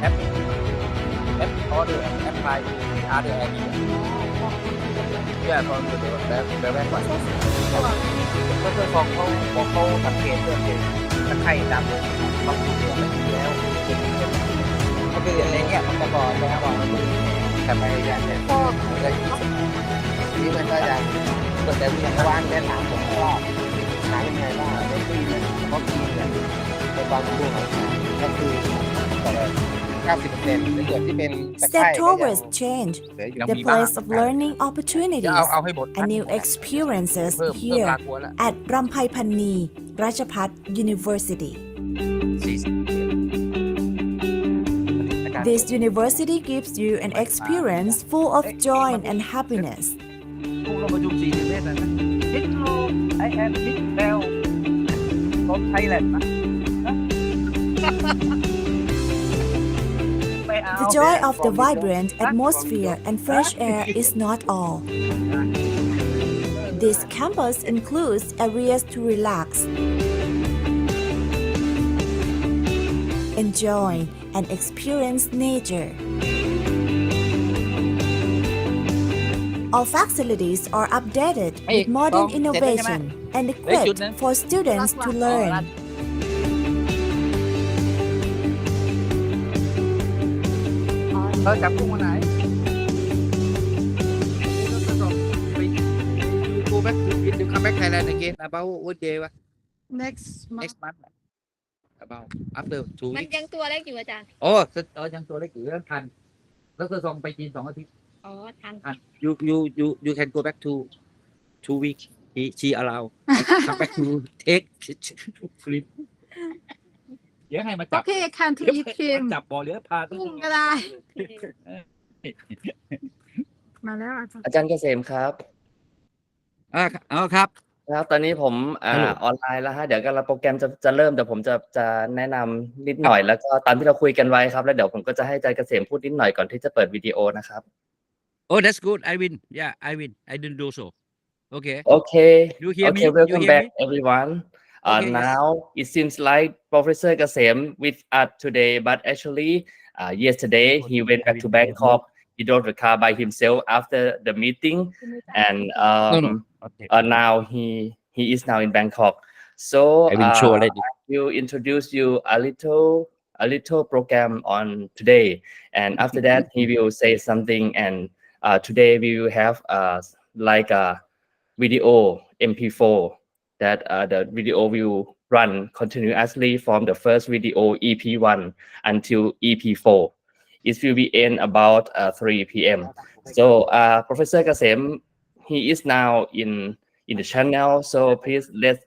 app order and apply to the other area. Yeah, from the record. ก็คือของเขาบอกเขาสังเกตเรื่องตะไคร่ดำบางทีเนี่ยไม่ดีแล้วก็คือในเนี้ยมันจะบอกนะครับว่ามันแต่ไปอย่างเนี้ยมันก็ที่มันก็จะส่วนแต่ที่ว่างได้ถามผมว่าใช้ยังไงบ้างได้ปีเนี่ยเพราะปีเนี่ยเป็นความรู้ของก็คือ90%ในส่วนที่เป็นตะไคร่ Step towards change, the place of learning เอา opportunities ให้หมด and new experiences here at Ramphaipanni Rajapat University. This university gives you an experience full of joy and happiness. ผู้ร่วมประชุม40 เมตรนะ Hello I am Nick Bell from Thailand นะ The joy of the vibrant atmosphere and fresh air is not all. This campus includes areas to relax, enjoy, and experience nature. All facilities are updated with modern innovation and equipped for students to learn. จับกุ้งวันไหน Go back to come back Thailand again about what day วะ next month about after 2 มัน weeks ยังตัวเล็กอยู่อาจารย์ โอ้ยังตัวเล็กอยู่เรื่องทันแล้วก็ส่งไปจีน2 อาทิตย์ อ๋อทัน you can go back to 2 weeks she allow come back to take flip เดี๋ยวให้มาจั โอบ เค can to eat เดี๋ยว him จับบ่อเหลือพา กุ้งก็ได้ มาแล้วอาจารย์ อาจารย์เกษมครับ ครับ ครับตอนนี้ผมออนไลน์แล้วฮะเดี๋ยวกันโปรแกรมจะเริ่มแต่ผมจะแนะนำนิดหน่อยแล้วก็ตามที่เราคุยกันไว้ครับแล้วเดี๋ยวผมก็จะให้อาจารย์เกษมพูดนิดหน่อยก่อนที่จะเปิดวิดีโอนะครับ Oh that's good I win yeah I win I didn't do so okay you hear me welcome back everyone Okay, now it seems like Professor Kasem with us today but actually yesterday he went back to Bangkok he drove the car by himself after the meeting and now he is now in Bangkok so I will show already will introduce you a little program on today and after that he will say something and today we will have like a video mp4 that the video will run continuously from the first video EP1 until EP4 it will be end about 3 p.m. so Professor Kasem he is now in the channel so please let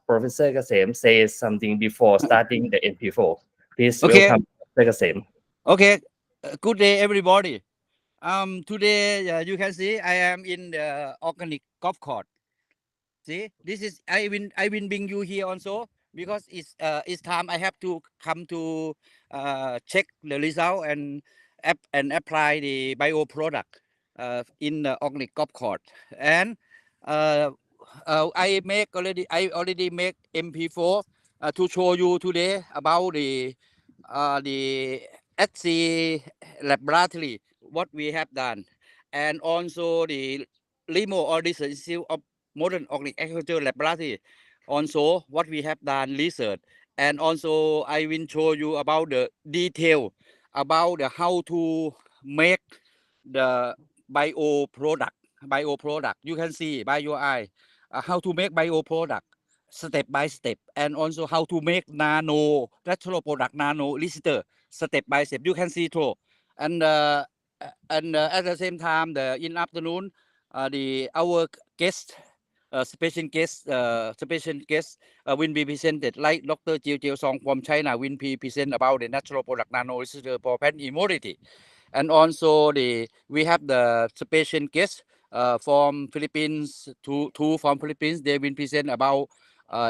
Professor Kasem say something before starting the MP4 please welcome Professor Kasem okay good day everybody today you can see I am in the organic golf court see this is I will bring you here also because it's time I have to come to check the result and apply the bio product in the organic golf court and I already make MP4 to show you today about the AATSEA laboratory what we have done and also the RIMOA Introduction of modern organic agriculture laboratory also what we have done research and also I will show you about the detail about the how to make the bio product you can see by your eye how to make bio product step by step and also how to make natural product nano lister step by step you can see through and at the same time in afternoon our guest special guest will be presented like Dr. Jiu Song from China will be present about the natural product nano lister for plant immunity and also we have the special guest from Philippines two from Philippines they will present about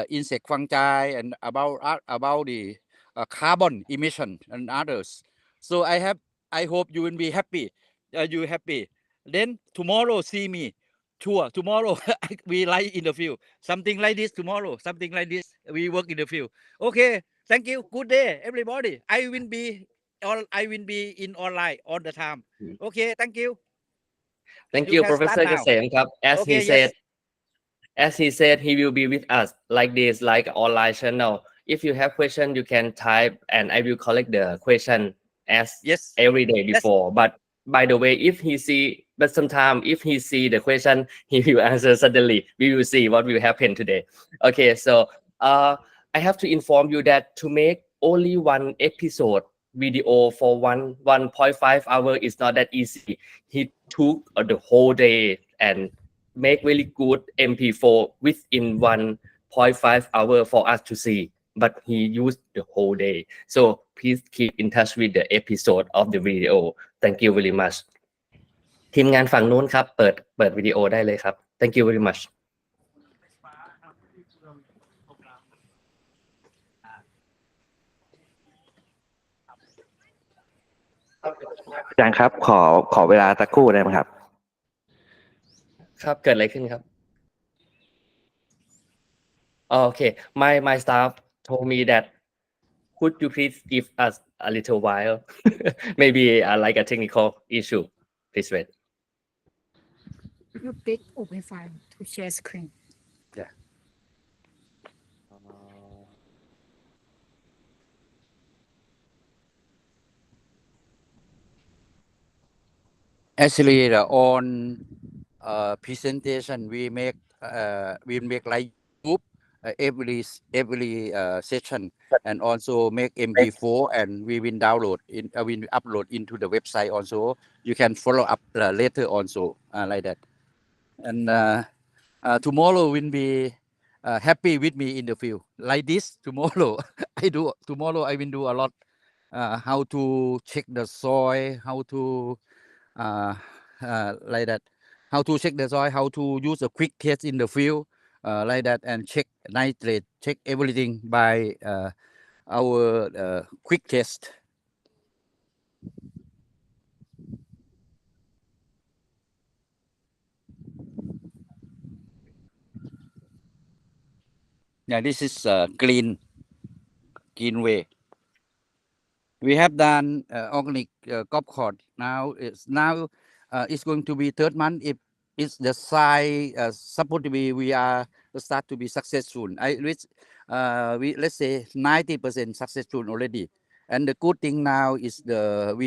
insect fungi and about the carbon emission and others so I hope you will be happy you happy then tomorrow see me sure tomorrow we like in the field something like this tomorrow something like this we work in the field okay thank you good day everybody I will be all I will be in online all the time. Okay, thank you. Thank You you, can start Professor now. Kasem. Okay, yes. As he said, he will be with us like this, like online channel. If you have question, you can type, and I will collect the question as Yes. every day Yes. before. But by the way, but sometimes if he see the question, he will answer suddenly. We will see what will happen today. Okay, so I have to inform you that to make only one episode video for 1.5 hour is not that easy. He took the whole day and make really good MP4 within 1.5 hour for us to see, but he used the whole day. So please keep in touch with the episode of the video. Thank you very much. ทีมงานฝั่งนู้นครับเปิดวิดีโอได้เลยครับ Thank you very much. อาจารย์ครับขอเวลาสักครู่ได้ไหมครับครับเกิดอะไรขึ้นครับ Okay, my staff told me that could you please give us a little while maybe like a technical issue. Please wait. You big open file to share screen. Yeah. Actually, on presentation we make like group every session, and also make MP4, and we will download we will upload into the website also. You can follow up later also like that. And tomorrow will be happy with me in the field like this. Tomorrow tomorrow I will do a lot. How to check the soil, how to like that, how to check the soil, how to use a quick test in the field, like that, and check nitrate, check everything by our quick test. Yeah, this is green way. We have done organic crop cord. Now it's going to be third month. If it's the size supposed to be, we are start to be successful. We let's say 90% successful already. And the good thing now is what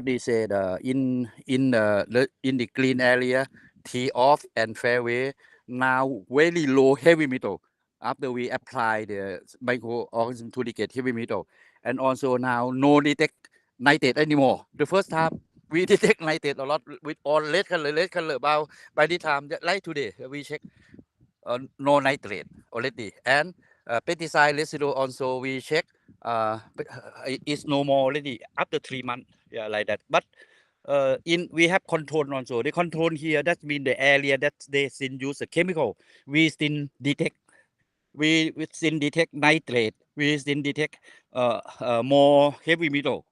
do you say, in the clean area, tee off and fairway now very low heavy metal after we apply the microorganism to negate heavy metal. And also now no detect nitrate anymore. The first time we detect nitrate a lot with all red color. By the time like today we check no nitrate already. And pesticide residue also we check is no more already after 3 months. Yeah, like that. But we have control also. The control here, that means the area that they still use a chemical. We still detect nitrate. We still detect more heavy metal,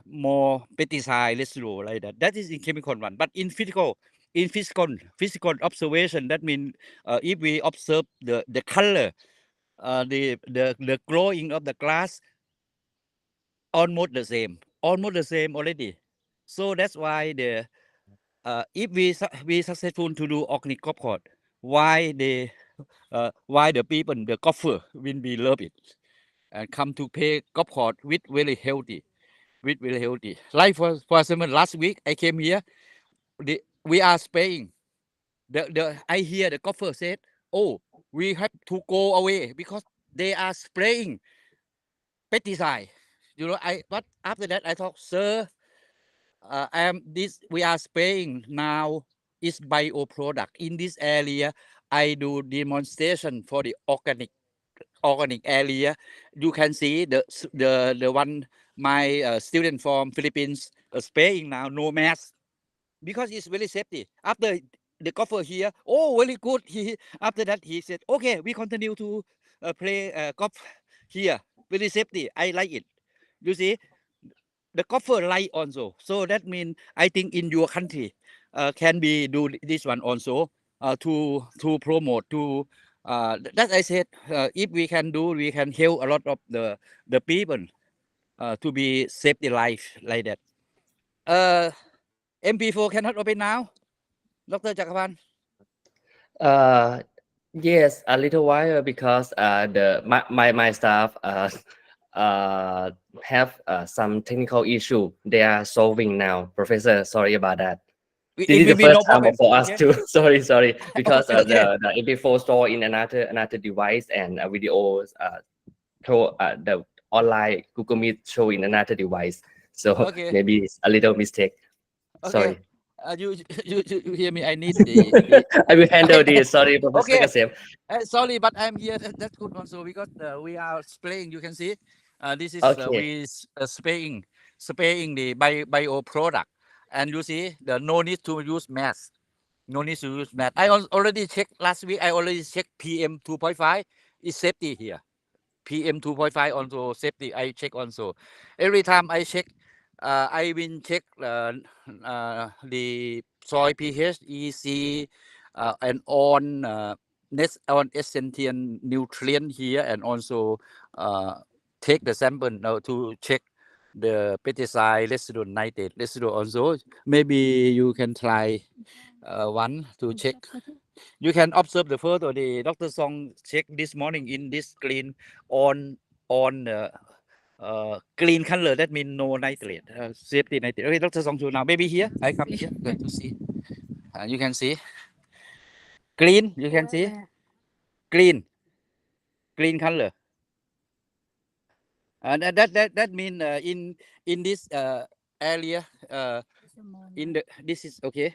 more pesticide residue, like that. That is in chemical one. But in physical observation, that means if we observe the color, the glowing of the glass, almost the same already. So that's why if we successful to do organic crop cord, why the people, the golfer will be love it and come to play golf cord with very healthy. Like for example, last week I came here, we are spraying. I hear the golfer said, "Oh, we have to go away because they are spraying pesticide." But after that I thought, sir, we are spraying now is bioproduct in this area. I do demonstration for the organic area. You can see the one my student from Philippines spraying now, no mask, because it's very safety. After the golfer here, oh, very good. After that he said, okay, we continue to play golf here, very safety. I like it. You see, the golfer like also. So that means I think in your country can be do this one also to promote to that I said if we can do, we can help a lot of the people. to be save the life like that. MP4 cannot open now, Dr. Chakapan. Yes, a little while because my staff have some technical issue. They are solving now. Professor, sorry about that. This It is will the be no first time problem. for us Okay. too. Sorry, because Okay. the MP4 store in another device and videos show the online Google Meet show in another device. So Okay. maybe it's a little mistake. Okay. Sorry. You hear me? I need the I will handle this. Sorry, Professor okay. Kasem. Sorry, but I'm here. That's good also because we are spraying. You can see, this is Okay. we spraying the bio product, and you see the no need to use mask. No need to use mask. I already checked last week. I already checked PM 2.5 is safety here. PM 2.5 also safety. I check also. Every time I check, I will check the soil pH, EC, and on essential nutrient here, and also take the sample now to check the pesticide residual nitrate residual also. Maybe you can try one to check. You can observe the photo. The Dr. Song check this morning in this green on clean color. That means no nitrate, safety nitrate. Okay, Dr. Song, now maybe here I come here going to see. You can see clean. You can see clean color. That mean in this area in the this is okay.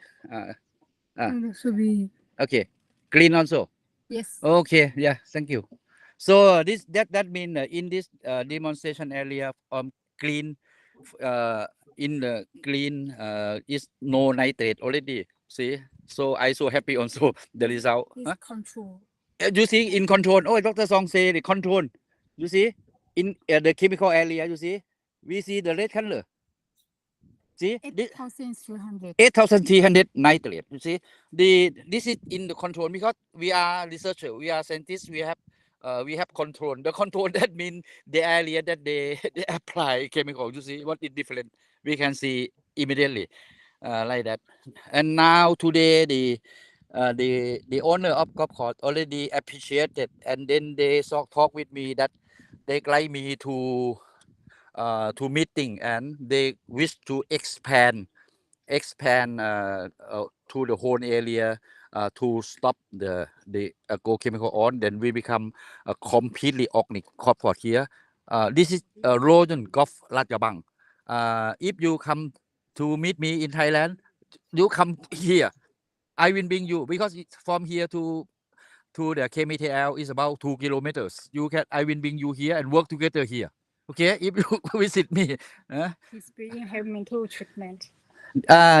Should be Okay, clean also. yes. Okay, yeah, thank you. So that mean in this demonstration area clean in the clean is no nitrate already. See, so I so happy also the result. It's control. You see in control. Oh, Dr. Song say the control. You see in the chemical area. You see, we see the red color. See, 8,300. 8,300 nitrate. You see, this is in the control because we are researcher, we are scientists, we have control. The control that means the area that they apply chemical. You see what is different? We can see immediately like that. And now today the owner of golf course already appreciated, and then they talk with me that they like me to meeting, and they wish to expand to the whole area to stop the agrochemical on. Then we become a completely organic crop for here. This is Roden Golf Lajabang. If you come to meet me in Thailand, you come here. I will bring you because from here to the KMTL is about 2 kilometers. I will bring you here and work together here. Okay, if you visit me. He's being heavy metal treatment.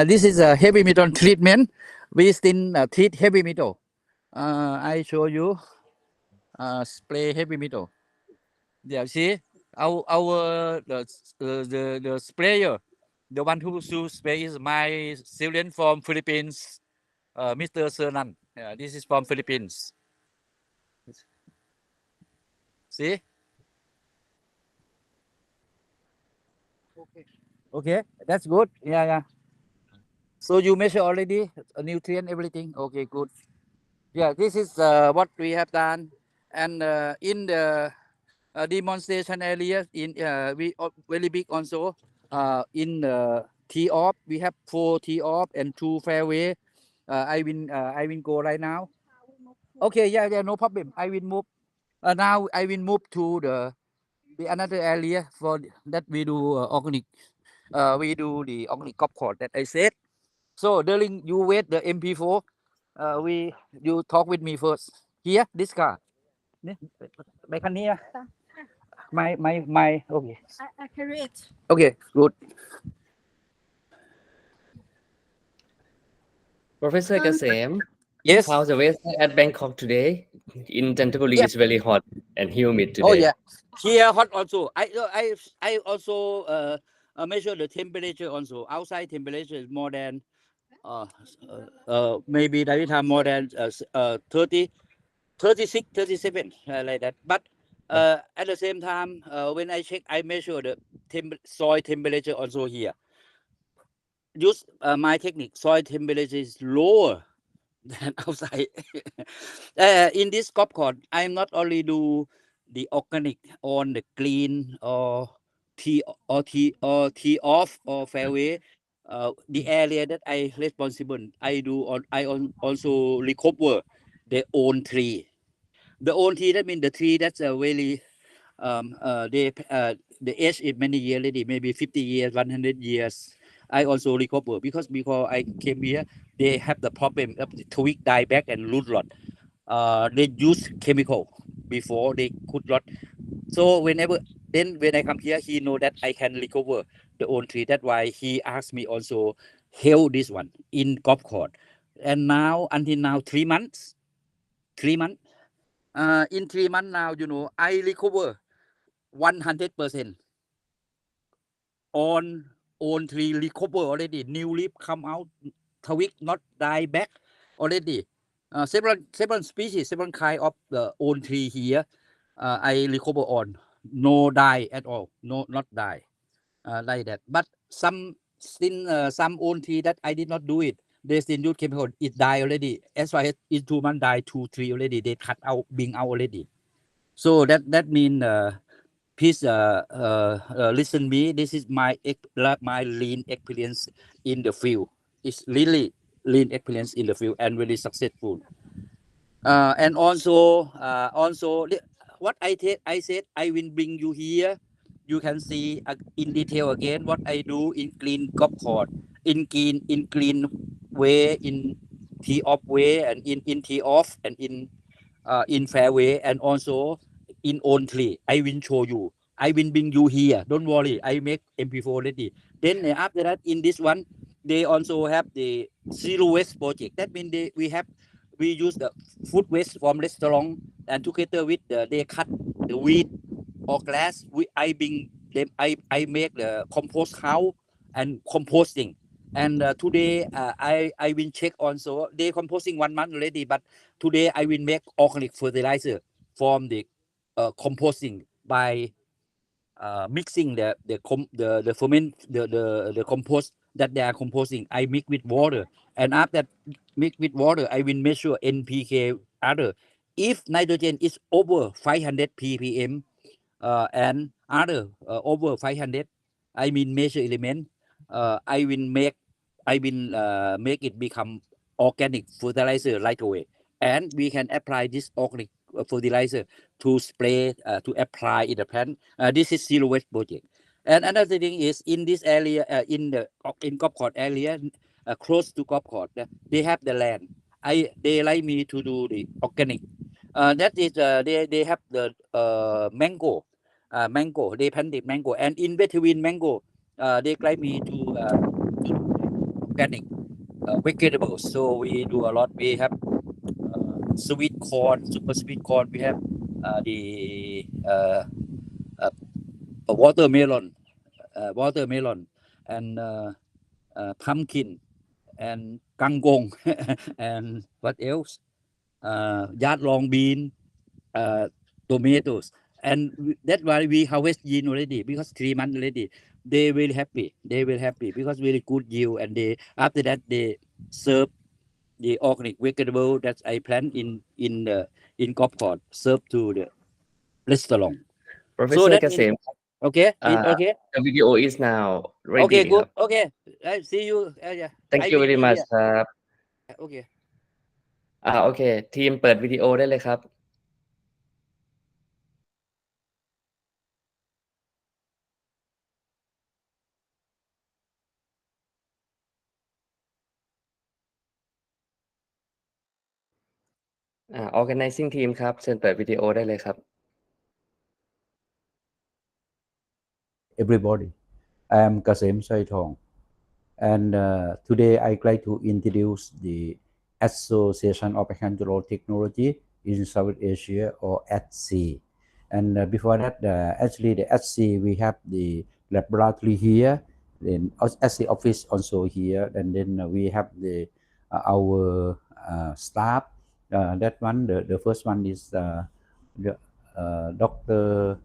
This is a heavy metal treatment. We still treat heavy metal. I show you spray heavy metal. Yeah, see our the sprayer, the one who spray is my student from Philippines, Mr. Sernan. Yeah, this is from Philippines. See? Okay, that's good. Yeah. So you measure already nutrient, everything. Okay, good. Yeah, this is what we have done, and in the demonstration area, in we very big also. In the tee off, we have 4 tee off and 2 fairway. I will go right now. Okay, yeah, no problem. I will move. Now I will move to the another area for that we do organic. We do the organic golf course that I said. So darling, you wait the MP4. You talk with me first. Here, this car. Mấyคันนี้ my okay. I carry it. Okay, good. Professor Kasem, Yes. how's the weather at Bangkok today? In Chantaburi, Yeah. it's very hot and humid today. Oh yeah. Here hot also. I also measure the temperature also. Outside temperature is more than maybe Lalitha more than 30, 36, 37 like that. But At the same time, when I check, I measure the soil temperature also here. Use my technique. Soil temperature is lower than outside. In this golf course, I not only do the organic on the green or tee off or fairway. The area that I responsible, I also recover their own tree. The own tree, that means the tree that's a really the age is many years already, maybe 50 years, 100 years. I also recover because I came here, they have the problem of the twig die back and root rot. They use chemical before they could not. So when I come here, he know that I can recover the old tree. That's why he asked me also heal this one in golf court. And now until now 3 months, 3 months. In 3 months now, I recover 100% on own tree recover already. New leaf come out, twig not die back already. Several species, several kind of the own tree here. I recover on, no die at all, no not die, like that. But some own tree that I did not do it. They still use chemical. It die already. As far as in 2 months die 2, 3 already. They cut out, being out already. So that mean please listen me. This is my lean experience in the field. It's really lean experience in the field and really successful. And also what I said I will bring you here. You can see in detail again what I do in clean golf court, in clean way, in tee off way, and in tee off, and in fairway, and also in own tree. I will show you. I will bring you here. Don't worry. I make MP4 ready. Then after that, in this one, they also have the zero waste project. That means we use the food waste from restaurant, and together with they cut the weed or grass. I bring them. I make the compost house and composting. And today I will check also. They composting 1 month already, but today I will make organic fertilizer from the composting by mixing the ferment the compost that they are composting. I mix with water, and after mix with water, I will measure NPK other. If nitrogen is over 500 ppm and other over 500, I mean measure element. I will make it become organic fertilizer right away, and we can apply this organic fertilizer to spray to apply in the plant. This is zero waste project. And another thing is in this area, in golf court area, close to golf court, they have the land. They like me to do the organic. That is they have the mango. They planted mango, and in between mango, they like me to do organic vegetables. So we do a lot. We have sweet corn, super sweet corn. We have the watermelon, and pumpkin, and kangkong, and what else? Yard long bean, tomatoes. And that's why we harvest yield already, because 3 months already. They will happy. Because very good yield. And after that they serve the organic vegetable that I plant in golf court, serve to the restaurant. Professor So that Kasem, okay. Okay. the video is now ready. Okay, good. ครับ Okay. I see you. Yeah. Thank I you will very be much here. ครับ Okay. โอเค ทีมเปิดวิดีโอได้เลยครับ organizing team ครับเชิญเปิดวิดีโอได้เลยครับ Everybody, I am Kasem Soytong, and today I'd like to introduce the Association of Agricultural Technology in South Asia, or AATSEA. And before that, actually the AATSEA, we have the laboratory here, then AATSEA office also here, and then we have our staff. That one, the first one is Dr.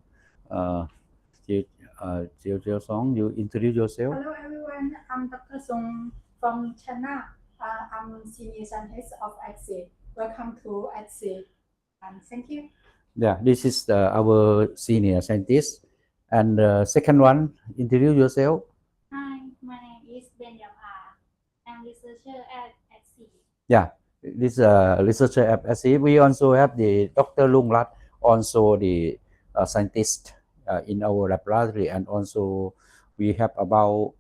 Song, you introduce yourself. Hello everyone, I'm Dr. Song from China. I'm senior scientist of AATSEA. Welcome to AATSEA and thank you. Yeah, this is our senior scientist. And second one, introduce yourself. Hi, my name is Ben Yapa. I'm researcher at AATSEA. Yeah, this researcher at AATSEA. We also have the Dr. Lung Lat, also the scientist in our laboratory, and also we have about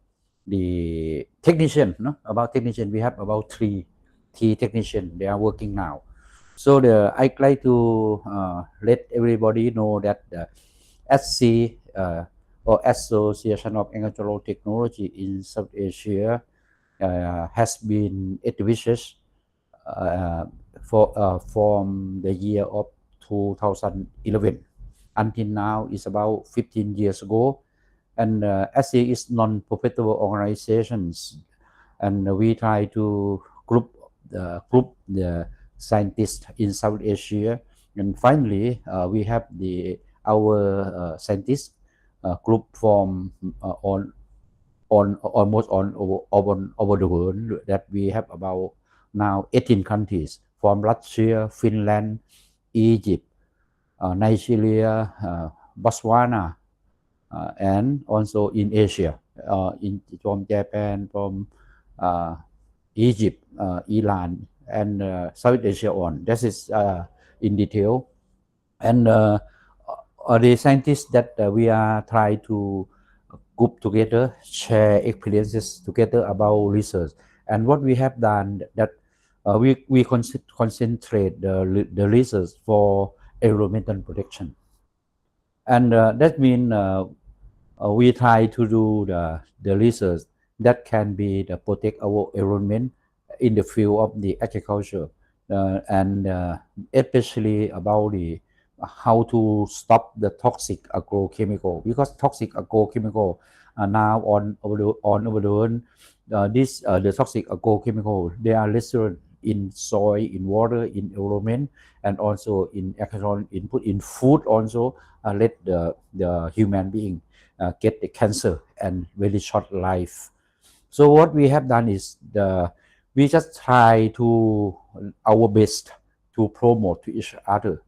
the technician. No, about technician, we have about three technicians. They are working now. So I'd like to let everybody know that AATSEA or Association of Agricultural Technology in South Asia has been established from the year of 2011 until now is about 15 years ago, and AATSEA is non-profitable organizations, and we try to group the scientists in South Asia, and finally we have our scientists group from on almost over the world, that we have about now 18 countries from Russia, Finland, Egypt, Nigeria, Botswana, and also in Asia, from Japan, from Egypt, Iran, and South Asia on. This is in detail. And the scientists that we are trying to group together, share experiences together about research. And what we have done, that we concentrate the research for environmental protection. And that means we try to do the research that can be the protect our environment in the field of the agriculture, and especially about the how to stop the toxic agrochemical, because toxic agrochemical are now on over the world. The toxic agrochemical, they are listed in soil, in water, in environment, and also in agricultural input, in food also. Let the human being get the cancer and very short life. So what we have done is we just try to our best to promote to each other.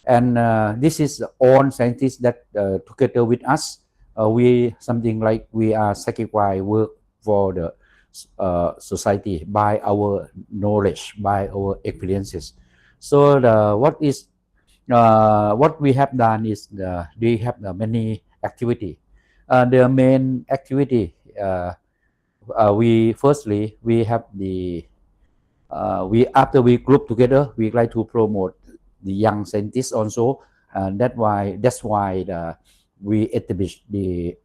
And this is all scientists that together with us, we something like we are sacrifice work for the society by our knowledge, by our experiences. So what we have done is we have many activity. The main activity, we have after we group together, we like to promote the young scientists also, and that's why we established the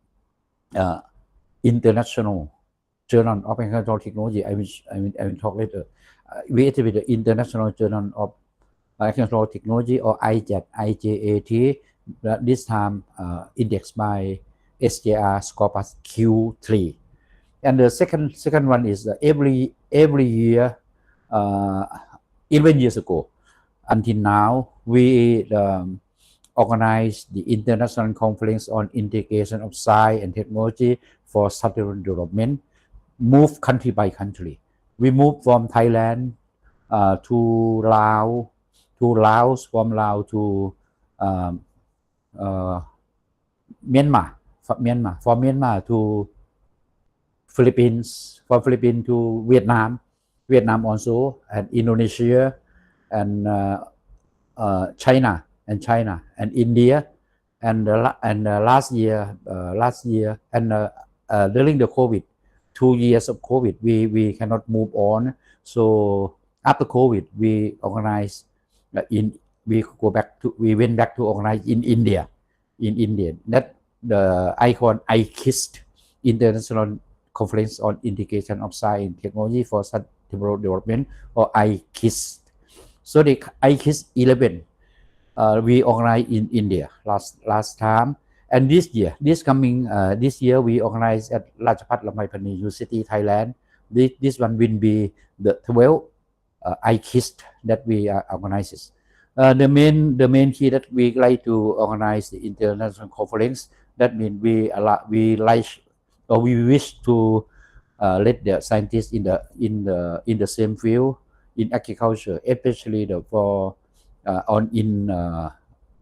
International Journal of Agricultural Technology. I will talk later. We established the International Journal of Agricultural Technology, or IJAT. This time indexed by SJR Scopus Q3. And the second one is every year, 11 years ago until now, we organize the International Conference on Integration of Science and Technology for Sustainable Development, move country by country. We moved from Thailand to Laos, from Laos to Myanmar, from Myanmar to Philippines, from Philippines to Vietnam also, and Indonesia, and China, and India, and last year, and during the COVID, 2 years of COVID, we cannot move on. So after COVID, we organized we went back to organize in India. That the icon IKIST, International Conference on Integration of Science and Technology for Sustainable Development, or IKIST. So the IKIST 11 we organized in India last time, and this year we organized at Rajabhat Lamaiphani University, Thailand. This one will be the 12th IKIST that we organizes. The main key that we like to organize the international conference. That means we like or we wish to let the scientists in the same field in agriculture, especially for on in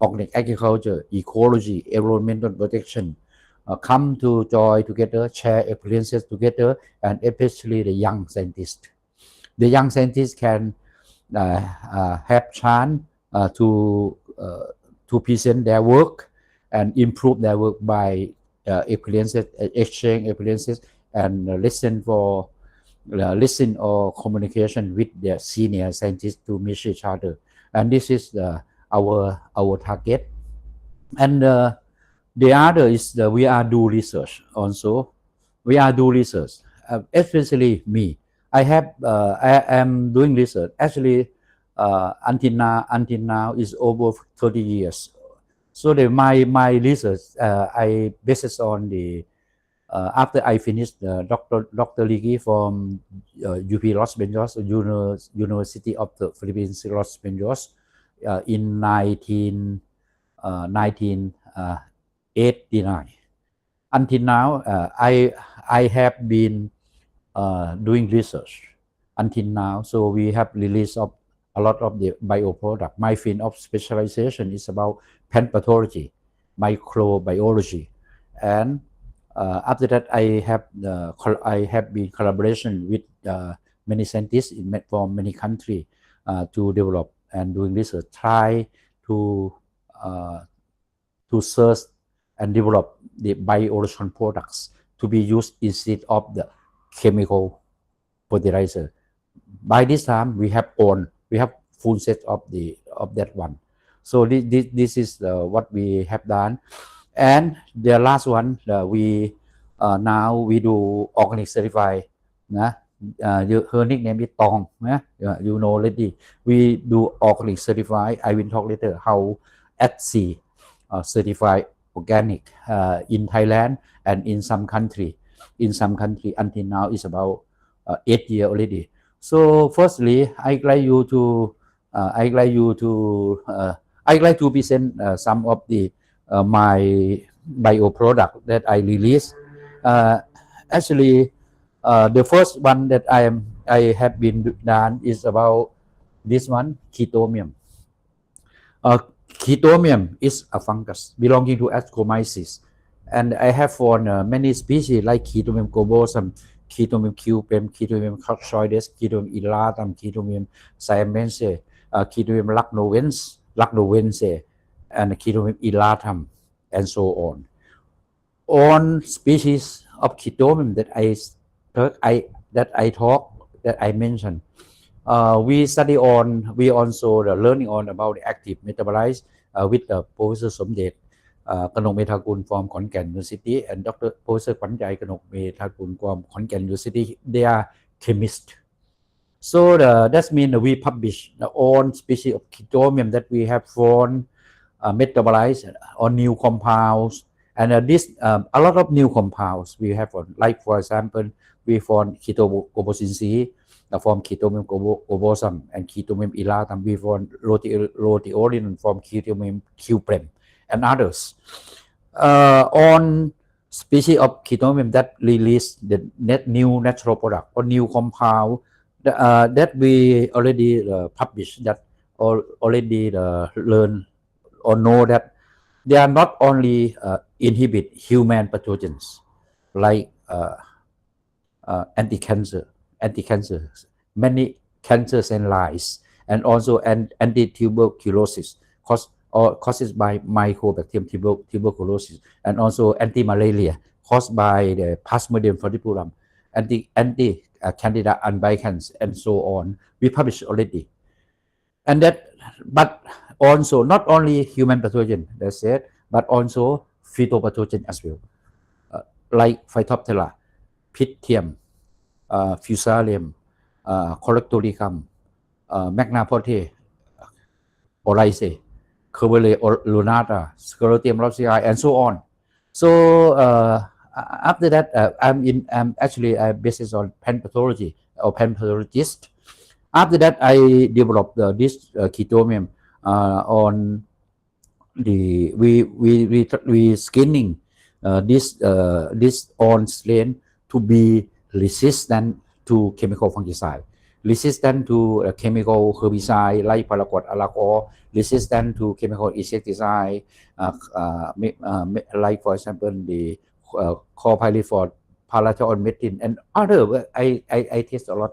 organic agriculture, ecology, environmental protection, come to join together, share experiences together, and especially the young scientists. The young scientists can have chance to present their work and improve their work by experiences, exchange experiences, and listen or communication with their senior scientists to meet each other. And this is our target. And the other is we are do research also. We are do research, especially me. I am doing research. Actually, until now is over 30 years. So my research I based on the after I finished Dr. Ligi from UP Los Angeles, University of the Philippines Los Angeles, in 1989. Until now, I have been doing research until now. So we have released of a lot of the bioproduct. My field of specialization is about plant pathology, microbiology, and after that I have been collaboration with many scientists from many countries to develop and doing research, try to search and develop the bioorganic products to be used instead of the chemical fertilizer. By this time, we have full set of that one. So this is what we have done. And the last one, we now we do organic certified. Her nickname is Tong. You know already. We do organic certified. I will talk later how AATSEA certified organic in Thailand and in some country. Until now is about 8 years already. So firstly, I'd like to present some of the my bioproduct that I released. Actually, the first one that I have been done is about this one, Chitomium. Chitomium is a fungus belonging to Ascomyces, and I have found many species like Chitomium globosum, Chitomium cupem, Chitomium coxoides, Chitomium elatum, Chitomium siamense, Chitomium lacnovense, and Chitomium elatum, and so on. On species of Chitomium that I mentioned, we also learning on about the active metabolites with Professor Somdet Kanok Methakul from Khon Kaen University and Professor Kwanchai Kanok Methakul from Khon Kaen University. They are chemists. So that means we publish the own species of Chitomium that we have found metabolized or new compounds, and a lot of new compounds we have found. Like for example, we found Chitogobosin C from Chitomium globosum and Chitomium elatum. We found roteolin from Chitomium cuprem and others. On species of Chitomium that release the new natural product or new compound that we already published, that already learn or know that they are not only inhibit human pathogens like anti-cancer, many cancer cell lines, and also anti-tuberculosis caused by mycobacterium tuberculosis, and anti-malaria caused by the Plasmodium falciparum, anti-Candida albicans, and so on. We published already, and but also not only human pathogen, that's it, but also phytopathogen as well, like Phytophthora, Pythium, Fusarium, Collectoricum, Magna Forte, Orice, Curvile lunata, Sclerotium lopsii, and so on. So after that, I'm actually based on plant pathology or plant pathologist. After that, I developed this Chitomium on the we screening this on strain to be resistant to chemical fungicide, resistant to chemical herbicide like paraquat alcohol, resistant to chemical insecticide like for example the chlorpyrifos, palathion, and other. I test a lot,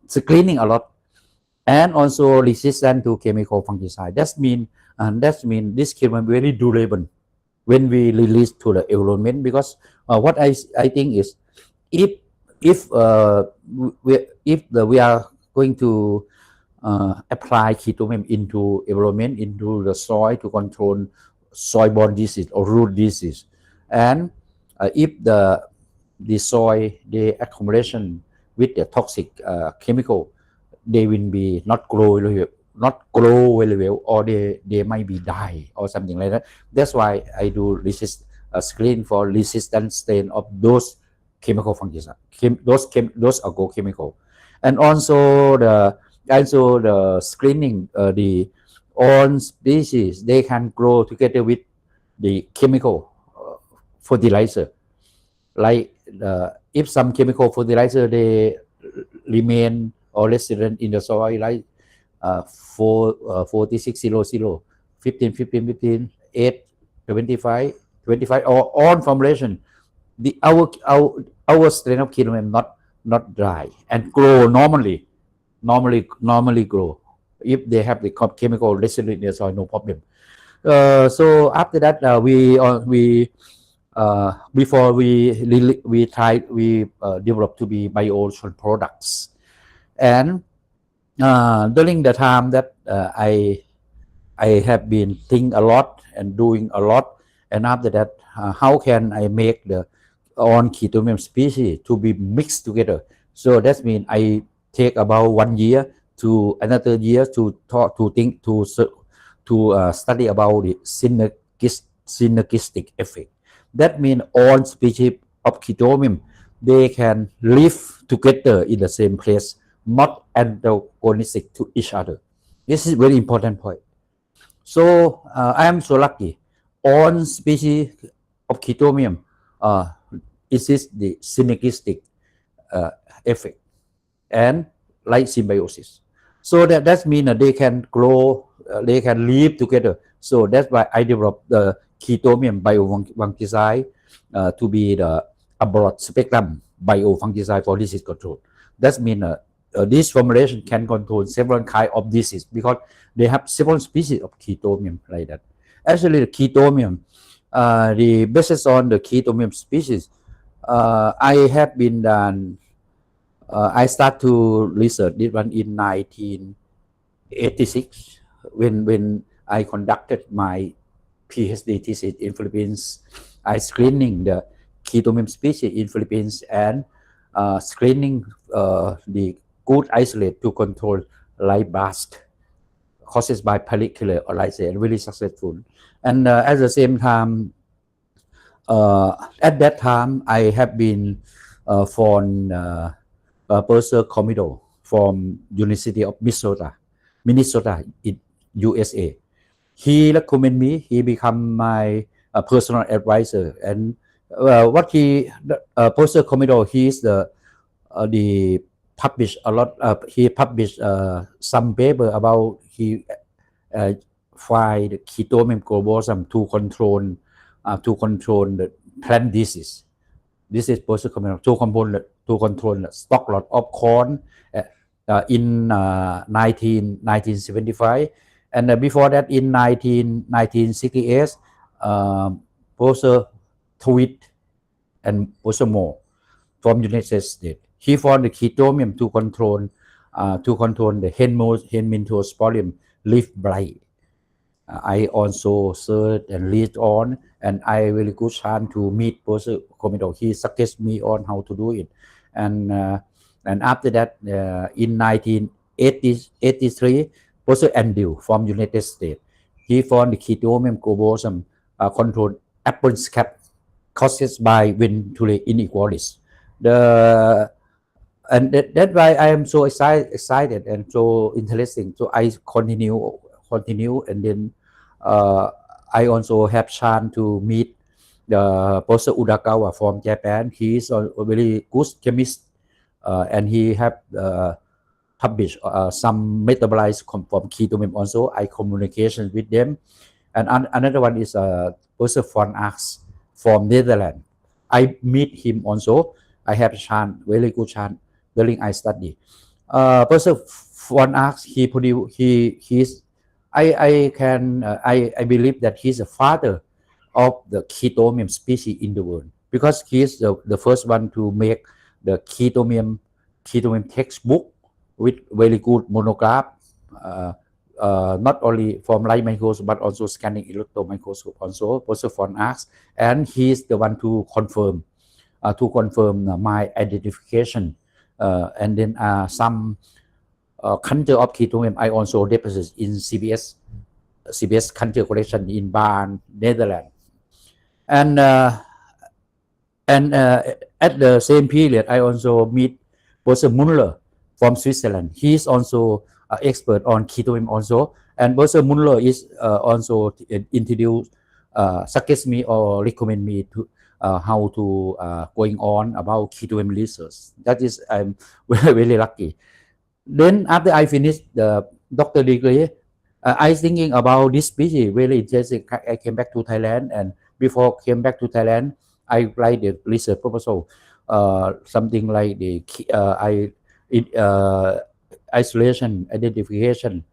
screening a lot, and also resistant to chemical fungicide. That mean this chemical very durable when we release to the environment, because what I think is if we are going to apply ketonium into environment, into the soil to control soil-borne disease or root disease, and if the soil the accumulation with the toxic chemical, they will be not grow very well, or they might be die or something like that. That's why I do screen for resistant strain of those chemical fungicide, those agrochemical, and also the screening the all species they can grow together with the chemical fertilizer, like if some chemical fertilizer they remain or resident in the soil, like 4600, 15, 15, 15, 8, 25, 25, or on formulation, the our strain of quinoa not dry and grow normally grow if they have the chemical residue in the soil, no problem. So after that before we try we develop to be bio-oil products, and during the time that I have been thinking a lot and doing a lot, and after that how can I make the on ketonium species to be mixed together. So that means I take about 1 year to another year to talk to think to study about the synergistic effect. That means all species of ketonium they can live together in the same place, not antagonistic to each other. This is very important point. So I am so lucky. All species of ketonium is the synergistic effect and like symbiosis. So that means they can grow, they can live together. So that's why I developed the ketonium biofungicide to be a broad spectrum biofungicide for disease control. That means this formulation can control several kinds of disease because they have several species of ketonium like that. Actually, the ketonium, the basis on the ketonium species, I have been done. I start to research this one in 1986 when I conducted my PhD thesis in Philippines. I screening the ketonium species in Philippines and screening the good isolate to control light blast caused by particular or like say really successful. And at the same time, at that time I have been from Professor Comido from University of Minnesota in USA. He recommend me. He become my personal advisor. And what Professor Comido, he is the published a lot. He published some paper about he find the ketonium globosum to control the plant disease. This is Professor Comido to control the stock lot of corn in 1975. And before that, in 1968, Professor Tweed and Professor Moore from United States, he found the ketonium to control the Helminthosporium leaf blight. I also searched and read on, and I really good chance to meet Professor Comido. He suggested me on how to do it, and after that, in 1983, Professor Andrew from United States, he found the ketonium globosum control apple scab caused by venturi inequalities. And that's why I am so excited and so interesting. So I continue continue, and then I also have chance to meet the Professor Udagawa from Japan. He is a very good chemist, and he have published some metabolites from ketone also. I communication with them. And another one is Professor von Arx from Netherlands. I meet him also. I have a chance, very good chance during I study. Professor von Arx, he he's I believe that he's the father of the ketone species in the world, because he is the first one to make the ketone textbook with very good monograph, not only from light microscope but also scanning electron microscope also, Professor von Arx, and he is the one to confirm my identification, and then some culture of ketone I also deposit in CBS culture collection in Bern, Netherlands, and at the same period I also meet Professor Muller from Switzerland. He is also an expert on ketone also, and Professor Muller is also introduce suggest me or recommend me to how to going on about ketone research. That is, I'm very lucky. Then after I finished the doctor degree, I thinking about this species really interesting. I came back to Thailand, and before came back to Thailand, I write the research proposal, something like the isolation identification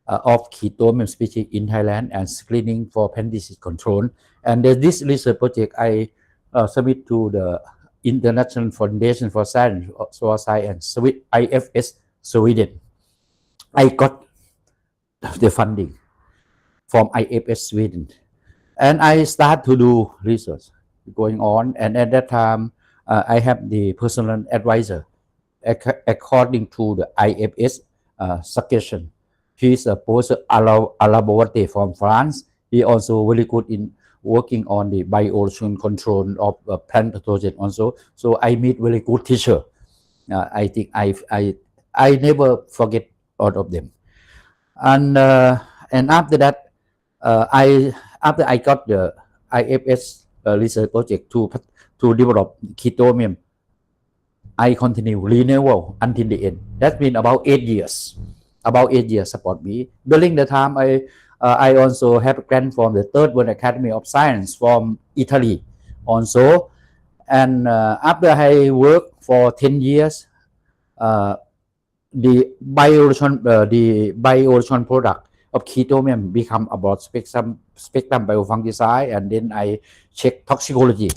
of ketone species in Thailand and screening for pen disease control. And this research project I submit to the International Foundation for Science IFS Sweden. I got the funding from IFS Sweden, and I start to do research going on. And at that time, I have the personal advisor according to the IFS suggestion. He is a Professor Alaborte from France. He also very good in working on the biological control of plant pathogen also. So I meet very good teacher. I think I never forget all of them. And after that, after I got the IFS research project to develop ketone, I continue renewal until the end. That's been about 8 years. About 8 years support me. During the time, I also have a grant from the Third World Academy of Science from Italy also. And after I worked for 10 years, the bioregion product of ketone become about spectrum biofungicide, and then I check toxicology,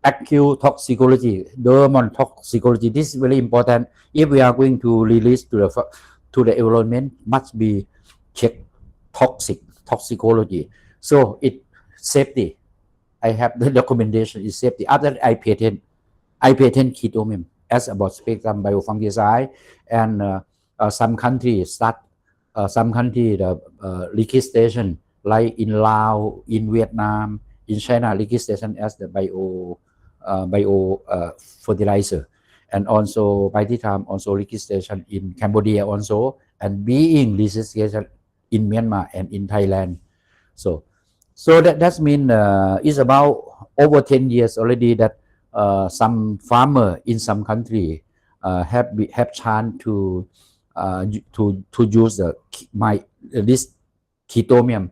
acute toxicology, dermal toxicology. This is very important. If we are going to release to the environment, must be check toxicology. So it safety. I have the documentation is safety. After I patent ketone as about spectrum biofungicide, and some countries the registration, like in Laos, in Vietnam, in China, registration as the bio fertilizer, and also by the time also registration in Cambodia also, and being registration in Myanmar and in Thailand. So that's mean it's about over 10 years already that some farmer in some country have chance to use this ketone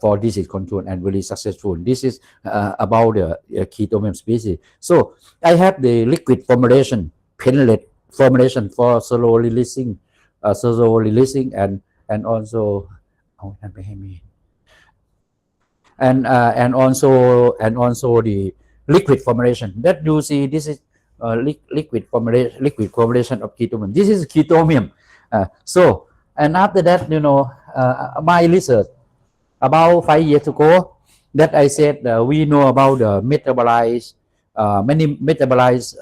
for disease control and really successful. This is about the ketone species. So I have the liquid formulation, penlet formulation for slow releasing, and also and also the liquid formulation. That you see, this is liquid formulation of ketone. This is ketone. So, and after that, my research about 5 years ago, that I said we know about the metabolites, many metabolites,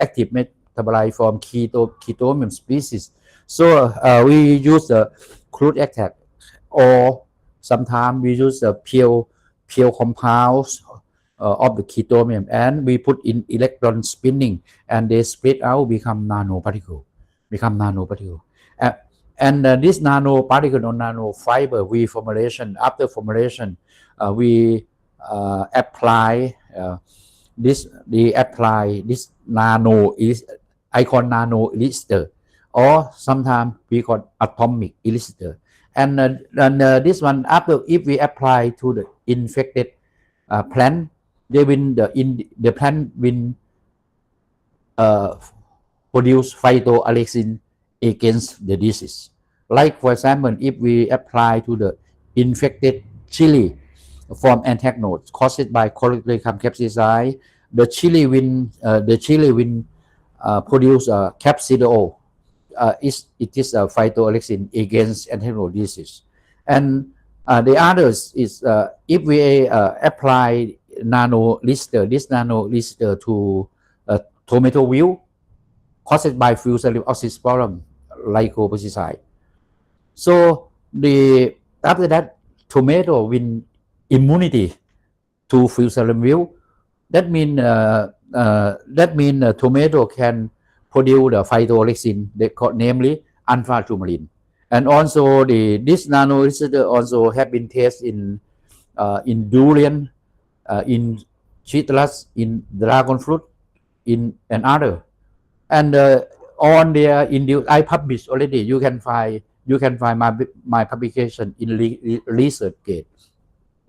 active metabolite from ketone species. So we use the crude extract, or sometimes we use the pure compounds of the ketone, and we put in electron spinning, and they split out, become nanoparticle. And this nanoparticle or nanofiber we formulation, after formulation, we apply this nano is I call nano elixir, or sometimes we call atomic elixir. And this one, after if we apply to the infected plant, the plant will produce phytoalexin against the disease. Like for example, if we apply to the infected chili from anthracnose caused by Chloroticum capsicii, the chili will produce capsidol. It is a phytoalexin against anthracnose disease. And the others is if we apply this nano lister to tomato wilt caused by Fusarium oxysporum lycopesticide. So after that, tomato win immunity to Fusarium wilt. That mean tomato can produce the phytoalexin, namely alpha-turmalin. And also this nano also have been tested in durian, in citrus, in dragon fruit, in and other. And on their I published already. You can find my publication in ResearchGate,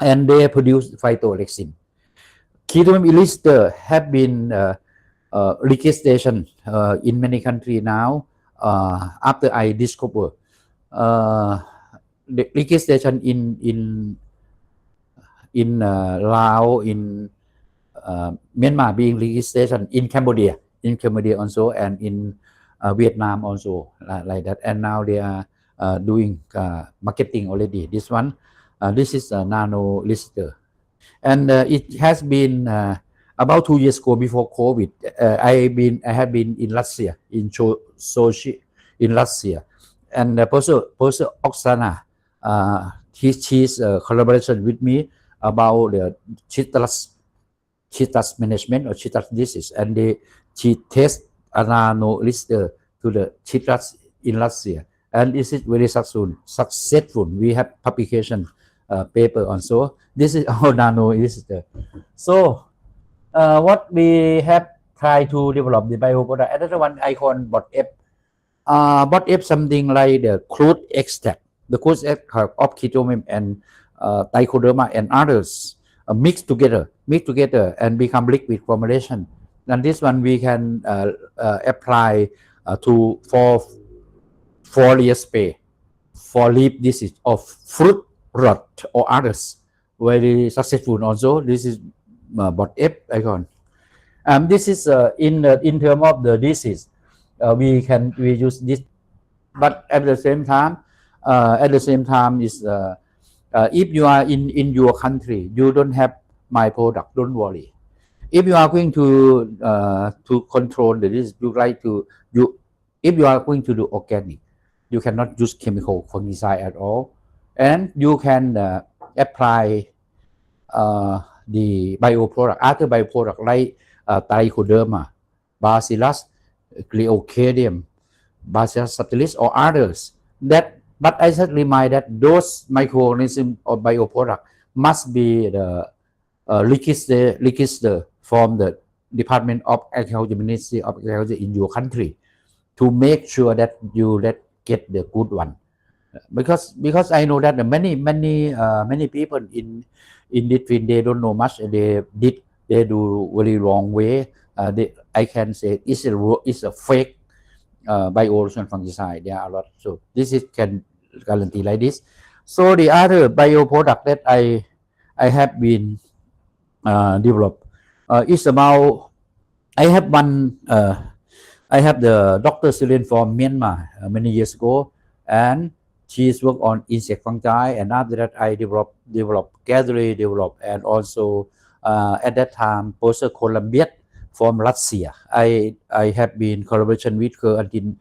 and they produce phytoalexin. Ketone elixir have been registration in many countries now. After I discover the registration in Laos, in Myanmar being registration, in Cambodia also, and in Vietnam also, like that. And now they are doing marketing already. This one, this is a nano lister, and it has been about 2 years ago, before COVID. I have been in Russia, in Sochi, in Russia, and Professor Oksana, she's collaboration with me about the citrus management or citrus disease, and she test a nano lister to the citrus in Russia, and this is very successful. We have publication paper on. So this is our nano lister. So what we have tried to develop the bioproduct. Another one I call BOT-F. BOT-F something like the crude extract, the crude extract of chitomaine and trichoderma and others mixed together and become liquid formulation. And this one we can apply for foliar spray for leaf disease of fruit rot or others. Very successful also. This is BOT-F icon. This is in terms of the disease. We use this, but at the same time is if you are in your country, you don't have my product, don't worry. If you are going to control the disease, if you are going to do organic, you cannot use chemical fungicide at all, and you can apply the bioproduct, other bioproduct like trichoderma, Bacillus Cleocadium, Bacillus subtilis, or others. But I should remind that those microorganisms or bioproduct must be the registered from the Department of Agriculture, Ministry of Agriculture in your country, to make sure that you get the good one. Because I know that many people in between, they don't know much. They do very wrong way. I can say it's a fake bioerosion fungicide. There are a lot. So this is can guarantee like this. So the other bioproduct that I have been developed is about. I have one. I have the Dr. Syrian from Myanmar many years ago, and she's worked on insect fungi, and after that I developed gathering, and also at that time Professor Columbia from Russia. I have been collaboration with her until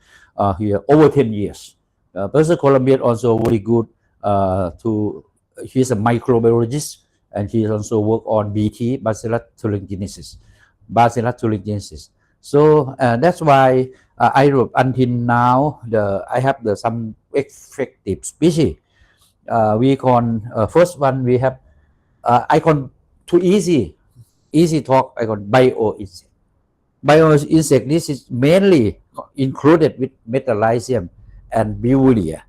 here over 10 years. Professor Columbia also very good he's a microbiologist, and he also worked on BT, Bacillus thuringiensis. So that's why I wrote until now I have some effective species. We call first one we have icon too easy talk icon bio insect. Bio insect, this is mainly included with metallizium and Bewulia.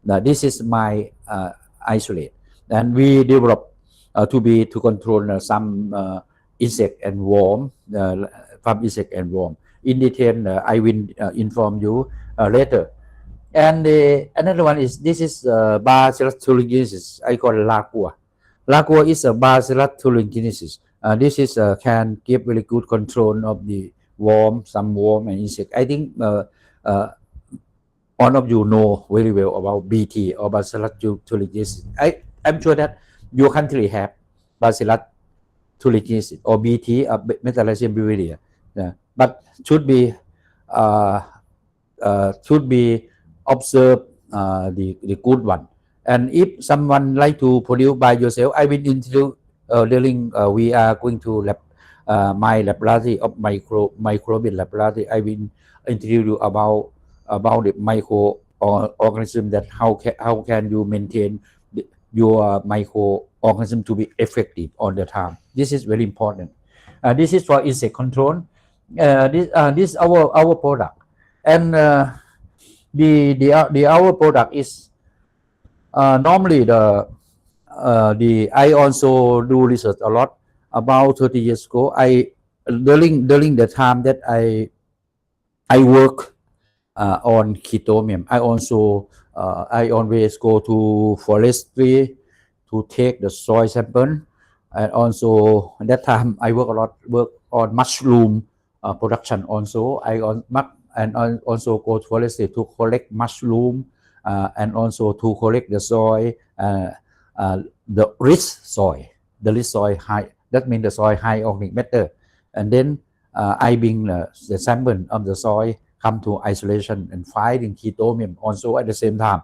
Now this is my isolate, and we develop to control some insect and worm, farm insect and worm. In detail, I will inform you later. And another one is this is Bacillus thuringiensis. I call it Lacua. Lacua is a Bacillus thuringiensis. This is can give very good control of the worm, some worm and insect. I think all of you know very well about BT or Bacillus thuringiensis. I'm sure that your country have Bacillus thuringiensis or BT, Metallizium Bewulia, but should be observe the good one. And if someone like to produce by yourself, I will introduce during we are going to lab my laboratory of microbial laboratory. I will introduce you about the microorganism, that how can you maintain your microorganism to be effective all the time. This is very important. This is for insect control. This is our product, and the our product is normally I also do research a lot. About 30 years ago, during the time that I work on chitomium, I always go to forestry to take the soil sample, and also at that time I work on mushroom production. Also I also go to forestry to collect mushroom and also to collect the soil, the rich soil high. That means the soil high organic matter, and then I bring the sample of the soil, come to isolation and finding chitomium. Also at the same time,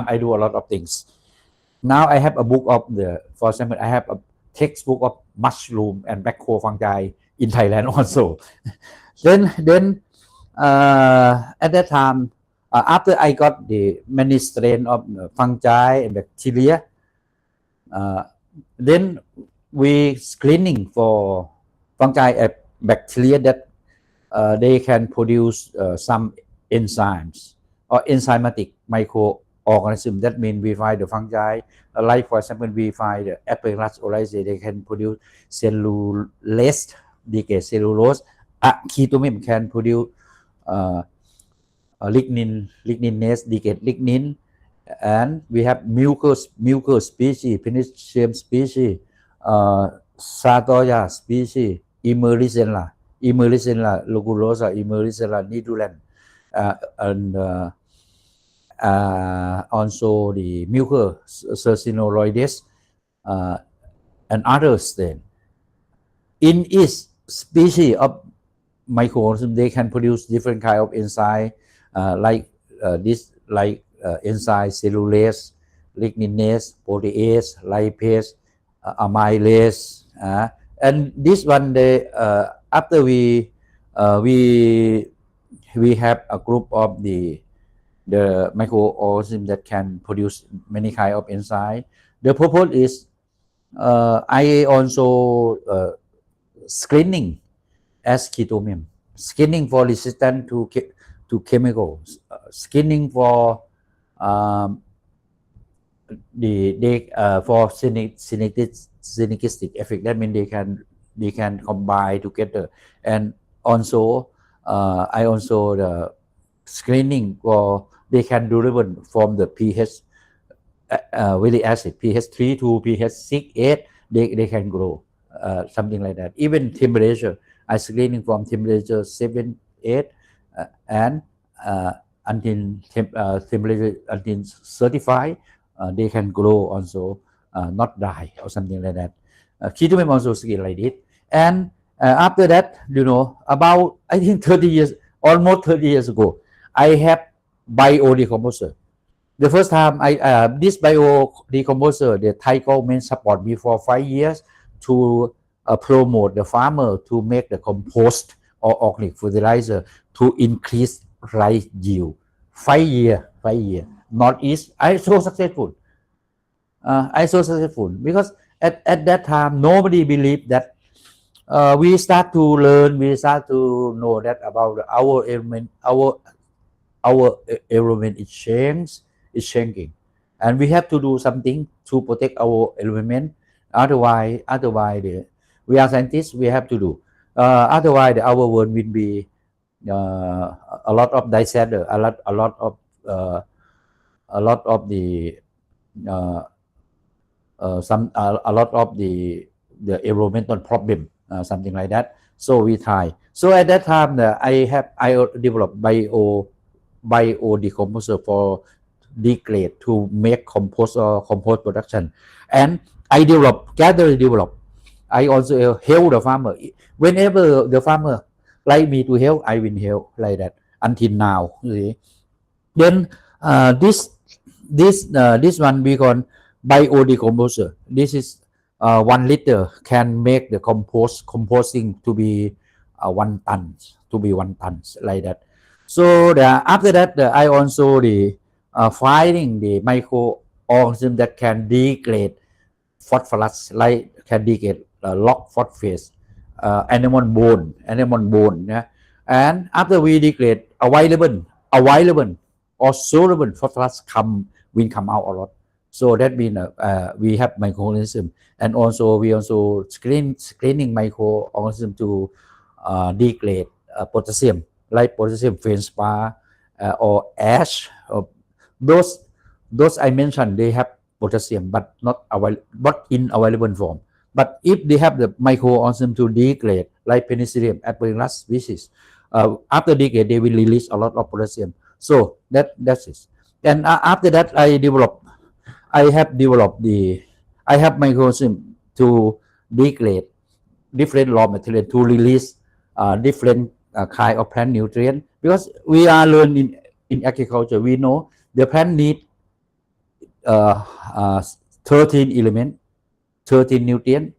I do a lot of things. Now I have a book of for example, I have a textbook of mushroom and macrofungi in Thailand also. then at that time, after I got the many strain of fungi and bacteria, then we screening for fungi and bacteria that they can produce some enzymes or enzymatic microorganisms. That means we find the fungi, like for example, we find the Aperas oryzae, they can produce cellulase, decay cellulose. Chitomium can produce ligninase, decay lignin, and we have mucus species, penicillium species, Sartoria species, Emericella loculosa, Emericella nidulans, and also the mucus cercinoloides, and others. Then in each species of microorganisms, they can produce different kind of enzyme, like enzyme cellulase, ligninase, protease, lipase, amylase, and this one after we have a group of the microorganisms that can produce many kind of enzyme. The purpose is I also screening as chitomium, screening for resistance to chemicals, screening for for synergistic effect. That means they can combine together. And also I also the screening for they can deliver from the pH very acid, pH 3 to pH 6, 8, they can grow, something like that. Even temperature, I screening from temperature 7, 8 and until temperature until 35, they can grow also, not die or something like that. Chitomium also screen like it. And after that, about I think 30 years, almost 30 years ago, I have biodecomposer. The first time this biodecomposer, the Thai government support me for 5 years to promote the farmer to make the compost or organic fertilizer to increase rice yield 5 year, 5 year. Northeast, I so successful. I so successful because at that time nobody believed that we start to learn, we start to know that about our environment, our environment is changing, and we have to do something to protect our environment. Otherwise, we are scientists. We have to do. Otherwise, our world will be a lot of disaster, a lot of the a lot of the environmental problem, something like that. So we try. So at that time, I developed biodecomposer for degrade to make compost or compost production, and I develop. I also help the farmer. Whenever the farmer like me to help, I will help like that until now. You see. Then this one we call biodecomposer. This is 1 liter can make the composting to be 1 ton, like that. So after that, I also finding the microorganism that can degrade phosphorus, like can degrade log phosphate, animal bone, yeah. And after we degrade available or soluble phosphorus will come out a lot. So that means we have microorganism, and also we also screening microorganism to degrade potassium, like potassium feldspar or ash. Those I mentioned, they have potassium, but not in available form. But if they have the microorganism to degrade, like Penicillium aspirinus species, after degrade they will release a lot of potassium. So that's it. And after that, I have microorganism to degrade different raw material to release different kind of plant nutrient, because we are learning in agriculture. We know the plant need 13 element, 13 nutrient,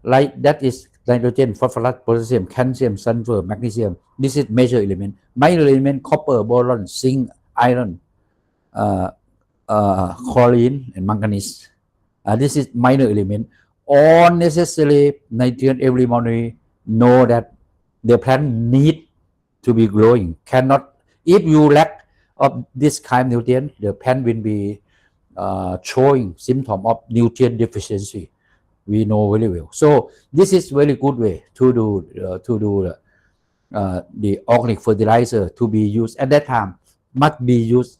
like that is nitrogen, phosphorus, potassium, calcium, sulfur, magnesium. This is major element. Minor element: copper, boron, zinc, iron, chlorine, and manganese. This is minor element. All necessary nutrient every morning know that the plant need to be growing. Cannot, if you lack of this kind of nutrient, the plant will be showing symptom of nutrient deficiency. We know very well. So this is very good way to do the organic fertilizer to be used at that time. Must be used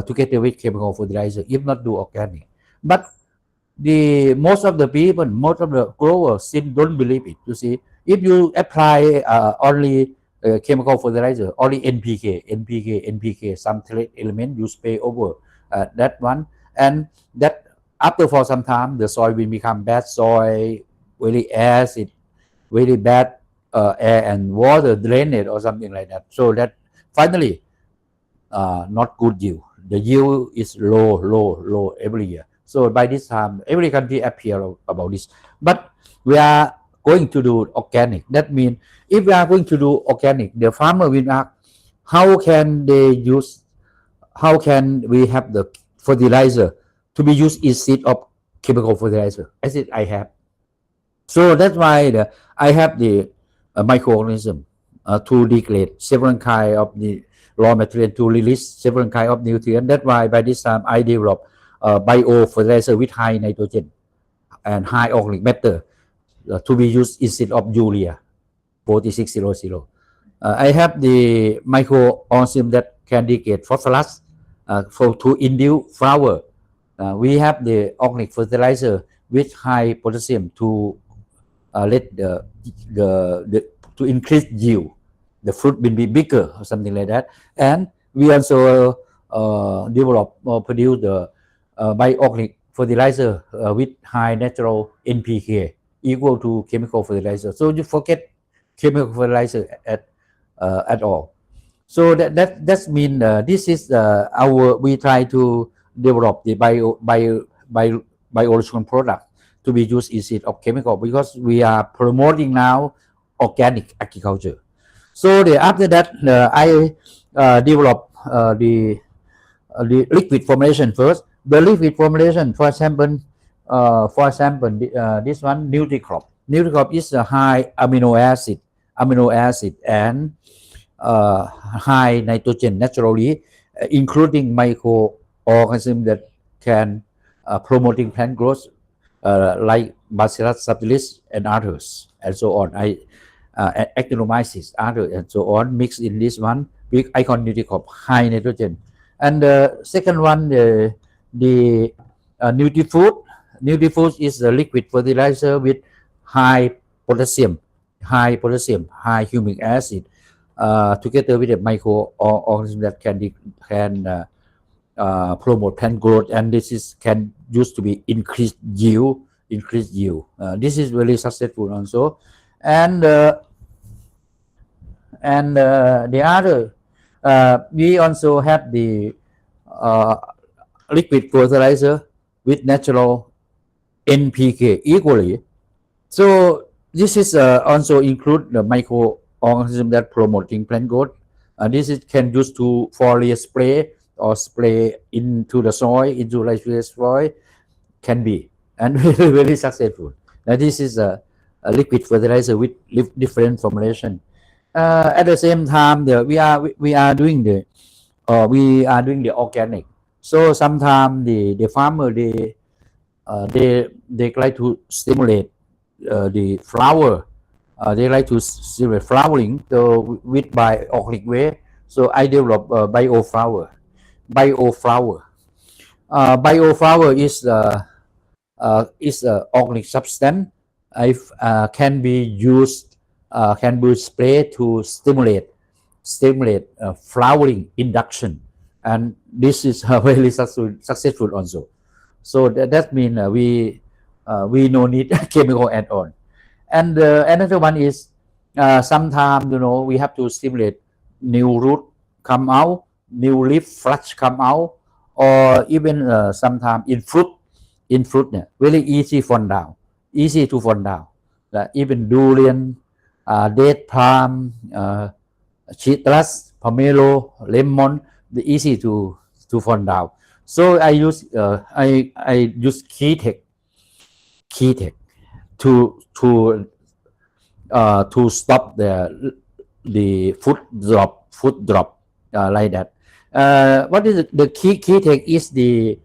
together with chemical fertilizer, if not do organic. But most of the people, most of the growers still don't believe it. You see, if you apply only chemical fertilizer, only NPK, some trace element, you spray over that one, and that after for some time the soil will become bad soil, very acid, very bad air and water drainage or something like that. So that finally not good yield. The yield is low every year. So by this time, every country appear about this. But we are going to do organic. That means if we are going to do organic, the farmer will ask, how can we have the fertilizer to be used instead of chemical fertilizer? I said I have. So that's why I have the microorganism to degrade several kind of the raw material to release several kind of nutrients. That's why by this time I developed bio fertilizer with high nitrogen and high organic matter to be used instead of urea 4600. I have the microorganism that can degrade phosphorus to induce flower. We have the organic fertilizer with high potassium to let to increase yield. The fruit will be bigger or something like that. And we also develop or produce the bioorganic fertilizer with high natural NPK equal to chemical fertilizer. So you forget chemical fertilizer at all. So that means this is we try to develop the biological product to be used instead of chemical, because we are promoting now organic agriculture. So after that, I developed the liquid formulation first. The liquid formulation, for example, this one NutriCrop. NutriCrop is a high amino acid and high nitrogen naturally, including microorganisms that can promoting plant growth, like Bacillus subtilis and others, and so on. Actinomyces, others, and so on, mixed in this one with icon NutriCrop, high nitrogen. And the second one, the NutriFood. NutriFood is a liquid fertilizer with high potassium, high humic acid, together with the microorganisms that can promote plant growth, and this can used to be increased yield. This is really successful also, and the other, we also have the liquid fertilizer with natural NPK equally. So this is also include the microorganism that promoting plant growth. This can use to foliar spray or spray into the soil, into soil, can be, and very, very successful. Now this is a liquid fertilizer with different formulation. At the same time, we are doing the organic. So sometimes the farmer they try to stimulate the flower. They like to stimulate flowering, so with by organic way. So I develop bioflower. Bioflower is organic substance. If can be used, can be sprayed to stimulate flowering induction, and this is very successful also. So that means we no need chemical add on. And another one is sometimes we have to stimulate new root come out, new leaf flush come out, or even sometimes in fruit very easy to fall down, even durian, date palm, citrus, pomelo, lemon, the easy to fall down. So I use Keytech to stop the food drop like that. What is the Keytech is the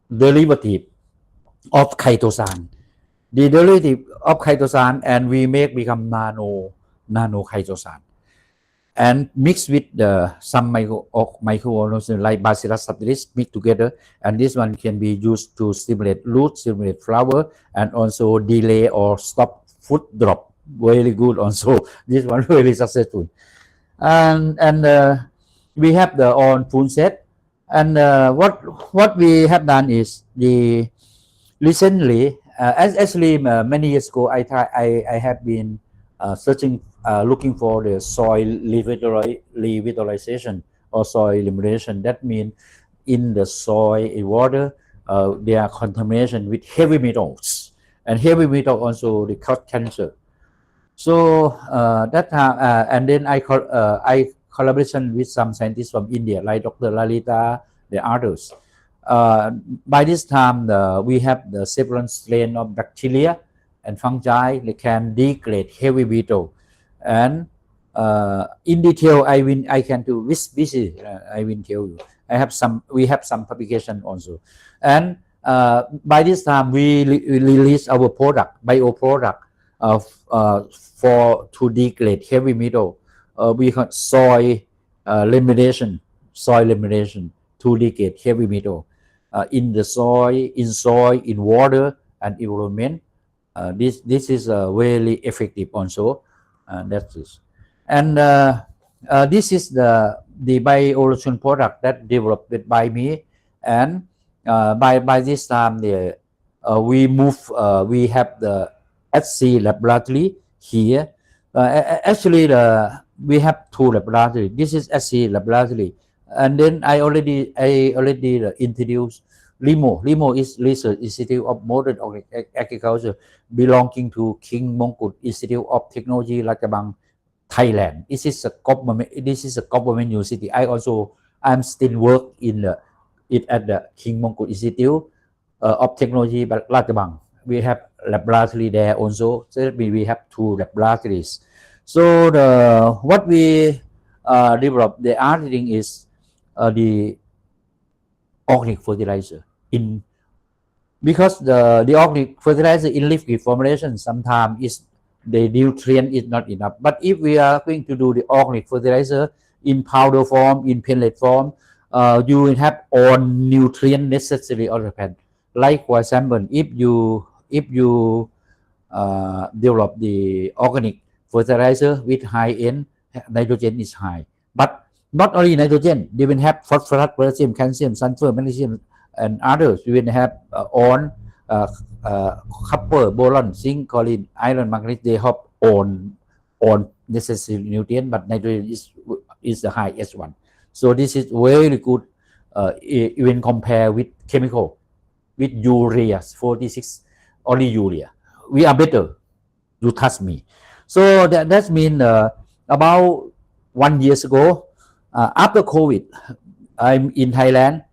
derivative of chitosan. The derivative of chitosan, and we become nano chitosan, and mixed with some microorganisms like Bacillus subtilis mixed together, and this one can be used to stimulate root, stimulate flower, and also delay or stop food drop. Very good also. This one very successful. And we have the on full set, and what we have done is the recently, actually many years ago, I have been searching, looking for the soil revitalization or soil elimination. That means in the soil, in water, there are contamination with heavy metals, and heavy metal also they cause cancer. So that and then I collaboration with some scientists from India, like Dr. Lalitha, the others. By this time, we have the several strain of bacteria and fungi. They can degrade heavy metal, and in detail, I can do this. I will tell you. We have some publication also, and by this time we release our product, bio product, for to degrade heavy metal. We have soil remediation to degrade heavy metal in the soil, in water and environment. This is really effective also. That's it. And this is the bio product that developed by me, and by this time we have the AATSEA laboratory here. Actually, we have two laboratories. This is AATSEA laboratory, and then I already introduced RIMO. RIMO is Research Institute of Modern Agriculture, belonging to King Mongkut Institute of Technology, Latjabang, Thailand. This is a government. This is a government university. I'm still work in at the King Mongkut Institute of Technology, but Latbang. We have laboratory there also. So we have 2 laboratories. So what we developed the other thing is the organic fertilizer in, because the organic fertilizer in liquid formulation sometimes is the nutrient is not enough. But if we are going to do the organic fertilizer in powder form, in pellet form, you will have all nutrient necessary on the plant. Like for example, if you develop the organic fertilizer with high end, nitrogen is high. But not only nitrogen, they will have phosphorus, potassium, calcium, sulfur, magnesium, and others. We will have copper, boron, zinc, choline, iron, manganese. They have on necessary nutrient, but nitrogen is the highest one. So this is very good even compare with chemical, with urea 46, only urea. We are better. You trust me. So that means about 1 year ago, after COVID, I'm in Thailand.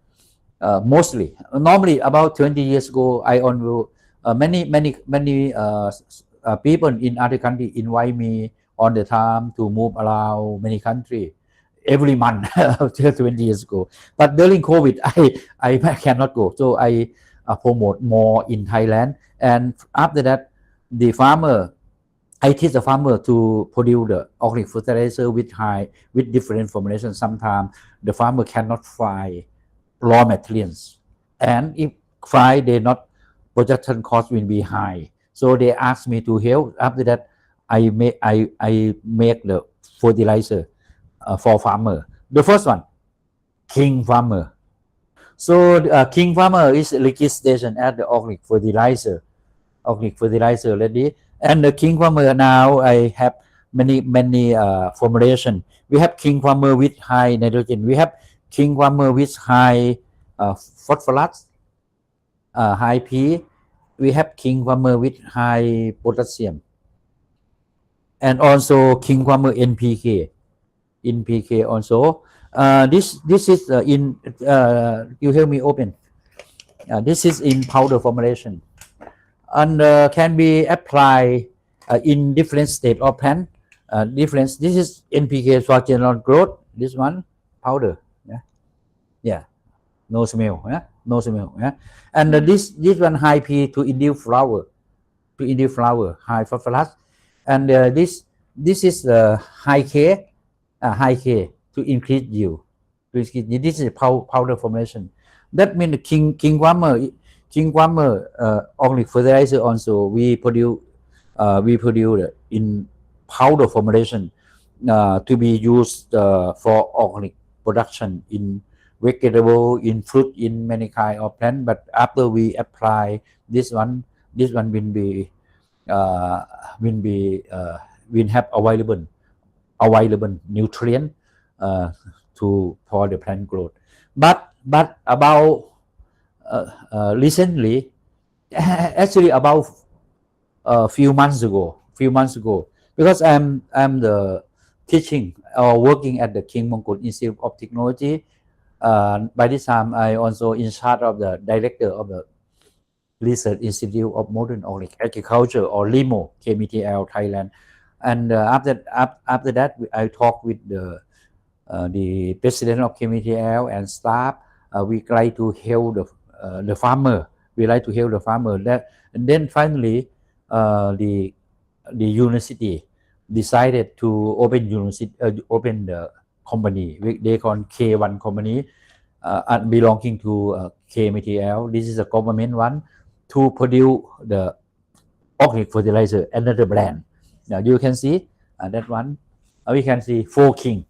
Mostly, normally about 20 years ago, I on many people in other country invite me on the time to move around many countries every month 20 years ago. But during COVID, I cannot go, so I promote more in Thailand. And after that, the farmer, I teach the farmer to produce the organic fertilizer with different formulations. Sometimes the farmer cannot find raw materials, and if find, they not, production cost will be high. So they asked me to help. After that, I make the fertilizer for farmer. The first one, King Farmer. So King Farmer is registration at the organic fertilizer ready. And the King Farmer now I have many formulation. We have King Farmer with high nitrogen. We have King Farmer with high phosphorus, high P. We have King Farmer with high potassium, and also King Farmer NPK also. This is in you help me open. This is in powder formulation, and can be applied in different state of plant. This is NPK for general growth. This one powder. Yeah. No smell. No smell. And this one high P to induce flower. High phosphorus. And this is high K to increase yield. This is powder formation. That means King Farmer organic fertilizer also we produce in powder formulation to be used for organic production in vegetable, in fruit, in many kind of plant. But after we apply this one will have available nutrient for the plant growth. But about recently, actually about a few months ago, because I'm the teaching or working at the King Mongkut Institute of Technology. By this time, I also in charge of the director of the Research Institute of Modern Organic Agriculture, or RIMO, KMTL Thailand. And after that, I talked with the president of KMTL and staff. We try to help the farmer. And then finally, the university decided to open the company. They call K1 company, belonging to KMTL. This is a government one, to produce the organic fertilizer, another brand. Now you can see that one. We can see Four Kings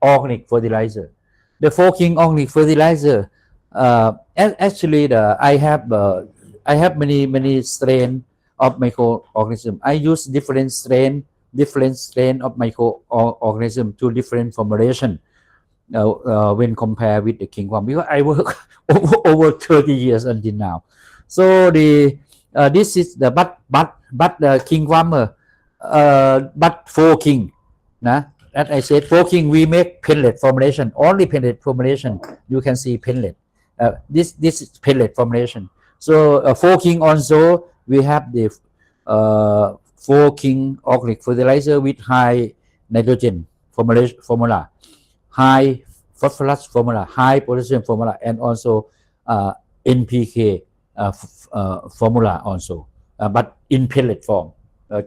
organic fertilizer. The Four King organic fertilizer. Actually, I have many strain of microorganism. I use different strain of microorganism to different formulation when compared with the King Farmer, because I work over 30 years until now. So this is the but the King Farmer but forking, nah, as I said, forking we make pellet formulation, only pellet formulation. You can see pellet. This is pellet formulation. So forking also we have the forking organic fertilizer with high nitrogen formula, high phosphorus formula, high potassium formula, and also NPK formula also, but in pellet form.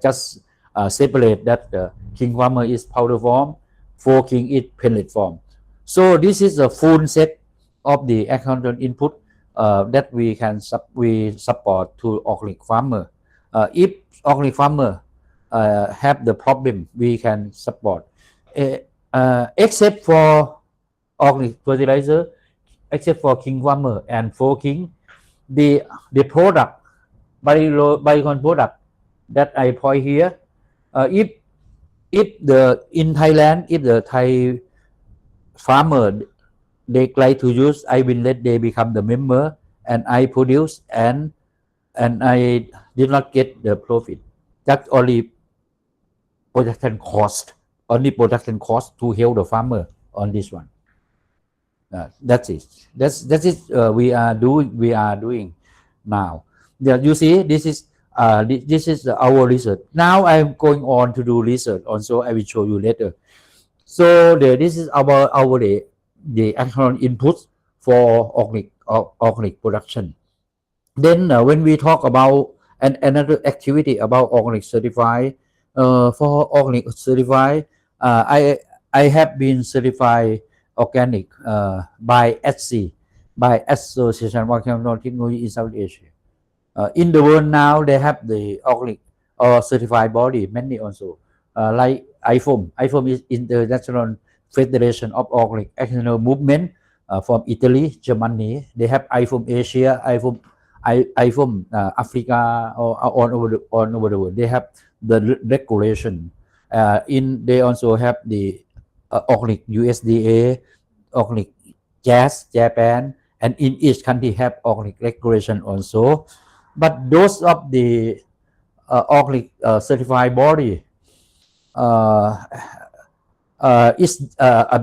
Just separate that king farmer is powder form, forking it pellet form. So this is a full set of the agricultural input that we can support to organic farmer. If organic farmer have the problem, we can support. Except for organic fertilizer, except for king farmer and forking, the product, biocon product that I point here, if in Thailand, if the Thai farmer they like to use, I will let they become the member, and I produce and I did not get the profit. That's only production cost, to help the farmer on this one. That's it. That's it. We are doing now. Yeah, you see, this is our research. Now I'm going on to do research. Also, I will show you later. So this is the actual input for organic production. Then when we talk about another activity about organic certified, for organic certified, I have been certified organic by AATSEA, by Association of Chemical Technology in South Asia. In the world now, they have the organic certified body, many also, like IFOM. IFOM is International Federation of Organic External Movement from Italy, Germany. They have IFOM Asia, IFOM Africa, or all over the world. They have the regulation. They also have the organic USDA, organic JAS, Japan, and in each country have organic regulation also. But those of the organic certified body is a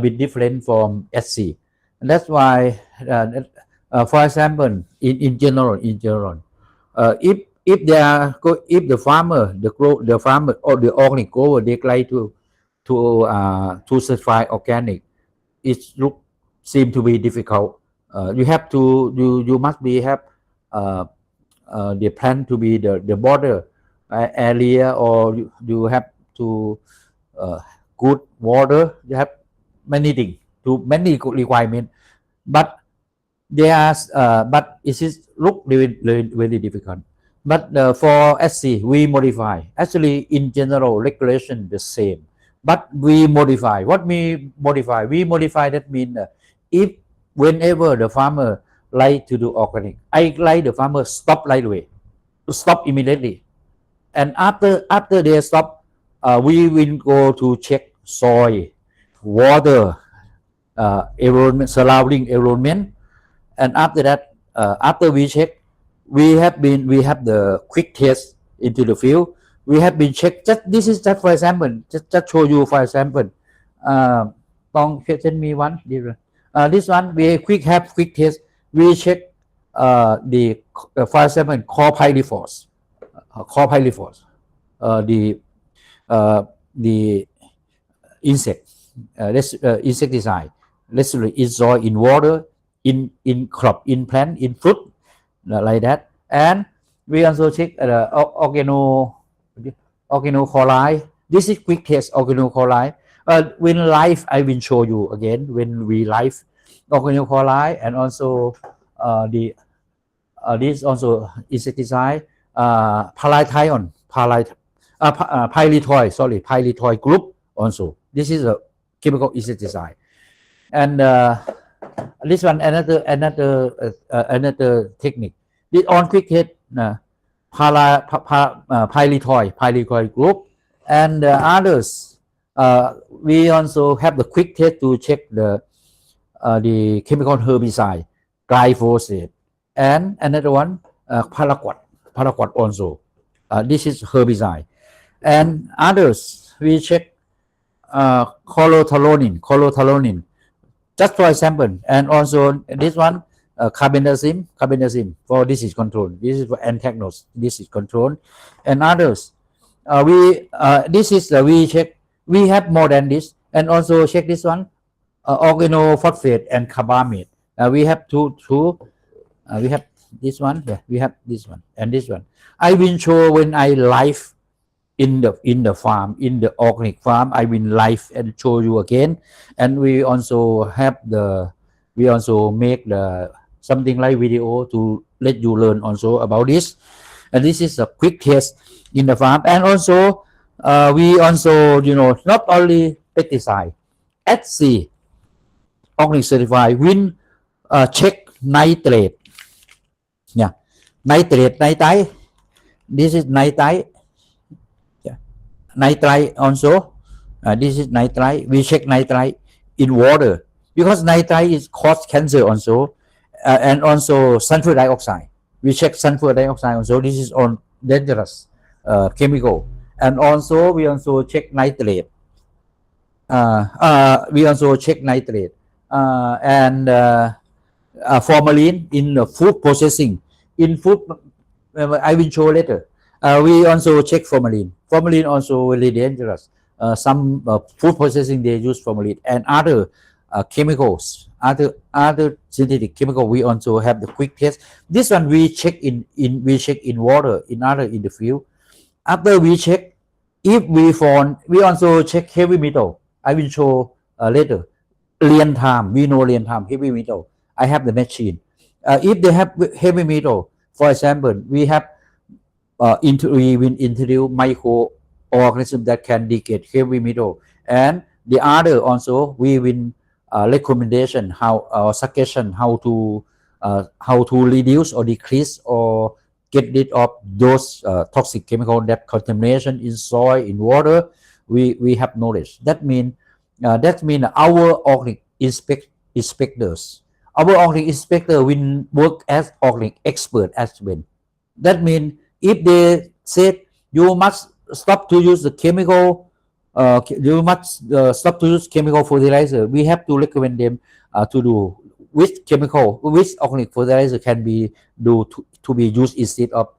bit different from AATSEA. That's why, for example, in general, if the farmer, the farmer or the organic grower, they like to certify organic, it seem to be difficult. You must have the plan to be the border area, or you have to good water. You have many things, many requirements, but but it is very difficult. But for AATSEA, we modify. Actually, in general, regulation the same, but we modify. What we modify? We modify, that means if whenever the farmer like to do organic, I like the farmer stop right away, to stop immediately, and after they stop, we will go to check soil, water, environment, surrounding environment, and after that, after we check, we have the quick test into the field. We have been checked. This is just for example. Just show you for example. Tong, send me one. This one we quick test. We check the for example core pyrifos, the insect, insecticide, literally in soil, in water, in crop, in plant, in fruit, like that. And we also check organochloride. This is quick test organochloride. When live, I will show you again when we live organochloride, and also this also insecticide, pyrethroid group also. This is a chemical insecticide. And this one another technique. This on quick hit pyrethroid group, and others. We also have the quick test to check the chemical herbicide, glyphosate, and another one paraquat also. This is herbicide. And others, we check chlorothalonil, just for example. And also this one, carbendazim for disease control. This is for antagonists, disease control. And others, we check, we have more than this. And also check this one, organophosphate and carbamide. We have we have this one, we have this one and this one. I will show when I live in the farm, in the organic farm. I will live and show you again. And we also have we also make something like video to let you learn also about this. And this is a quick test in the farm. And also we also, not only pesticide, AATSEA organic certified will check nitrate. Yeah, nitrite. This is nitrite. Yeah, nitrite also. This is nitrite. We check nitrite in water because nitrite is cause cancer also, and also sulfur dioxide. We check sulfur dioxide also. This is on dangerous chemical. And also we also check nitrate. We also check nitrate and formalin in the food processing. In food, I will show later. We also check formalin. Formalin also really dangerous. Some food processing they use formalin and other chemicals, other synthetic chemical. We also have the quick test. This one we check in water, in the field. After we check, if we found, we also check heavy metal. I will show later. Lanthanum, we know lanthanum, heavy metal. I have the machine. If they have heavy metal, for example, we have we will introduce microorganisms that can degrade heavy metal. And the other also, we will recommendation suggestion how to reduce or decrease or get rid of those toxic chemical that contamination in soil, in water. We have knowledge. That means our organic inspectors. Our organic inspector will work as organic expert as well. That means if they said you must stop to use the chemical, you must stop to use chemical fertilizer, we have to recommend them to do which organic fertilizer can be to be used instead of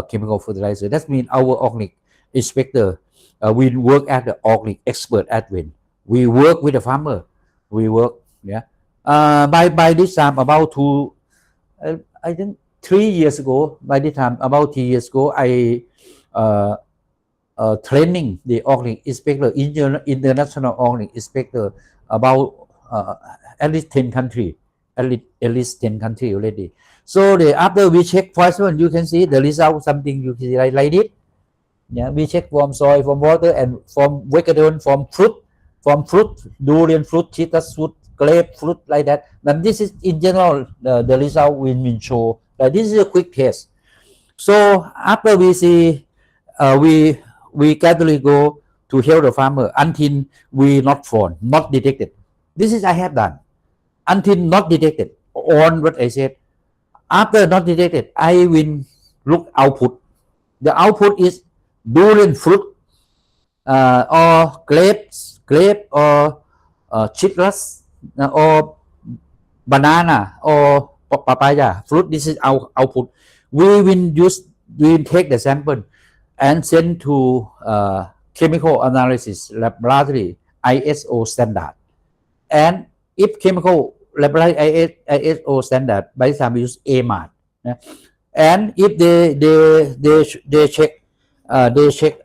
chemical fertilizer. That means our organic inspector will work as the organic expert as well. We work with the farmer. We work, yeah. By this time, about I think 3 years ago. By this time, about 3 years ago, I training the organic inspector, international organic inspector, about at least 10 countries, at least 10 countries already. So after we check first one, you can see the result, something you see like it. Yeah, we check from soil, from water, and from vegetable, from fruit, durian fruit, citrus fruit, grapefruit, like that. But this is in general the result will show. This is a quick test. So after we see, we gradually go to help the farmer until we not found, not detected. This is I have done until not detected. On what I said, after not detected, I will look output. The output is durian fruit or grape or citrus or banana or papaya fruit. This is our output. We will take the sample and send to chemical analysis laboratory, ISO standard. And if chemical laboratory ISO standard, by the time we use AMAT. And if they check,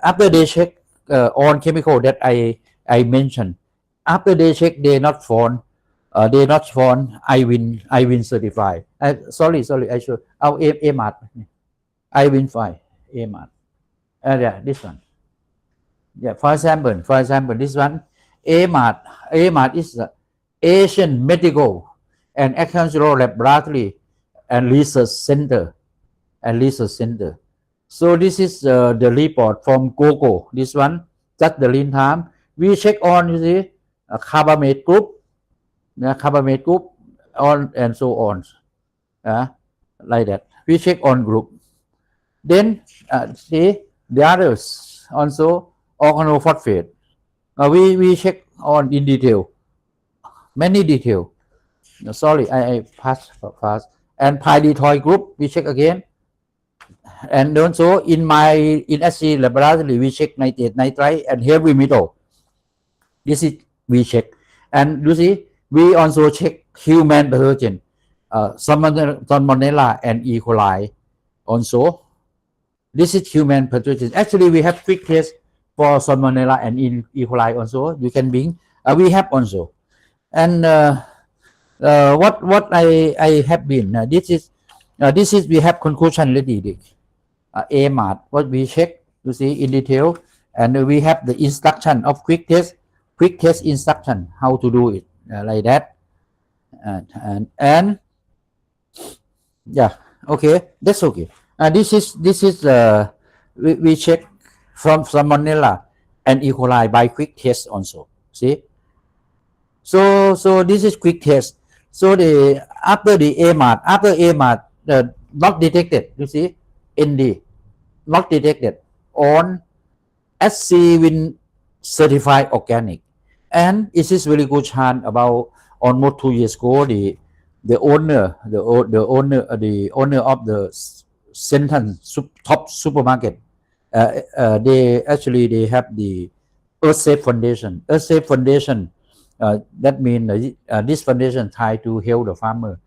after they check on chemical that I mentioned, after they check they not found, I will certify. Sorry, I should AMAT. I will find AMAT. Yeah, this one. Yeah, for example, this one, AMAT is the Asian Medical and Agricultural Laboratory and Research Center. So this is the report from Cocoa. This one, that's the lean time. We check on, you see, carbamate group, on and so on. Like that. We check on group. Then see The others also organophosphate. We check on in detail, many detail. No, sorry, I passed fast. And pyrethroid group, we check again. And also in SC laboratory, we check nitrate, nitrite, and heavy metal. This is we check. And you see, we also check human pathogen, Salmonella and E. coli. Also, this is human pathogen. Actually, we have quick test for Salmonella and E. coli also. You can bring. We have also. And what I have been this is we have conclusion already. AMAT, what we check, you see in detail, and we have the instruction of quick test instruction how to do it like that, and yeah, okay, that's okay. This is we check from Salmonella and E. coli by quick test also. See, so this is quick test. So after AMAT not detected, you see, ND not detected on SC Win certified organic, and it is very good chance about almost 2 years ago the owner of the sentence top supermarket, they have the AATSEA Foundation. AATSEA Foundation, that means this foundation try to help the farmer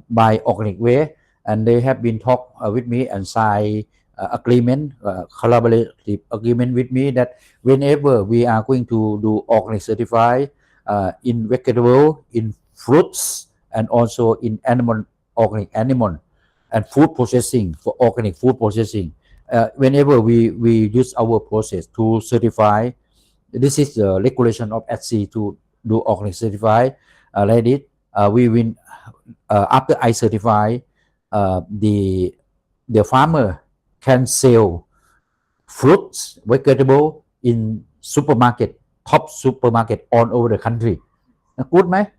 by organic way, and they have been talk with me and sign agreement, collaborative agreement with me that whenever we are going to do organic certified in vegetable, in fruits, and also in organic animal and food processing, for organic food processing, whenever we use our process to certify, this is the regulation of AATSEA to do organic certified like it. We will after I certify, the farmer can sell fruits, vegetable in supermarket, top supermarket all over the country. Good, man?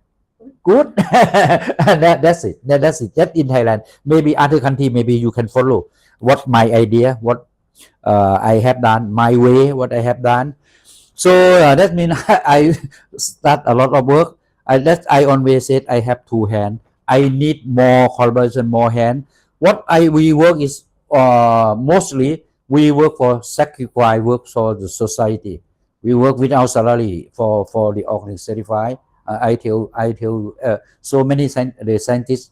Good. That's it. That's it. Just in Thailand. Maybe other country, maybe you can follow what my idea, what I have done, my way, what I have done. So that means I start a lot of work. I always said I have 2 hands. I need more collaboration, more hand. What we work is mostly we work for sacrifice, work for the society. We work without salary for the organic certified. I tell so many the scientists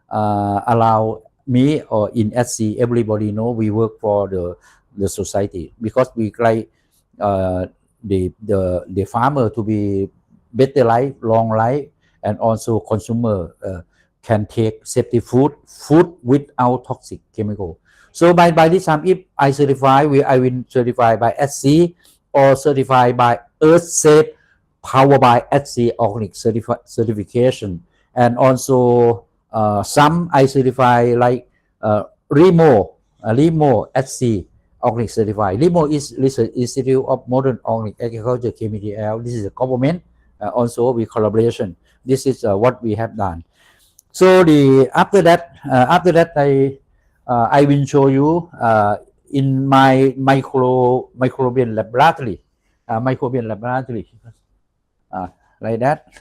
allow me, or in SC everybody know we work for the society, because we like the farmer to be better life, long life, and also consumer can take safety food without toxic chemical. So by this time, if I certify, I will certify by SC or certified by AATSEA, powered by SC organic certification, and also some I certify like RIMO SC organic certified. RIMO is Research Institute of Modern Organic Agriculture KMTL. This is a government. Also with collaboration. This is what we have done. So after that I will show you in my microbial laboratory, like that.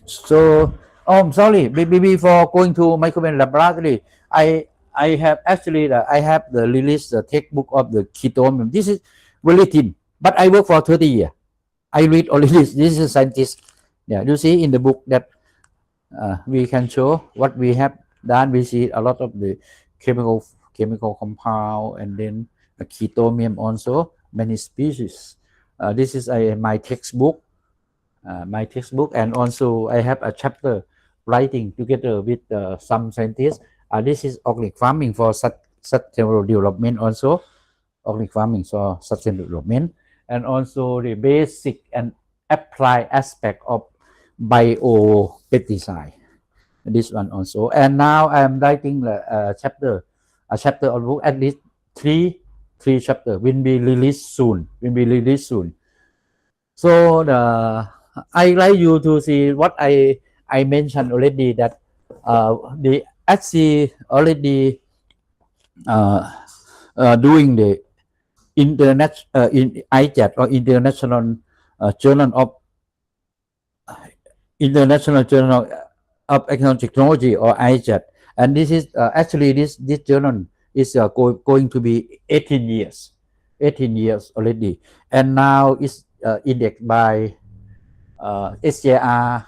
So I'm sorry, before going to microbial laboratory, I have actually I have the release the textbook of the ketone. This is really thin, but I work for 30 years. I read only this. This is a scientist. Yeah, you see in the book that we can show what we have done. We see a lot of the chemical compound, and then a ketonium also, many species. This is my textbook. And also I have a chapter writing together with some scientists. This is organic farming for sustainable development, also organic farming for sustainable development, and also the basic and applied aspect of biopesticide. This one also. And now I am writing a chapter of book, at least three chapters will be released soon. So I like you to see what I mentioned already, that the AATSEA already doing the internet in IJAT or International Journal of Economic Technology or IJAT, and this is actually this journal is going to be 18 years already, and now it's indexed by SJR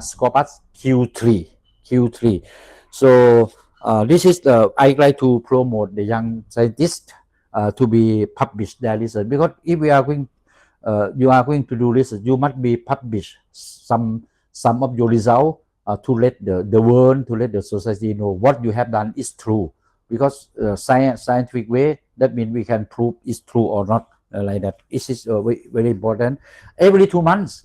Scopus Q3. So this is I like to promote the young scientists to be published their research, because if we are going you are going to do research, you must be published some of your result to let the world, to let the society know what you have done is true, because scientific way, that means we can prove it's true or not, like that. This is very, very important. Every 2 months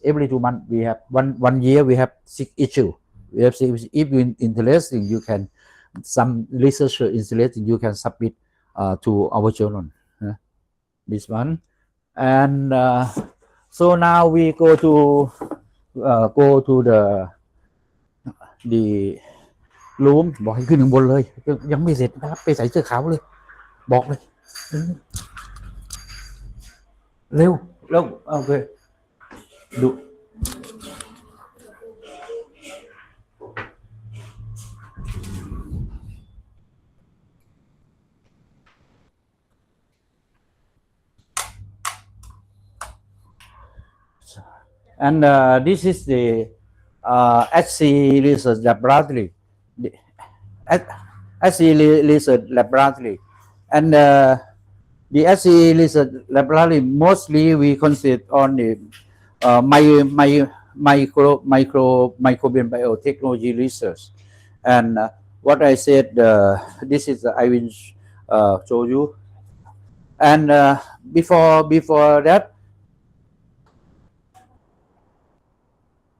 we have one year we have 6 issue. We have 6, if you interesting, you can, some researcher interesting, you can submit to our journal, this one. And so now we go to the room บอกให้ขึ้นข้างบนเลยยังไม่เสร็จนะครับไปใส่เสื้อขาวเลยบอกเลยเร็วโอเคดู and this is the AATSEA Research Laboratory, AATSEA Research Laboratory, and the AATSEA Research Laboratory mostly we concentrate on the microbial biotechnology research, and what I said, this is I will show you, and before that.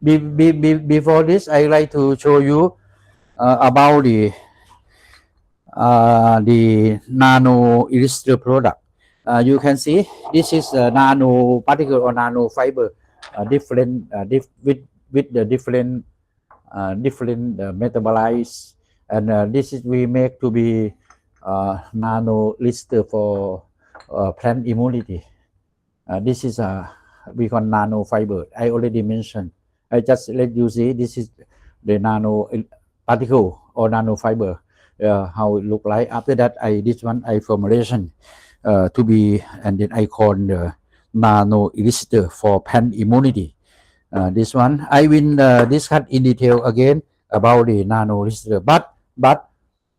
Before this, I like to show you about the nano illustrator product. You can see this is a nano particle or nano fiber, different with the different metabolites, and this is we make to be nano illustrator for plant immunity. This is we call nano fiber. I already mentioned. I just let you see this is the nano particle or nano fiber, how it look like. After that, this one I formulation to be, and then I call the nano elicitor for plant immunity. This one I will discuss in detail again about the nano elicitor. But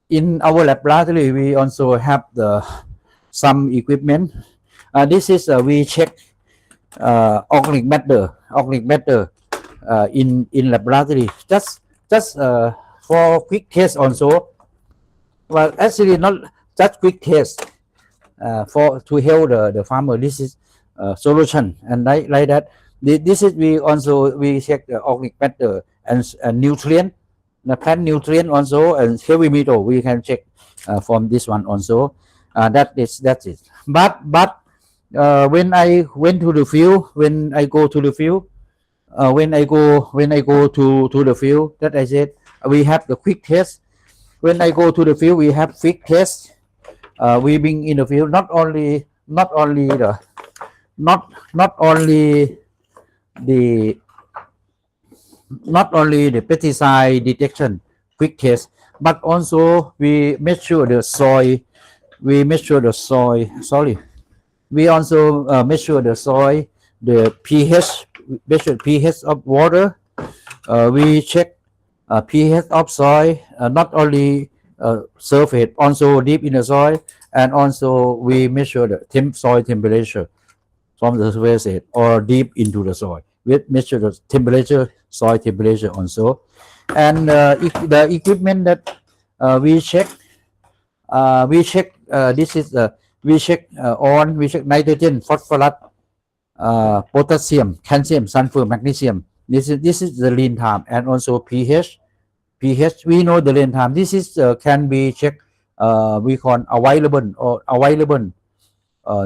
in our laboratory we also have some equipment. This is we check organic matter in laboratory, just for quick test also. Well, actually not just quick test, for to help the farmer. This is solution, and like that. This is we check the organic matter and nutrient, the plant nutrient also, and heavy metal we can check from this one also. That's it. But when I went to the field, when I go to the field, when I go to the field, that I said we have the quick test. When I go to the field, we have quick test. We being in the field, not only the pesticide detection quick test, but also we measure the soil. We also measure the soil, the pH, measure pH of water. We check pH of soil, not only surface, also deep in the soil, and also we measure the soil temperature from the surface or deep into the soil. We measure the temperature, soil temperature also, and the equipment that we check. This is we check nitrogen, phosphorus, potassium, calcium, sulfur, magnesium. This is the lean time, and also pH. We know the lean time. This is can be checked. We call available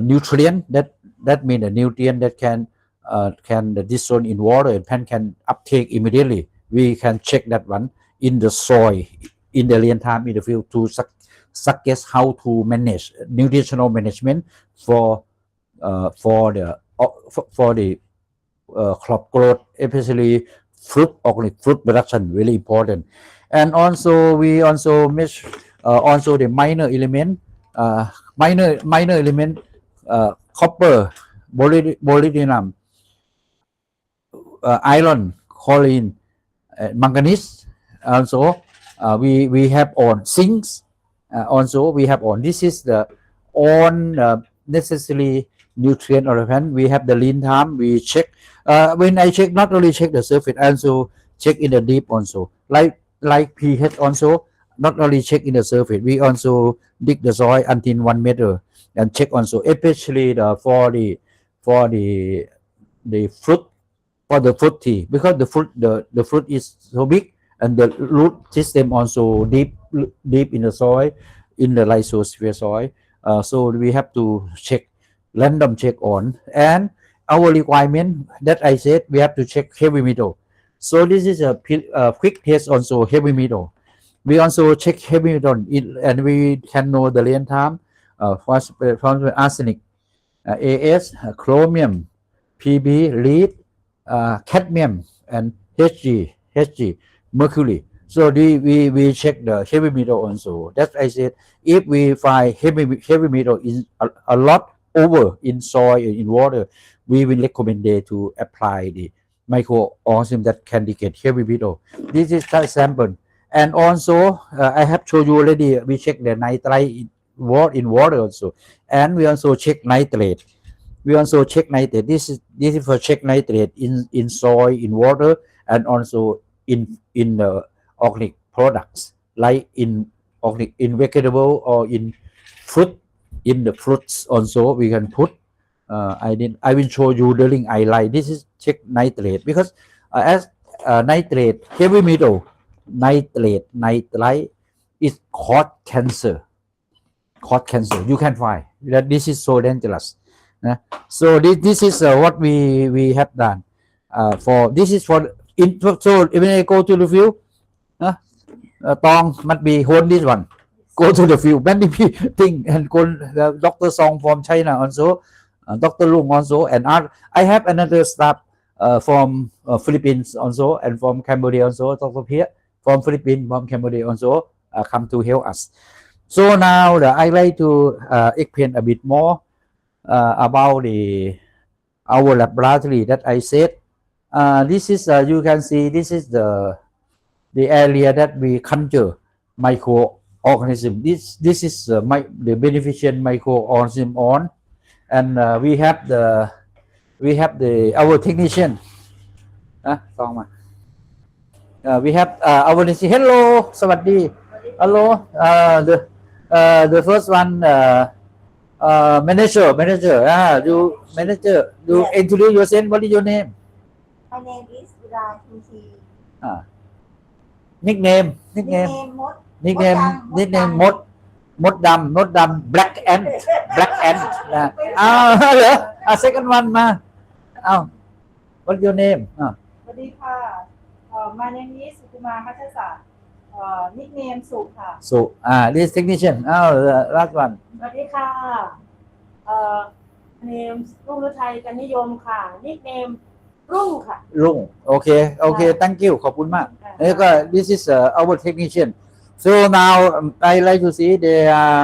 nutrient. That means a nutrient that can dissolve in water and plant can uptake immediately. We can check that one in the soil in the lean time in the field to suggest how to manage nutritional management for the crop growth, especially organic fruit production, really important. And also we also measure also the minor element, copper, molybdenum, iron, choline, manganese. Also we have on zincs. Also we have on, this is the on necessary nutrient or event. We have the lean time. We check when I check, not only check the surface, also check in the deep also, like pH also. Not only check in the surface, we also dig the soil until 1 meter and check also, especially for the fruit, for the fruit tea, because the fruit is so big and the root system also deep in the soil, in the lysosphere soil. So we have to check, random check on. And our requirement that I said, we have to check heavy metal. So this is a quick test also, heavy metal. We also check heavy metal and we can know the length time from arsenic, As, chromium, Pb, lead, cadmium, and Hg, mercury. So we check the heavy metal also. That I said, if we find heavy metal is a lot over in soil, in water, we will recommend to apply the microorganism that can decay heavy metal. This is the sample. And also I have shown you already, we check the nitrite in water also, and we also check nitrate. We also check nitrate. This is for check nitrate in soil, in water, and also in the organic products, like in organic, in vegetable or in fruit. In the fruits also we can put. I will show you during highlight. This is check nitrate, because as nitrate, heavy metal, nitrite is cause cancer. You can find that this is so dangerous. So this is what we have done. For this is for so when I go to the field, Tong must be hold this one. Go to the field. Many people think, and Dr. Song from China also, Dr. Lung also, and I have another staff from Philippines also, and from Cambodia also. Dr. Pierre from Philippines, from Cambodia also come to help us. So now I like to explain a bit more about our laboratory that I said. This is you can see, this is the area that we culture microorganism. This is the beneficial microorganism on, and we have our technician. We have our technician. Hello, สวัสดี Hello, the first one. Manager, you introduce yourself. What is your name? My name is Lalitha. Nickname. Mốt đầm, black ant. Second one ma. What's your name? My name is Kumar Hatasa. Nickname สุค่ะ So this technician. Last one. สวัสดีค่ะ name รุ่งฤทัยกันนิยมค่ะ nickname รุ่งค่ะ รุ่ง Okay, thank you, ขอบคุณมาก แล้วก็ this is our technician. So now I like to see they are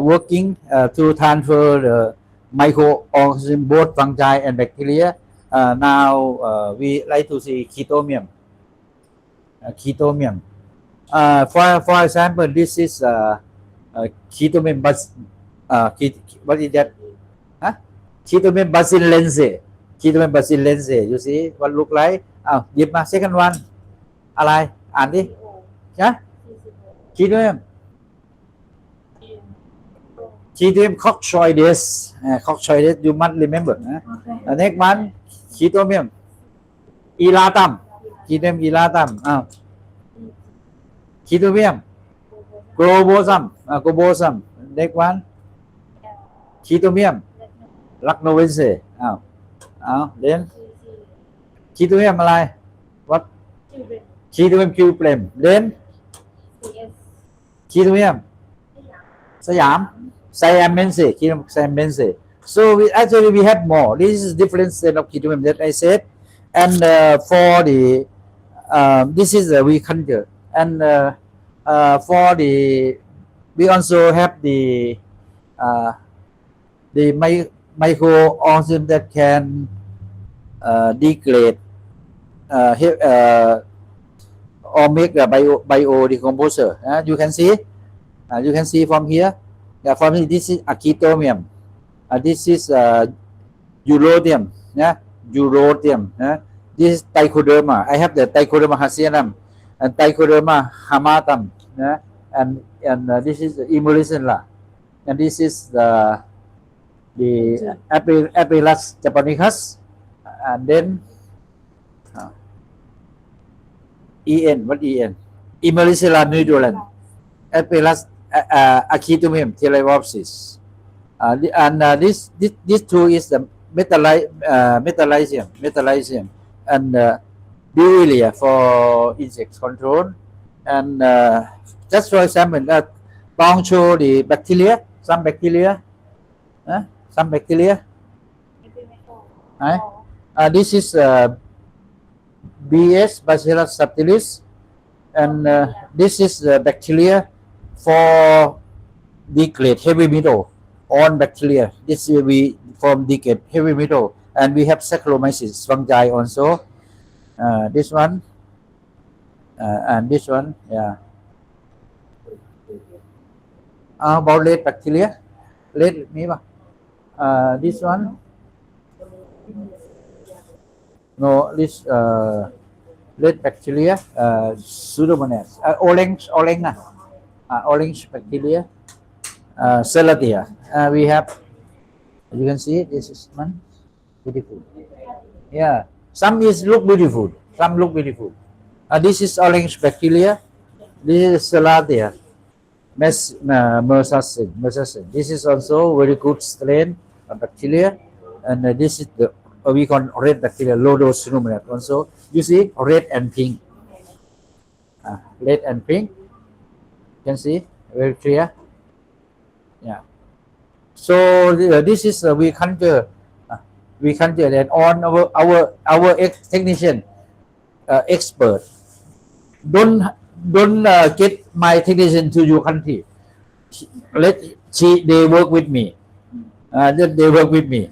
working to transfer the microorganism, both fungi and bacteria. Now we like to see chitomium. For example, this is chitomium, what is that? Chitomium basilense. You see what look like? หยิบมา second one อะไร อ่านดิ chitomium coccoides. You must remember. Next one, chitomium elatum. Chitomium globosum. Next one, chitomium lacnovense. Then chitomium อะไร What? Chitomium cuprem. Then chitomium Siamense, Siamense. So actually we have more. This is different set of ketamine that I said, and for the this is the we culture, and for the we also have the microorganism that can degrade or make a bio decomposer. You can see from here. Yeah, for me this is acetomium. This is Eurodium, yeah, Eurodium. This is Trichoderma. I have the Trichoderma hascianum and Trichoderma hamatum, yeah, and this is Immolescent, and this is the Apelus japonicus, and then En. What En? Immolescent nudulant, Apelus acetomium televopsis. And this two is the metallizium, and Buillia for insect control, and just for example, Bong show the bacteria, some bacteria, some bacteria. This is BS Bacillus subtilis, and this is the bacteria for degrade heavy metal on bacteria. This will be from degrade heavy metal, and we have Saccharomyces fungi also. This one and this one, yeah. About lead bacteria, lead me this one, no, this lead bacteria, Pseudomonas, orange bacteria, Salatia. We have, you can see this is one beautiful. Yeah, some is look beautiful, some look beautiful. This is orange bacteria. This is Salatia. Mersasin. This is also very good strain of bacteria, and this is the we call red bacteria, Lodos pneumonia. Also, you see red and pink. Red and pink. You can see very clear. Yeah. So this is we conjure that on our technician expert. Don't get my technician to your country. They work with me. They work with me.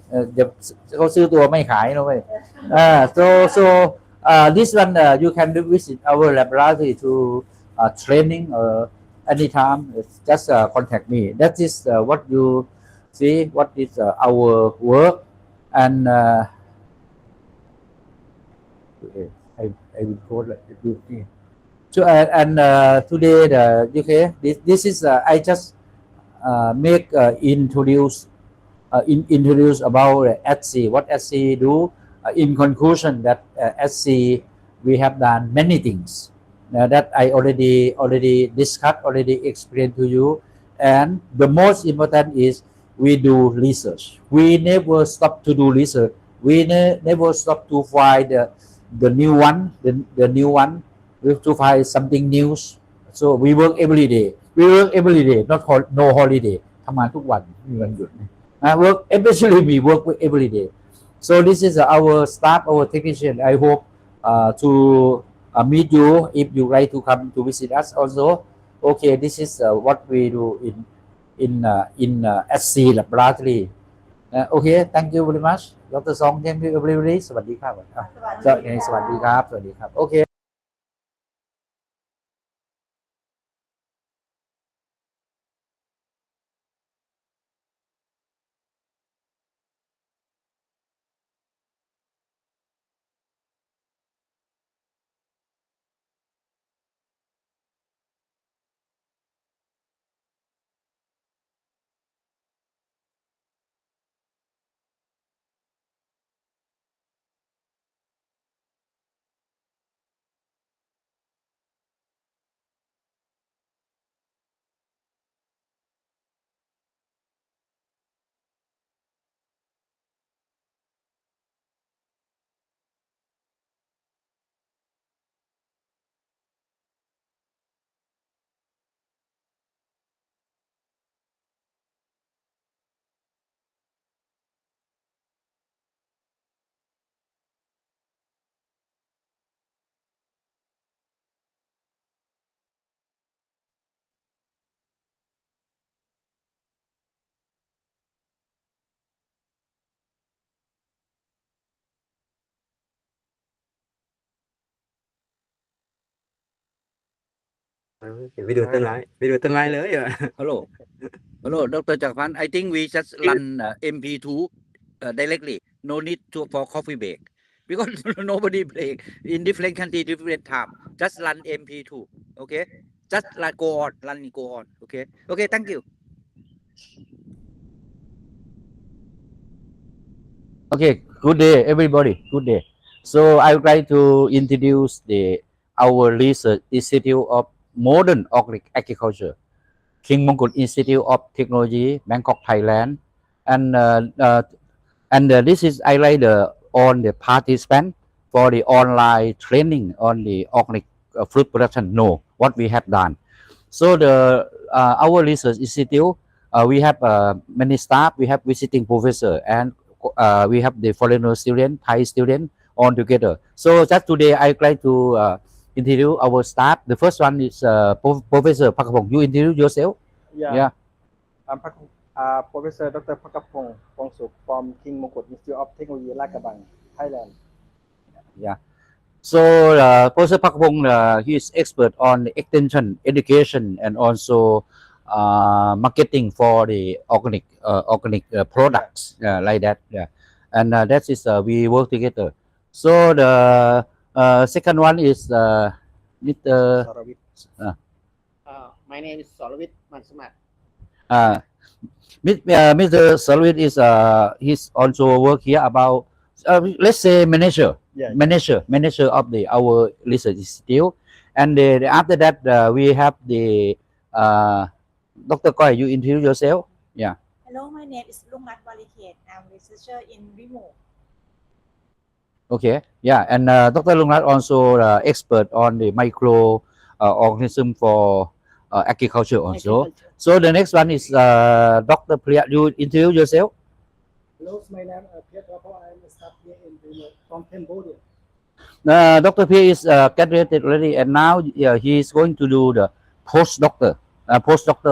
เขาซื้อตัวไม่ขายนะเว้ย so this one you can visit our laboratory to training anytime. Just contact me. That is what you see. What is our work, and I will call it. So and today okay. This is I just make introduce about AATSEA, what AATSEA do. In conclusion, that AATSEA we have done many things that I already discussed, already explained to you, and the most important is we do research. We never stop to do research. We never stop to find the new one, the new one. We have to find something new. So we work every day. We work every day, not no holiday. ทำงานทุกวันไม่มีวันหยุด work, especially we work every day. So this is our staff, our technician. I hope to meet you if you like to come to visit us also. Okay, this is what we do in AATSEA laboratory. Okay, thank you very much. Dr. Song, thank you everybody. สวัสดีครับ สวัสดีครับ สวัสดีครับ Okay. Video tương laiเลยอ่ะ Hello, Dr. Jakpan. I think we just run MP2 directly. No need for coffee break because nobody break in different country, different time. Just run MP2. Okay, just go on, go on. Okay, thank you. Okay, good day, everybody. Good day. So I would like to introduce our research institute of modern organic agriculture, King Mongkut Institute of Technology, Bangkok, Thailand, and this is I like on the participant for the online training on the organic fruit production. Know what we have done. So our research institute, we have many staff. We have visiting professor and we have the foreigner student, Thai student all together. So just today I like to introduce our staff. The first one is Professor Pakapong. You introduce yourself. Yeah. I'm Professor Dr. Pakapong Pongsuk from King Mongkut Institute of Technology, Lakabang, Thailand. Yeah. So Professor Pakapong, he is expert on extension, education, and also marketing for the organic products like that. Yeah, and that is we work together. So the second one is Mr. My name is Solvit Mansumat. Mr. Solvit is he's also work here about let's say manager of our research institute, and after that we have the Dr. Koi. You introduce yourself. Yeah. Hello, my name is Lungrat Waliket. I'm researcher in RIMOA. Okay. Yeah, and Dr. Lungrat also expert on the microorganism for agriculture also. So the next one is Dr. Priya. You introduce yourself. Hello, my name is Priya. I'm a staff here in RIMOA from Cambodia. Dr. Priya is graduated already, and now he is going to do the postdoctor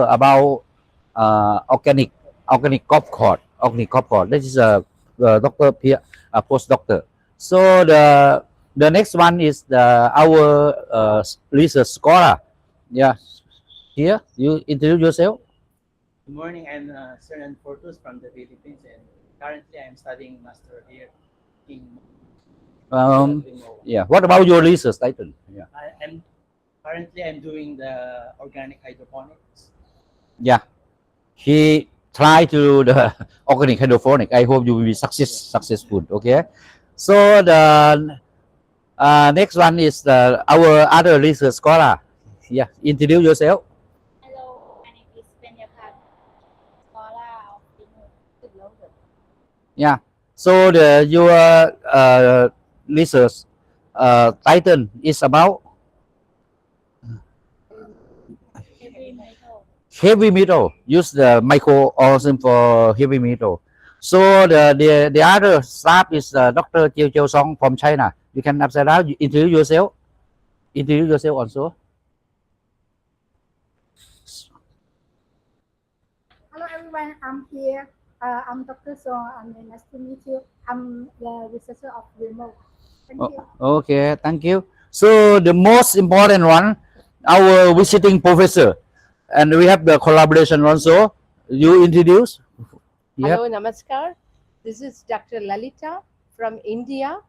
about organic crop cord. This is Dr. Priya, postdoctor. So the next one is our research scholar. Yeah. Here, you introduce yourself. Good morning, I'm Sernan Fortus from the Philippines, and currently I'm studying master here in. Yeah. What about your research title? Yeah. I'm doing the organic hydroponics. Yeah. He tried to do the organic hydroponic. I hope you will be successful. Okay. So the next one is our other research scholar. Yeah. Introduce yourself. Yeah. So your research title is about heavy metal. Use the microorganism for heavy metal. So the other staff is Dr. Chiu Song from China. You can upside down. Introduce yourself. Introduce yourself also. Hello everyone, I'm here. I'm Dr. Song. Nice to meet you. I'm the researcher of RIMOA. Thank you. Okay, thank you. So the most important one, our visiting professor, and we have the collaboration also. You introduce. Hello, Namaskar. This is Dr. Lalitha from India,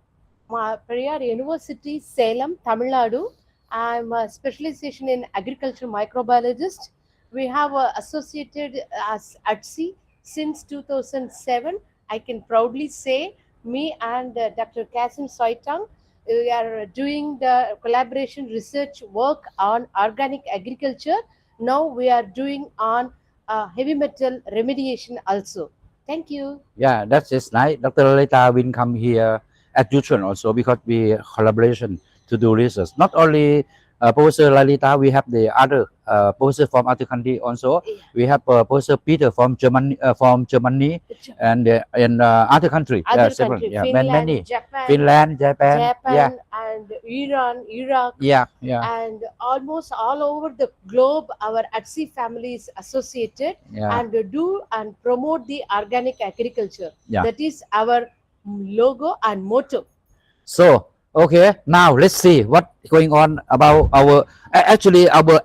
Periyar University, Salem, Tamil Nadu. I'm a specialization in agriculture microbiologist. We have associated as AATSEA since 2007. I can proudly say me and Dr. Kasem Soytong, we are doing the collaboration research work on organic agriculture. Now we are doing on heavy metal remediation also. Thank you. Yeah, that's just nice. Dr. Lalitha will come here at usual also because we collaboration to do research. Not only Professor Lalitha, we have the other professor from other country also. Yeah. We have Professor Peter from Germany, and other country. Several, yeah, many. Finland, Japan, yeah. And Iran, Iraq, yeah, and almost all over the globe, our AATSEA family is associated and do and promote the organic agriculture. Yeah. That is our logo and motto. So Okay, now let's see what going on about our actually our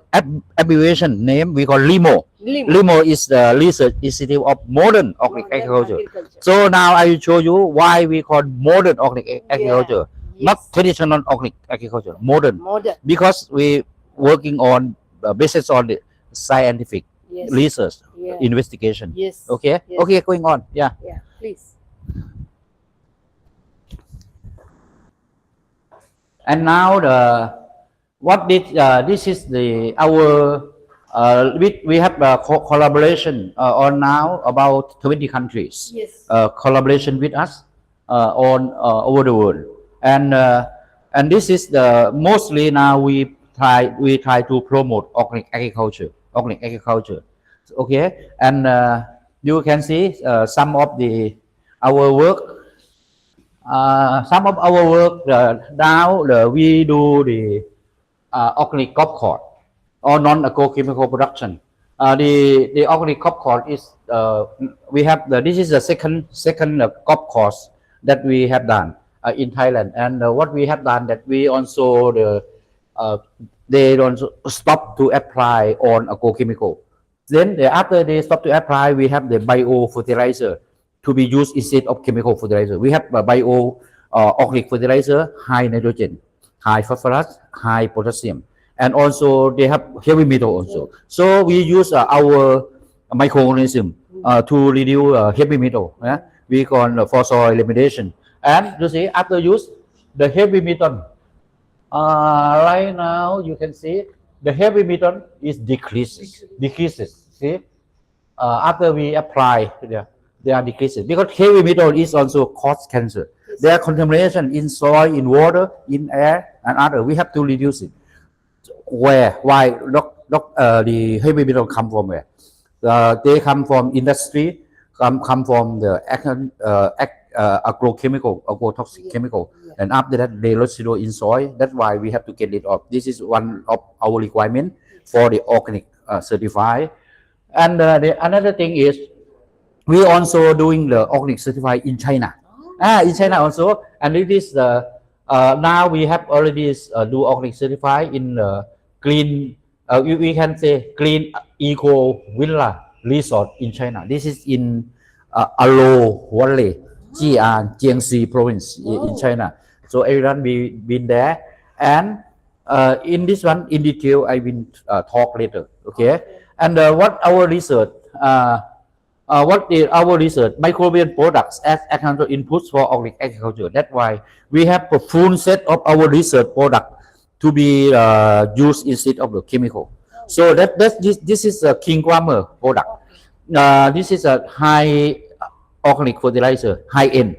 abbreviation name we call LIMO. LIMO is the Research Institute of Modern Organic Agriculture. So now I will show you why we call modern organic agriculture, not traditional organic agriculture, modern. Because we working on basis on the scientific research, investigation. Okay, okay, going on. Yeah. Please. And now what did this is the our we have collaboration on now about 20 countries collaboration with us on over the world, and this is the mostly now we try to promote organic agriculture. Okay, and you can see some of the our work. Some of our work now we do the organic crop court or non-agrochemical production. The organic crop court is we have this is the second crop course that we have done in Thailand, and what we have done that we also they don't stop to apply on agrochemical. Then after they stop to apply, we have the bio fertilizer to be used instead of chemical fertilizer. We have bio organic fertilizer, high nitrogen, high phosphorus, high potassium, and also they have heavy metal also. So we use our microorganism to reduce heavy metal. We call for soil remediation. And you see, after use the heavy metal, right now you can see the heavy metal is decreases. See, after we apply, they are decreases because heavy metal is also cause cancer. There are contamination in soil, in water, in air, and other. We have to reduce it. Where? Why? The heavy metal come from where? They come from industry, come from the agrochemical, agrotoxic chemical, and after that they residual in soil. That's why we have to get it off. This is one of our requirement for the organic certified. And another thing is we also doing the organic certified in China. In China also, and it is now we have already do organic certified in green. We can say green eco villa resort in China. This is in Alo Valley, Jiangxi province in China. So everyone been there, and in this one in detail I will talk later. Okay, and what our research. What is our research? Microbial products as agricultural inputs for organic agriculture. That's why we have a full set of our research product to be used instead of the chemical. So this is a king grammar product. This is a high organic fertilizer, high end,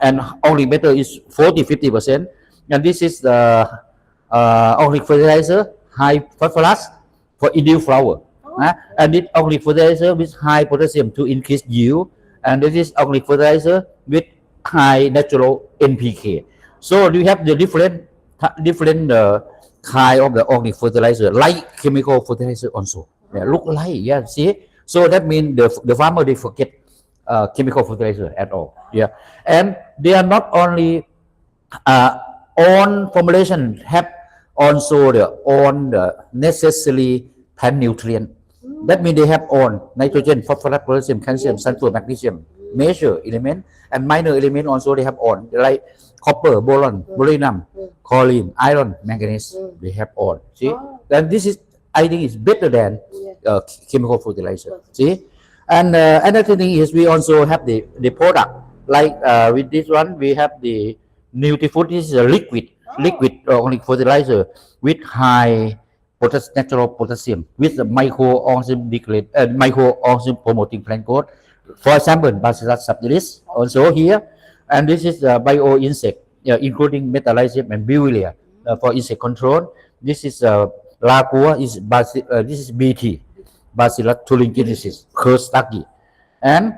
and organic matter is 40-50%. And this is the organic fertilizer, high phosphorus for induced flower. And this organic fertilizer with high potassium to increase yield, and this is organic fertilizer with high natural NPK. So you have the different kind of the organic fertilizer, like chemical fertilizer also. Look like, see. So that means the farmer they forget chemical fertilizer at all. And they are not only on formulation have also the necessary plant nutrient. That means they have on nitrogen, phosphorus, potassium, calcium, sulfur, magnesium, major element, and minor element also they have on, like copper, boron, molybdenum, choline, iron, manganese. They have on. See, then this is I think is better than chemical fertilizer. See, and another thing is we also have the product like with this one we have the NutriFood. This is a liquid organic fertilizer with high natural potassium with the microorganism promoting plant growth. For example, Bacillus subtilis also here, and this is the bio insect, including metallization and Bewillia for insect control. This is Lacua this is BT, Bacillus thuringiensis, Kerstaki, and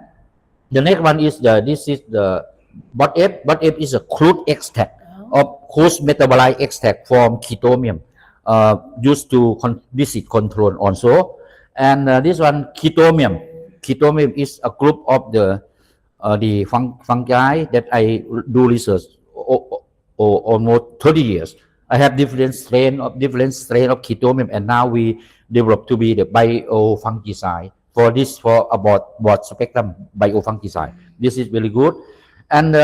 the next one is this is the Bot F. Bot F is a crude extract of whose metabolite extract from chitomium. Used to disease control also, and this one chitomium. Chitomium is a group of the fungi that I do research or almost 30 years. I have different strain of chitomium, and now we develop to be the biofungicide for this, for about broad spectrum biofungicide. This is very good. And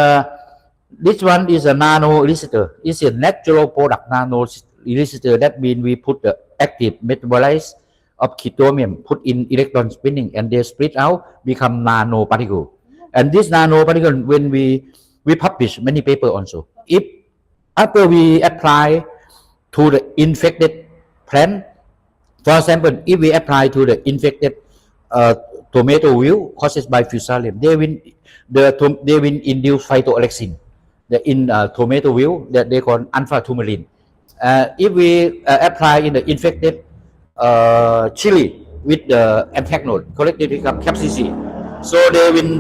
this one is a nano elicitor. It's a natural product, nano elicitor. That means we put the active metabolite of chitomium, put in electron spinning, and they split out, become nanoparticle. And this nanoparticle, when we publish many papers also. If after we apply to the infected plant, for example, if we apply to the infected tomato wilt caused by fusarium, they will induce phytoalexin. In tomato wilt, that they call alpha-turmalin. If we apply in the infected chili with the anthracnose, collectively capsicum, so they will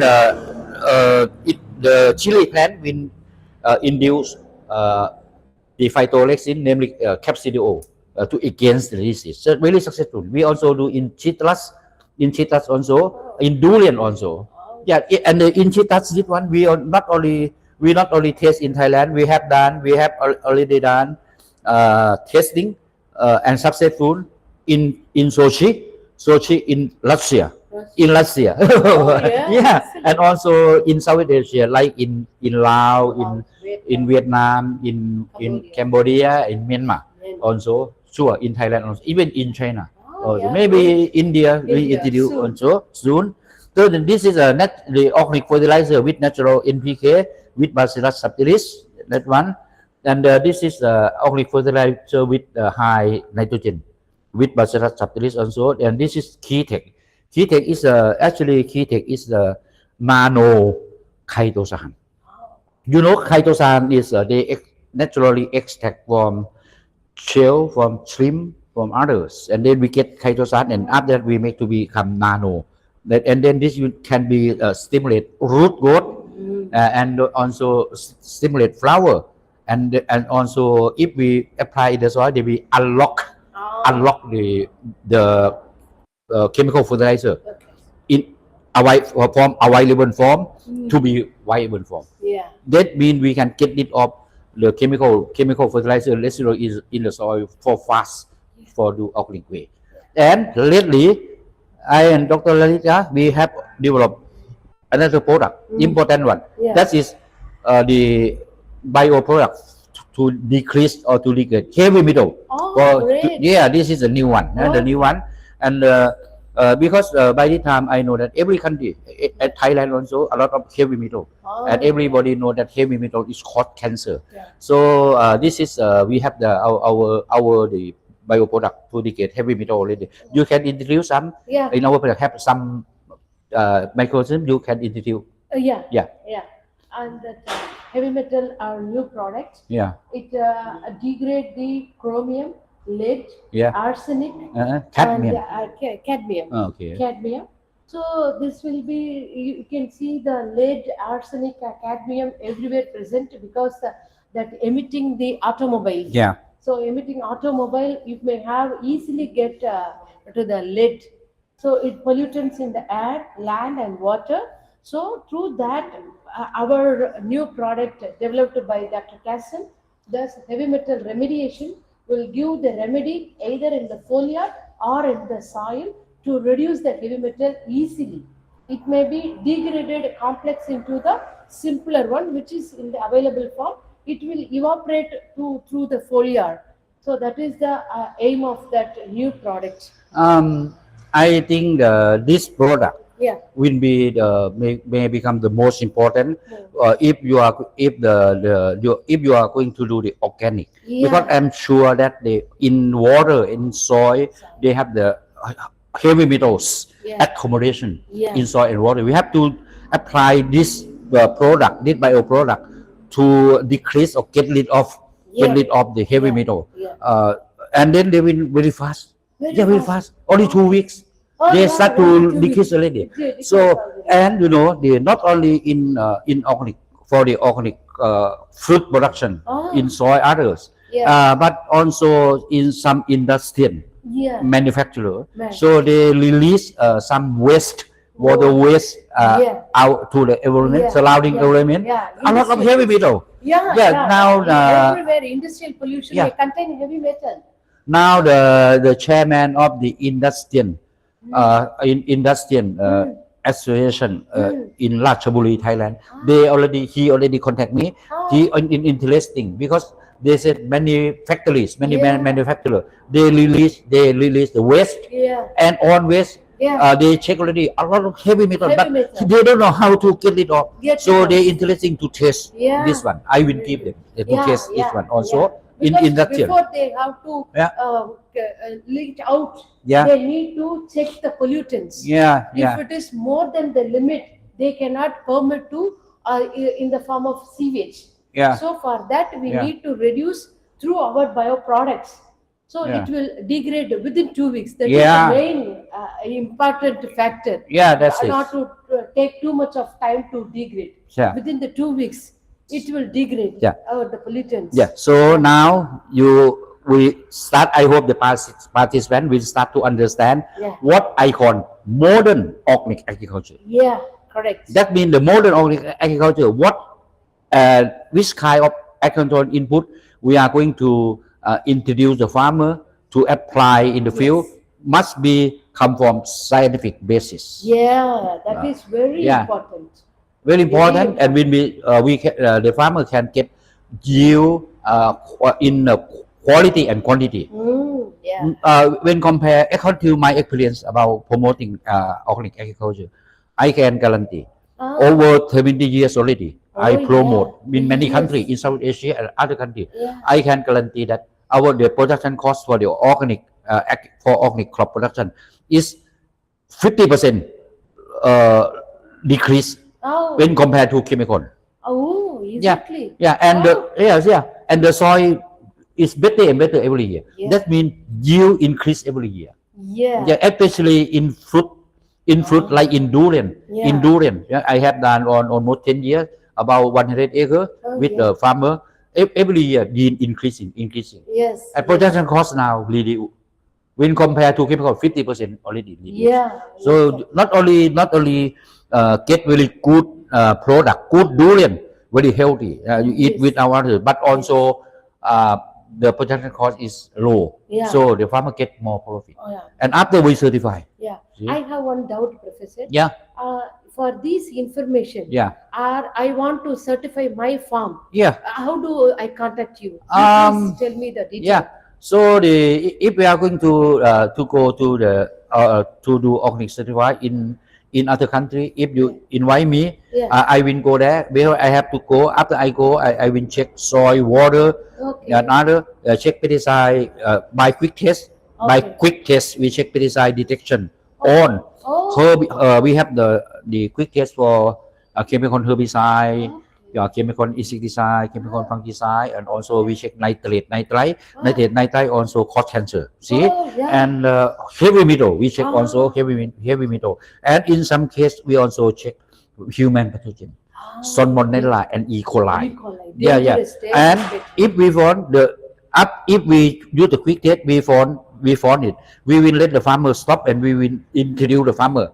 the chili plant will induce the phytoalexin, namely capsidiol, to against the disease. So really successful. We also do in citrus also, in durian also. Yeah, and in citrus, this one we not only test in Thailand. We have already done testing and successful in Sochi in Russia. Yeah, and also in South Asia, like in Laos, in Vietnam, in Cambodia, in Myanmar, also sure, in Thailand, also, even in China, maybe India we introduce also soon. So this is the organic fertilizer with natural NPK with Bacillus subtilis, that one, and this is organic fertilizer with high nitrogen with Bacillus subtilis also, and this is Keytech. Keytech is the nano chitosan. You know, chitosan is they naturally extract from shell, from shrimp, from others, and then we get chitosan, and after that we make to become nano. And then this can be stimulate root growth, and also stimulate flower, and also if we apply in the soil, they will unlock the chemical fertilizer in available form to be viable form. Yeah. That means we can get rid of the chemical fertilizer residue is in the soil for fast, for the organic way. And lately, I and Dr. Lalitha, we have developed another product, important one. Yeah. That is the bioproduct to decrease or to negate heavy metal. Great. This is a new one, the new one. And because by the time I know that every country, at Thailand also, a lot of heavy metal, and everybody know that heavy metal is cause cancer. Yeah. So this is we have the bioproduct to negate heavy metal already. You can introduce some in our product. Have some microorganisms you can introduce. Yeah. And that heavy metal, our new product. Yeah. It degrade the chromium, lead, arsenic, cadmium. and cadmium. Okay. Cadmium. So this will be, you can see the lead, arsenic, cadmium everywhere present because that emitting the automobiles. Yeah. So emitting automobile, you may have easily get to the lead. So it pollutants in the air, land, and water. So through that, our new product developed by Dr. Kasem, thus heavy metal remediation, will give the remedy either in the foliar or in the soil to reduce the heavy metal easily. It may be degraded complex into the simpler one, which is in the available form. It will evaporate through the foliar. So that is the aim of that new product. I think this product will be may become the most important if you are going to do the organic, because I'm sure that in water, in soil, they have the heavy metals accumulation in soil and water. We have to apply this product, this bioproduct, to decrease or get rid of the heavy metal, and then they will very fast. Very fast. Only 2 weeks. They start to decrease already. So, and you know, they not only in organic, for the organic fruit production in soil, others, but also in some industrial manufacturer. So they release some waste water waste Yeah. out to the environment, Yeah, surrounding yeah, environment. yeah, A lot of industrial heavy waste. metal. Yeah, Now everywhere industrial pollution yeah. may contain heavy metal. now the chairman of the industrial association in Ratchaburi, Thailand, he already contact me. He interesting because they said many factories, many manufacturer, they release the waste and on waste. They check already a lot of heavy metal, but they don't know how to get it off. So they interesting to test this one. I will give them to test this one also in industrial. Before they have to leak out, Yeah. they need to check the pollutants. If it is more than the limit, they cannot permit to in the form of sewage. So for that, we need to reduce through our bioproducts. So it will degrade within 2 weeks. That is the main important factor. That's it. Not to take too much of time to degrade. Within the 2 weeks, it will degrade the pollutants. So now we start. I hope the participant will start to understand what I call modern organic agriculture. Yeah, correct. That means the modern organic agriculture. Which kind of agricultural input we are going to introduce the farmer to apply in the field must be come from scientific basis. Yeah, that is very important. Very important, and when the farmer can get yield in quality and quantity. When compare according to my experience about promoting organic agriculture, I can guarantee over 70 years already. I promote in many countries in South Asia and other countries. I can guarantee that the production cost for the organic crop production is 50% decrease when compared to chemical. Oh, exactly. And the soil is better and better every year. That means yield increase every year. Especially in fruit like in durian. In durian, I have done on almost 10 years, about 100 acres with the farmer. Every year yield increasing. And production cost now really, when compared to chemical, 50% already. So not only get very good product, good durian, very healthy. You eat with our water, but also the production cost is low. So the farmer get more profit. And after we certify. I have one doubt, Professor. For this information, I want to certify my farm. How do I contact you? Please tell me the details. So if we are going to go to the to do organic certified in other country, if you invite me, I will go there. Because I have to go. After I go, I will check soil, water, and other check pesticide by quick test. By quick test, we check pesticide detection on. We have the quick test for chemical herbicide, chemical insecticide, chemical fungicide, and also we check nitrate, also cause cancer. See, and heavy metal, we check also heavy metal, and in some case we also check human pathogen, Salmonella and E. coli. And if we found if we do the quick test, we found it, we will let the farmer stop and we will introduce the farmer.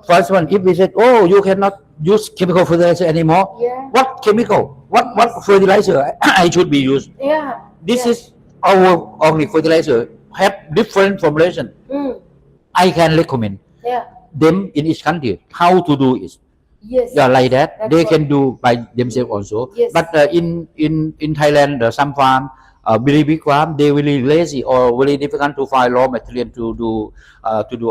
First one, if we said, oh, you cannot use chemical fertilizer anymore, what chemical, what fertilizer I should be used? This is our organic fertilizer, have different formulation. I can recommend them in each country how to do it. Like that. They can do by themselves also. But in Thailand, some farm, very big farm, they really lazy or very difficult to find raw material to do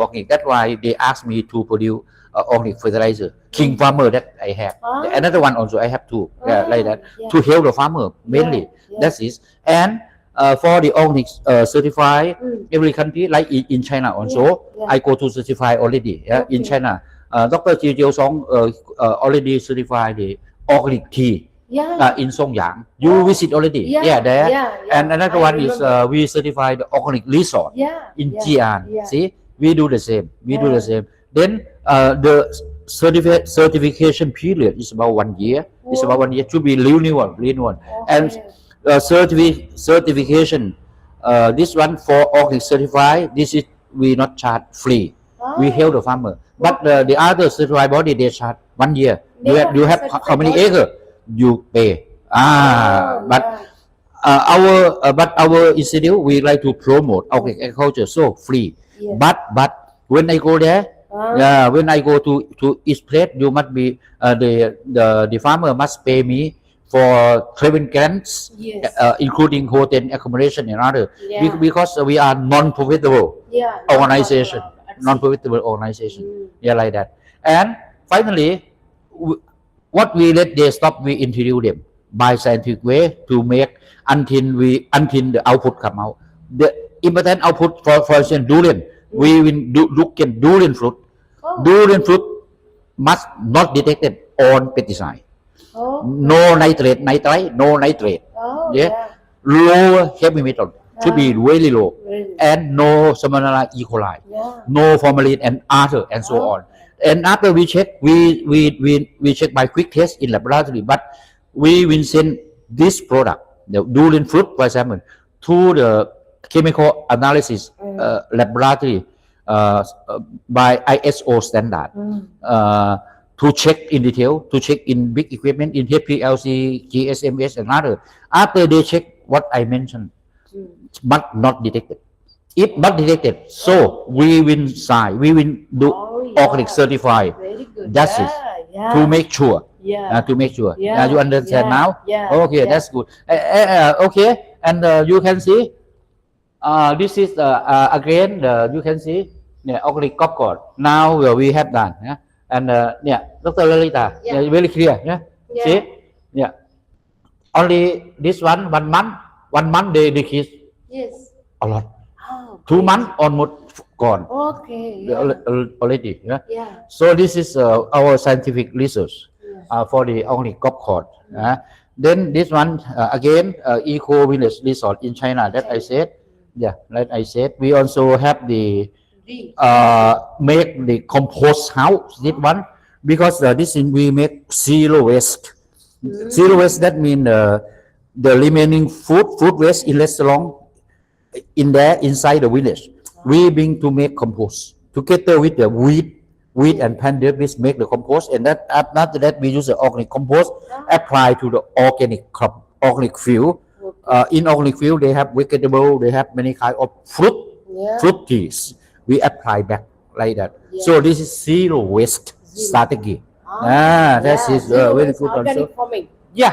organic. That's why they ask me to produce organic fertilizer. King farmer that I have. Another one also I have too. Like that to help the farmer mainly. That's it. And for the organic certified, every country like in China also, I go to certify already. In China, Dr. Kasem Soytong already certified the organic tea. In Songyang, you visit already, there. And another one is we certify the organic resort in Jian. See, we do the same. Then the certification period is about 1 year. It's about 1 year to be renewal. And certification, this one for organic certified, this is we not charge free. We help the farmer. But the other certified body, they charge 1 year. You have how many acres? You pay. But our institute, we like to promote organic agriculture, so free. But when I go there, when I go to each place, you must be the farmer must pay me for travel grants, including hotel accommodation and other, because we are non-profitable organization, non-profitable organization, like that. And finally, what we let they stop, we introduce them by scientific way to make until the output come out. The important output, for example, durian, we will look at durian fruit. Durian fruit must not detected on pesticide. No nitrate, no nitrate. Low heavy metal should be really low, and no Salmonella E. coli, no formalin and other, and so on. And after we check, we check by quick test in laboratory, but we will send this product, the durian fruit, for example, to the chemical analysis laboratory by ISO standard to check in detail, to check in big equipment in HPLC, GSMS, and other. After they check what I mentioned, but not detected. If not detected, so we will sign, we will do organic certified. That's it. To make sure. To make sure. You understand now? Okay, that's good. Okay, and you can see. This is again. You can see. Organic popcorn. Now we have done. And Dr. Lalitha, very clear. See. Only this one month they decrease. Yes. A lot. 2 months almost gone. Okay. Already. So this is our scientific research for the organic popcorn. Then this one again, eco village resort in China that I said. Like I said, we also have the make the compost house. This one, because this is we make zero waste. Zero waste, that means the remaining food waste in restaurant in there inside the village, we bring to make compost together with the wheat and plant debris, make the compost, and that after that we use the organic compost apply to the organic field. In organic field they have vegetable, they have many kind of fruit trees. We apply back like that. So this is zero waste strategy. That is very good also. You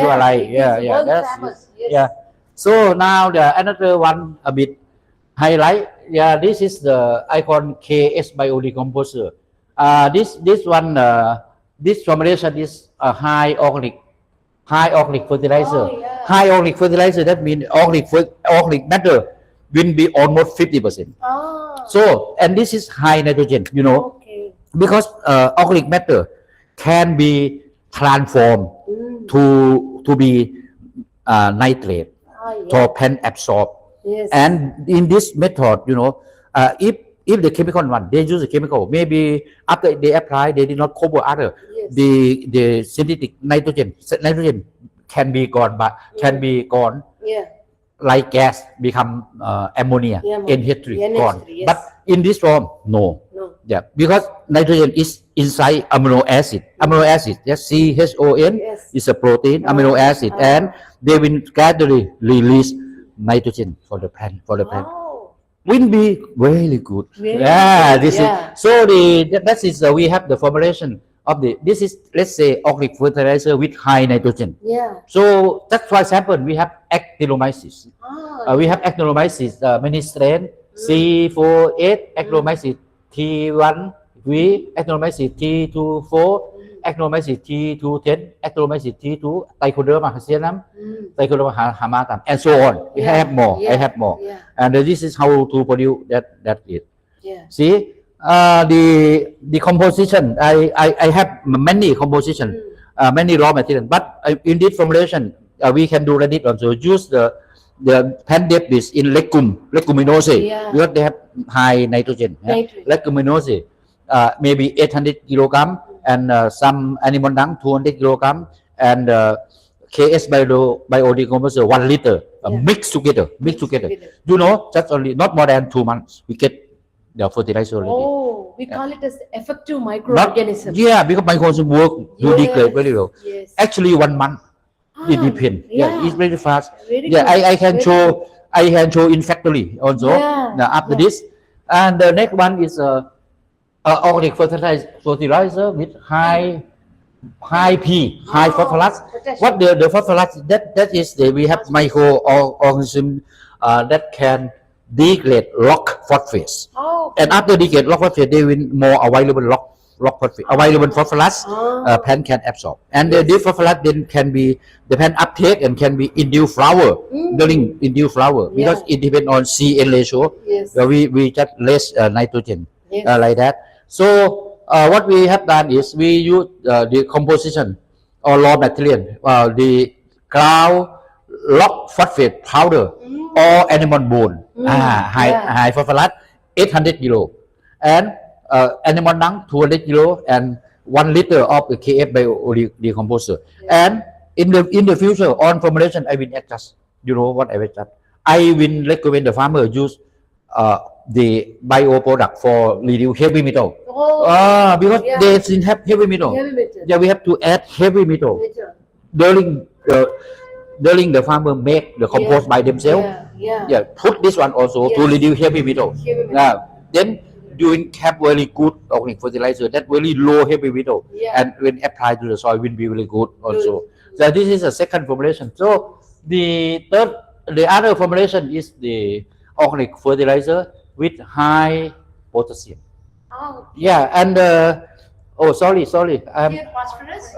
are right. That's So now the another one a bit highlight. This is the icon KS biodecomposer. This one, this formulation is a high organic fertilizer. High organic fertilizer, that means organic matter will be almost 50%. So, and this is high nitrogen, because organic matter can be transformed to be nitrate, to pen absorb. And in this method, if the chemical one, they use the chemical, maybe after they apply, they did not cover other. The synthetic nitrogen can be gone, but like gas become ammonia, NH3 gone. But in this form, no. Because nitrogen is inside amino acid. Amino acid, CHON is a protein, amino acid, and they will gradually release nitrogen for the plant. Will be very good. This is so that is we have the formulation of this is, let's say, organic fertilizer with high nitrogen. So that's for example we have actinomyces. We have actinomyces many strain C48, actinomyces T1V, actinomyces T24, actinomyces T210, actinomyces T2, trichoderma hasianum, trichoderma hamatum, and so on. I have more. And this is how to produce that is. See, the composition. I have many composition, many raw material. But in this formulation, we can do that also. Use the plant debris in leguminose, because they have high nitrogen. Leguminose, maybe 800 kilogram, and some animal dung 200 kilogram, and KS biodecomposer 1 liter. Mix together. Just only not more than 2 months. We get the fertilizer already. Oh, we call it as effective Not, microorganisms. yeah, because microorganisms work to degrade very well. Yes. Actually, 1 month. It Ah, depends. Yeah, it's very fast. Very Yeah, good. I can Very show. good. I can show in factory also. Yeah, Now after yeah. this, and the next one is organic fertilizer with high P, high phosphorus. Potassium. What the phosphorus that is we have microorganism that can degrade rock phosphate. Oh, And after degrade rock phosphate, they will more available rock phosphate, available phosphorus. Plant can absorb, and this phosphorus then can be the plant uptake and can be induce flower during induce flower because it depends on C/N ratio. Yes. We just less nitrogen Yes. like that. So what we have done is we use the composition or raw material, the ground rock phosphate powder or animal bone, high phosphorus, 800 kilo, and animal dung 200 kilo, and 1 liter of the KF bio decomposer. And in the future on formulation, I will adjust. You know what I will adjust? I will recommend the farmer use the bio product for reduce heavy metal. Because they still have heavy metal. Heavy metal. Yeah, we have to add heavy metal during the farmer make the compost by themselves. Yeah, put this one also to reduce heavy metal. Then doing have very good organic fertilizer that very low heavy metal, and when applied to the soil will be really good also. So this is a second formulation. So the other formulation is the organic fertilizer with high potassium. Oh, Yeah, and sorry, phosphorus.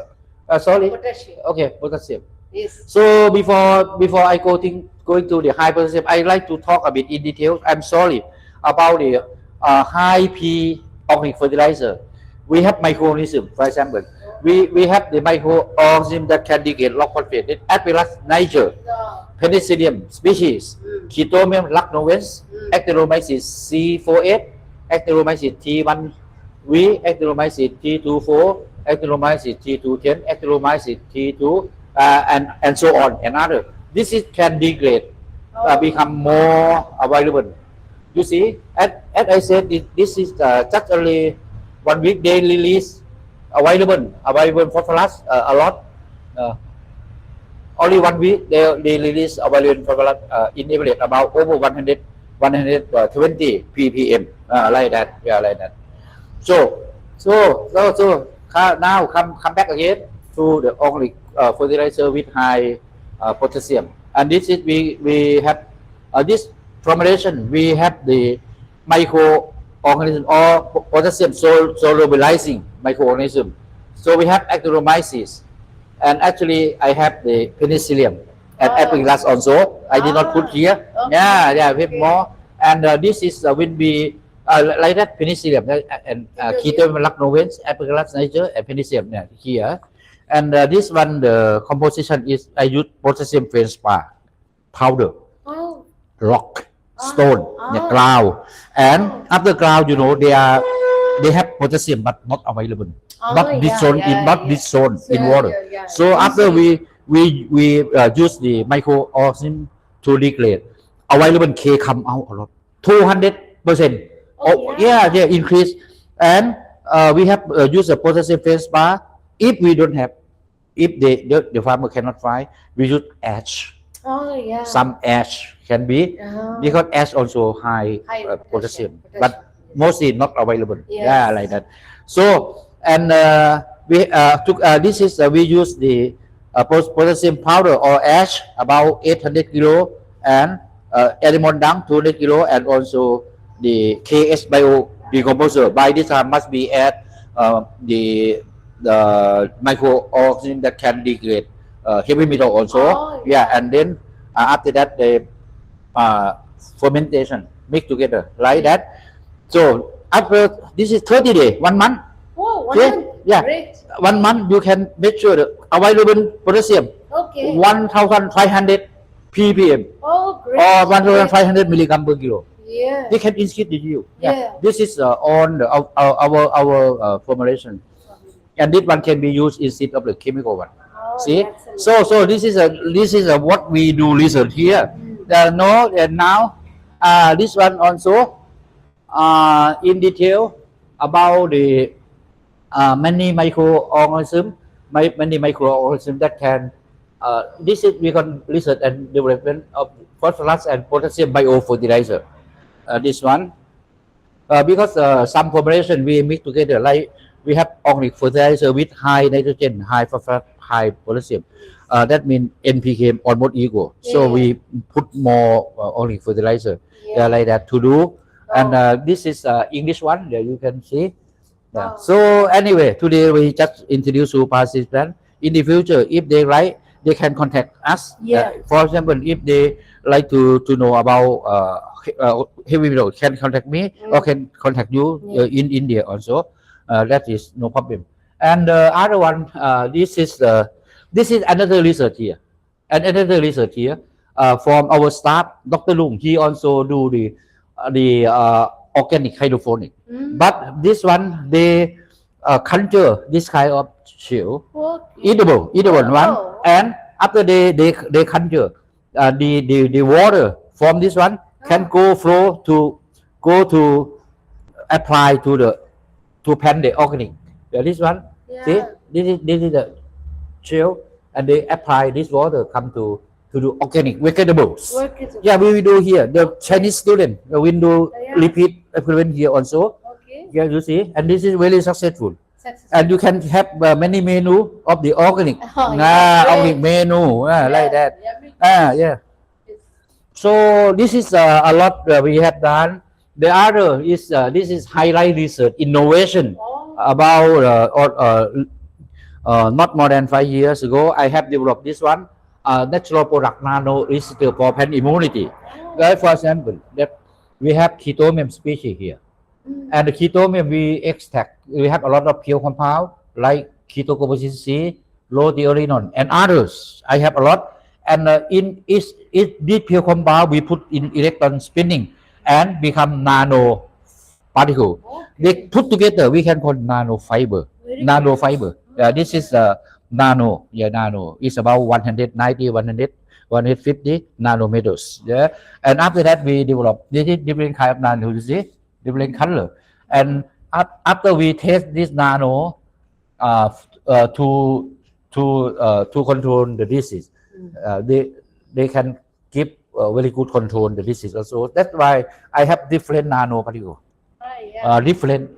sorry. Potassium. Okay, potassium. Yes. So before I going to the high potassium, I like to talk a bit in detail. I'm sorry about the high P organic fertilizer. We have microorganisms, for example. We have the microorganism that can degrade rock phosphate, Apelus niger, Penicillium species, Chitomium lacnovens, Actinomyces C48, Actinomyces T1V, Actinomyces T24, Actinomyces T210, Actinomyces T2, and so on, and other. This can degrade, become more available. You see, as I said, this is just only 1 week they release available phosphorus a lot. Only 1 week they release available phosphorus in average about over 120 ppm, like that. Yeah, like that. So now come back again to the organic fertilizer with high potassium, and this is we have this formulation. We have the microorganism or potassium solubilizing microorganism. So we have Actinomyces, and actually I have the Penicillium and Apelus also. I did not put here. Okay. Yeah, we have more. And this is will be like that, Penicillium and Chitomium lacnovens, Apelus niger, and Penicillium here. And this one, the composition is I use potassium feldspar powder, rock, stone, ground, and after ground, you know, they have potassium but not available, not dissolved in water. So after we use the microorganism to degrade, available K come out a lot, 200%. Increase, and we have use the potassium feldspar. If we don't have, if the farmer cannot find, we use ash. Some ash can be, because ash also high potassium, but mostly not available. Yeah, like that. So, and we took this is we use the potassium powder or ash about 800 kilo, and animal dung 200 kilo, and also the KS bio decomposer. By this time must be add the microorganism that can degrade heavy metal also. And then after that the fermentation mix together like that. So after this is 30 days, 1 month. Oh, 1 month. Yeah, Great. 1 month you can make sure the available potassium 1,500 ppm or 1,500 milligram per kilo. Yeah. They can increase the yield. This is on our formulation, and this one can be used instead of the chemical one. See, so this is what we do research here. And now this one also in detail about the many microorganisms, that can. This is we can research and development of phosphorus and potassium biofertilizer. This one. Because some formulation we mix together, like we have organic fertilizer with high nitrogen, high phosphorus, high potassium. That means NPK almost equal. So we put more organic fertilizer, like that to do. And this is English one. There you can see. So anyway, today we just introduce to participants. In the future, if they like, they can contact us. For example, if they like to know about heavy metal, can contact me or can contact you in India also. That is no problem. And other one, this is another research here, and another research here from our staff, Dr. Lung. He also do the organic hydroponic. But this one they conjure this kind of shell, edible one, and after they conjure the water from this one can flow to apply to plant the organic. This one, see, this is the shell, and they apply this water come to the organic vegetables. Yeah, we will do here. The Chinese student will do repeat experiment here also. Yeah, you see, and this is very successful. And you can have many menu of the organic, organic menu like that. Yeah. So this is a lot we have done. The other is this is highlight research innovation about not more than 5 years ago. I have developed this one. Natural product nano resistor for plant immunity. For example, that we have chitomium species here, and the chitomium we extract. We have a lot of pure compound like ketocomposite C, low-theorenone, and others. I have a lot, and in this pure compound we put in electron spinning and become nano particle. They put together. We can call nano fiber. This is nano. Nano is about 190, 150 nanometers. And after that we develop different kind of nano. You see, different color. And after we test this nano to control the disease, they can give very good control the disease also. That's why I have different nano particle, different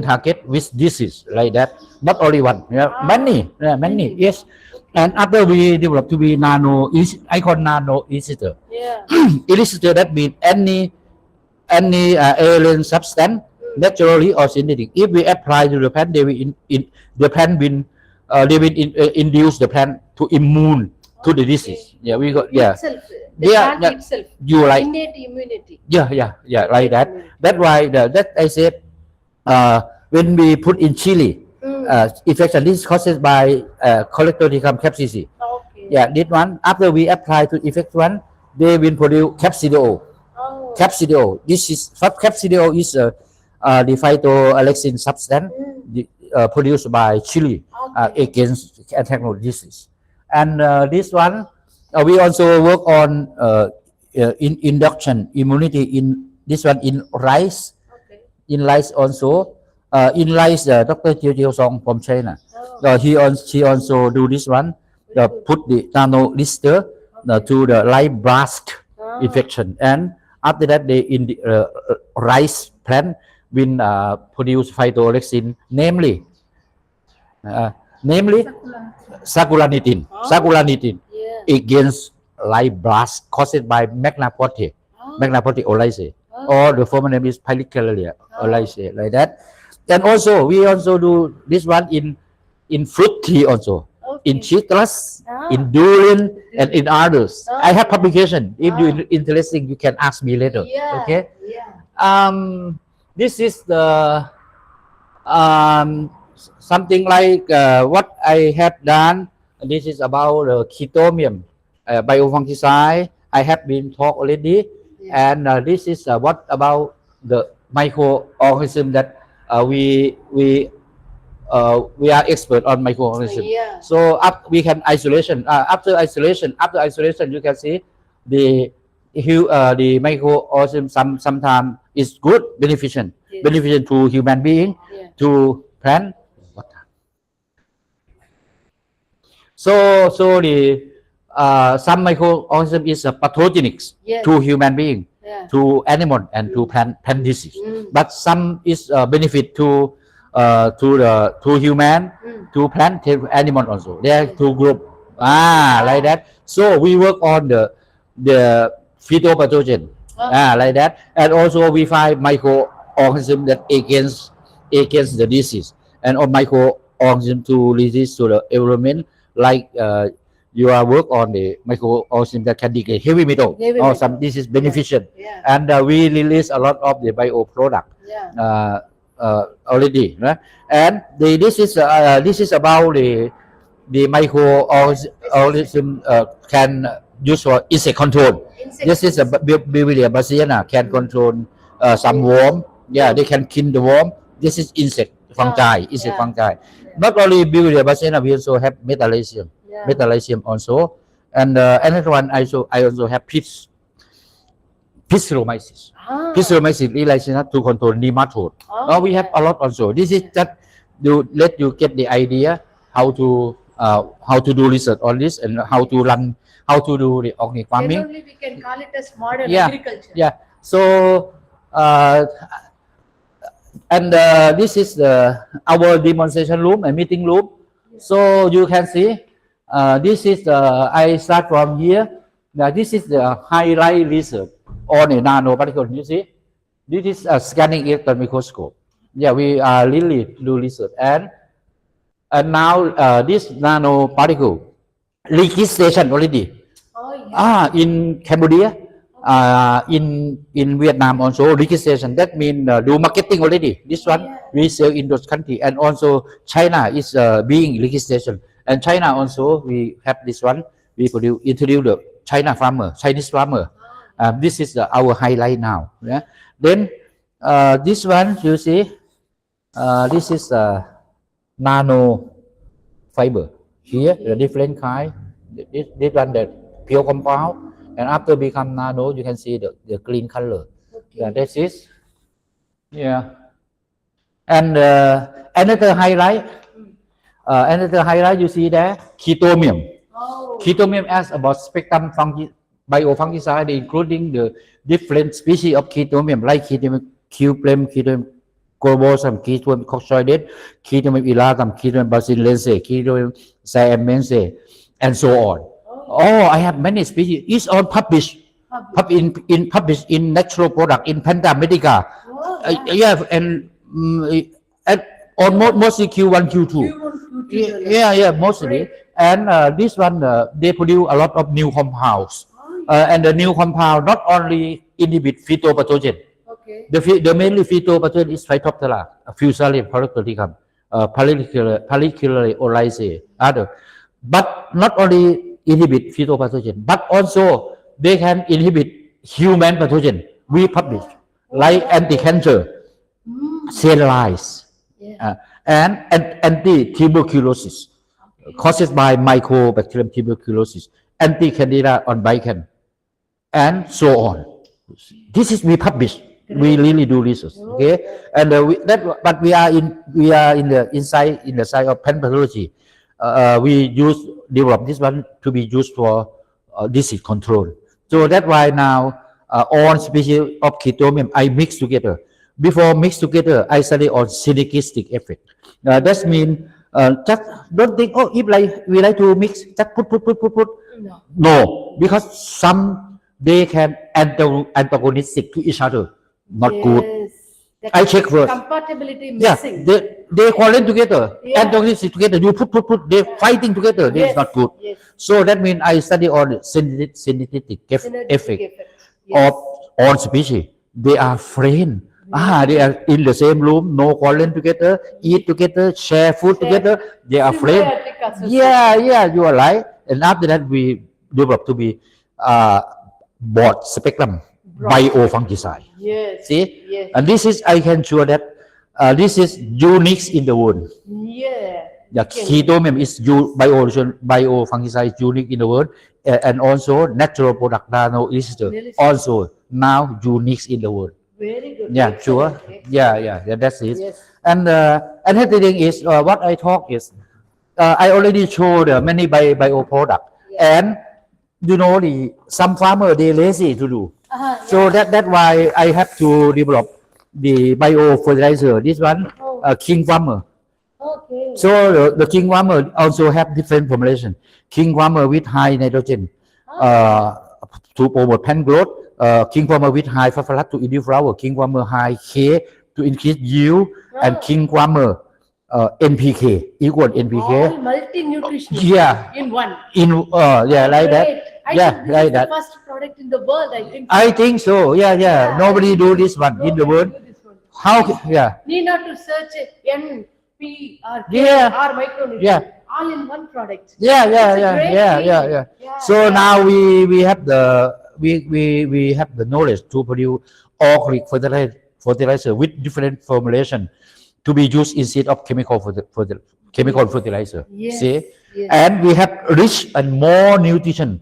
target with disease like that. Not only one, many. Yes. And after we develop to be nano, I call nano elicitor. Elicitor, that means any alien substance, naturally or synthetic. If we apply to the plant, they will induce the plant to immune to the disease. We got Itself. You like Innate immunity. Like that. That's why that I said when we put in chili, infection this is caused by Collectotrichum capsicum. This one after we apply to infect one, they will produce capsidiol. Capsidiol. This is capsidiol is the phytoalexin substance produced by chili against anthracnose disease. And this one we also work on in induction immunity in this one in rice. In rice also. In rice, Dr. Jiu Song from China. She also do this one. Put the nano lister to the live blast infection, and after that they in the rice plant will produce phytoalexin, namely saculanidin against live blast caused by Magna-Forte oligase, or the former name is Palicaria oligase, like that. And also we also do this one in fruit tea also, in citrus, in durian, and in others. I have publication. If you interesting, you can ask me later. Okay. This is the something like what I have done. This is about chitomium biofungicide. I have been talked already, and this is what about the microorganism that we are expert on microorganisms. So we can isolation. After isolation, you can see the the microorganism sometimes is good beneficial to human being, to plant. So the some microorganism is pathogenic to human being, to animal and to plant disease. But some is benefit to human, to plant, to animal also. There are two group. Like that. So we work on the phytopathogen. Like that. And also we find microorganism that against the disease, and or microorganism to resist to the environment, like you are work on the microorganism that can degrade heavy metal, or some this is beneficial. And we release a lot of the bio product already, right? And this is about the microorganism can use for insect control. This is a Beauveria bassiana can control some worm. They can kill the worm. This is insect fungi. Not only Beauveria bassiana, we also have metallasium also. And another one I also have Pisciromyces. Pisciromyces to control nematode. We have a lot also. This is that let you get the idea how to do research on this, and how to do the organic farming. Generally, we can call it as modern agriculture. So and this is our demonstration room and meeting room. So you can see this is I start from here. Now this is the highlight research on a nanoparticle. You see, this is a scanning electron microscope. We are really do research, and now this nanoparticle leakage station already. In Cambodia, in Vietnam also leakage station. That means do marketing already. This one we sell in those countries, and also China is being leakage station. And China also we have this one. We introduce the Chinese farmer. This is our highlight now. Then this one you see, this is nano fiber. Here the different kind. This one the pure compound, and after become nano, you can see the green color. This is and another highlight. You see there, chitomium. Chitomium as about spectrum biofungicide, including the different species of chitomium, like chitomium cuprem, chitomium globosum, chitomium coccoides, chitomium elatum, chitomium basilense, chitomium siamense, and so on. I have many species. It's all published in Natural Product, in Panta Medica. And almost mostly Q1, Q2. Mostly. And this one, they produce a lot of new compounds. And the new compound not only inhibit phytopathogen. The mainly phytopathogen is Phytophthora, Fusarium, Paraculaticum, Paliculare Olaceae, other. But not only inhibit phytopathogen, but also they can inhibit human pathogen. We publish like anti-cancer, cellulite, and anti-tuberculosis caused by Mycobacterium tuberculosis, anti-candida on Bicam, and so on. This is we publish. We really do research, okay? And but we are in the side of plant pathology. We develop this one to be used for disease control. So that's why now all species of chitomium I mix together. Before mix together, I study on synergistic effect. That means just don't think, if we like to mix, just put. No, because some they can antagonistic to each other. Not good. I check first. Compatibility missing. They coalesce together, antagonistic together. You put, they fighting together. This is not good. So that means I study on synergistic effect of all species. They are friends. They are in the same room, no quarreling together, eat together, share food together. They are friends. You are right. And after that, we develop to be broad spectrum biofungicide. See, and this is I can show that this is unique in the world. The chitomium is biofungicide unique in the world. and also natural product nano is also now unique in the world. Very good. Yeah, Excellent. sure. Excellent. Yeah, that's it. Yes. And another thing is what I talk is I already showed many bio product, and you know some farmer they lazy to do. So that's why I have to develop the bio fertilizer. This one, King Farmer. Okay. So the King Farmer also have different formulation. King Farmer with high nitrogen to promote plant growth. King Farmer with high phosphorus to induce flower. King Farmer high K to increase yield, and King Farmer NPK equal NPK. All multi-nutrition. Yeah. In one. Yeah, like that. I Yeah, think this like is that. the first product in the world. I think. I think so. Yeah. Nobody do this one in the world. How? Yeah. Need not to search N, P, or K, Yeah. or micronutrients. Yeah. All in one product. Yeah. It's a great feeling. So now we have the knowledge to produce organic fertilizer with different formulation to be used instead of chemical fertilizer. Yes, See, yes. and we have rich and more nutrient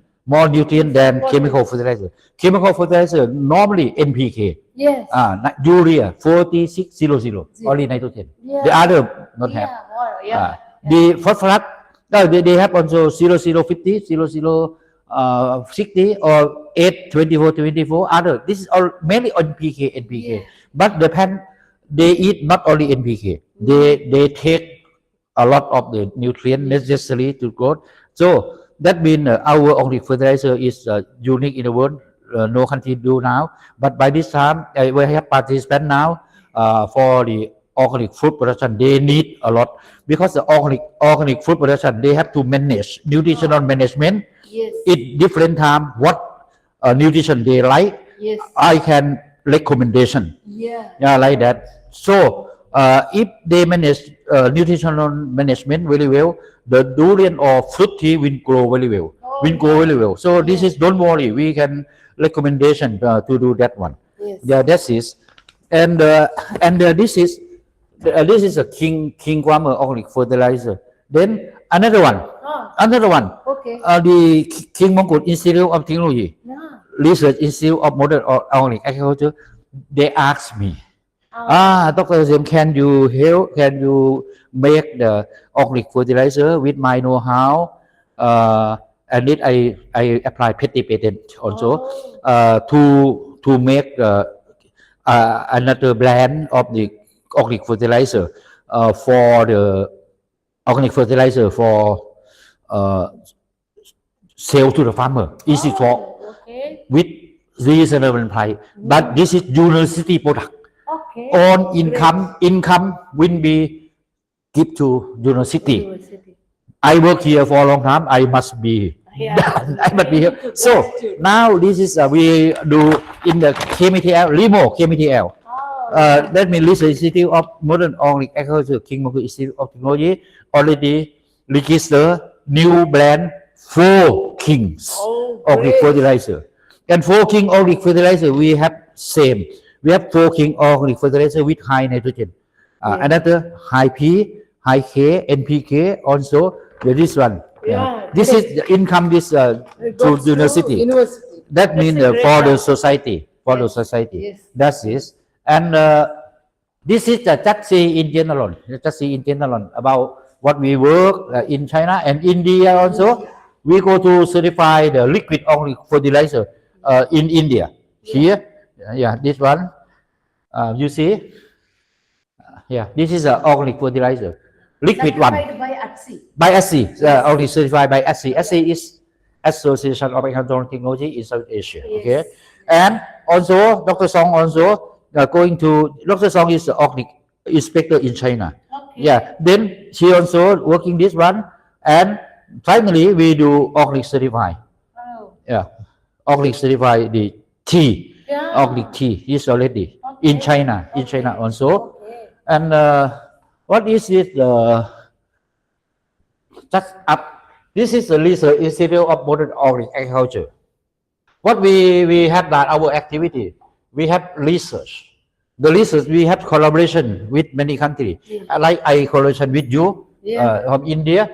than chemical fertilizer. Chemical fertilizer normally NPK. Yes. Urea 4600 only nitrogen. Yeah. The other not have. Yeah. The phosphorus, no, they have also 0050, 60 or 82424 other. This is all mainly on NPK. Yeah. But the plant they eat not only NPK. They take a lot of the nutrient necessary to grow. So that means our organic fertilizer is unique in the world. No country do now. But by this time, we have participants now for the organic food production. They need a lot because the organic food production they have to manage nutritional management. Yes. At different time, what nutrition they like. Yes. I can recommendation. Yeah. Yeah, like that. So if they manage nutritional management very well, the durian or fruit tree will grow very well. So this is, don't worry, we can recommendation to do that one. Yes. Yeah, that's it. And this is a King Farmer organic fertilizer. Then another one. Okay. The King Mongkut Institute of Technology, Research Institute of Modern Organic Agriculture. They asked me, Dr. Kasem, can you help? Can you make the organic fertilizer with my know-how? And then I apply patent also to make another brand of the organic fertilizer for the organic fertilizer for sale to the farmer, easy for with reasonable price. But this is university product. Okay. All income will be give to university. I work here for a long time. I must be I must be here. So now this is we do in the KMTL, RIMO KMTL. That means Research Institute of Modern Organic Agriculture, King Mongkut Institute of Technology already register new brand 4 Kings organic fertilizer. And 4 King organic fertilizer we have same. We have 4 King organic fertilizer with high nitrogen. Another high P, high K, NPK also. This one. This is the income this to university. That means for the society. For the society. Yes. That's it. And this is the AATSEA in general. AATSEA in general about what we work in China and India also. We go to certify the liquid organic fertilizer in India. Here, this one. You see? This is an organic fertilizer. Liquid one. By AATSEA. By AATSEA, only certified by AATSEA. AATSEA is Association of Agricultural Technology in South Asia. Yes. Okay, and also Dr. Song also going to Dr. Song is the organic inspector in China. Okay. Yeah, then she also working this one, and finally we do organic certified. Oh. Yeah, organic certified the tea. Yeah. Organic tea is already in China. In China also, and what is it? Just up. This is the Research Institute of Modern Organic Agriculture. What we have done our activity. We have research. The research we have collaboration with many countries. Like I collaboration with you from India,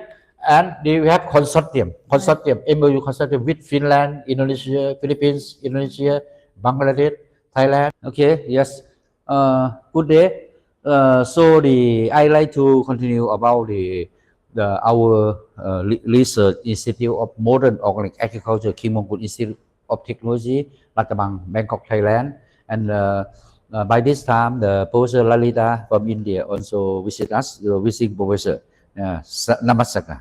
And we have consortium, MOU consortium with Finland, Indonesia, Philippines, Indonesia, Bangladesh, Thailand. Okay, yes. Good day. I like to continue about our research institute of modern organic agriculture, King Mongkut Institute of Technology, Batabang, Bangkok, Thailand. And by this time, the Professor Lalitha from India also visit us, the visiting professor. Namaskar.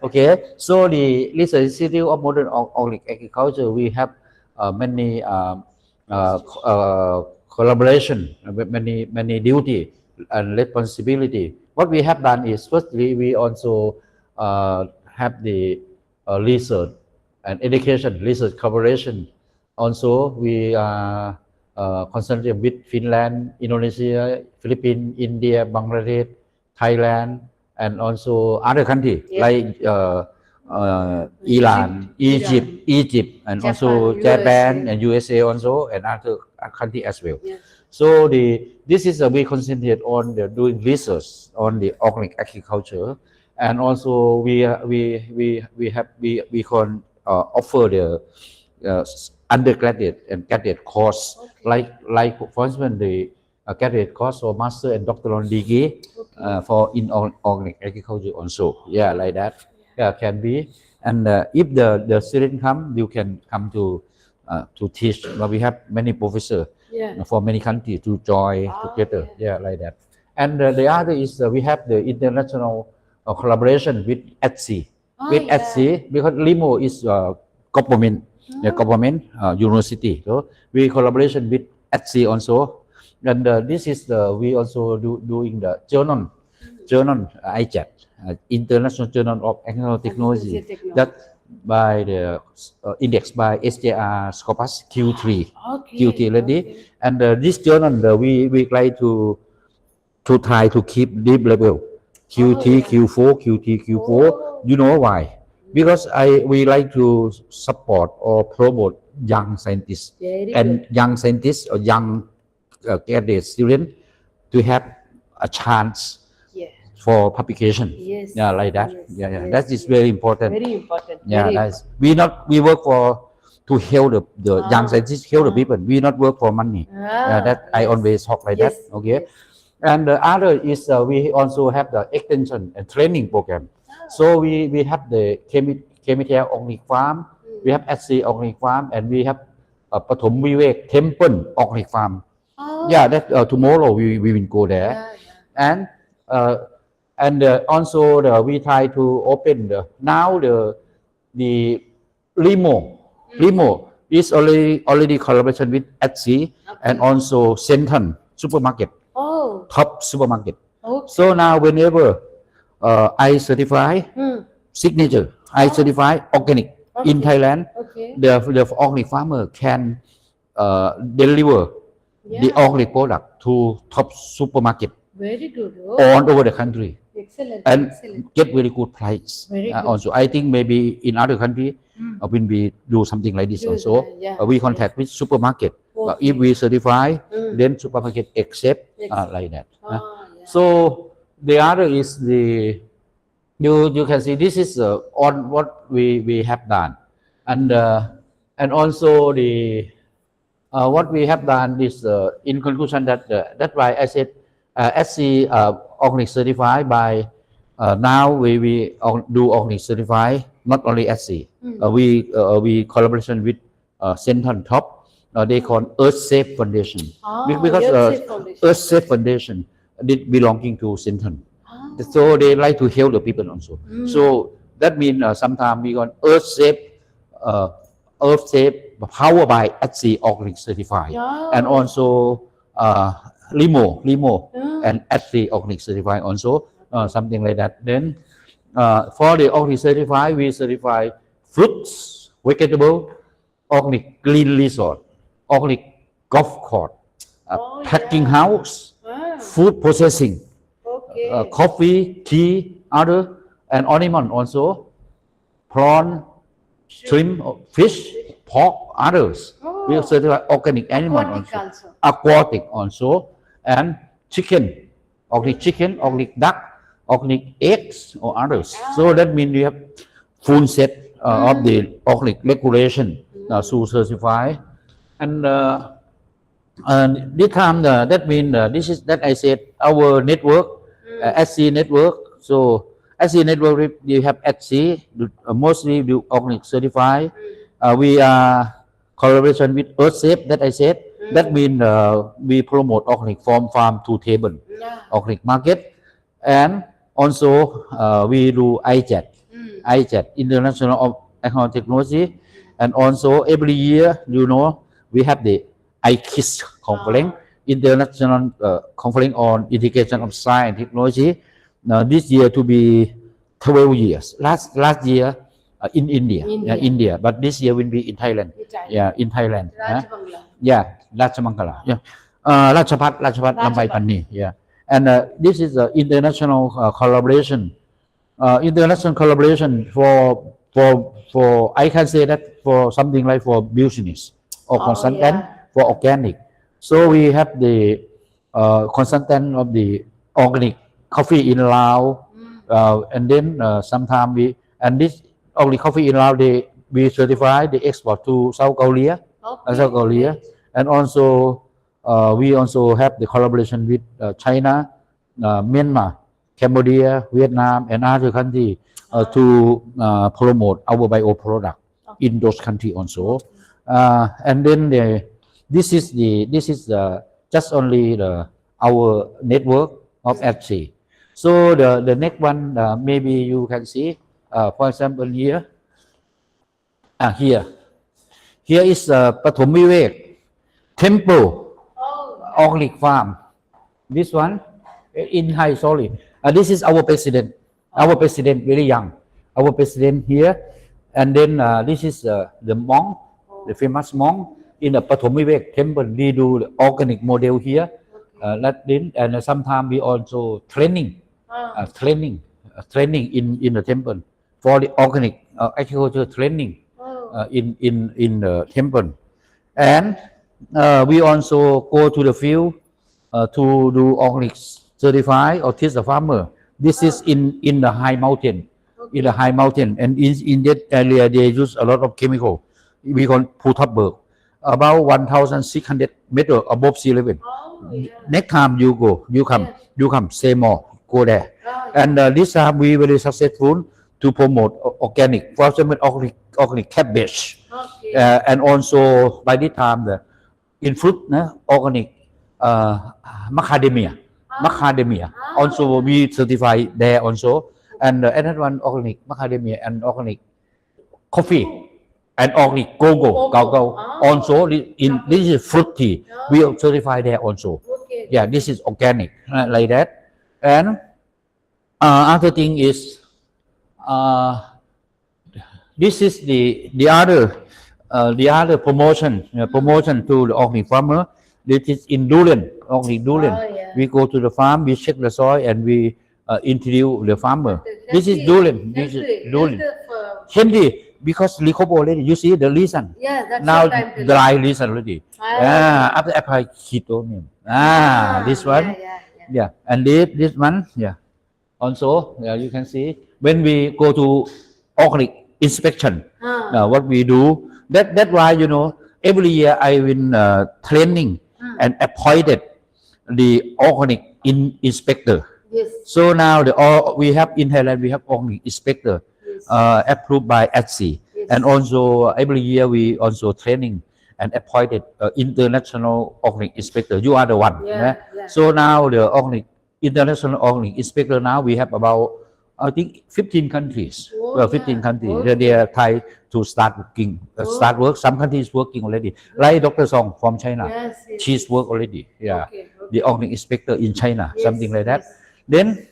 Okay, so the Research Institute of Modern Organic Agriculture, we have many collaboration, many duty and responsibility. What we have done is, firstly, we also have the research and education, research collaboration. Also, we concentrate with Finland, Indonesia, Philippines, India, Bangladesh, Thailand, and also other countries like Iran, Egypt, and Japan, also Japan and USA also, and other countries as well. Yes. So this is we concentrate on doing research on the organic agriculture, and also we can offer the undergraduate and graduate course, like for instance the graduate course or master and doctoral degree for in organic agriculture also. Yeah, like that. Yeah, can be. And if the student come, you can come to teach. But we have many professors for many countries to join together. Yeah, like that. And the other is we have the international collaboration with AATSEA. AATSEA, because LIMO is government, the government university. So we collaboration with AATSEA also. And this is we also doing the journal IJAT, International Journal of Agricultural Technology, that by the indexed by SJR Scopus Q3 already. And this journal we try to try to keep deep level QT, Q4, QT, Q4. You know why? Because we like to support or promote young scientists young scientists or young graduate students to have a chance for publication. Yes. Yeah, like that. Yes. Yeah. That is very important. Very important. Yeah, Very that's we work for to help the young scientists, help the people. We not work for money. That I always talk like that. Okay. And the other is we also have the extension and training program. So we have the Chemical Organic Farm, we have AATSEA Organic Farm, and we have Pathom Vivek Temple Organic Farm. Yeah, that tomorrow we will go there. And also we try to open now the Limo is already collaboration with AATSEA and also Senton supermarket. Top supermarket. So now whenever I certify signature, I certify organic in Thailand, the organic farmer can deliver the organic product to top supermarket. Very good. All over the country. Excellent. And excellent. get very good price. Very good. Also, I think maybe in other country when we do something like this also, we contact with supermarket. If we certify, then supermarket accept like that. So the other is you can see this is on what we have done, and also what we have done is in conclusion that's why I said AATSEA organic certified by now we do organic certify not only AATSEA. We collaboration with Senton Top. They call Earth Safe Foundation because Earth Safe Foundation did belonging to Senton. So they like to help the people also. So that means sometimes we got Earth Safe powered by AATSEA organic certified, and also Limo and AATSEA organic certified also, something like that. Then for the organic certified, we certify fruits, vegetable, organic green resort, organic golf course, packing house, food processing, coffee, tea, other, and ornament also, prawn, shrimp, fish, pork, others. We have certified organic animal aquatic also, and chicken, organic duck, organic eggs or others. So that means we have full set of the organic regulation to certify. And this time that means this is that I said our network, AATSEA network. So AATSEA network we have AATSEA mostly do organic certified. We are collaboration with AATSEA that I said. That means we promote organic from farm to table, organic market, and also we do IATSEA International of Agricultural Technology, and also every year we have the IKIS conference, International Conference on Integration of Science and Technology. Now this year to be 12 years. Last year in India, but this year will be in Thailand. Yeah, in Thailand. Yeah, Rajamangala. Yeah, Rajapat Lampai Panni. Yeah, and this is international collaboration. International collaboration for I can say that for something like for business or consultant for organic. So we have the consultant of the organic coffee in Laos, and then sometime this organic coffee in Laos we certify the export to South Korea, and also we also have the collaboration with China, Myanmar, Cambodia, Vietnam, and other countries to promote our bio product in those countries also. And then this is just only our network of AATSEA. So the next one maybe you can see, for example here is Pathom Vivek Temple Organic Farm. This one in High Solid. This is our president. Our president very young. Our president here, and then this is the monk, the famous monk in the Pathom Vivek Temple. We do the organic model here. And sometimes we also training in the temple for the organic agriculture training in the temple. And we also go to the field to do organic certify or teach the farmer. This is in the high mountain, and in that area they use a lot of chemical. We call Putabberg, about 1,600 meters above sea level. Next time you come, say more, go there. And this time we very successful to promote organic, for example, organic cabbage, and also by this time in fruit, organic macadamia. Also we certify there also, and another one organic macadamia and organic coffee and organic cocoa also in this is fruit tea. We certify there also. Yeah, this is organic like that. And other thing is this is the other promotion to the organic farmer. This is in durian, organic durian. We go to the farm, we check the soil, and we introduce the farmer. This is durian. This is durian. Candy, because Licopo already. You see the lesion. Now dry lesion already. After apply ketone. This one. Yeah, and this one. Yeah. Also, you can see when we go to organic inspection. What we do. That's why every year I been training and appointed the organic inspector. So now we have in Thailand we have organic inspector approved by AATSEA, and also every year we also training and appointed international organic inspector. You are the one. So now the international organic inspector, now we have about I think 15 countries. 15 countries. They are trying to start work. Some countries working already. Like Dr. Song from China, she's work already. Yeah, the organic inspector in China, something like that. Then,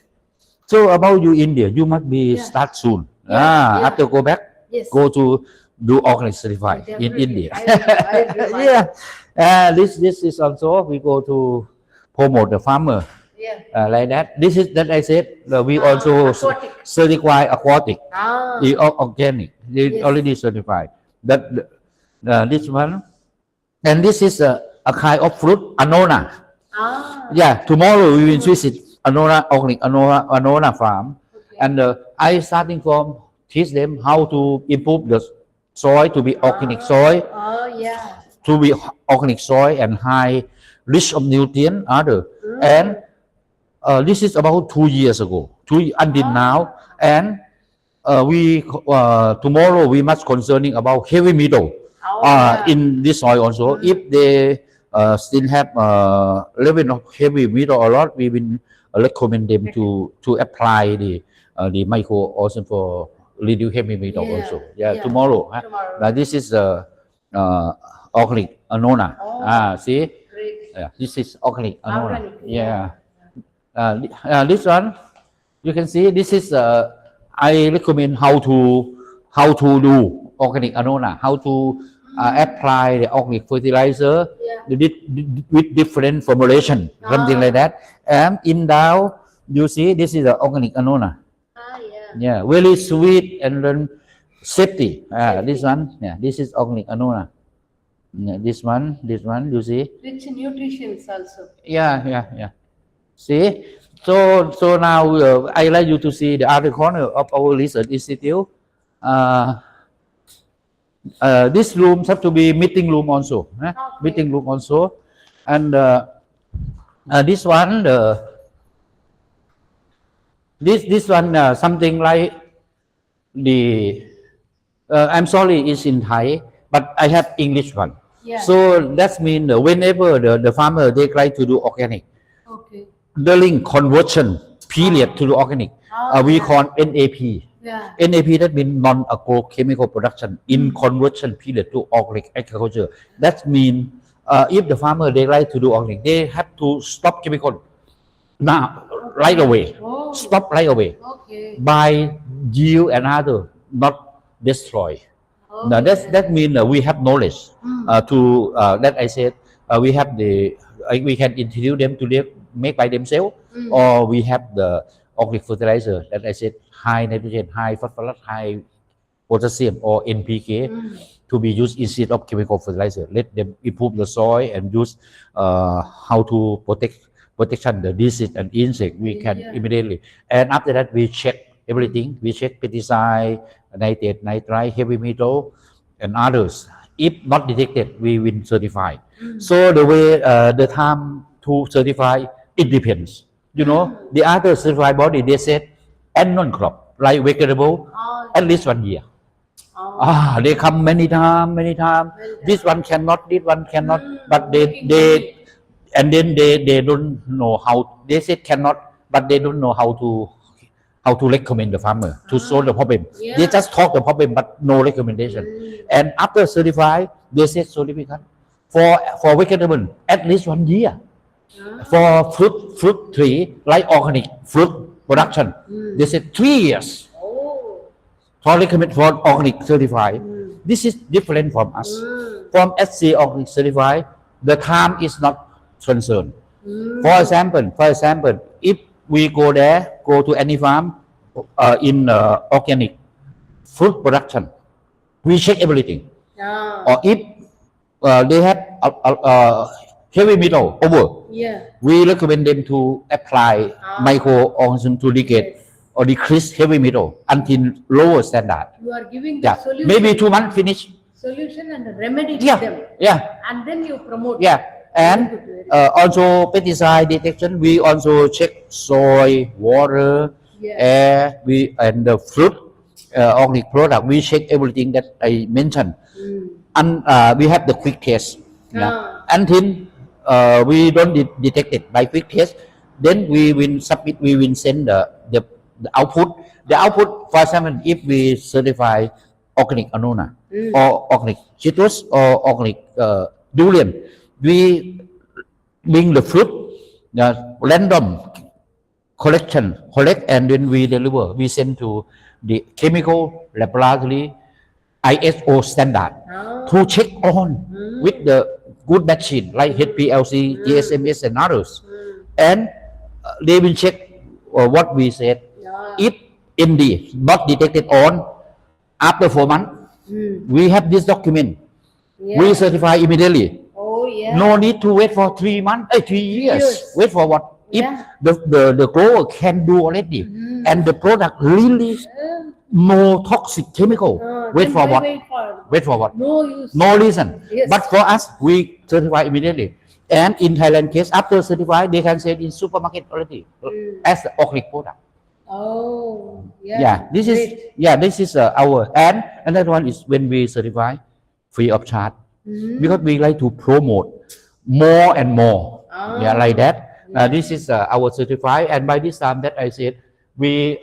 so about you India, you must be start soon. After go back, go to do organic certified in India. This is also we go to promote the farmer. Like that. This is that I said we also certify aquatic, organic. They already certified. That this one, and this is a kind of fruit, anona. Yeah, tomorrow we will visit organic anona farm, and I starting from teach them how to improve the soil to be organic soil, to be organic soil and high rich of nutrient other, and this is about 2 years ago, until now, and we tomorrow we much concerning about heavy metal in this soil also. If they still have level of heavy metal a lot, we will recommend them to apply the microorganism for reduce heavy metal also. Tomorrow. Now this is organic anona. See, this is organic anona. This one you can see. This is I recommend how to do organic anona, how to apply the organic fertilizer with different formulation, something like that. And in down, you see this is the organic anona. Very sweet and then safety. This one, this is organic anona. This one, you see. Rich in nutrition also. See, so now I like you to see the other corner of our research institute. This rooms have to be meeting room also, meeting room also, and this one, this one something like the. I'm sorry, it's in Thai, but I have English one. So that means whenever the farmer they try to do organic, during conversion period to the organic, we call NAP. NAP that means non-agrochemical production in conversion period to organic agriculture. That means if the farmer they like to do organic, they have to stop chemical now right away. Stop right away by yield and other, not destroy. Now that means we have knowledge to that I said we have the we can introduce them to make by themselves, or we have the organic fertilizer that I said high nitrogen, high phosphorus, high potassium or NPK to be used instead of chemical fertilizer. Let them improve the soil and use how to protection the disease and insect. We can immediately, and after that we check everything. We check pesticide, nitrate, nitrite, heavy metal, and others. If not detected, we will certify. So the way the time to certify, it depends. You know, the other certified body they said annual crop like vegetable at least 1 year. They come many times. This one cannot, this one cannot, but they and then they don't know how. They said cannot, but they don't know how to recommend the farmer to solve the problem. They just talk the problem, but no recommendation. And after certify, they said certificate for vegetable at least 1 year. For fruit tree like organic fruit production, they said 3 years. For recommend for organic certified, this is different from us. From AATSEA organic certified, the time is not concerned. For example, if we go to any farm in organic fruit production, we check everything. Or if they have heavy metal over, we recommend them to apply microorganisms to negate or decrease heavy metal until lower standard. You are giving the solution. Maybe 2 months finish. Solution and a remedy to them. And then you promote. And also pesticide detection, we also check soil, water, air, and the fruit, organic product. We check everything that I mentioned. And we have the quick test. Until we don't detect it by quick test, then we will submit, we will send the output. The output, for example, if we certify organic anona or organic citrus or organic durian, we bring the fruit, random collect, and then we deliver. We send to the chemical laboratory ISO standard to check on with the good machine like HPLC, GSMS, and others. And they will check what we said. If MD not detected on after 4 months, we have this document. We certify immediately. No need to wait for 3 months, 3 years. Wait for what? If Yeah. the grower can do already, and the product really no toxic chemical, wait Then for why what? wait for? Wait for what? No use. No reason. Yes. But for us, we certify immediately. And in Thailand case, after certify, they can sell in supermarket already as the organic product. Oh, yeah. This Great. is this is our, and another one is when we certify free of charge, because we like to promote more and more. Like that. This is our certify, and by this time that I said, we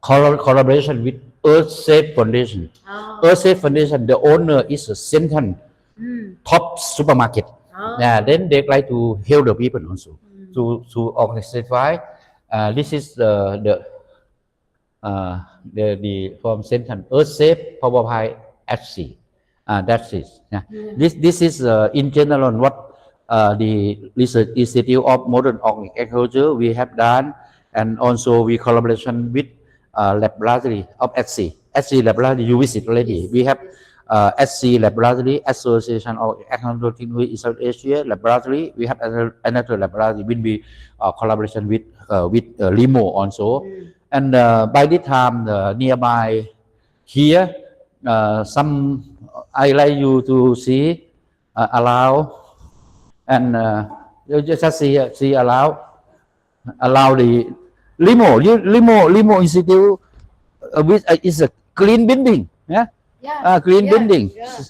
collaboration with AATSEA Foundation. AATSEA Foundation, the owner is a Senton top supermarket. Then they try to help the people also to organize. This is the from Senton AATSEA power by AATSEA. That's it. This is in general on what the Research Institute of Modern Organic Agriculture we have done, and also we collaboration with laboratory of AATSEA. AATSEA laboratory you visit already. We have AATSEA laboratory, Association of Agricultural Technology in South Asia laboratory. We have another laboratory when we collaboration with RIMO also. And by this time nearby here, some I like you to see allow, and you just see allow the Limo Institute, which is a clean building. Clean building. Yeah.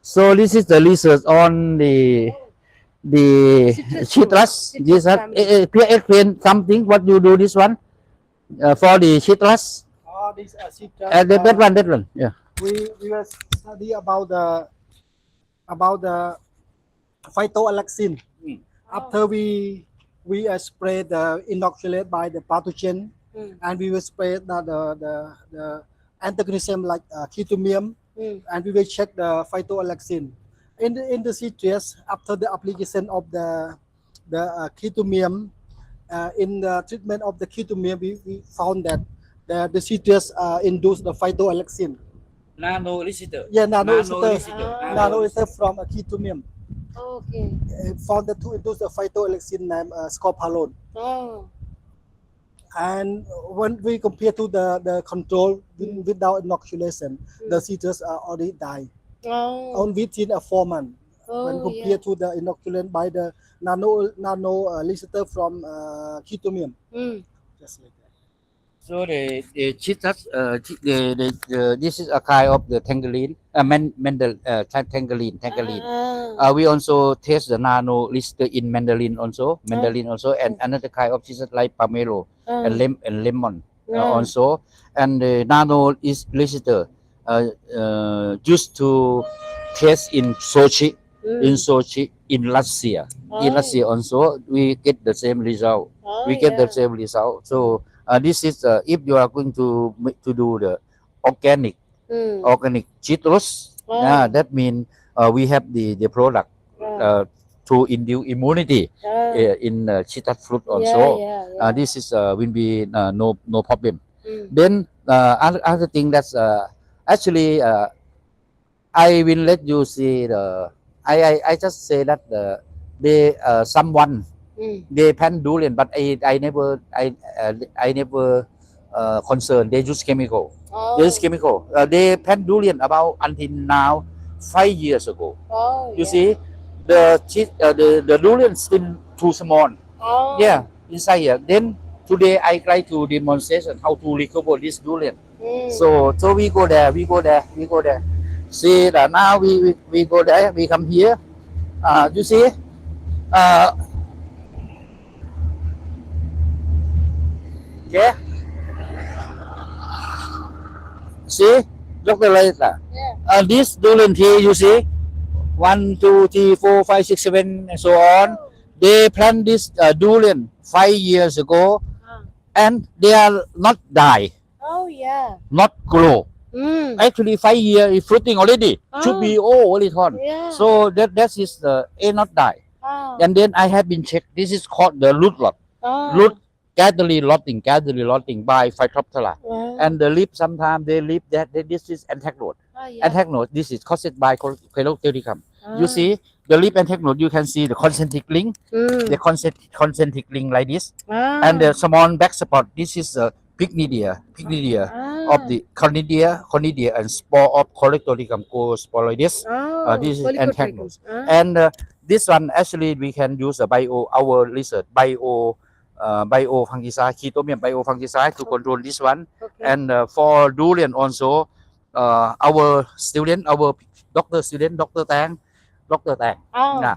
So this is the research on the citrus. This explain something what you do this one for the citrus. This citrus. That one. Yeah. We will study about the phytoalexin. After we spray the inoculate by the pathogen, and we will spray the antagonism like chitomium, and we will check the phytoalexin. In the citrus, after the application of the chitomium, in the treatment of the chitomium, we found that the citrus induce the phytoalexin. Nanolysator. Yeah, nanolysator from a chitomium. Okay. Found that to induce the phytoalexin named scopolamine. Oh. And when we compare to the control without inoculation, the citrus already die. On within 4 months. When compared to the inoculant by the nanolysator from chitomium. Just like that. So the citrus, this is a kind of the tangerine, tangerine. We also test the nanolysator in mandarin also, and another kind of citrus like pomelo and lemon also, and the nanolysator used to test in Sochi, in Russia. In Russia also, we get the same result. The same result. So this is if you are going to do the organic citrus. That means we have the product to induce immunity in citrus fruit also. This is will be no problem. Then other thing that's actually I will let you see the. I just say that they someone they plant durian, but I never concerned. They use chemical. They plant durian about until now 5 years ago. You see, the durian still too small. Inside here. Then today I try to demonstration how to recover this durian. So we go there. See that now we go there. We come here. You see. Okay. See, Dr. Lalitha. This durian tree, you see, 1, 2, 3, 4, 5, 6, 7, and so on. They plant this durian 5 years ago, and they are not die. Not grow. Actually, 5 years is fruiting already. Should be already on. So that is not die. And then I have been checked. This is called the root rot. Root gradually rotting by Phytophthora. And the leaf sometimes they leave that this is anthracnose. Anthracnose. This is caused by Chlorothericum. You see the leaf and technode, you can see the concentric ring, the concentric ring like this, and the small back support. This is the pycnidia of the conidia and spore of Collectoricum cosporoides. This is anthraconodes. And this one actually we can use our research bio fungicide, chitomium bio fungicide to control this one. And for durian also, our student, our doctor student, Dr. Tang, yeah,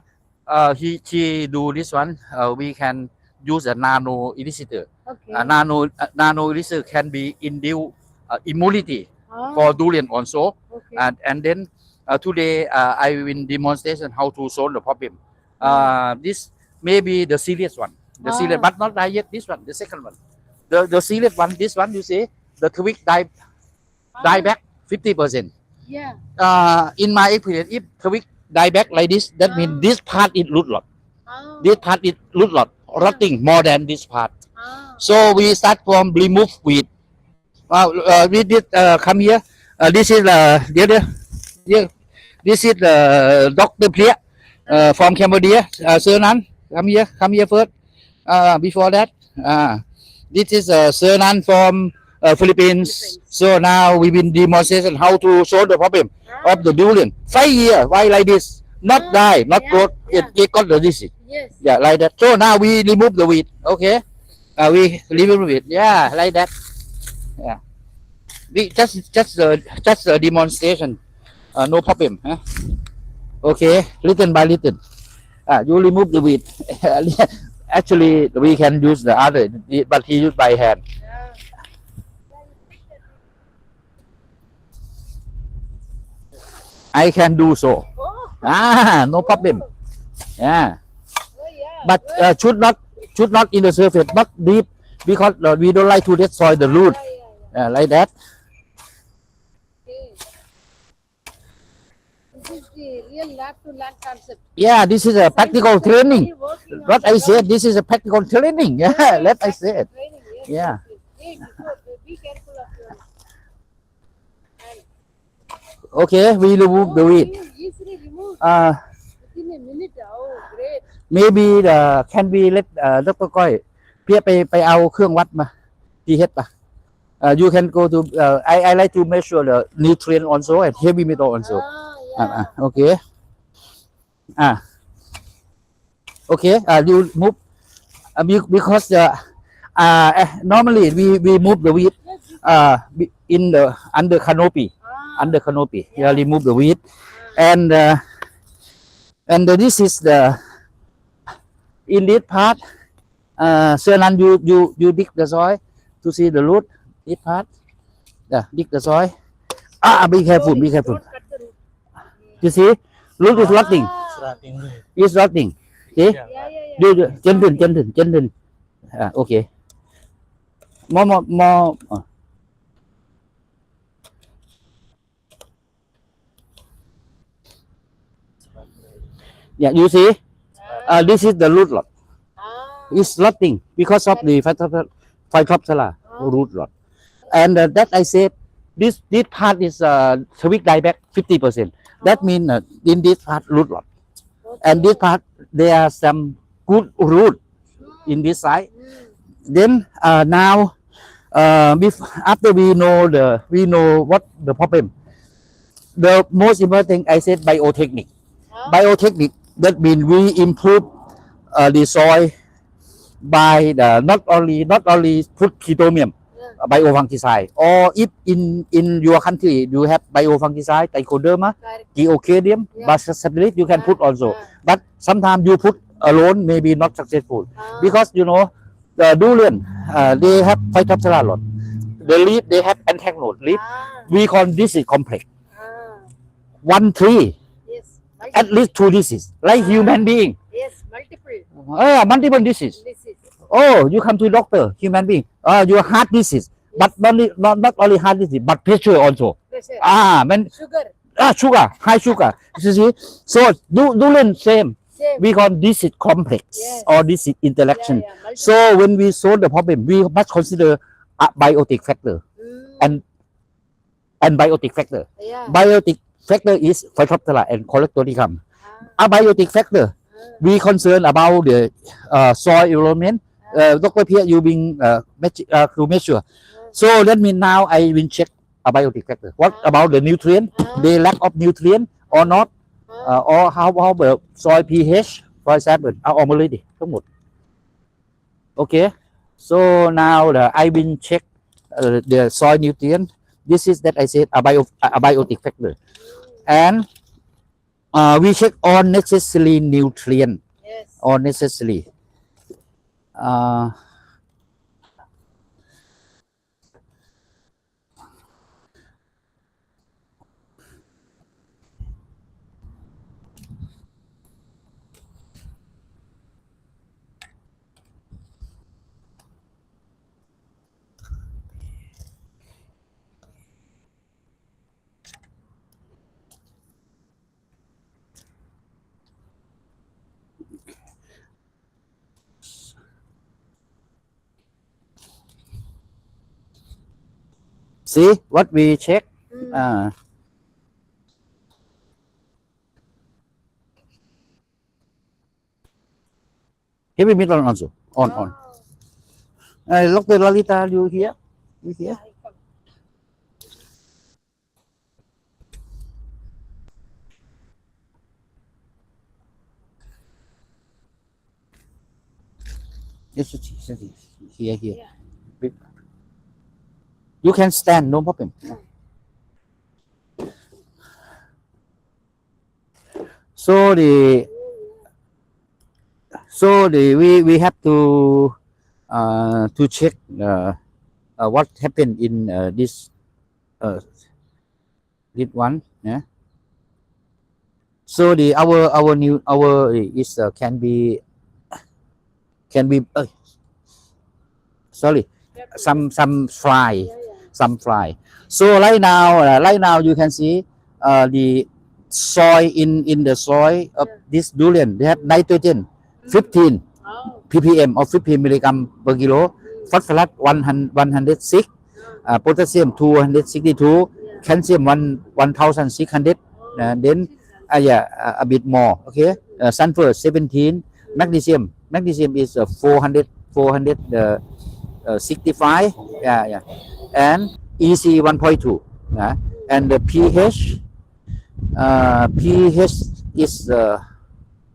he do this one. We can use a nano elicitor. Nano elicitor can be induce immunity for durian also. And then today I will demonstration how to solve the problem. This may be the serious one. The serious, but not die yet. This one, the second one, the serious one. This one, you see, the twig die back 50%. Yeah. In my experience, if twig die back like this, that means this part is root lot. This part is root lot, rotting more than this part. So we start from remove weed. We did come here. This is this is Dr. Plia from Cambodia. Sir Nan, come here first. Before that, this is Sir Nan from Philippines. So now we will demonstration how to solve the problem of the durian. 5 years, why like this? Not die, not growth. It got the disease. Yes. Yeah, like that. So now we remove the weed. Okay. We remove it. Yeah, like that. Yeah. We just a demonstration. No problem. Huh? Okay, little by little. You remove the weed. Actually, we can use the other, but he used by hand. I can do so. No problem. Yeah, but should not in the surface, not deep, because we don't like to destroy the root. Like that. This is the real lab to lab concept. Yeah, this is a practical training. What I said, this is a practical training. Yeah, let I say it. Yeah. Be careful of your hand. Okay, we remove the weed. Easily removed within a minute. Oh, great. Maybe can be let Dr. Koi ไปเอาเครื่องวัดมา pH ป่ะ you can go to I like to measure the nutrient also and heavy metal also. Okay. Okay. You move because normally we move the weed in the under canopy. Yeah, remove the weed, and this is the in this part. Sir Nan, you dig the soil to see the root. This part. Yeah, dig the soil. Be careful. Be careful. You see, root is rotting. It's rotting. Okay. Do gentle. Okay. More. Yeah, you see, this is the root lot. It's rotting because of the Phytophthora root lot. And that I said, this part is twig die back 50%. That means in this part root lot. And this part, there are some good root in this side. Then now, after we know what the problem. The most important thing I said biotechnique. Biotechnique, that means we improve the soil by the not only put chitomium biofungicide, or if in your country you have biofungicide, trichoderma, geocadium, basacillus, you can put also. But sometimes you put alone maybe not successful because the durian they have Phytophthora lot. The leaf they have anthracnose leaf. We call this is complex. One tree, at least 2 diseases, like human being. Yes, multiple. Multiple disease. Oh, you come to doctor, human being. Your heart disease, but not only heart disease, but pressure also. Sugar. Sugar, high sugar. You see, so durian same. We call this is complex or this is interaction. So when we solve the problem, we must consider a biotic factor and biotic factor. Biotic factor is Phytophthora and Collectoricum. abiotic factor. We concern about the soil environment. Dr. Pierre, you being to measure. So that means now I will check abiotic factor. What about the nutrient? They lack of nutrient or not? Or how about soil pH, for example,เอามาเลยดิทั้งหมด Okay, so now I will check the soil nutrient. This is that I said abiotic factor, and we check all necessary nutrient, all necessary. See what we check. Heavy metal also on. Dr. Lalitha, you here? You here? Yes, here. Yeah. You can stand, no problem. So we have to check what happened in this one. Yeah. So our is can be sorry, some fly. So right now you can see the soil in the soil of this durian. They have nitrogen 15 ppm or 15 milligram per kilo, phosphorus 106, potassium 262, calcium 1600, then a bit more. Okay, sulfur 17, magnesium is 465, and EC 1.2, and the pH is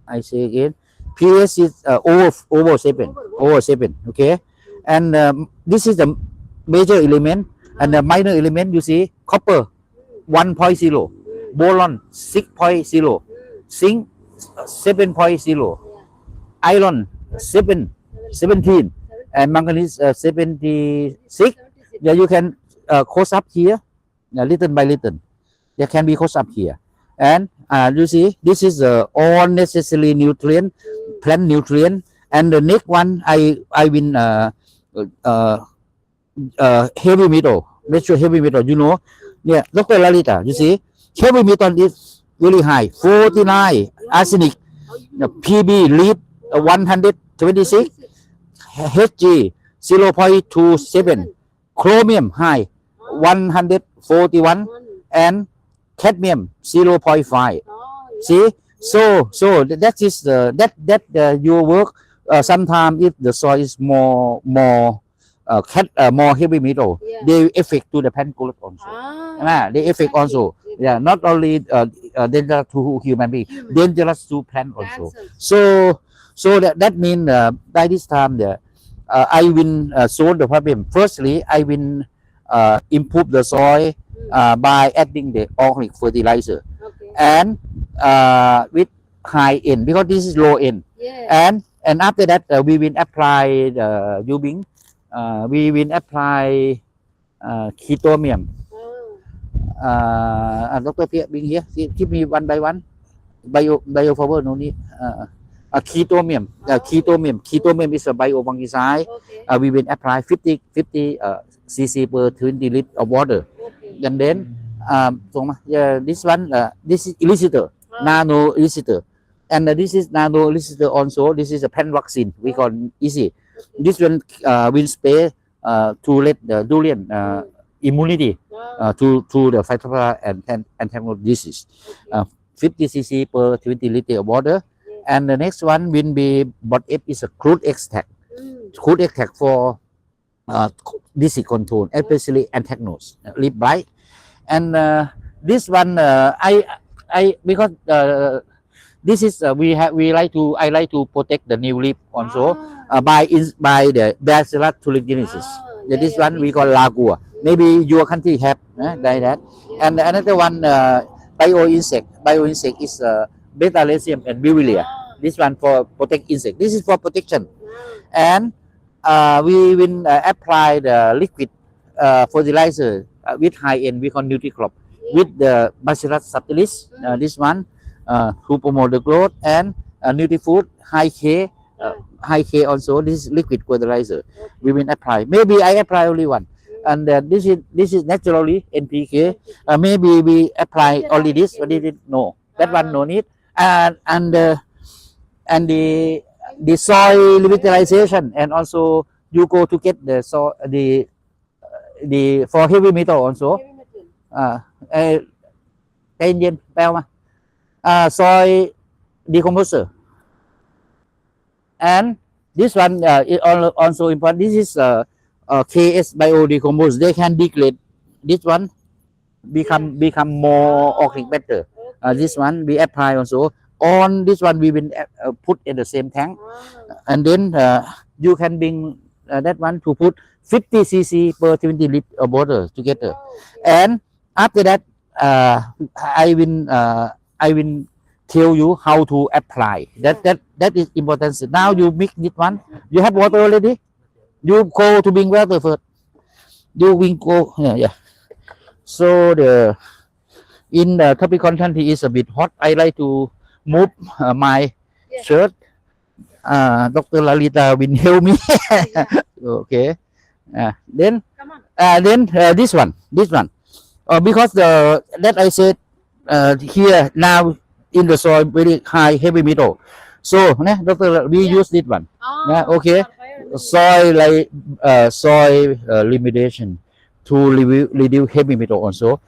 I say again, pH is over 7, okay, and this is the major element, and the minor element you see copper 1.0, boron 6.0, zinc 7.0, iron 17, and manganese 76. Yeah, you can cross up here, little by little. There can be cross up here, and you see this is all necessary nutrient, plant nutrient, and the next one I will heavy metal. Measure heavy metal. You know, yeah, Dr. Lalitha. You see, heavy metal is really high, 49. Arsenic, Pb lead 126, Hg 0.27, chromium high 141, and cadmium 0.5. See, so that is your work. Sometimes if the soil is more heavy metal, they affect to the plant growth also. They affect also. Yeah, not only dangerous to human being, dangerous to plant also. So that means by this time I will solve the problem. Firstly, I will improve the soil by adding the organic fertilizer, and with high N, because this is low N, and after that we will apply the Ubing. We will apply chitomium. Dr. Pierre being here, give me one by one. Bio forward, no need. Chitomium. Chitomium is a biofungicide. We will apply 50 cc per 20 liters of water. And then this one, this is elicitor, nano elicitor, and this is nano elicitor also. This is a pen vaccine. We call easy. This one will spray to let the durian immunity to the phytophthora and anthracoid disease. 50 cc per 20 liter of water. And the next one will be, but F is a crude extract. Crude extract for disease control, especially anthracnose, leaf blight. And this one, I because this is we like to, I like to protect the new leaf also by the Bacillus thuringiensis. This one we call lagua. Maybe your country have like that. And another one, bioinsect is beta-lacinium and Buvilia. This one for protect insect. This is for protection. And we will apply the liquid fertilizer with high end, we call NutriCrop, with the Bacillus subtilis. This one to promote the growth, and NutriFood high K also. This is liquid fertilizer we will apply. Maybe I apply only one, and this is naturally NPK. Maybe we apply only this, or did it? No, that one no need. And the soil revitalization, and also you go to get the the for heavy metal also. ใจเย็นแปลมาsoil decomposer. And this one is also important. This is KS biodecompose. They can degrade. This one become more organic better. This one we apply also. On this one we will put in the same tank, and then you can bring that one to put 50 cc per 20 liter of water together. And after that, I will tell you how to apply. That is important. Now you mix this one. You have water already. You go to bring water first. You will go. Yeah. So in the topic content is a bit hot. I like to move my shirt. Dr. Lalitha will help me. Okay. Then this one. Because that I said here now in the soil very high heavy metal. So Dr. we use this one. Okay. Soil like soil remediation to reduce heavy metal also.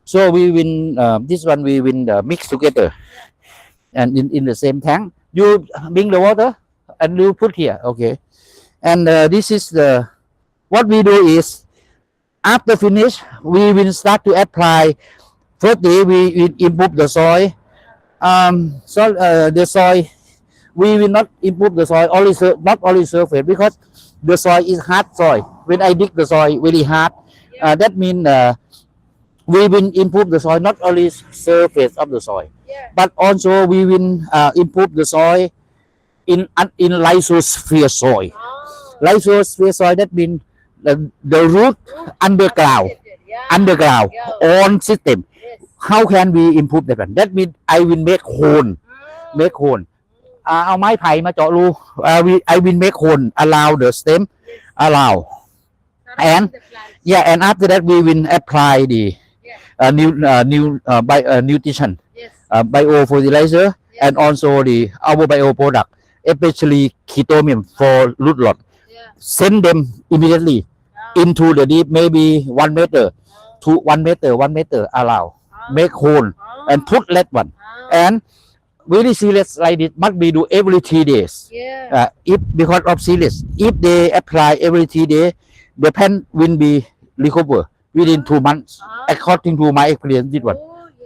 So we will this one we will mix together, and in the same tank. You bring the water and you put here. Okay. And this is the what we do is, after finish, we will start to apply. Firstly, we improve the soil. The soil, we will not improve the soil only not only surface, because the soil is hard soil. When I dig the soil very hard, that means we will improve the soil, not only surface of the soil, but also we will improve the soil in lysosphere soil. Lysosphere soil, that means the root underground on system. How can we improve that one? That means I will make hole.เอาไม้ไผ่มาเจาะรู I will make hole, allow the stem, allow, and and after that we will apply the nutrition, bio fertilizer, and also our bio product, especially chitomium for root rot. Send them immediately into the deep, maybe 1 meter to 1 meter, allow, make hole and put that one. And very serious like this must be do every 3 days. If because of serious, if they apply every 3 days, the plant will be recover within 2 months. According to my experience, this one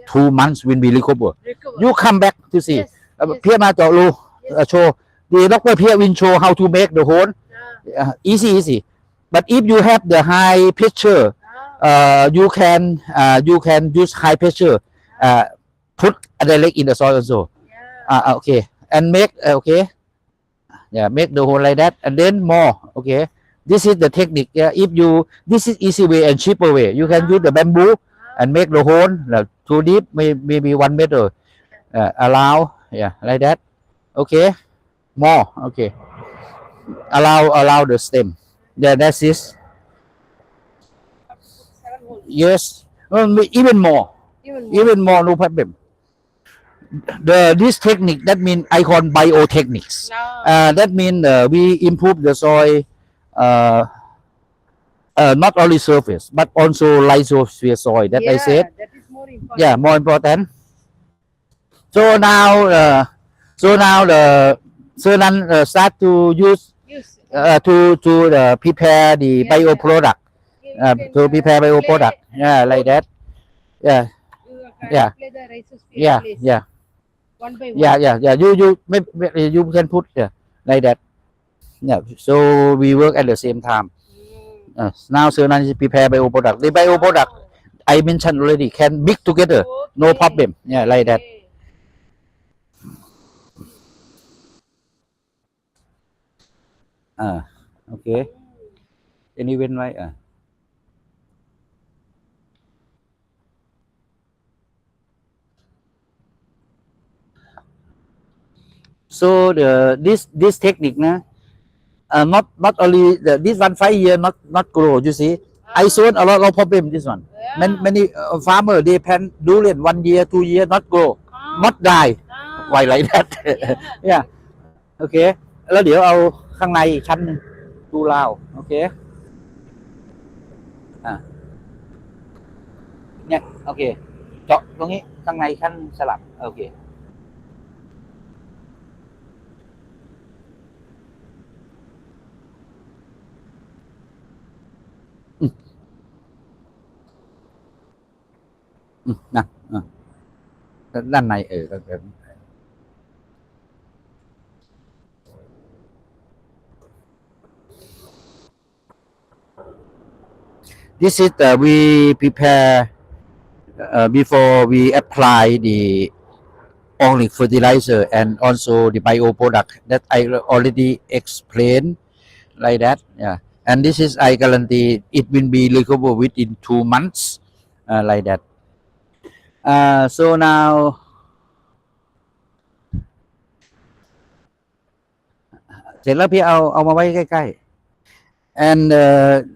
2 months will be recover. You come back to see. เพียมาเจาะรู show the doctor here will show how to make the hole. Easy. But if you have the high pressure, you can use high pressure, put direct in the soil also. Okay, and make make the hole like that, and then more. Okay, this is the technique. If you, this is easy way and cheaper way. You can use the bamboo and make the hole too deep, maybe 1 meter. Allow, like that. Okay, more. Okay, allow the stem. That's it. Yes, even more, no problem. This technique, that means I call biotechnics. That means we improve the soil, not only surface but also lysosphere soil. That I said. That is more important. More important. So now, the Sernan start to use to prepare the bioproduct. To prepare bioproduct. Yeah, like that. Yeah. Yeah. Yeah. Yeah. One by one. Yeah. You can put like that. Yeah. So we work at the same time. Now Sernan is prepare bioproduct. The bioproduct I mentioned already can mix together, no problem. Yeah, like that. Okay. Any when right? So this technique not only this one 5 year not grow. You see, I saw a lot of problem. This one, many farmer they plant durian 1 year 2 year not grow, not die. Why like that? Yeah. โอเคแล้วเดี๋ยวเอาข้างในอีกชั้นหนึ่งดูราวโอเคเนี่ยโอเคเจาะตรงนี้ข้างในชั้นสลับโอเคนะด้านในThis is we prepare before we apply the organic fertilizer and also the bioproduct that I already explained like that. Yeah, and this is I guarantee it will be recoverable within 2 months like that. So now เสร็จแล้วพี่เอามาไว้ใกล้ๆ and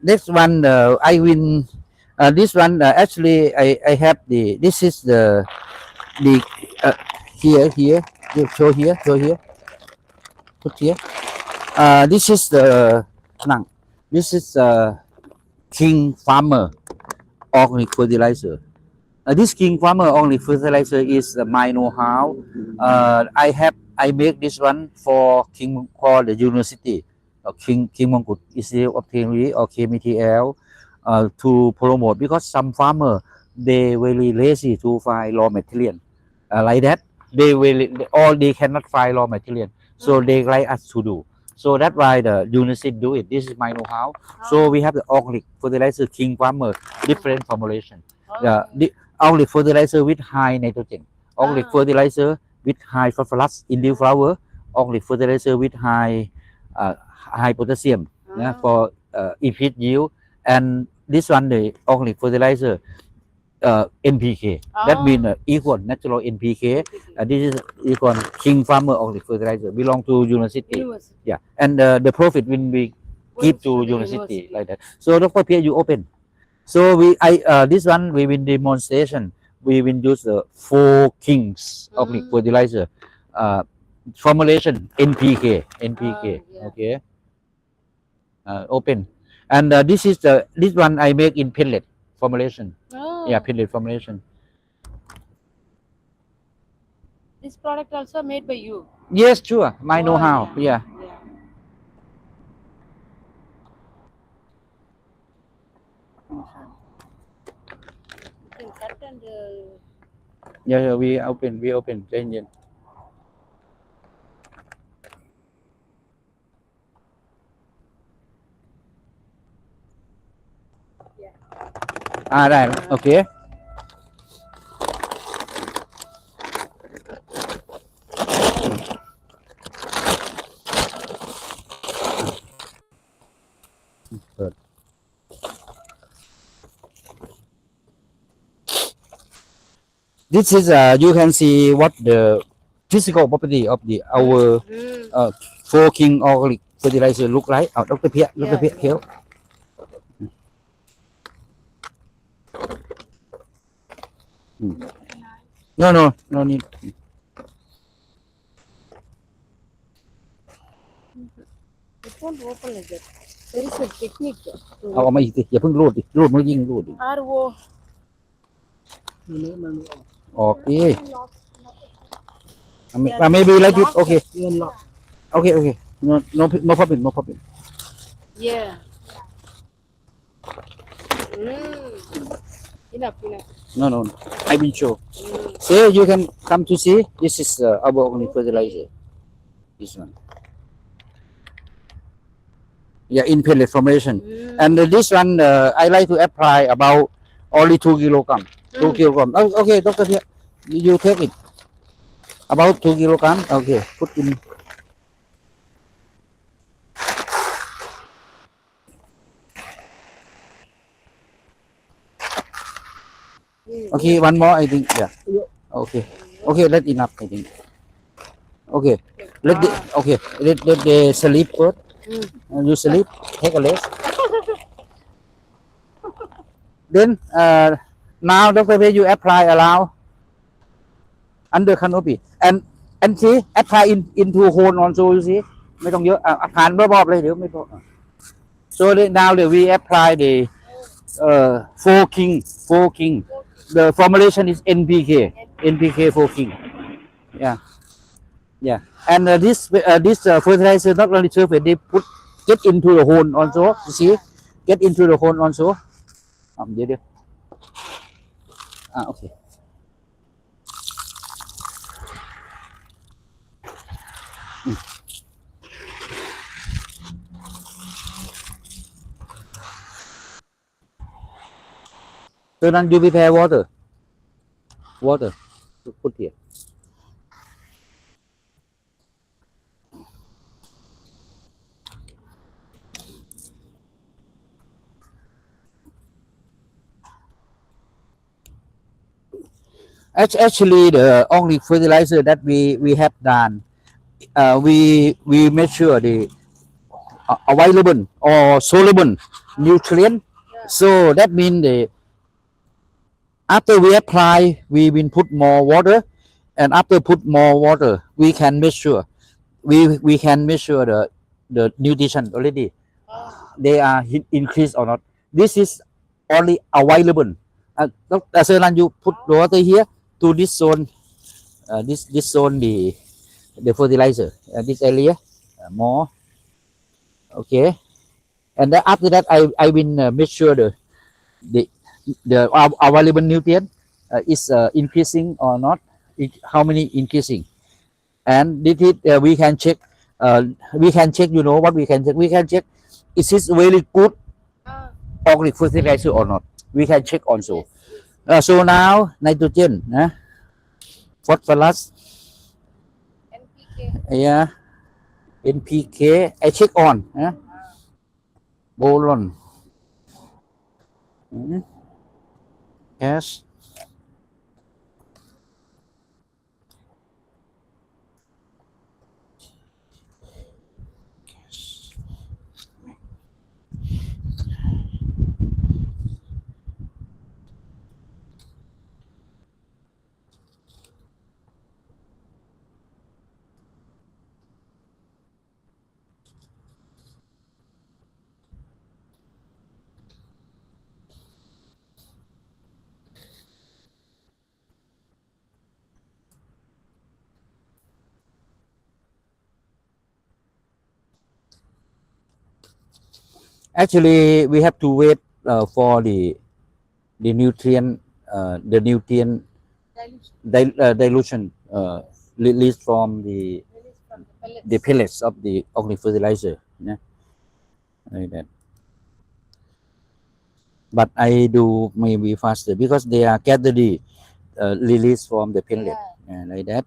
next one I will this one actually I have this is the here show here put here this is the this is King Farmer organic fertilizer. This King Farmer organic fertilizer is my know-how. I make this one for the university, King Mongkut Institute of Technology or KMTL to promote because some farmer they very lazy to find raw material like that. They cannot find raw material, so they like us to do. So that's why the university do it. This is my know-how. So we have the organic fertilizer King Farmer, different formulation. The organic fertilizer with high nitrogen, organic fertilizer with high phosphorus in the flower, organic fertilizer with high potassium for increased yield, and this one the organic fertilizer NPK. That means equal natural NPK. This is equal King Farmer organic fertilizer belong to university. Yeah, and the profit will be give to university like that. So Dr. Pierre, you open. So this one we will demonstration. We will use the 4 Kings organic fertilizer formulation NPK. Okay. Open. And this one I make in pellet formulation. Yeah, pellet formulation. This product also made by you? Yes, sure. My know-how. Yeah. Yeah, we open. ใจเย็นได้โอเคเปิด This is you can see what the physical property of our 4 King organic fertilizer look like. Dr. Pierre, help. No need. It won't open like that. There is a technique. เอามาอีกสิอย่าเพิ่งรูดมันยิ่งรูด RO ออกดิ Maybe like it. Okay. Okay. Okay. No problem. No problem. Yeah. Enough. No. I will show. So you can come to see. This is our organic fertilizer. This one. Yeah, in pellet formation. And this one, I like to apply about only 2 kilogram. 2 kilogram. Oh, okay, doctor, here. You take it. About 2 kilogram. Okay, put in. Okay, one more, I think. Yeah. Okay. Okay, that's enough, I think. Okay. Let the sleep first. And you sleep. Take a rest. Then now, Doctor, where you apply around under canopy and see apply into hole also, you see ไม่ต้องเยอะผ่านรอบๆเลยเดี๋ยวไม่พอ so now we apply the forking the formulation is NPK forking yeah and this fertilizer not only surface they put get into the hole also you see get into the hole also เดี๋ยวโอเค so then you prepare water to put here. Actually, the only fertilizer that we have done, we measure the available or soluble nutrient. So that means the after we apply, we will put more water, and after put more water, we can measure. We can measure the nutrition already. They are increased or not. This is only available. Dr. Lan, you put water here to this zone. This zone the fertilizer. This area more. Okay, and then after that, I will make sure the available nutrient is increasing or not. How many increasing? And this is, we can check. You know what we can check? We can check. Is this very good organic fertilizer or not? We can check also. So now nitrogen, phosphorus, yeah, NPK. I check on, boron, yes. Actually, we have to wait for the nutrient dilution released from the pellets of the organic fertilizer. Yeah, like that. But I do maybe faster because they are gathered released from the pellet, like that.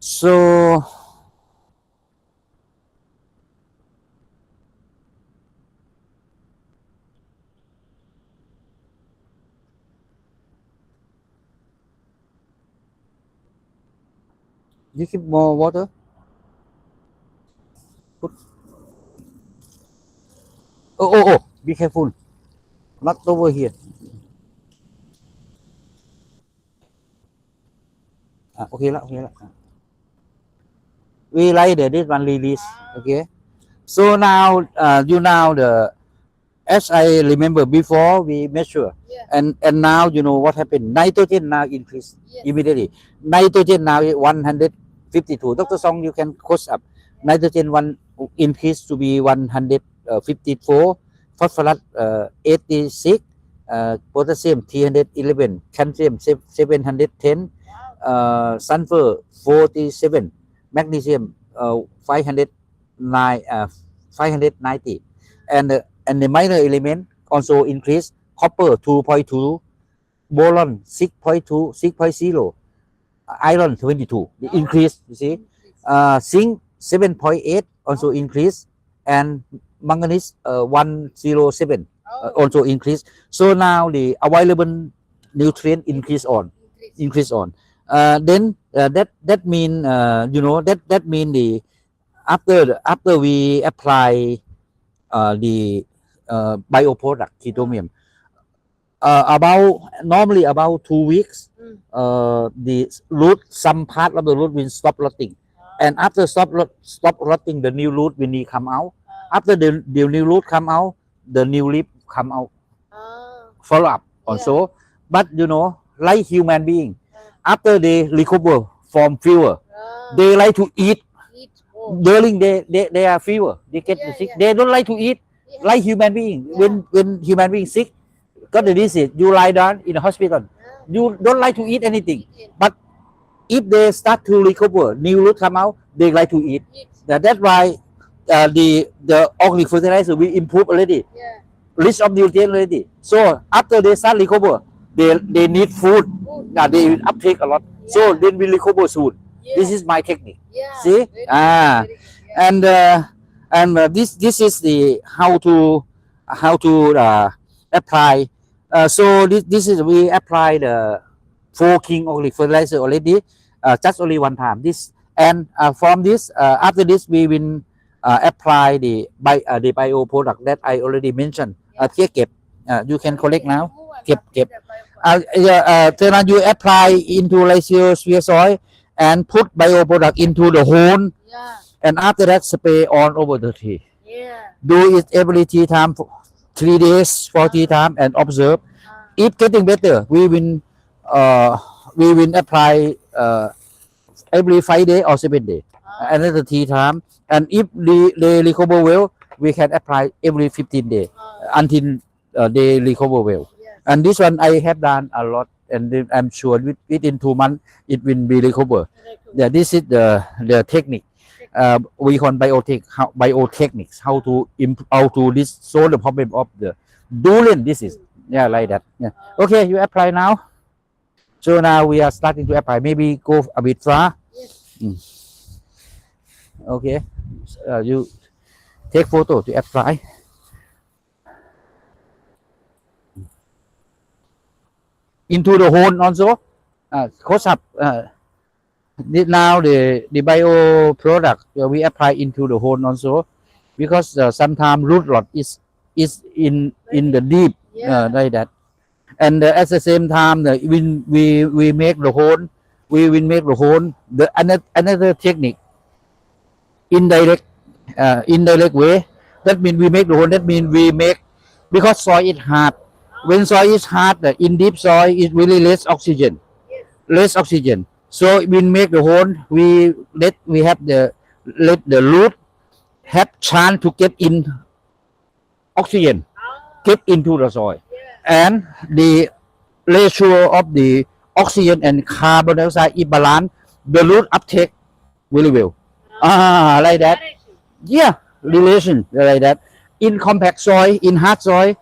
So You keep more water. Put. Oh. Be careful. Not over here. Okay lah. We like this one release. Okay. So now you now the as I remember before we measure and now you know what happened. Nitrogen now increase immediately. Nitrogen now 152. Dr. Song, you can cost up. Nitrogen one increase to be 154. Phosphorus 86. Potassium 311. Calcium 710. Sulfur 47. Magnesium 590. And the minor element also increase. Copper 2.2, boron 6.2, 6.0, iron 22. The increase, you see. Zinc 7.8 also increase, and manganese 107 also increase. So now the available nutrient increase on. Then that mean that mean the after we apply the bioproduct chitomium, normally about 2 weeks, the root, some part of the root will stop rotting, and after stop rotting, the new root will come out. After the new root come out, the new leaf come out. Follow up also, but like human being, after they recover from fever, they like to eat. During they are fever, they get sick. They don't like to eat like human being. When human being sick, got the disease, you lie down in the hospital. You don't like to eat anything. But if they start to recover, new root come out, they like to eat. That's why the organic fertilizer will improve already. Rich of nutrient already. So after they start recover, they need food. They will uptake a lot. So then we recover soon. This is my technique. See? And this is the how to apply. So this is we apply the 4 king organic fertilizer already, just only one time. This and from this after this we will apply the bio product that I already mentioned. You can collect now. Then you apply into sphere soil and put bio product into the hole, and after that spray on over the tree. Do it every 3 times, 3 days, 40 times, and observe. If getting better, we will apply every 5 days or 7 days, another 3 times. And if they recover well, we can apply every 15 days until they recover well. And this one I have done a lot, and I'm sure within 2 months it will be recovered. This is the technique. We call biotechnics, how to solve the problem of the durian disease. Like that. Okay, you apply now. So now we are starting to apply. Maybe go a bit far. Okay, you take photo to apply. Into the hole also. Close up. Now the bio product we apply into the hole also, because sometimes root rot is in the deep, like that. And at the same time, when we make the hole, we will make the hole. Another technique, indirect way. That means we make the hole. That means we make, because soil is hard. When soil is hard, in deep soil it really less oxygen. So we make the hole. We let the root have chance to get in oxygen, get into the soil, and the ratio of the oxygen and carbon dioxide is balanced. The root uptake really well. Like that. Yeah, relation like that. In compact soil, in hard soil,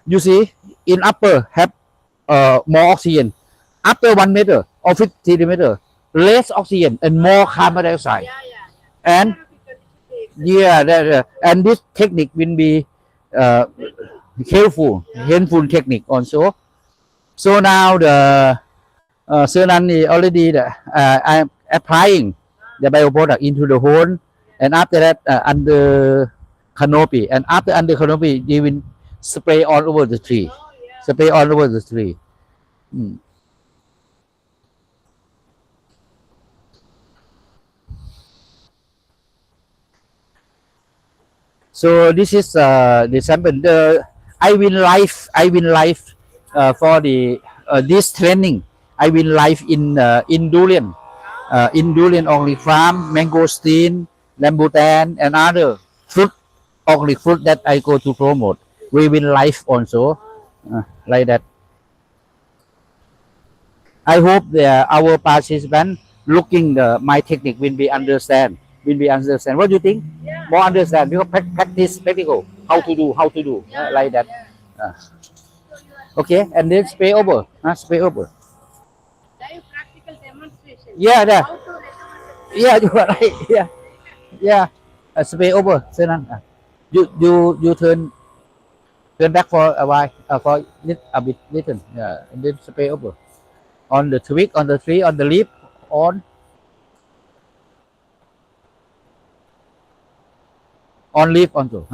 you see, in upper have more oxygen. After 1 meter or 50 centimeter, less oxygen and more carbon dioxide. And and this technique will be helpful technique also. So now the Sir Nan already applying the bioproduct into the hole, and after that under canopy, and after under canopy they will spray all over the tree, spray all over the tree. So this is the sample. I will live for the this training. I will live in durian, organic farm, mangosteen, rambutan, and other fruit, organic fruit that I go to promote. We will live also like that. I hope our participant looking my technique will be understand. What do you think? More understand because practice practical. How to do like that. Okay, and then spray over. Spray over. Live practical demonstration. Yeah, there. How to recommend. Yeah, you are right. Yeah, yeah. Spray over. You turn back for a while for a bit little. Yeah, and then spray over on the twig, on the tree, on the leaf, on leaf also.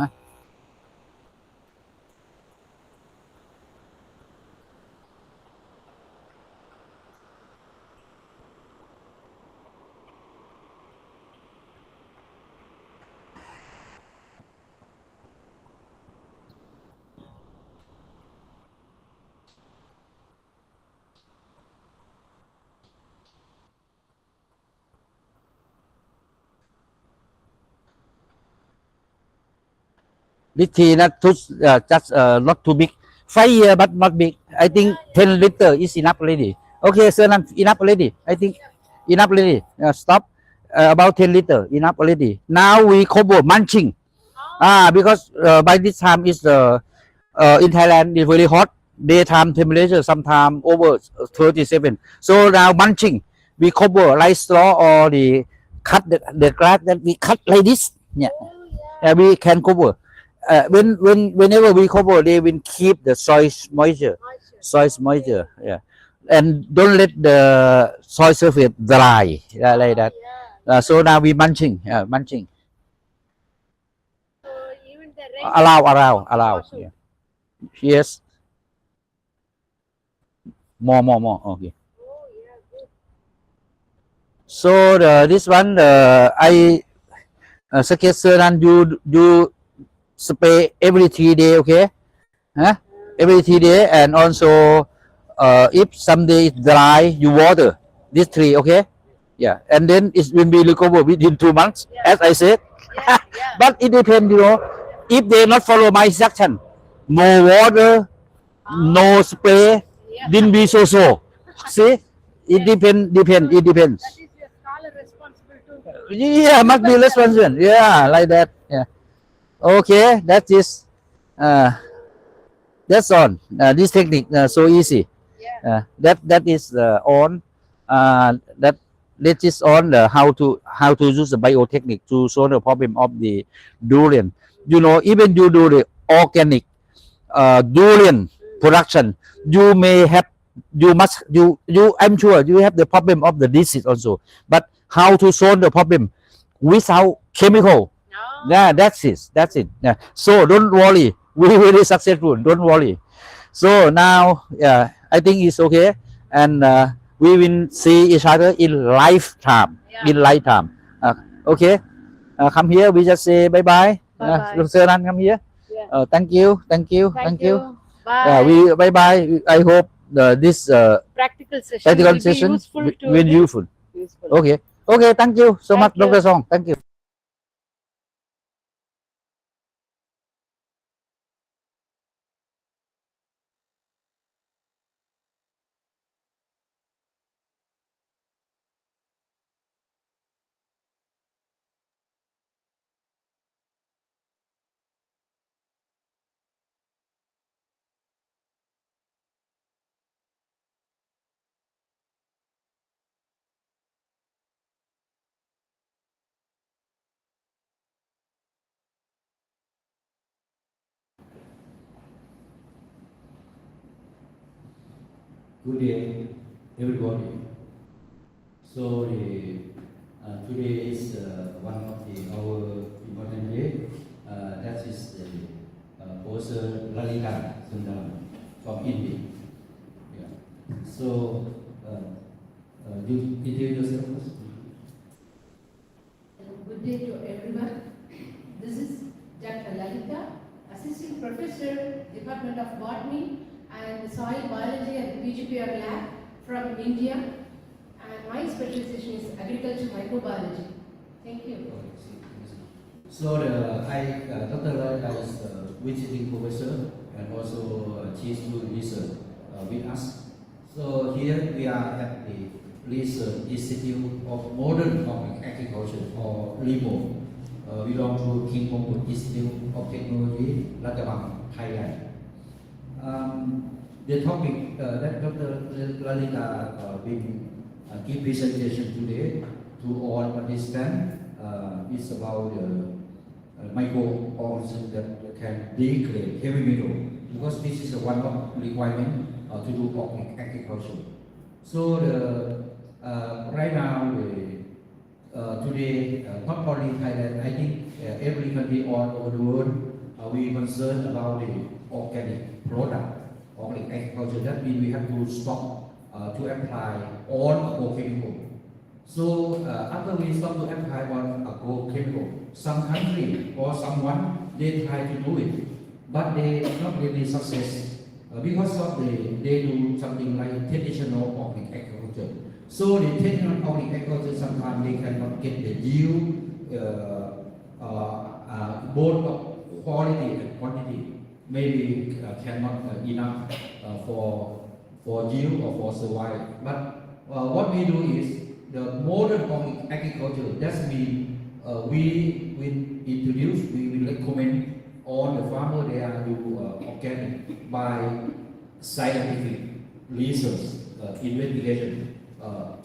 This tea not too, just not too big. 5 year but not big. I think 10 liter is enough already. Okay, sir, enough already. I think enough already. Stop. About 10 liter enough already. Now we cover munching. Because by this time is in Thailand it's very hot. Daytime temperature sometimes over 37. So now munching, we cover like straw or the cut the grass that we cut like this. Yeah, we can cover. Whenever we cover, they will keep the soil moisture. Yeah, and don't let the soil surface dry like that. So now we munching. So even the Allow. Yeah. Yes. More. Okay. So this one I suggest sir and you spray every 3 days. Okay. Every 3 days, and also if someday it's dry, you water this tree. Okay. Yeah, and then it will be recovered within 2 months, as I said. But it depends, if they not follow my instruction, no water, no spray, didn't be so. See, it depends. It depends. that is your scholar responsible too. Yeah, must be responsible. Yeah, like that. Yeah. Okay, that is. That's on. This technique so easy. That is on. That is on how to use the biotechnique to solve the problem of the durian. Even you do the organic durian production, you may have, I'm sure you have the problem of the disease also. But how to solve the problem without chemical? Yeah, that's it. Yeah. So don't worry, we will be successful. Don't worry. So now, yeah, I think it's okay, and we will see each other in lifetime. Okay. Come here. We just say bye bye. Sir, come here. Thank you. Thank you. Yeah, Bye. bye bye. I hope this Practical session practical will session be useful to will the- useful. Okay. Thank you so much, Thank you. Dr. Song. Thank you. Good day, everybody. So today is one of our important day. That is the Professor Lalitha from India. Yeah. So you introduce yourself first. Good day to everyone. This is Dr. Lalitha, Assistant Professor, Department of Botany and Soil Biology at the PGPR Lab from India. And my specialization is Agriculture Microbiology. Thank you. So Dr. Lalitha is visiting professor and also chief research with us. So here we are at the Research Institute of Modern Organic Agriculture, or RIMO. Belong to King Mongkut Institute of Technology, Ladabang, Thailand. The topic that Dr. Lalitha will give presentation today to all participants is about microorganisms that can degrade heavy metal, because this is one of requirement to do organic agriculture. So right now, today, not only Thailand, I think every country all over the world, we concerned about the organic product, organic agriculture. That means we have to stop to apply all agrochemical. So after we stop to apply one agrochemical, some country or someone, they try to do it, but they not really success because of they do something like traditional organic agriculture. So the technical organic agriculture sometimes they cannot get the yield, both of quality and quantity. Maybe cannot enough for yield or for survival. But what we do is the modern organic agriculture. That means we will introduce, we will recommend all the farmers they are do organic by scientific research, investigation.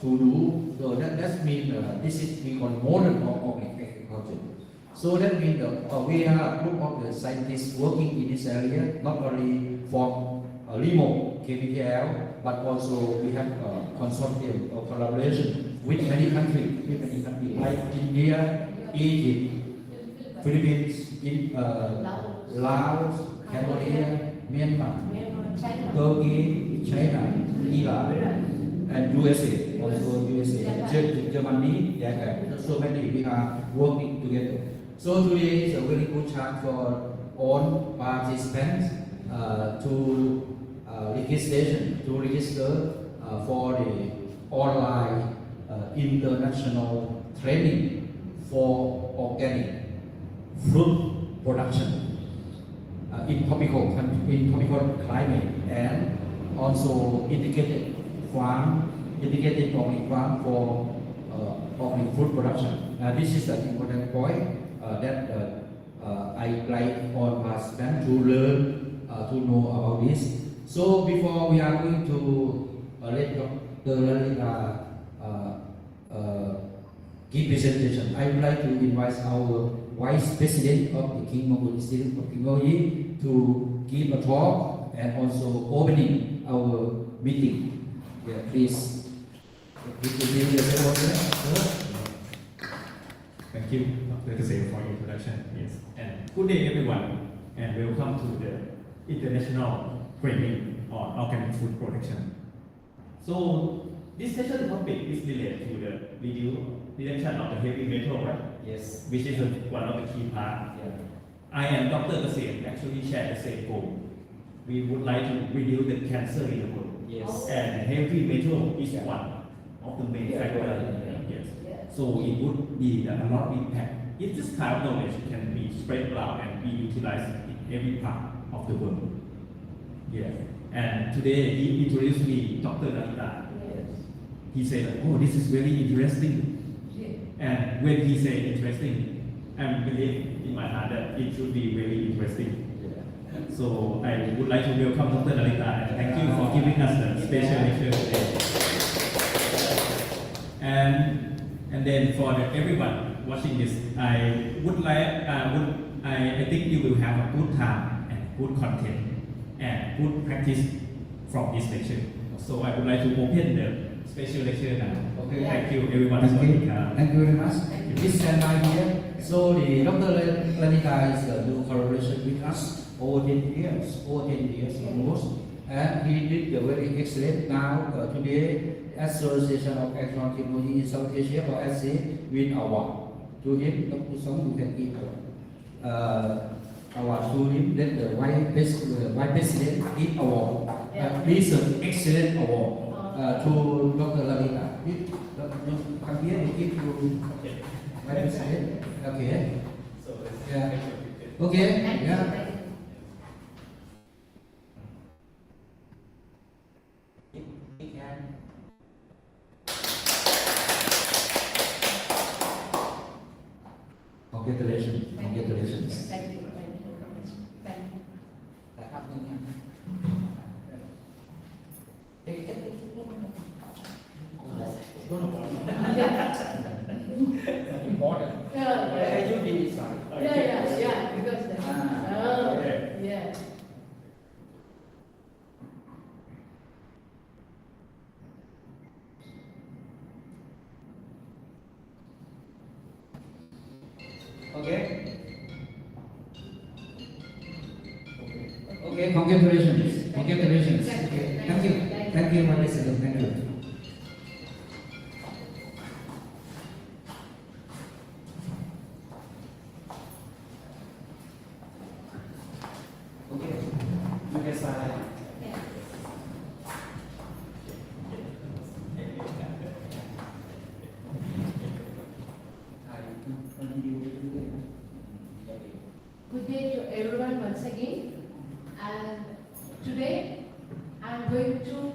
To do, so that means this is we call modern organic agriculture. So that means we are a group of the scientists working in this area, not only from RIMO, KPL, but also we have consortium or collaboration with many countries, like India, Egypt, Philippines, Laos, Cambodia, Myanmar, Turkey, China, Iran, and USA, also USA, Germany, yeah, so many we are working together. So today is a very good chance for all participants to register for the online international training for organic fruit production in tropical climate, and also integrated organic farm for organic food production. This is an important point that I like all participants to learn, to know about this. So before we are going to let Dr. Lalitha give presentation, I would like to invite our Vice President of the King Mongkut Institute of Technology to give a talk and also opening our meeting. Yeah, please. Thank you, Dr. Kasem, for introduction. Yes, and good day, everyone, and welcome to the international training on organic food production. So this session topic is related to the reduction of the heavy metal, right? Yes. Which is one of the key parts. Yeah. I and Dr. Kasem actually share the same goal. We would like to reduce the cancer in the world. Yes. And heavy metal is one of the main factors. Yes. So it would be a lot of impact. If this kind of knowledge can be spread around and be utilized in every part of the world. Yes. And today he introduced me, Dr. Lalitha. Yes. He said, "Oh, this is very interesting." Yeah. And when he said interesting, I believe in my heart that it should be very interesting. So I would like to welcome Dr. Lalitha and thank you for giving us a special lecture today. And then for everyone watching this, I would like I think you will have a good time and good content and good practice from this lecture. So I would like to open the special lecture now. Okay, thank you everyone. Thank you. Thank you very much. Please stand by here. So the Dr. Lalitha is do collaboration with us over 10 years, almost, and he did a very excellent. Now today, Association of Electronic Technology in South Asia or AATSEA win award to him. Dr. Song, you can give award to him. Then the Vice President give award. This is an excellent award to Dr. Lalitha. Come here, we give you Vice President. Okay. So Yeah. Okay. Yeah. Congratulations. Congratulations. Thank you. Thank you. Important. Yeah. You did it, Yeah, because yeah. Okay. Okay, congratulations. Congratulations. Okay. Thank you. Thank you, my president. Thank you. Okay. You can start. Good day to everyone once again. And today I'm going to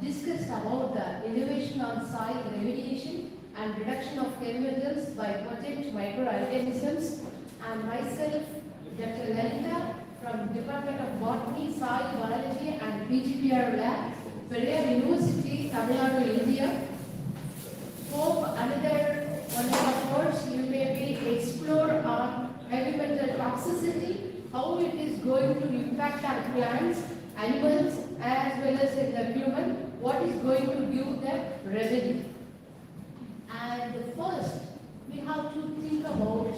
discuss about the innovation on soil remediation and reduction of heavy metals by potent microorganisms. And myself, Dr. Lalitha from Department of Botany, Soil Biology and PGPR Lab, Periyar University, Tamil Nadu, India. Hope another 1.5 hours you may be explore on heavy metal toxicity, how it is going to impact our plants, animals, as well as in the human, what is going to give the remedy. And first, we have to think about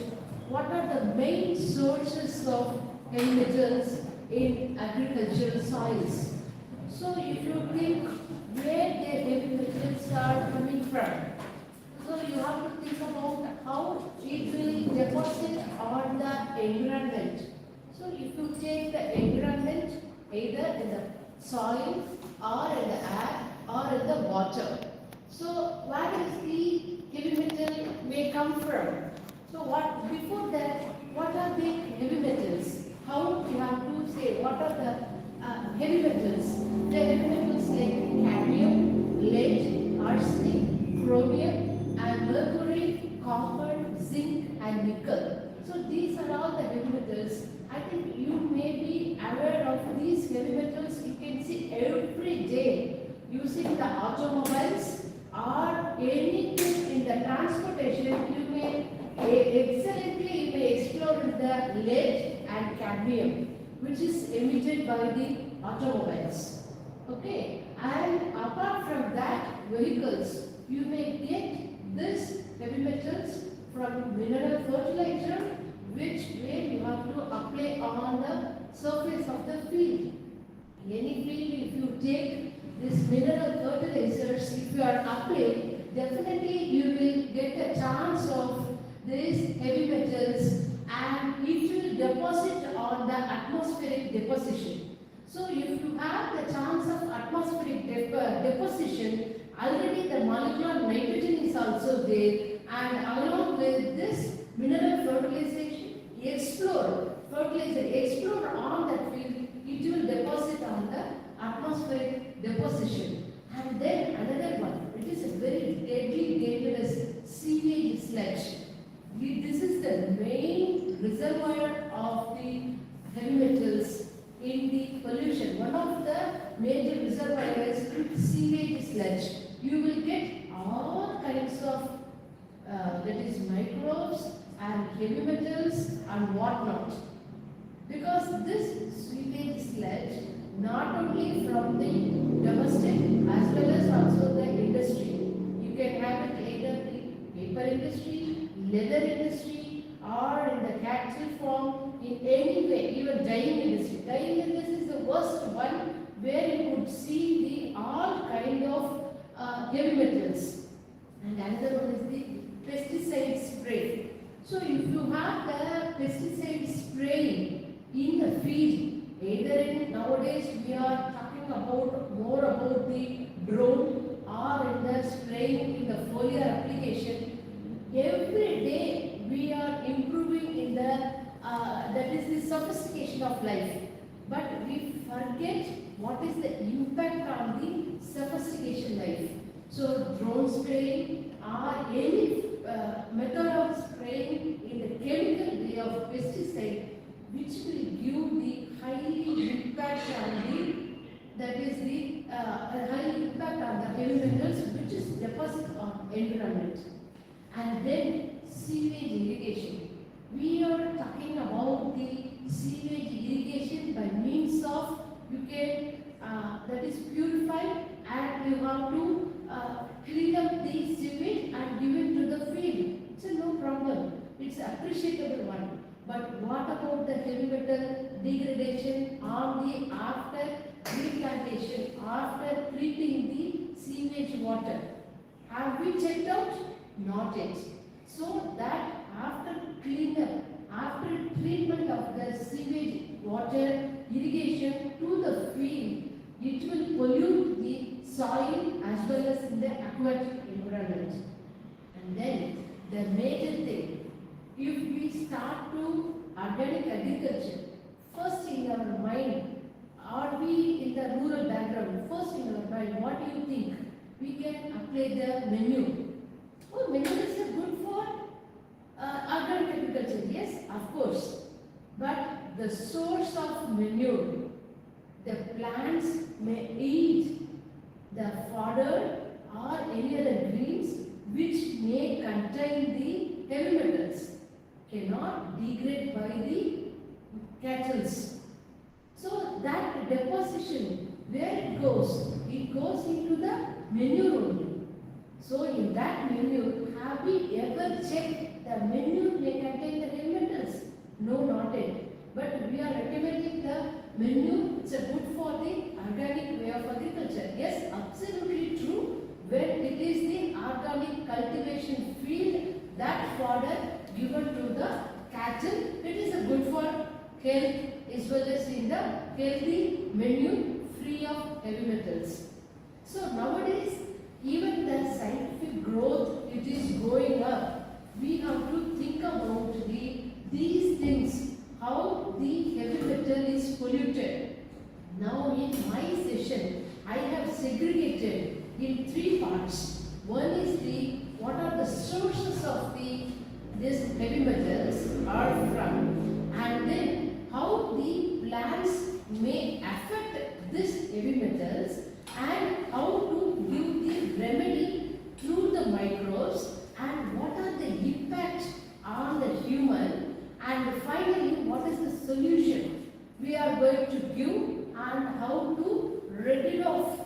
what are the main sources of heavy metals in agricultural soils. So if you think where the heavy metals are coming from, so you have to think about how it will deposit on the environment. So if you take the environment either in the soil or in the air or in the water. So where is the heavy metal may come from? So before that, what are the heavy metals? How we have to say what are the heavy metals? The heavy metals like cadmium, lead, arsenic, chromium, and mercury, copper, zinc, and nickel. So these are all the heavy metals. I think you may be aware of these heavy metals. You can see every day using the automobiles or anything in the transportation. You may excellently explore the lead and cadmium, which is emitted by the automobiles. Okay, and apart from that, vehicles, you may get this heavy metals from mineral fertilizer, which way you have to apply on the surface of the field. Any field, if you take this mineral fertilizers, if you are applying, definitely you will get a chance of these heavy metals and it will deposit on the atmospheric deposition. So if you have the chance of atmospheric deposition, already the molecular nitrogen is also there, and along with this mineral fertilization, fertilizer explore on that field, it will deposit on the atmospheric deposition. And then another one, it is a very deadly, dangerous sewage sludge. This is the main reservoir of the heavy metals in the pollution. One of the major reservoirs is sewage sludge. You will get all kinds of that is microbes and heavy metals and whatnot. Because this sewage sludge not only from the domestic as well as also the industry. You can have it either the paper industry, leather industry, or in the cattle farm, in any way, even dyeing industry. Dyeing industry is the worst one, where you could see the all kind of heavy metals. And another one is the pesticide spray. So if you have the pesticide spraying in the field, either in nowadays we are talking about more about the drone or in the spraying in the foliar application. Every day we are improving in the that is the sophistication of life, but we forget what is the impact on the sophistication life. So drone spraying or any method of spraying in the chemical way of pesticide, which will give the highly impact on the, that is the high impact on the heavy metals which is deposit on environment. And then sewage irrigation. We are talking about the sewage irrigation by means of, you can that is purified, and you have to clean up the sewage and give it to the field. It's a no problem. It's appreciable one. But what about the heavy metal degradation on the after replantation, after treating the sewage water? Have we checked out? Not yet. So that after cleanup, after treatment of the sewage water irrigation to the field, it will pollute the soil as well as in the aquatic environment. And then the major thing, if we start to organic agriculture, first in our mind, are we in the rural background, first in our mind, what do you think? We can apply the menu. Oh, manure is good for organic agriculture, yes, of course. But the source of manure, the plants may eat the fodder or any other greens which may contain the heavy metals, cannot degrade by the cattle. So that deposition, where it goes into the manure only. So in that manure, have we ever checked the manure may contain the heavy metals? No, not yet. But we are recommending the manure, it's a good for the organic way of agriculture. Yes, absolutely true. When it is the organic cultivation field, that fodder given to the cattle, it is a good for health as well as in the healthy manure free of heavy metals. So nowadays, even the scientific growth, it is going up. We have to think about these things, how the heavy metal is polluted. Now in my session, I have segregated in 3 parts. One is what are the sources of these heavy metals are from, and then how the plants may affect these heavy metals, and how to give the remedy through the microbes, and what are the impacts on the human, and finally what is the solution we are going to give, and how to rid off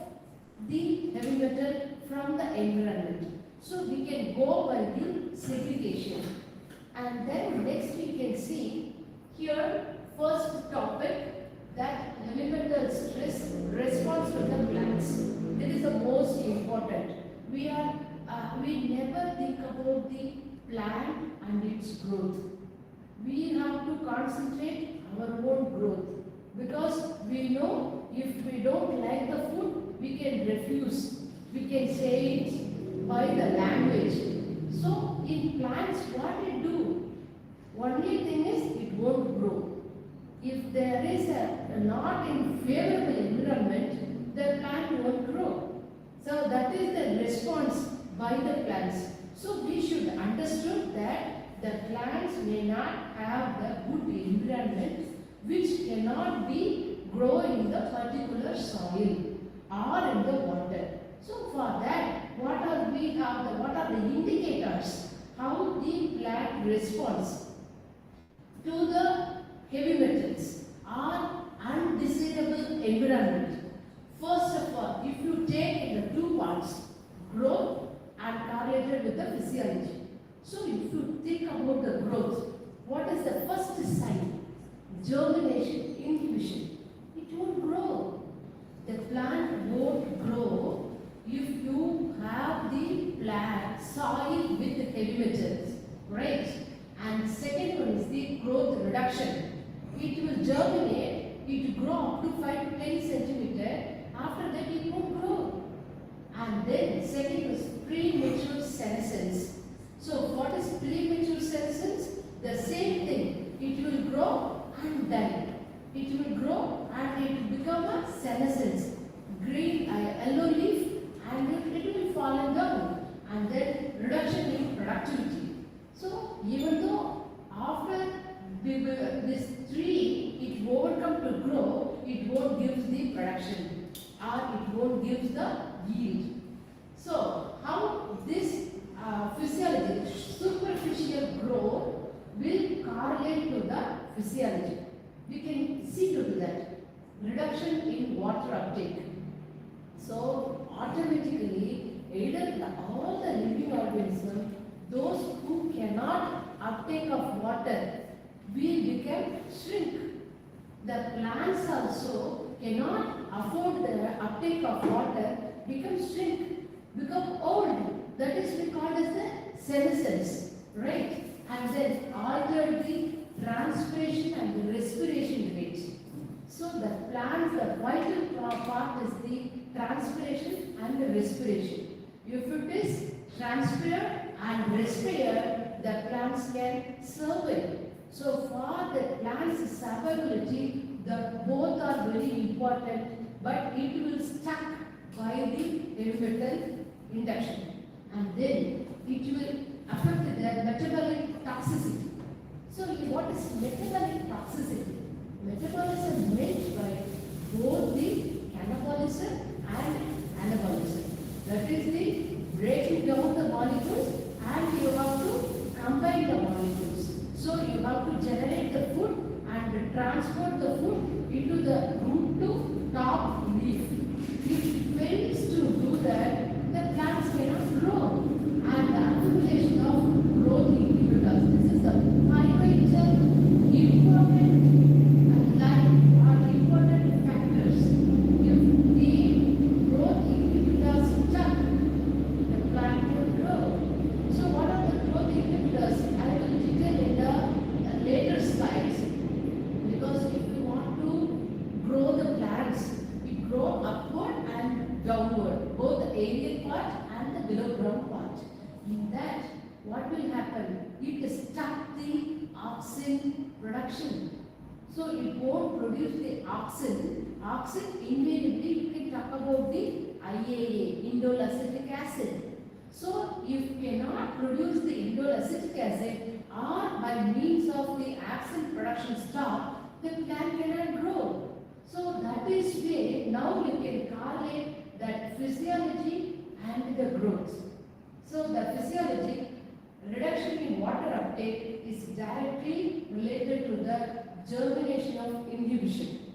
the heavy metal from the environment. So we can go by the segregation. And then next we can see here, first topic, that heavy metal stress response to the plants. This is the most important. We never think about the plant and its growth. We have to concentrate our own growth, because we know if we don't like the food, we can refuse. We can say it by the language. So in plants, what it do? Only thing is it won't grow. If there is a not in favorable environment, the plant won't grow. So that is the response by the plants. So we should understand that the plants may not have the good environment which cannot be grow in the particular soil or in the water. So for that, what are the indicators how the plant responds to the heavy metals or undesirable environment? growth, what is the first sign? Germination, inhibition. It won't grow. The plant won't grow if you have the plant soil with the heavy metals, right? And second one is the growth reduction. It will germinate, it will grow up to 5 to 10 centimeter. After that, it won't grow. And then second is premature senescence. So what is premature senescence? The same thing. It will grow and die. It will grow and it will become a senescence. Green, yellow leaf, and it will fall down. And then reduction in productivity. So even though after this tree, it won't come to grow, it won't give the production or it won't give the yield. So how this physiology, superficial growth will correlate to the physiology. We can see to that. Reduction in water uptake. So automatically, either all the living organisms, those who cannot uptake of water, will become shrink. The plants also cannot afford the uptake of water, become shrink, become old. That is we call as the senescence, right? And then alter the transpiration and the respiration rate. So the plants, the vital part is the transpiration and the respiration. If it is transpire and respire, the plants can survive. So for the plant's survivability, the both are very important, but it will stuck by the heavy metal induction. And then it will affect the metabolic toxicity. So what is metabolic toxicity? Metabolism meant by both the catabolism and anabolism. That is the breaking down the molecules and you have to combine the molecules. So you have to generate the food and transport the food into the root to top leaf. If it fails to do that, the plants cannot grow. And the accumulation of growth inhibitors. This is the vital, important, important factors. If the growth inhibitors stuck, the plant will grow. So what are the growth inhibitors? I will detail in the later slides. Because if you want to grow the plants, we grow upward and downward, both the aerial part and the below ground part. In that, what will happen? It stops the auxin production. So it won't produce the auxin. Auxin, invariably, you can talk about the IAA, indole acetic acid. So if you cannot produce the indole acetic acid or by means of the auxin production stop, the plant cannot grow. So that is where now you can correlate that physiology and the growth. So the physiology, reduction in water uptake is directly related to the germination of inhibition.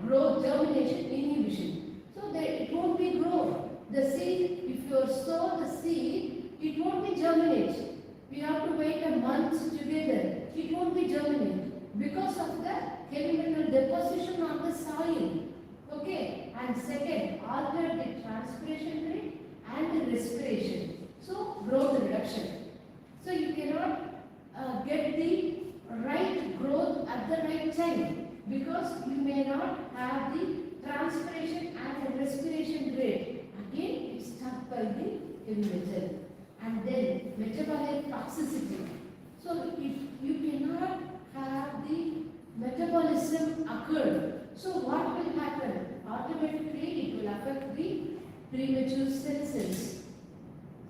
Growth, germination, inhibition. So that it won't be grow. The seed, if you sow the seed, it won't be germinate. We have to wait a month together. It won't be germinate because of the heavy metal deposition on the soil. Okay. And second, alter the transpiration rate and the respiration. So growth reduction. So you cannot get the right growth at the right time because you may not have the transpiration and the respiration rate. Again, it's stuck by the heavy metal. And then metabolic toxicity. So if you cannot have the metabolism occur, so what will happen? Automatically it will affect the premature senescence.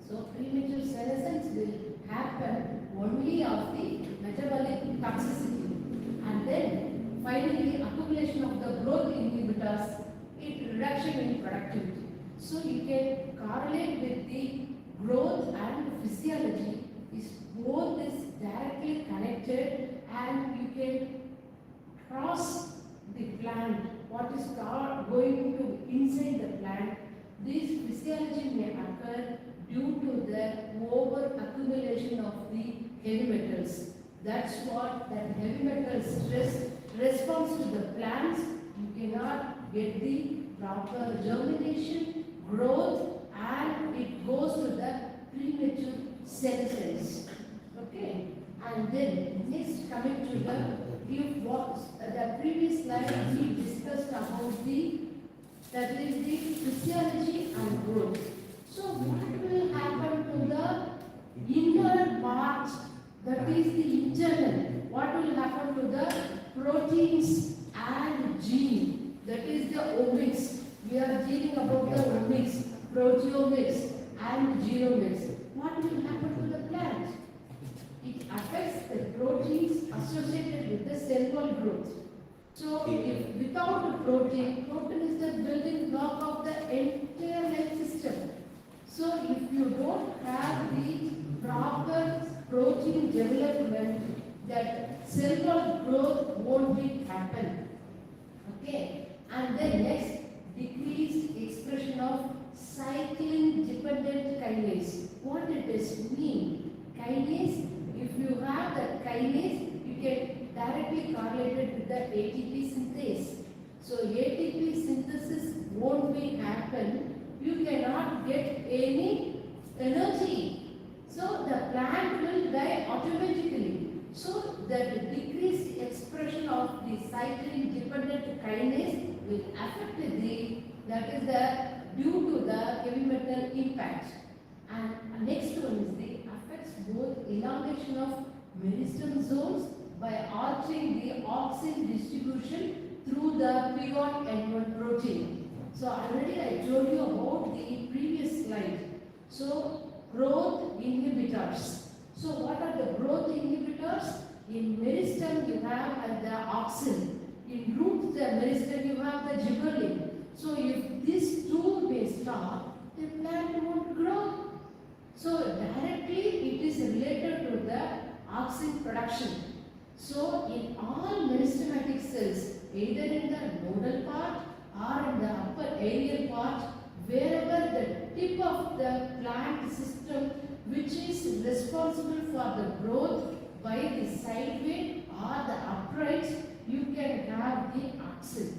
So premature senescence will happen only of the metabolic toxicity. And then finally accumulation of the growth inhibitors, reduction in productivity. So you can correlate with the growth and physiology is both is directly connected and you can cross the plant, what is going to inside the plant. This physiology may occur due to the over accumulation of the heavy metals. That's what that heavy metal stress responds to the plants. You cannot get the proper germination, growth, and it goes to the premature cells. Okay, and then next coming to the previous slide we discussed about that is the physiology and growth. So what will happen to the inner part, that is the internal? What will happen to the proteins and gene, that is the omics? We are dealing about the omics, proteomics and genomics. What will happen to the plant? It affects the proteins associated with the cell wall growth. So if without the protein is the building block of the entire life system. So if you don't have the proper protein development, that cell wall growth won't be happen. Okay, and then next, decreased expression of cyclin dependent kinase. What it does mean? Kinase, if you have that kinase, you can directly correlate it with the ATP synthase. So ATP synthesis won't be happen. You cannot get any energy. So the plant will die automatically. So the decreased expression of the cyclin dependent kinase will affect that is due to the heavy metal impact. And next one is the affects both elongation of meristem zones by altering the auxin distribution through the pivot N1 protein. So already I told you about the previous slide. So growth inhibitors. So what are the growth inhibitors? In meristem you have the auxin. In root the meristem you have the gibberellin. So if these two may stop, the plant won't grow. So directly it is related to the auxin production. So in all meristematic cells, either in the nodal part or in the upper aerial part, wherever the tip of the plant system which is responsible for the growth by the sideway or the upright, you can have the auxin.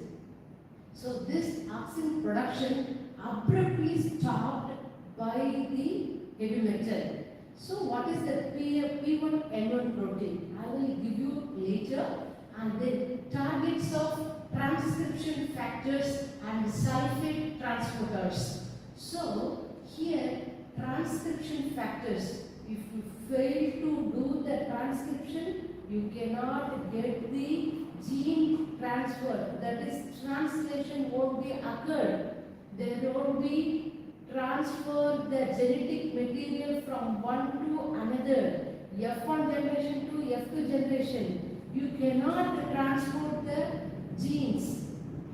So this auxin production abruptly stopped by the heavy metal. So what is the P1 N1 protein? I will give you later. And then targets of transcription factors and sulfate transporters. So here transcription factors, if you fail to do the transcription, you cannot get the gene transfer, that is translation won't be occurred. There won't be transfer the genetic material from one to another, F1 generation to F2 generation. You cannot transport the genes,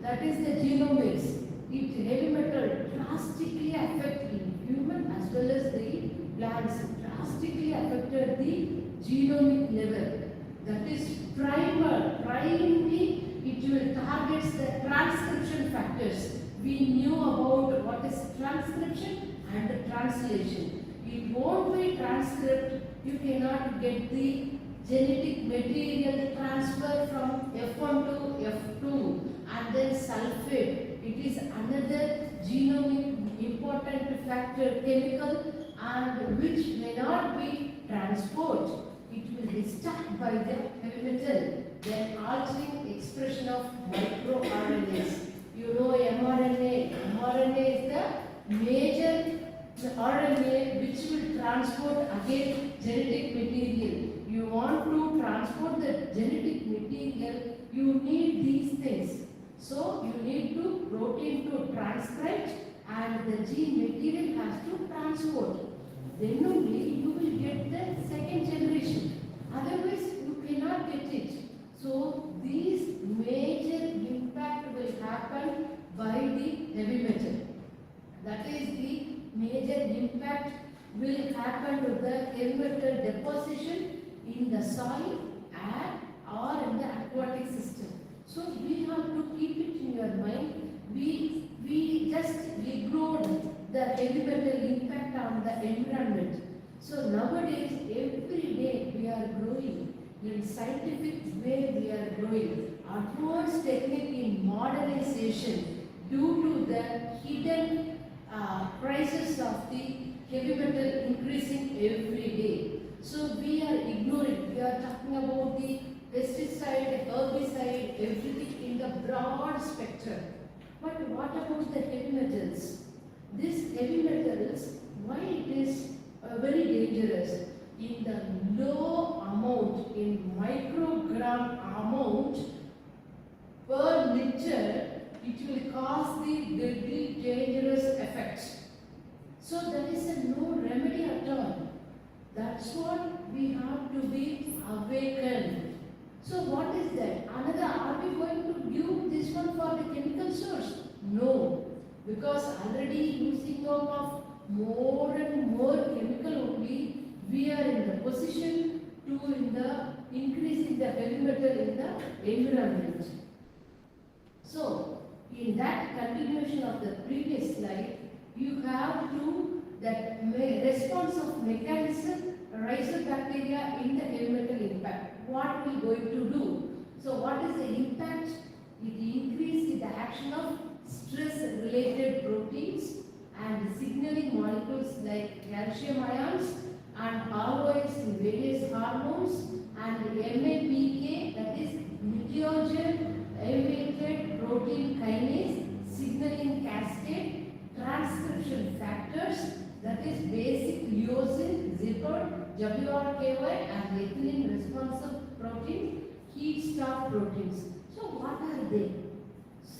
that is the genomics. It heavy metal drastically affect in human as well as the plants, drastically affected the genomic level. That is primary, it will target the transcription factors. We knew about what is transcription and translation. It won't be transcript, you cannot get the genetic material transfer from F1 to F2, and then sulfate. It is another genomic important factor, chemical, and which may not be transport. It will be stuck by the heavy metal, then altering expression of microRNAs. You know mRNA. mRNA is the major RNA which will transport again genetic material. You want to transport the genetic material, you need these things. So you need to protein to transcribe and the gene material has to transport. Then only you will get the second generation. Otherwise you cannot get it. So these major impact will happen by the heavy metal. That is the major impact will happen to the heavy metal deposition in the soil, air or in the aquatic system. So we have to keep it in your mind. We just ignored the heavy metal impact on the environment. So nowadays, every day we are growing. In scientific way we are growing. Advanced technique in modernization due to the hidden prices of the heavy metal increasing every day. So we are ignoring. We are talking about the pesticide, herbicide, everything in the broad spectrum. But what about the heavy metals? These heavy metals, why it is very dangerous? In the low amount, in microgram amount per liter, it will cause the deadly dangerous effects. So there is no remedy at all. That's what we have to be awakened. So what is that? Another, are we going to give this one for the chemical source? No, because already using of more and more chemical only, we are in the position to increasing the heavy metal in the environment. So in that continuation of the previous slide, you have to that response of mechanism rhizobacteria in the heavy metal impact. What we going to do? So what is the impact? It increases the action of stress related proteins and signaling molecules like calcium ions and ROS in various hormones and MAPK, that is nucleogen aggregated protein kinase, signaling cascade, transcription factors, that is basic leucine, zipper, WRKY and ethylene responsive protein, heat stop proteins. So what are they?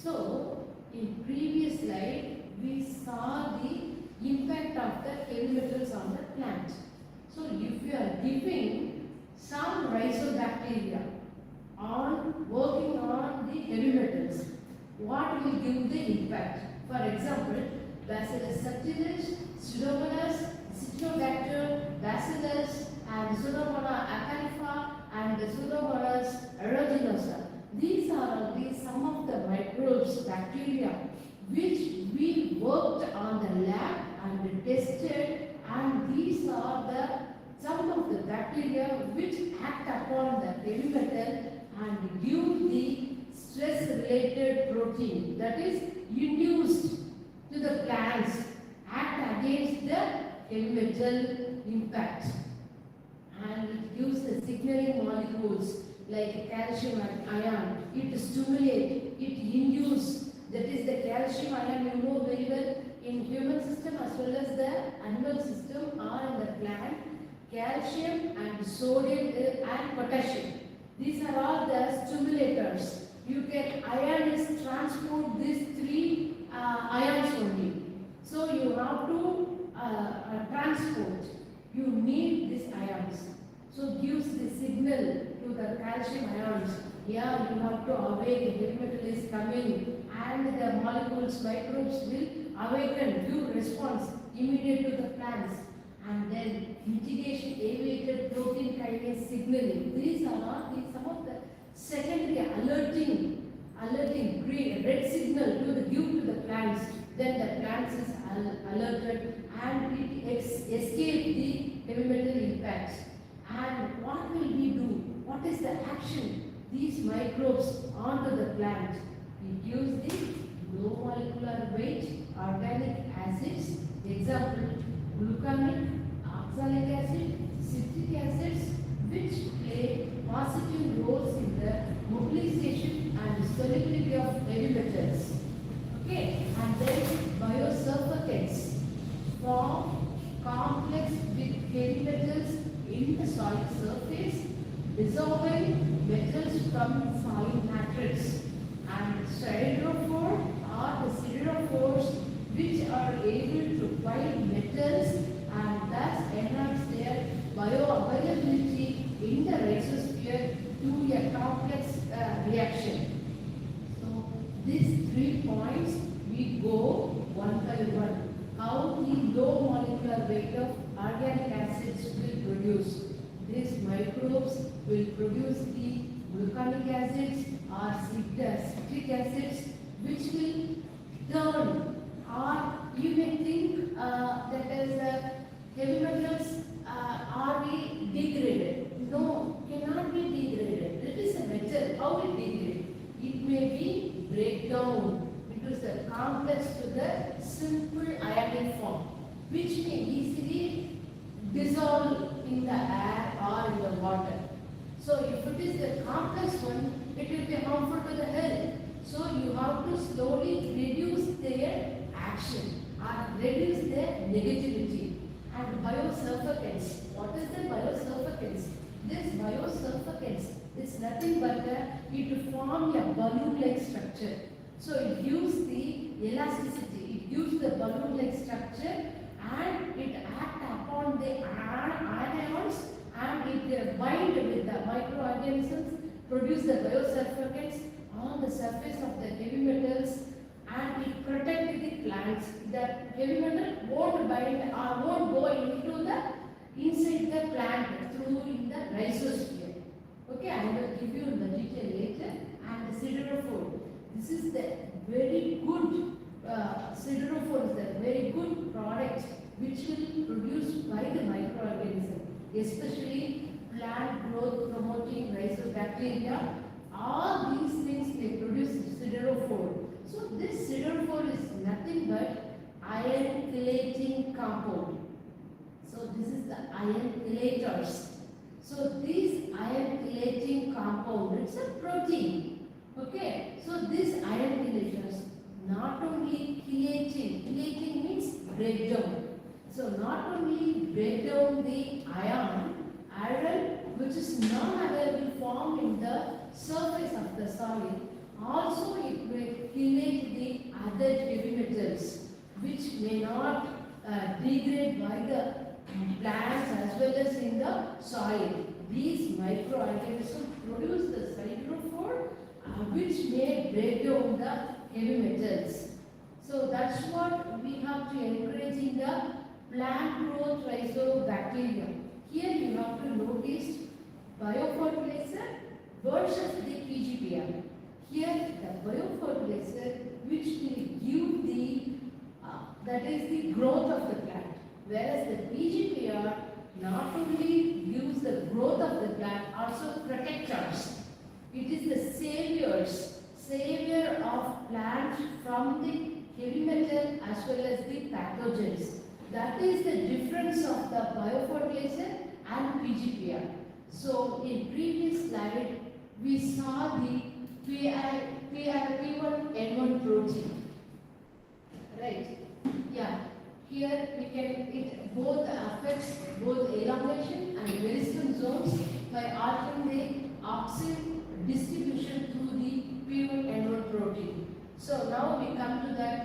So in previous slide we saw the impact of the heavy metals on the plant. So if you are giving some rhizobacteria on working on the heavy metals, what will give the impact? For example, Bacillus subtilis, Pseudomonas, Citrobacter, Bacillus and Pseudomonas acarifa and Pseudomonas aeruginosa. These are some of the microbes, bacteria, which we worked on the lab and tested, and these are some of the bacteria which act upon the heavy metal and give the stress related protein, that is induced to the plants, act against the heavy metal impact, and it gives the signaling molecules like calcium ion. It stimulates, it induces, that is the calcium ion, you know very well, in human system as well as the animal system or in the plant, calcium and sodium and potassium. These are all the stimulators. You can transport these three ions only. So you have to transport. You need these ions. So gives the signal to the calcium ions. Yeah, you have to awake, the heavy metal is coming, and the molecules, microbes will awaken, give response immediate to the plants. And then mitigation, aviated protein kinase signaling. These are all some of the secondary alerting green, red signal to the give to the plants. Then the plants is alerted and it escape the heavy metal impacts. And what will we do? What is the action? These microbes onto the plant. It gives the low molecular weight organic acids. Example, glucamic, oxalic acid, citric acids, which play positive roles in the mobilization and solubility of heavy metals. Okay, and then biosurfactants form complex with heavy metals in the soil surface, dissolving metals from soil matrix, and siderophore are the siderophores which are able to bind metals and thus enhance their bioavailability in the rhizosphere to a complex reaction. So these 3 points we go one by one. How the low molecular weight of organic acids will produce. These microbes will produce the glucamic acids or citric acids, which will turn, or you may think that is heavy metals down into the complex to the simple ionic form, which may easily dissolve in the air or in the water. So if it is the complex one, it will be harmful to the health. So you have to slowly reduce their action or reduce their negativity. And biosurfactants. What is the biosurfactants? This biosurfactants is nothing but it form a balloon-like structure. So it gives the elasticity, it gives the balloon-like structure, and it acts upon the ions, and it bind with the microorganisms, produce the biosurfactants on the surface of the heavy metals, and it protects the plants. The heavy metal won't bind or won't go into the inside the plant through in the rhizosphere. Okay, I will give you the detail later. And the siderophore. This is the very good siderophore is the very good product which will be produced by the microorganism, especially plant growth promoting rhizobacteria. All these things may produce siderophore. So this siderophore is nothing but iron chelating compound. So this is the iron chelators. So these iron chelating compound, it's a protein. Okay. So these iron chelators not only chelating means breakdown. So not only break down the iron which is non-available form in the surface of the soil, also it will chelate the other heavy metals which may not degrade by the plants as well as in the soil. These microorganisms produce the siderophore which may break down the heavy metals. So that's what we have to encourage in the plant growth rhizobacteria. Here you have to notice biofertilizer versus the PGPR. Here the biofertilizer which will give the that is the growth of the plant, whereas the PGPR not only gives the growth of the plant, also protectors. It is the savior of plants from the heavy metal as well as the pathogens. That is the difference of the biofertilizer and PGPR. So in previous slide, we saw the P1N1 protein. Right? Yeah. Here we can, it both affects both elongation and meristem zones by altering the auxin distribution through the P1N1 protein. So now we come to that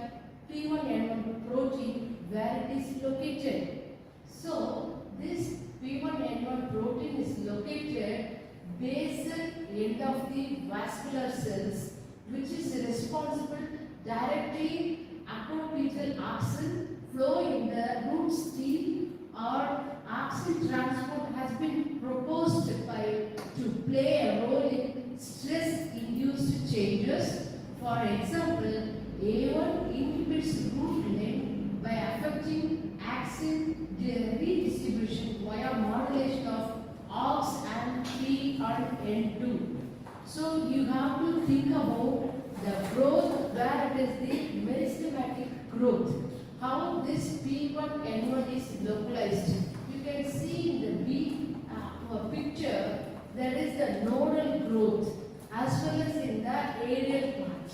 P1N1 protein where it is located. So this P1N1 protein is located basal end of the vascular cells, which is responsible directly apopetal auxin flow in the root stem, or auxin transport has been proposed to play a role in stress-induced changes. For example, A1 inhibits root length by affecting axin redistribution via modulation of AUX and P and N2. So you have to think about the growth where it is the meristematic growth. How this P1N1 is localized. You can see in the B picture there is the nodal growth as well as in the aerial part.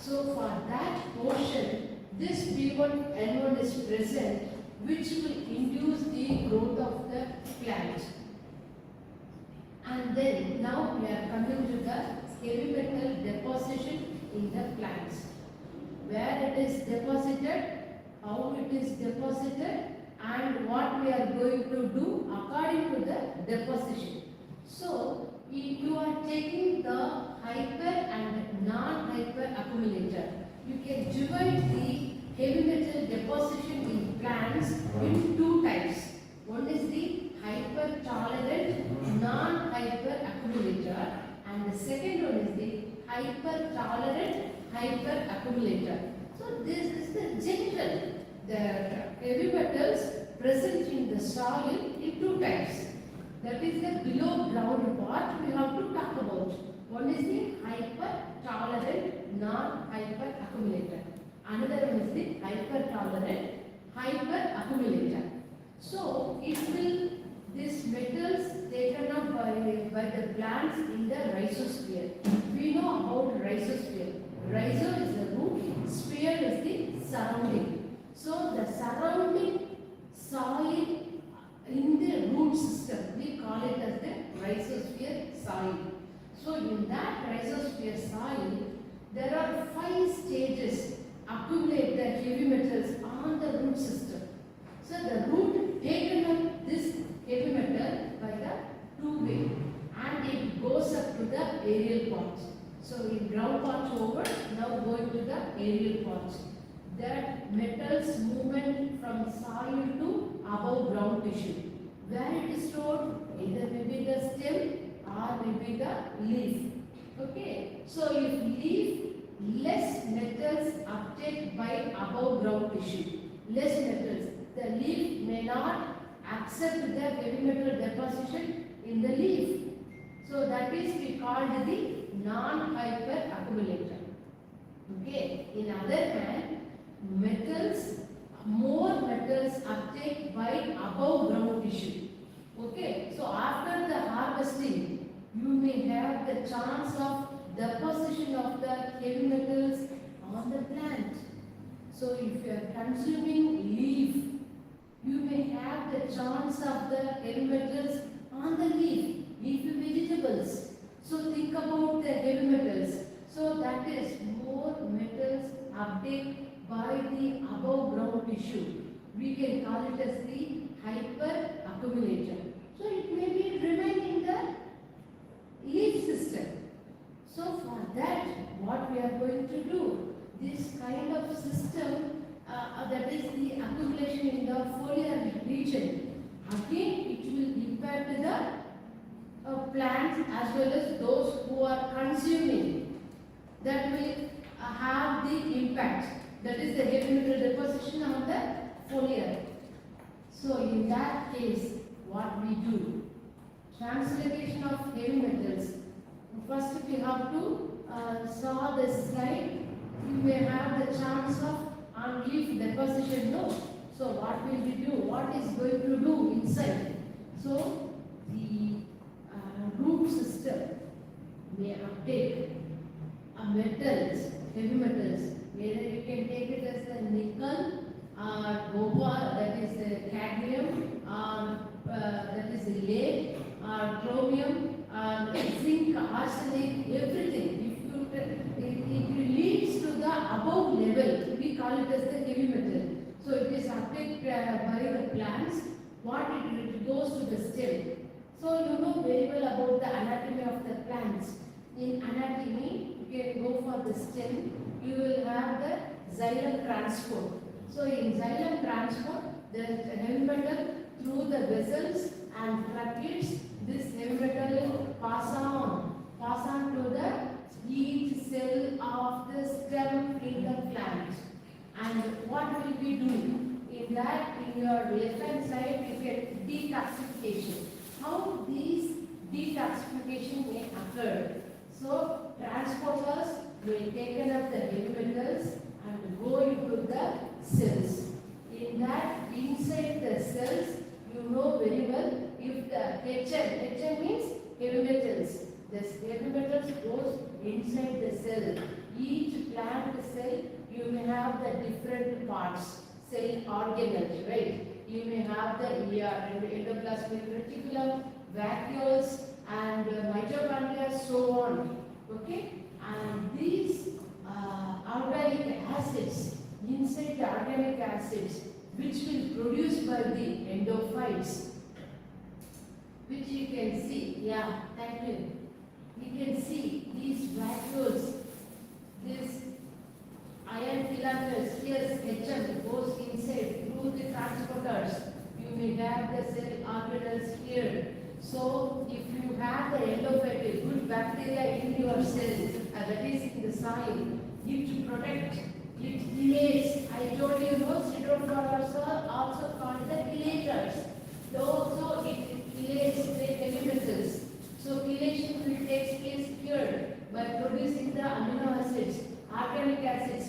So for that portion, this P1N1 is present, which will induce the growth of the plant. And then now we are coming to the heavy metal deposition in the plants. Where it is deposited, how it is deposited, and what we are going to do according to the deposition. So you are taking the hyper and non-hyper accumulator. You can divide the heavy metal deposition in plants in two types. One is the hyper tolerant non-hyper accumulator, and the second one is the hyper tolerant hyper accumulator. So this is the general. The heavy metals present in the soil in two types. That is the below ground part we have to talk about. One is the hyper tolerant non-hyper accumulator. Another one is the hypertolerant hyperaccumulator. So it will, these metals taken up by the plants in the rhizosphere. We know about rhizosphere. Rhizo is the root, sphere is the surrounding. So the surrounding soil in the root system, we call it as the rhizosphere soil. So in that rhizosphere soil, there are 5 stages accumulate the heavy metals on the root system. So the root taken up this heavy metal by the 2-way and it goes up to the aerial part. So in ground part over, now going to the aerial part. That metals movement from soil to above ground tissue. Where it is stored, either maybe the stem or maybe the leaf. Okay, so if leaf, less metals uptake by above ground tissue. Less metals. The leaf may not accept the heavy metal deposition in the leaf. So that is we called the non-hyper accumulator. Okay, in other hand, metals, more metals uptake by above ground tissue. Okay, so after the harvesting, you may have the chance of deposition of the heavy metals on the plant. So if you are consuming leaf, you may have the chance of the heavy metals on the leaf, leafy vegetables. So think about the heavy metals. So that is more metals uptake by the above ground tissue. We can call it as the hyper accumulator. So it may be remain in the leaf system. So for that, what we are going to do, this kind of system, that is the accumulation in the foliar region, again it will impact the plants as well as those who are consuming. That will have the impact. That is the heavy metal deposition on the foliar. So in that case, what we do? Translocation of heavy metals. First we have to saw the slide. You may have the chance of on leaf deposition, no. So what will we do? What is going to do inside? So the root system may uptake metals, heavy metals. Whether you can take it as the nickel or copper, that is the cadmium, that is the lead, chromium, zinc, arsenic, everything. It leads to the above level. We call it as the heavy metal. So it is uptake by the plants. What it goes to the stem. So you know very well about the anatomy of the plants. In anatomy, you can go for the stem. You will have the xylem transport. So in xylem transport, there is a heavy metal through the vessels and tracheids. This heavy metal will pass on to the each cell of the stem in the plant. And what will we do? In that, in your left hand side, you get detoxification. How these detoxification may occur? So transporters will take up the heavy metals and go into the cells. In that, inside the cells, you know very well if the HM means heavy metals. This heavy metals goes inside the cell. Each plant cell, you may have the different parts, cell organelles, right? You may have the endoplasmic reticulum, vacuoles, and mitochondria, so on. Okay? And these organic acids, inside the organic acids, which will produced by the endophytes, which you can see. Yeah, thank you. You can see these vacuoles, this iron filaments, here HM goes inside through the transporters. You may have the cell organelles here. So if you have the endophyte, good bacteria in your cell, that is in the soil, it protect, it chelates. I told you, pseudophores are also called the chelators. Also it chelates the heavy metals. So chelation will take place here by producing the amino acids, organic acids,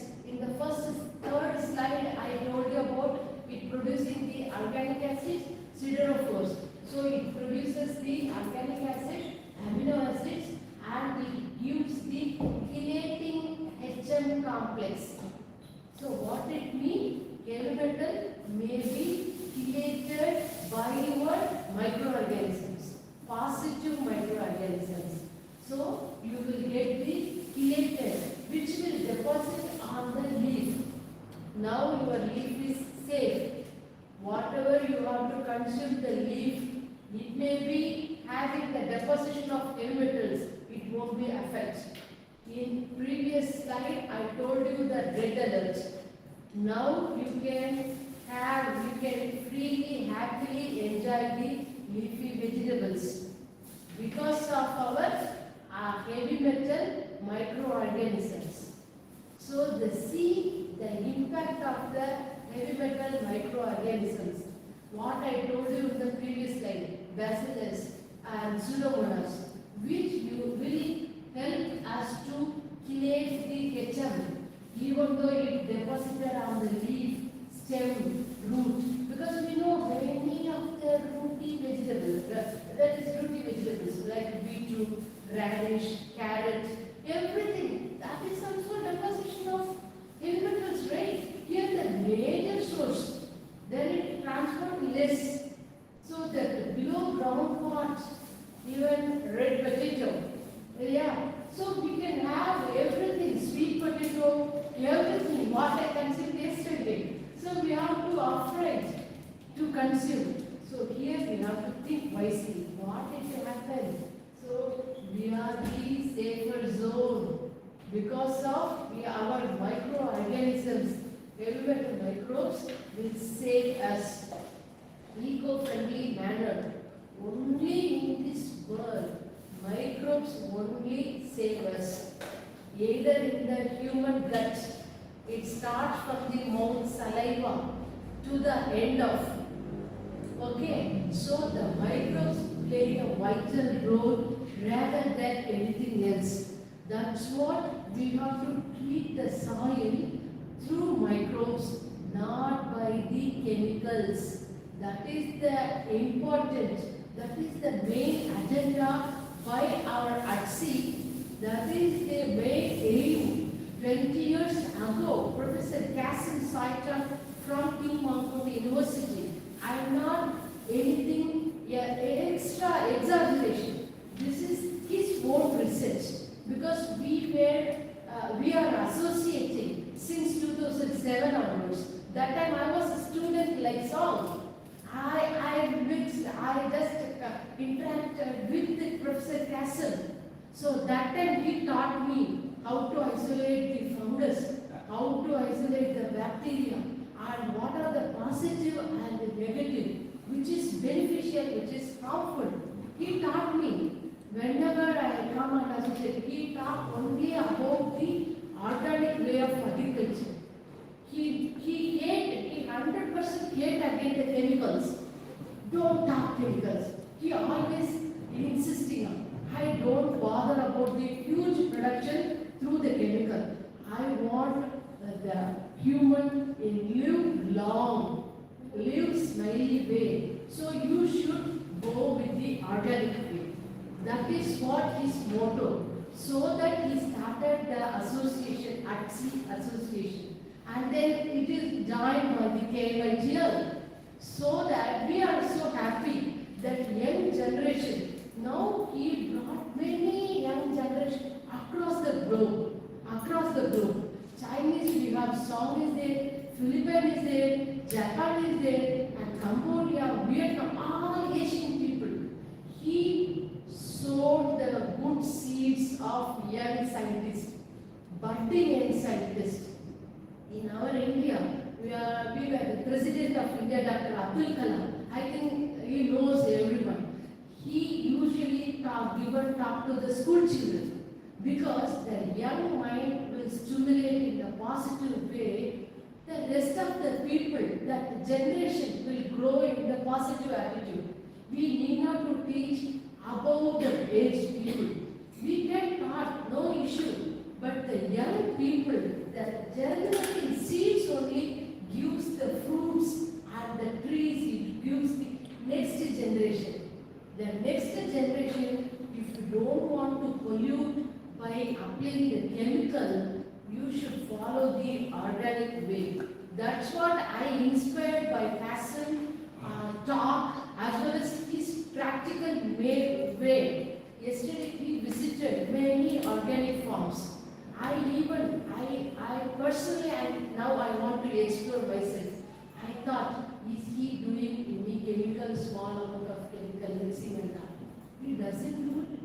organic acid, siderophores. So it produces the organic acid, amino acids, and it gives the chelating HM complex. So what it means? Heavy metal may be chelated by your microorganisms, positive microorganisms. So you will get the chelated, which will deposit on the leaf. Now your leaf is safe. Whatever you have to consume the leaf, it may be having the deposition of heavy metals, it won't be affected. In previous slide, I told you the red alert. Now you can freely, happily enjoy the leafy vegetables because of our heavy metal microorganisms. So the impact of the heavy metal microorganisms, what I told you in the previous slide, bacillus and pseudomonas, which you will help us to chelate the HM, even though it deposited on the leaf, stem, root. Because we know many of the rooty vegetables, that is rooty vegetables like beetroot, radish, carrot, everything, that is also deposition of heavy metals, right? Here the major source, then it transport less. So that below ground part, even red potato, yeah. So we can have everything, sweet potato, everything, what I consumed yesterday. So we have to afraid to consume. So here we have to think wisely. What is happening? So we are the safer zone because of our microorganisms. Heavy metal microbes will save us eco-friendly manner. Only in this world, microbes only save us. Either in the human gut, it starts from the mouth saliva to the end of. Okay, so the microbes play a vital role rather than anything else. That's what we have to treat the soil through microbes, not by the chemicals. That is the important, that is the main agenda by our AATSEA. That is the main aim. 20 years ago, Prof. Kasem Soytong from King Mongkut University. I am not anything extra exaggeration. This is his own research because we are associating since 2007 onwards. That time I was a student like Song. I just interacted with the Professor Kasem. So that time he taught me how to isolate the fungus, how to isolate the bacteria, and what are the positive and the negative, which is beneficial, which is harmful. He taught me. Whenever I come and associate, he taught only about the organic way of agriculture. He 100% hate against the chemicals. Don't talk chemicals. He always insisting on, I don't bother about the huge production through the chemical. I want the human in live smiley way. So you should go with the organic way. That is what his motto. So that he started the association, AATSEA Association. And then it is joined by the KYGL. So that we are so happy that young generation, now he brought many young generation across the globe. Chinese, we have Song is there, Philippines is there, Japan is there, and Cambodia, Vietnam, all Asian people. He sowed the good seeds of young scientists, budding young scientists. In our India, we were the President of India, Dr. Abdul Kalam. I think he knows everyone. He usually give talk to the school children because the young mind will stimulate in a positive way. The rest of the people, that generation will grow in the positive attitude. We need not to teach about the aged people. We can talk, no issue. But the young people, that germinating seeds only gives the fruits and the trees pollute by applying the chemical, you should follow the organic way. That's what I inspired by Kasem talk as well as his practical way. Yesterday we visited many organic farms. I personally, now I want to explore myself. I thought, is he doing any chemical, small amount of chemical mixing and that? He doesn't do it.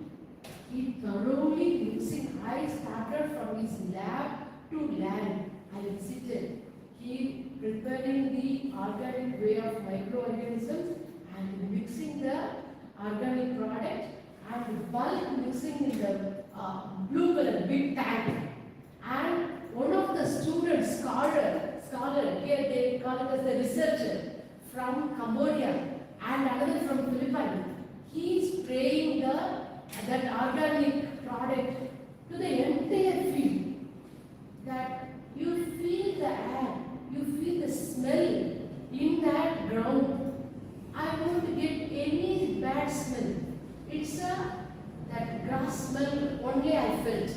He thoroughly mixing. I started from his lab to land. I visited. He preparing the organic way of microorganisms and mixing the organic product and bulk mixing in the blue color big tank. And one of the students, scholar, here they call it as the researcher from Cambodia and another from Philippines. He is spraying that organic product to the entire field. That you feel the air, you feel the smell in that ground. I won't get any bad smell. It's that grass smell only I felt.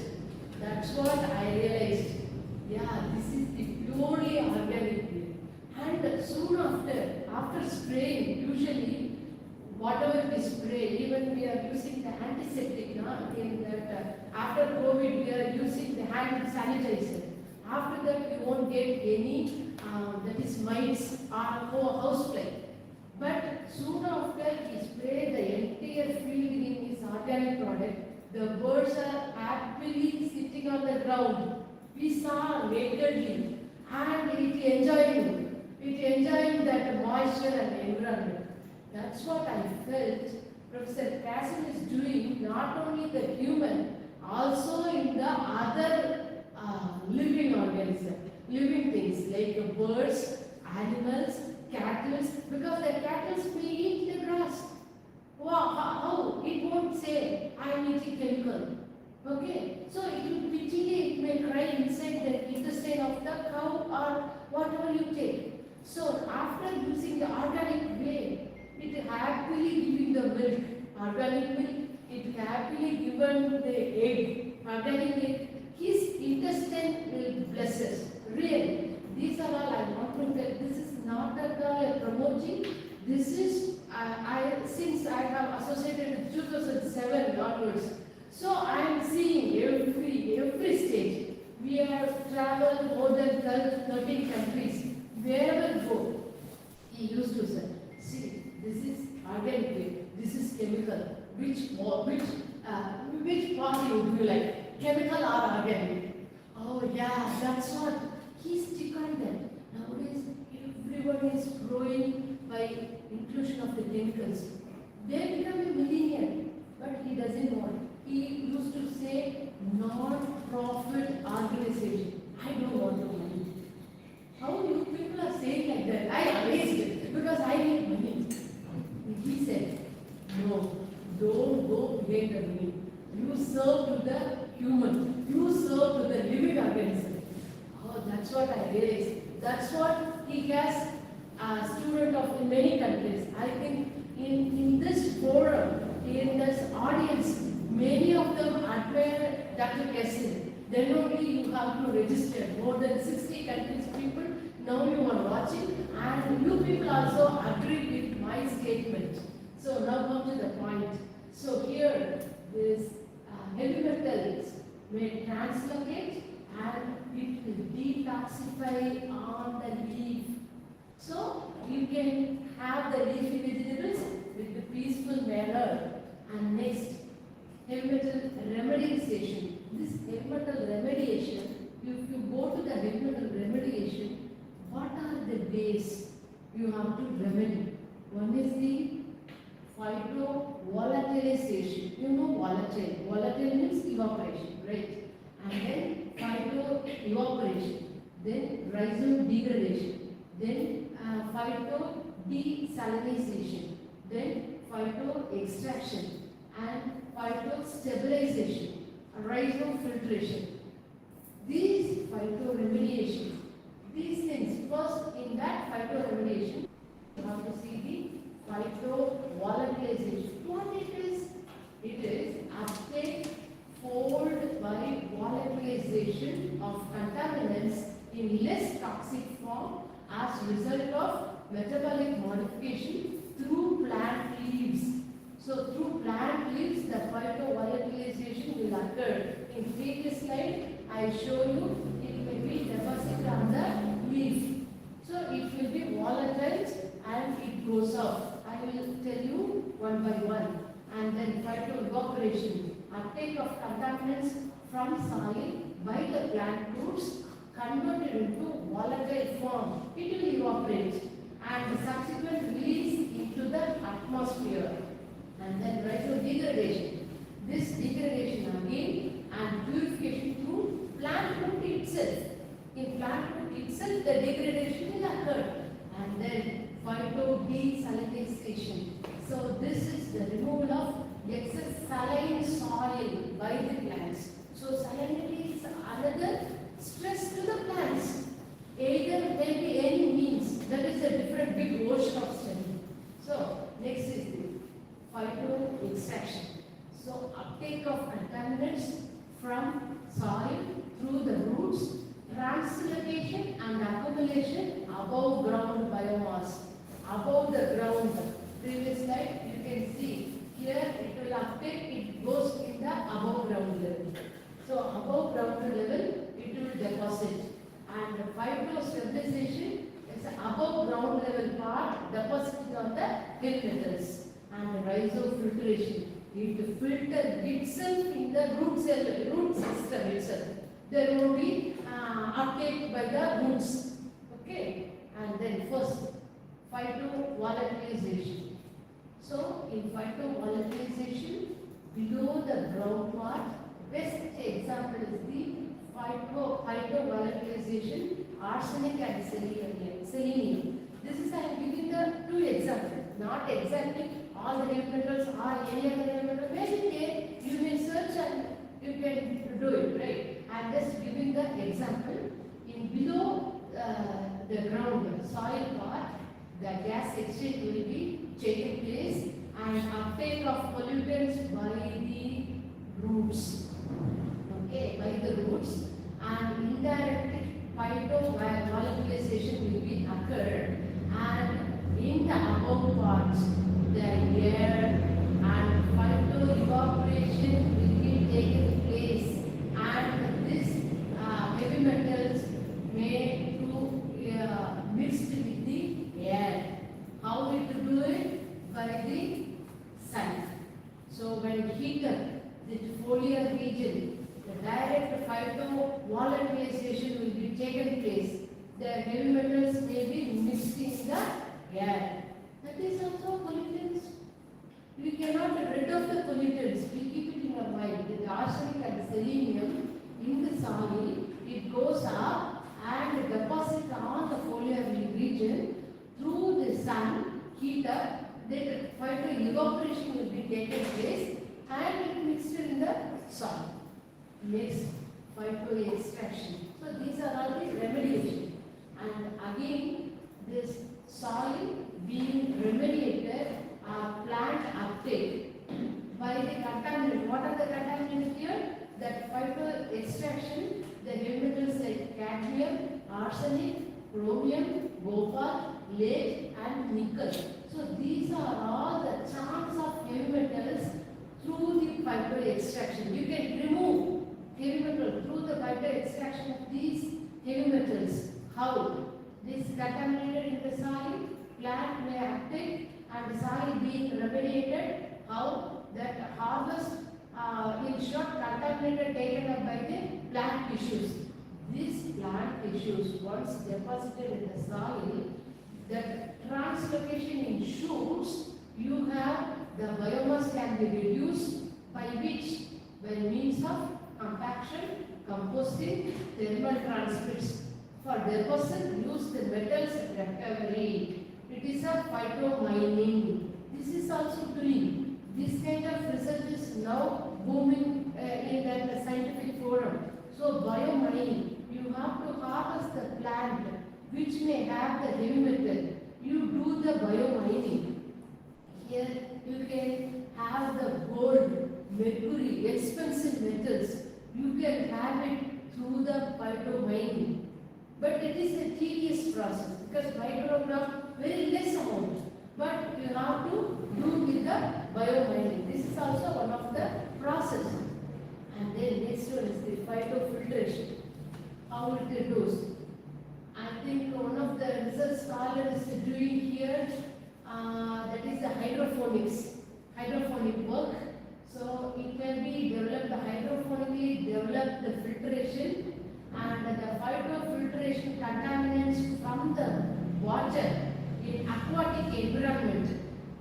That's what I realized. Yeah, this is the purely organic way. And soon after spraying, usually whatever we spray, even we are using the antiseptic now, in that after COVID we are using the hand sanitizer. After that we won't get any that is mites or housefly. But soon after we spray the entire field in his organic product, the birds are happily sitting on the ground. We saw nakedly and it enjoying that moisture and environment. That's what I felt Professor Kasem is doing, not only the human, also in the other living organisms, living things like birds, animals, cattle, because the cattle may eat the grass. Wow, how? It won't say, I am eating chemical. Okay, so it will pityingly, it may cry inside the intestine of the cow or whatever you take. So after using the organic way, it happily giving the milk, organic milk, it happily given the egg, organic egg. His intestine will bless us. Really, these are all I want to tell. This is not at all a promoting. This is since I have associated with 2007 onwards. So I am seeing every stage. We have traveled more than 13 countries. Wherever we go, he used to say, see, this is organic way, this is chemical. Which party would you like? Chemical or organic? Oh yeah, that's what. He stick on that. Nowadays, everyone is growing by inclusion of the chemicals. They become a millionaire, but he doesn't want. He used to say non-profit organization. I don't want to money. How you people are saying like that? I amazed because I need money. He said, no, don't go behind the money. You serve to the human. You serve to the living organism. Oh, that's what I realized. That's what he has a student of many countries. I think in this forum, in this audience, many of them admire Dr. Kasem. Then only you have to register. More than 60 countries people, now you are watching, and you people also agree with my statement. So now come to the point. So here, this heavy metals may translocate and it will detoxify on the leaf. So you can have the leafy vegetables with the peaceful manner. And next, heavy metal remediation. This heavy metal remediation, if you go to the heavy metal remediation, what are the ways you have to remedy? One is the phytovolatilization. You know volatile. Volatile means evaporation, right? And then phyto-evaporation. Then rhizome degradation. Then phyto-desalinization. Then phyto-extraction. And phyto-stabilization. Rhizome filtration. These phytoremediation. These things, first in that phytoremediation, you have to see the phytovolatilization. What it is? It is uptake, result of metabolic modification through plant leaves. So through plant leaves, the phytovolatilization will occur. In previous slide, I show you it will be deposited on the leaf. So it will be volatile and it goes off. I will tell you one by one. And then phytoevaporation, uptake of contaminants from soil by the plant roots converted into volatile form. It will evaporate and subsequent release into the atmosphere. And then degradation. This degradation again and purification through plant root itself. In plant root itself, the degradation will occur. And then phytodesalinization. So this is the removal of excess saline soil by the plants. So salinity is another stress to the plants. Either there be any means, that is a different big ocean of study. So next is the phytoextraction. So uptake of contaminants from soil through the roots, translocation and accumulation above ground biomass. Above the ground. Previous slide, you can see here it will uptake, it goes in the above ground level. So above ground level, it will deposit. And the phytostabilization is above ground level part depositing on the heavy metals. And rhizofiltration, it filter itself in the root system itself. There will be uptake by the roots. Okay, and then first phytovolatilization. So in phytovolatilization, below the ground part, best example is the phytovolatilization, arsenic and selenium. This is I am giving the two examples, not exactly all the heavy metals or any other heavy metal. Maybe you may search and you can do it, right? I am just giving the example. In below the ground soil part, the gas exchange will be taking place and uptake of pollutants by the roots. Okay, by the roots, and indirect phytovolatilization will be occurred, and in the above parts, the air and phytoevaporation will be taken place, and this heavy metals may mixed with the air. How we to do it? By the sun. So when heated, the foliar region, the direct phytovolatilization will be taken place. The heavy metals may be mixed in the air. That is also pollutants. We cannot get rid of the pollutants. We keep it in our mind. The arsenic and selenium in the soil, it goes up and deposits on the foliar region. Through the sun, heat up, the phytoevaporation will be taken place and it mixed in the soil. Next, phytoextraction. So these are all the remediation. And again, this soil being remediated, plant uptake by the contaminant. What are the contaminants here? That phytoextraction, the heavy metals like cadmium, arsenic, chromium, copper, lead and nickel. So these are all the chunks of heavy metals through the phytoextraction. You can remove heavy metal through the phytoextraction of these heavy metals. How? This contaminated in the soil, plant may uptake and the soil being remediated. How? That harvest, in short, contaminated taken up by the plant tissues. These plant tissues, once deposited in the soil, the translocation in shoots, you have the biomass can be reduced by which? By means of compaction, composting, thermal transfers. For deposit, use the metals recovery. It is a phytomining. This is also doing. This kind of research is now booming in the scientific forum. So biomining, you have to harvest the plant which may have the heavy metal. You do the biomining. Here you can have the gold, mercury, expensive metals. You can have it through the phytomining. but it is a tedious process because micrograph very less amount, but you have to do with the biomining. This is also one of the process. And then next one is the phytofiltration. How it goes. I think one of the research scholars is doing here, that is the hydroponic work. So it can be developed hydrophonically, developed the filtration, and the phytofiltration contaminants from the water in aquatic environment,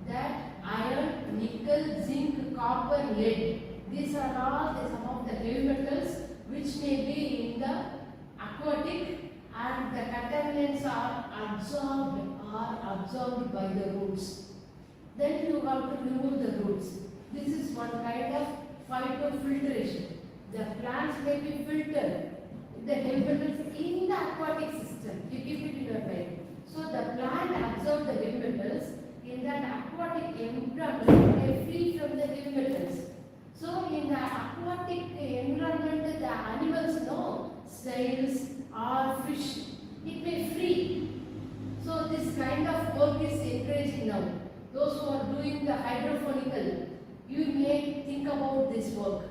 that iron, nickel, zinc, copper, lead. These are all some of the heavy metals which may be in the aquatic, and the contaminants are absorbed by the roots. Then you have to remove the roots. This is one kind of phytofiltration. The plants may be filtered, the heavy metals in the aquatic system. You keep it in your mind. So the plant absorbs the heavy metals in that aquatic environment, they free from the heavy metals. So in the aquatic environment, the animals know snails or fish, it may free. So this kind of work is encouraging now. Those who are doing the hydrophonical, you may think about this work.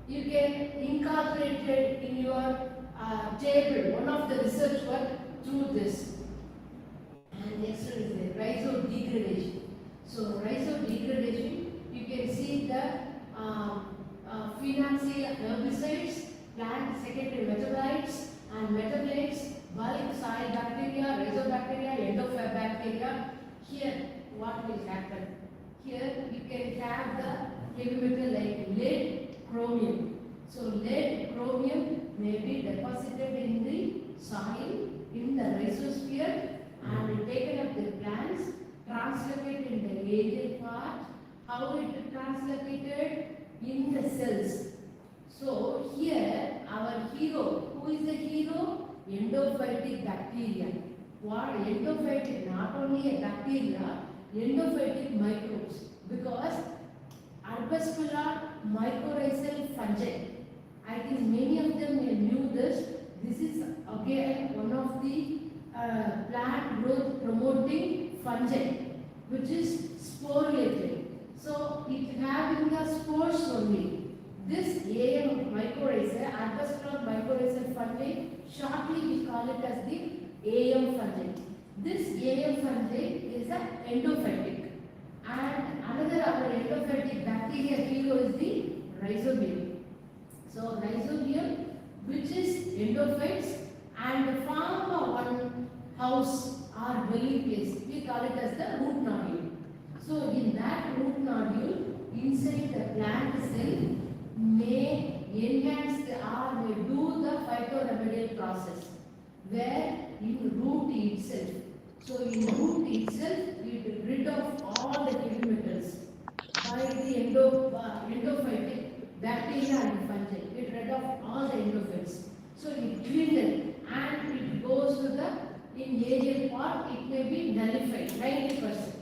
You can incorporate it in your table, one of the research work through this. And next one is the rhizodegradation. So rhizodegradation, you can see the phenancy herbicides, plant secondary metabolites and metabolites, bulk soil bacteria, rhizobacteria, endobacteria. Here, what will happen? Here you can have the heavy metal like lead, chromium. So lead, chromium may be deposited in the soil, in the rhizosphere, and taken up the plants, translocated in the aerial part. How it translocated? In the cells. So here our hero, who is the hero? Endophytic bacteria. What endophytic? Not only a bacteria, endophytic microbes, because arbuscular mycorrhizal fungi. I think many of them may knew this. This is again one of the plant growth promoting fungi, which is sporulated. So it having the spores only. This AM mycorrhiza, arbuscular mycorrhizal fungi, shortly we call it as the AM fungi. This AM fungi is an endophytic, and another our endophytic bacteria hero is the rhizobium. So rhizobium, which is endophytes, and form one house or dwelling place. We call it as the root nodule. So in that root nodule, inside the plant cell, may enhance or may do the phytoremedial process, where in root itself. So in root itself, it will rid of all the heavy metals by the endophytic bacteria and fungi. It rid of all the endophytes. So it cleans and it goes to the in aerial part. It may be nullified 90%.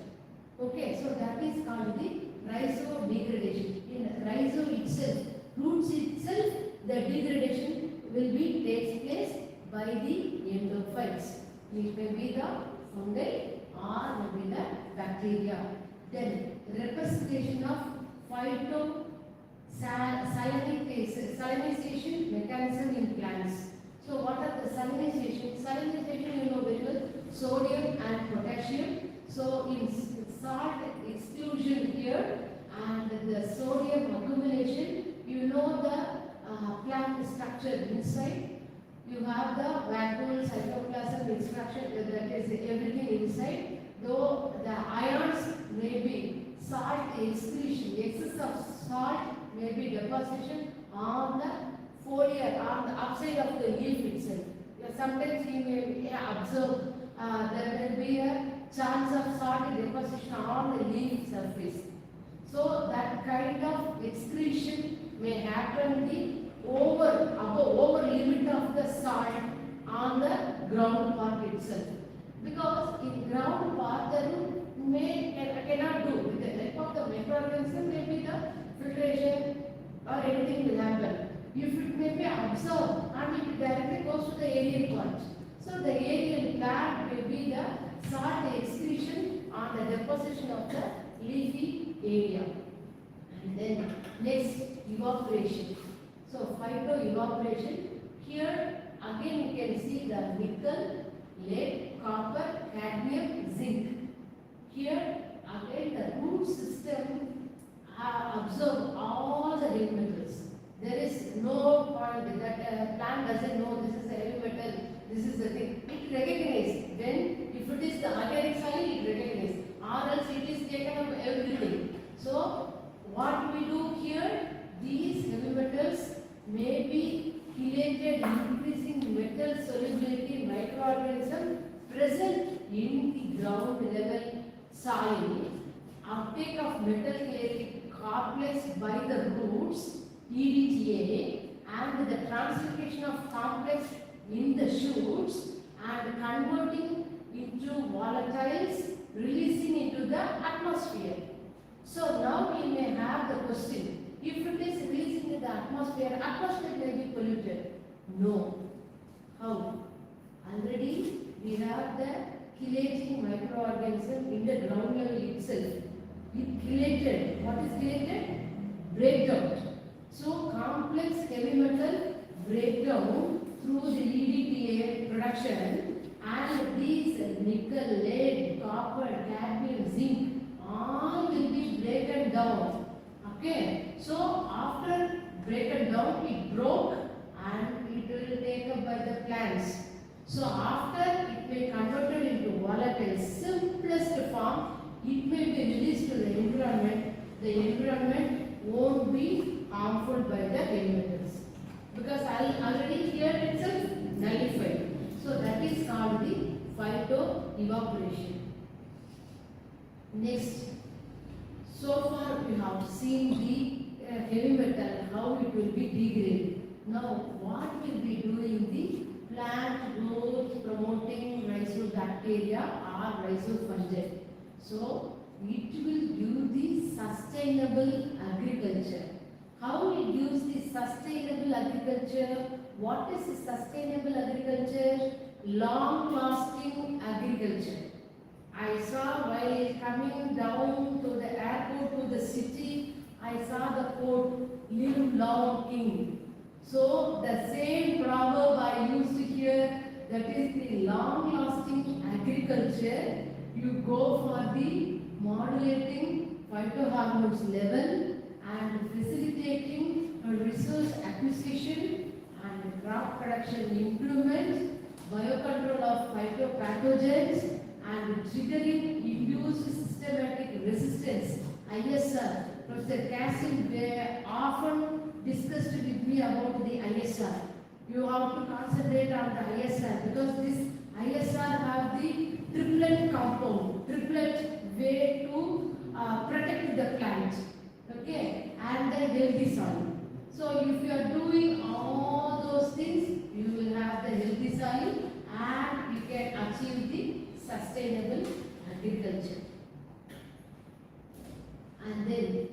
Okay, so that is called the rhizodegradation. In rhizo itself, roots itself, the degradation will be takes place by the endophytes. It may be the fungi or may be the bacteria. Then representation of salinization mechanism in plants. So what are the salinization? Salinization, you know very well, sodium and potassium. So in salt exclusion here and the sodium accumulation, you know the plant structure inside. You have the vacuole, cytoplasm, extraction, that is everything inside. Though the ions may be salt excretion, excess of salt may be deposition on the foliar, on the upside of the leaf itself. Sometimes you may observe there will be a chance of salt deposition on the leaf surface. So that kind of excretion may happen the over limit of the salt on the ground part itself. Because in ground part the root cannot do with the help of the microorganism, maybe the filtration or anything will happen. If it may be absorbed and it directly goes to the aerial part. So the aerial pad will be the salt excretion on the deposition of the leafy area. And then next, evaporation. So phyto-evaporation. Here again you can see the nickel, lead, copper, cadmium, zinc. Here again the root system absorb all the heavy metals. There is no point that plant doesn't know this is a heavy metal, this is the thing. It recognizes. When if it is the organic soil, it recognizes. Or else it is taken up everything. So what we do here, these heavy metals may be chelated, increasing metal solubility in microorganisms present in the ground level soil. Uptake of metal chelatic complex by the roots, AATSEA, and the translocation of complex in the shoots and converting into volatiles, releasing into the atmosphere. So now we may have the question, if it is releasing into the atmosphere may be polluted. No. How? Already we have the chelating microorganism in the ground level itself. It chelated. What is chelated? Breakdown. So complex heavy metal breakdown through the AATSEA production, and these nickel, lead, copper, cadmium, zinc, all will be broken down. Okay. So after broken down, it broke and it will take up by the plants. So after it may converted into volatile, simplest form, it may be released to the environment. The environment won't be harmful by the heavy metals, because already here itself nullified. So that is called the phyto-evaporation. Next, so far we have seen the heavy metal, how it will be degraded. Now what will be doing the plant growth promoting rhizobacteria or rhizofungi? So it will give the sustainable agriculture. How it gives the sustainable agriculture? What is the sustainable agriculture? Long-lasting agriculture. I saw while coming down to the airport to the city, I saw the quote, "Live long, king." So the same proverb I used to hear, that is the long-lasting agriculture. You go for the modulating phytohormones level and facilitating resource acquisition and crop production improvement, biocontrol of phytopathogens, and triggering induced systematic resistance. ISR. Professor Kasem often discussed with me about the ISR. You have to concentrate on the ISR, because this ISR have the triplet compound, triplet way to protect the plant, okay, and the healthy soil. So if you are doing all those things, you will have the healthy soil and you can achieve the sustainable agriculture. And then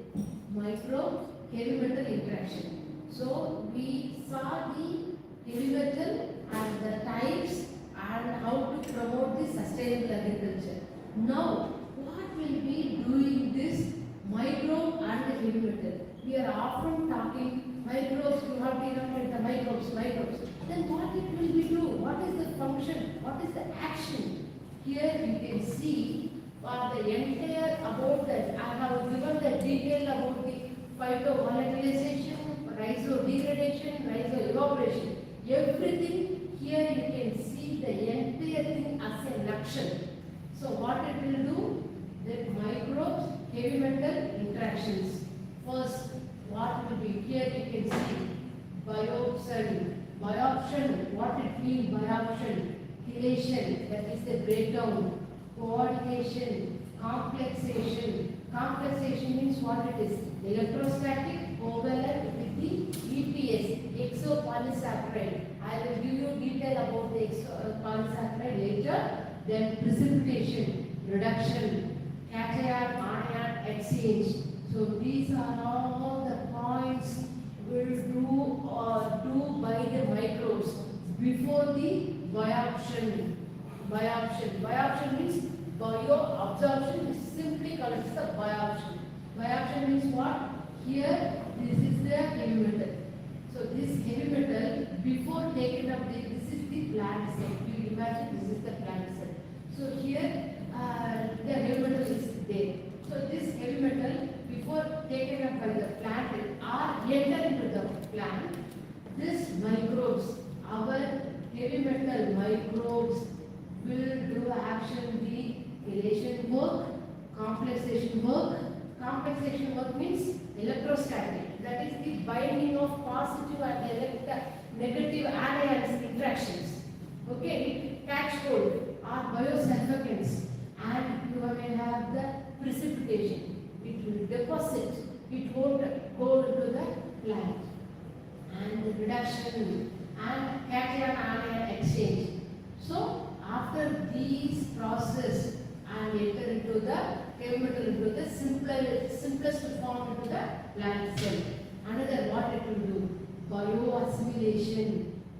micro heavy metal interaction. So we saw the heavy metal and the types and how to promote the sustainable agriculture. Now, what will be doing this micro and the heavy metal? We are often talking microbes, you have to enumerate the microbes. Then what it will be do? What is the function? What is the action? Here you can see the entire about that. I have given the detail about the phytovolatilization, rhizodegradation, rhizoevaporation. Everything here you can see the entire thing as a nutshell. So what it will do? The microbes, heavy metal interactions. First, what will be here you can see biopsy. Biopsy, what it means biopsy? Chelation, that is the breakdown. Coordination, complexation. Complexation means what it is? Electrostatic overlap with the EPS, exopolysaccharide. I will give you detail about the exopolysaccharide later. Then precipitation, reduction, cation anion exchange. So these are all the points will do by the microbes before the bioption. Bioption means bioabsorption, which is simply called as the bioption. Bioption means what? Here, this is the heavy metal. So this heavy metal, before taking up this is the plant cell. You imagine this is the plant cell. So here, the heavy metal is there. So this heavy metal, before taken up by the plant or enter into the plant, this microbes, our heavy metal microbes will do action, the chelation work, complexation work. Complexation work means electrostatic. That is the binding of positive and negative anions interactions. Okay, catch hold are biosurfactants, and you may have the precipitation. It will deposit. It won't go into the plant. And the reduction and cation anion exchange. So after these process and enter into the heavy metal into the simplest form into the plant cell. Another what it will do? Bioassimilation.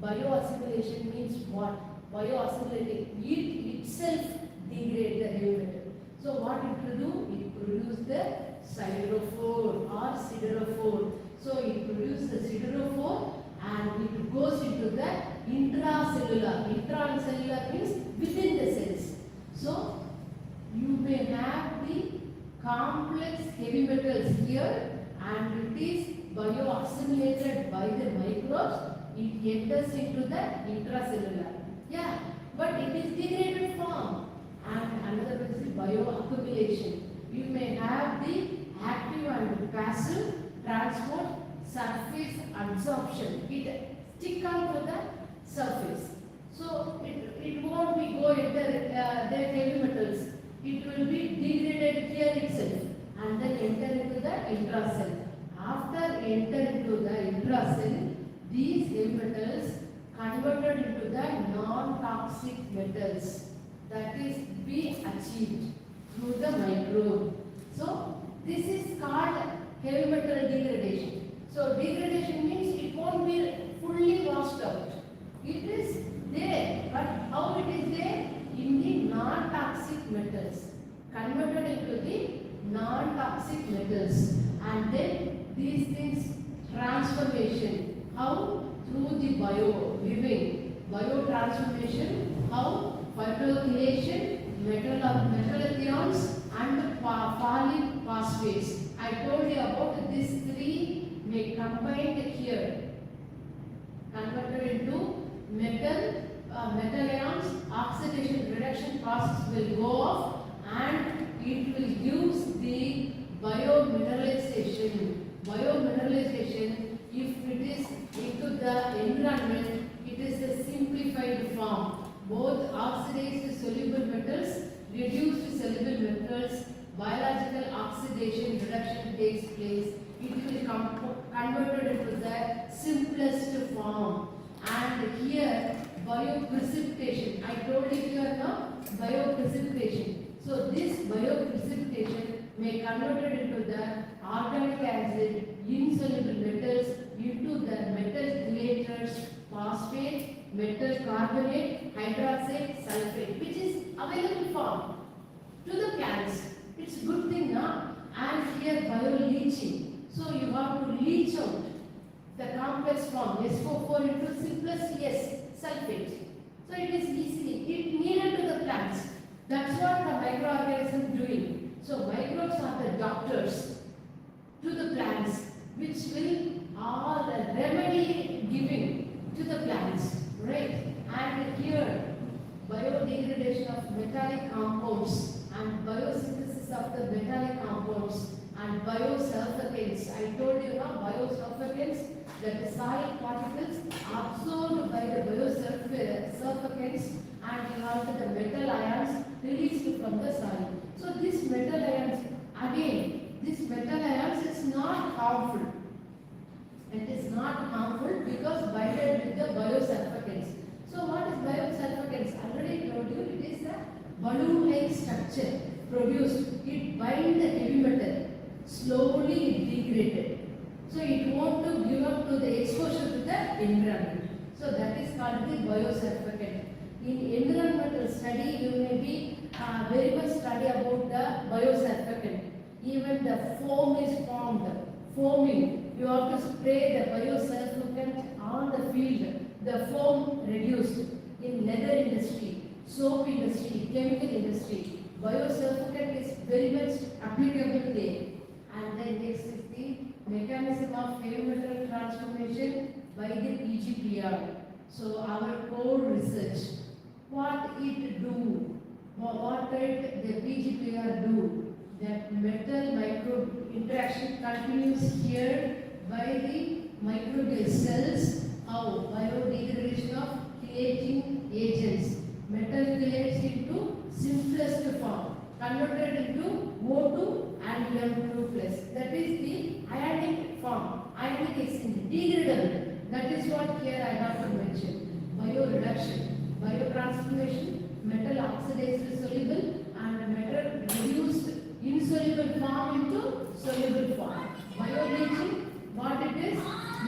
Bioassimilation means what? Bioassimilating. It itself degrade the heavy metal. So what it will do? It produce the siderophore or siderophore. So it produces the siderophore and it goes into the intracellular. Intracellular means within the cells. So you may have the complex heavy metals here, and it is bioassimilated by the microbes. It enters into the intracellular. Yeah, but it is degraded form. And another is the bioaccumulation. You may have the active and passive transport, surface absorption. It stick on to the surface. So it won't be go enter the heavy metals. It will be degraded here itself and then enter into the intracell. After enter into the intracell, these heavy metals converted into the non-toxic metals. That is be achieved through the microbe. So this is called heavy metal degradation. So degradation means it won't be fully washed out. It is there, but how it is there? In the non-toxic metals, converted into the non-toxic metals, and then these things transformation. How? Through the biotransformation. How? Phytochelation, metallions and polyphosphates. I told you about these three may combined here, converted into metal ions. Oxidation reduction process will go off and it will use the biomineralization. Biomineralization, if it is into the environment, it is a simplified form. Both oxidized soluble metals, reduced soluble metals, biological oxidation reduction takes place. It will converted into the simplest form. And here, bioprecipitation. I told you here now, bioprecipitation. So this bioprecipitation may converted into the organic acid, insoluble metals into the metal chelators, phosphate, metal carbonate, hydroxide, sulfate, which is available form to the plants. It's a good thing now. And here bio-leaching. So you have to leach out the complex form, SO4 into simplest sulfate. So it is it needed to the plants. That's what the microorganism doing. So microbes are the doctors to the plants, which will all the remedy giving to the plants, right? And here, biodegradation of metallic compounds and biosynthesis of the metallic compounds and biosurfactants. I told you now, biosurfactants, that the soil particles absorbed by the biosurfactants and you have the metal ions released from the soil. So these metal ions, again, this metal ions is not harmful. It is not harmful because binded with the biosurfactants. So what is biosurfactants? Already told you, it is a balloon-like structure produced. It binds the heavy metal, slowly it degraded. So it won't to give up to the exposure to the environment. So that is called the biosurfactant. In environmental study, you may be very much study about the biosurfactant. Even the foam is formed, foaming. You have to spray the biosurfactant on the field. The foam reduced in leather industry, soap industry, chemical industry. Biosurfactant is very much applicable there. And then next is the mechanism of heavy metal transformation by the PGPR. So our core research, what it do, what did the PGPR do? That metal micro interaction continues here by the microbial cells. How? Biodegradation of chelating agents. Metal chelates into simplest form, converted into O2 and M2+. That is the ionic form. Ionic is degradable. That is what here I have to mention. Bioreduction, biotransformation, metal oxidized soluble and metal reduced insoluble form into soluble form. Bioleaching, what it is?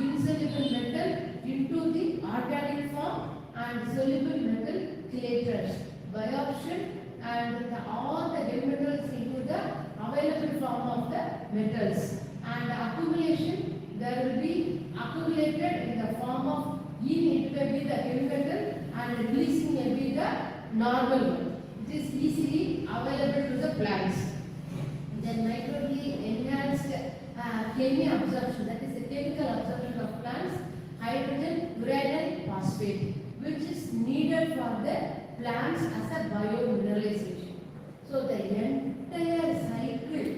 Insoluble metal into the organic form and soluble metal chelators. Biopsy and all the heavy metals into the available form of the metals. And accumulation, there will be accumulated in the form of it may be the heavy metal and releasing may be the normal one. It is easily available to the plants. Then microbially enhanced chemical absorption, that is the chemical absorption of plants, hydrogen uranide phosphate, which is needed for the plants as a biomineralization. So the entire cycle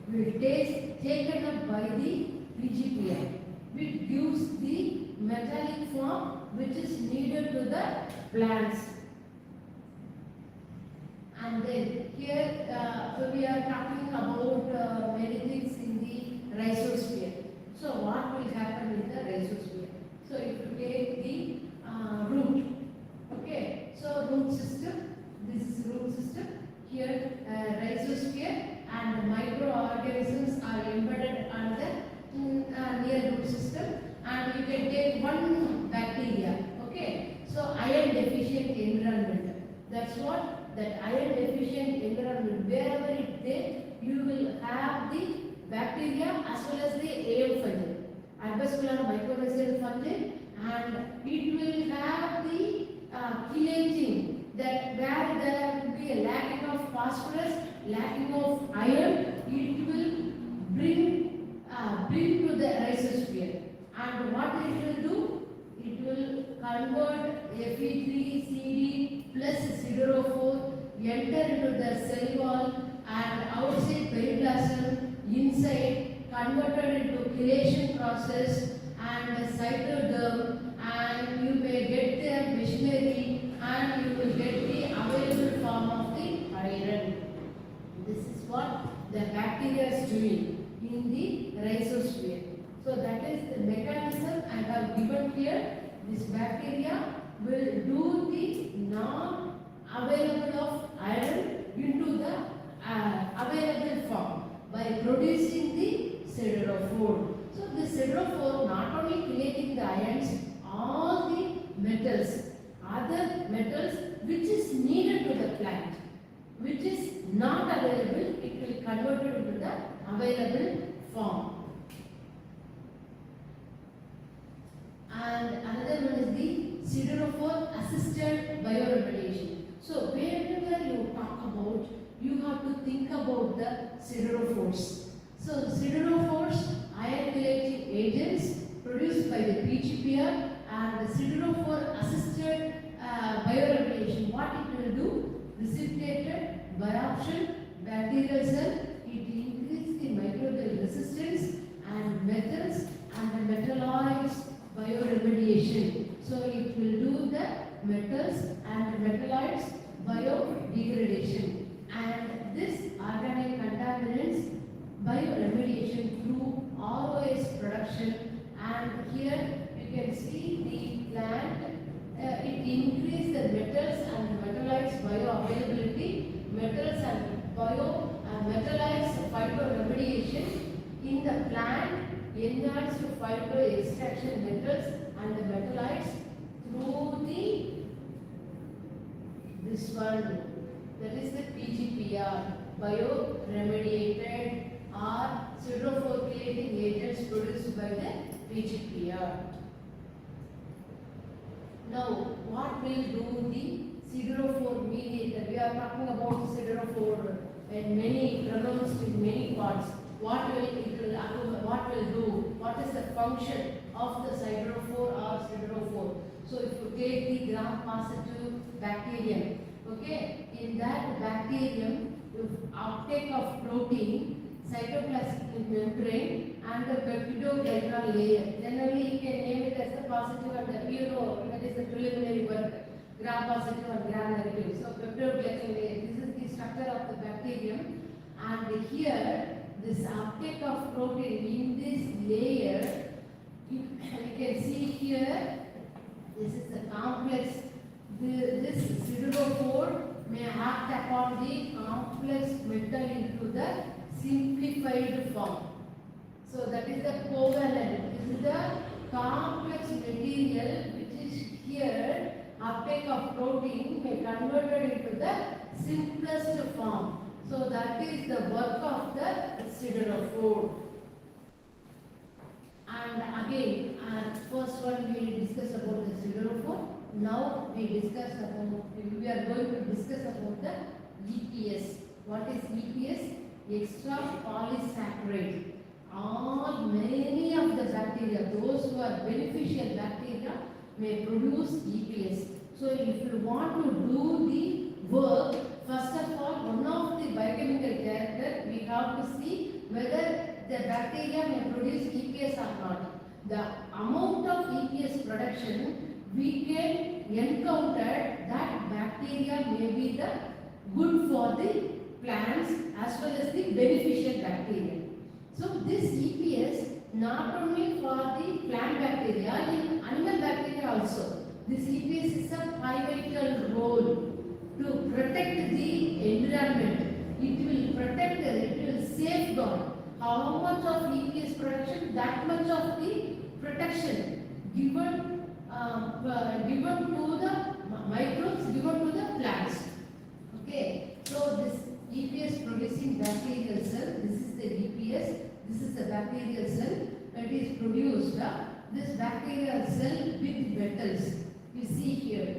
will taken up by the PGPI, which gives the metallic form which is needed to the plants. And then here we are talking about many things in the rhizosphere. So what will happen in the rhizosphere? So if you take the root, okay, so root system, this is root system, here rhizosphere and microorganisms are embedded on the near root system, and you can take one bacteria, okay, so iron deficient environment, that's what, that iron deficient environment, wherever it is, you will have the bacteria as well as the AM fungi, arbuscular mycorrhizal fungi, and it will have the chelating, that where there will be a lacking of phosphorus, lacking of iron, it will bring to the rhizosphere. And what it will do? It will convert Fe3CD plus siderophore, enter into the cell wall and outside periplasm, inside, converted into chelation process and cytoderm, and you may get the machinery and you will get the available form of the iron. This is what the bacteria is doing in the rhizosphere. So that is the mechanism I have given here. This bacteria will do the non-available of iron into the available form by producing the siderophore. So the siderophore not only chelating the ions, all the metals, other metals which is needed to the plant, which is not available, it will convert it into the available form. And another one is the siderophore assisted bioremediation. So whenever you talk about, you have to think about the siderophores. So siderophores, iron chelating agents produced by the PGPR, and the siderophore assisted bioremediation. What it will do? Precipitated biopsy, bacterial cell, it increases the microbial resistance and metals and the metalloids bioremediation. So it will do the metals and metalloids biodegradation. And this organic contaminants bioremediation through ROS production. And here you can see the plant, it increases the metals and metalloids bioavailability, metals and metalloids phytoremediation in the plant, enhanced phyto extraction metals and the metalloids through the This one, that is the PGPR, bio-remediated or siderophore-chelating agents produced by the PGPR. Now, what will do the siderophore mediator? We are talking about siderophore and many pronounced in many parts. What will do? What is the function of the siderophore or siderophore? So, if you take the gram-positive bacterium, okay, in that bacterium, if uptake of protein, cytoplasmic membrane, and the peptidoglycan layer. Generally, you can name it as the positive and the that is the preliminary work, gram-positive and gram-negative. So, peptidoglycan layer. This is the structure of the bacterium, and here this uptake of protein in this layer, you can see here, this is the complex, this siderophore may act upon the complex metal into the simplified form. So that is the covalent. This is the complex material which is here, uptake of protein may converted into the simplest form. So that is the work of the siderophore. And again, first one we discuss about the siderophore. Now we are going to discuss about the EPS. What is EPS? Extra polysaccharide. Many of the bacteria, those who are beneficial bacteria, may produce EPS. So if you want to do the work, first of all, one of the biochemical character, we have to see whether the bacteria may produce EPS or not. The amount of EPS production, we can encounter that bacteria may be the good for the plants as well as the beneficial bacteria. So this EPS not only for the plant bacteria, in animal bacteria also. This EPS is a pivotal role to protect the environment. It will protect, it will safeguard. How much of EPS production, that much of the protection given to the microbes, given to the plants. Okay, so this EPS producing bacterial cell, this is the EPS, this is the bacterial cell that is produced. This bacterial cell with metals, you see here.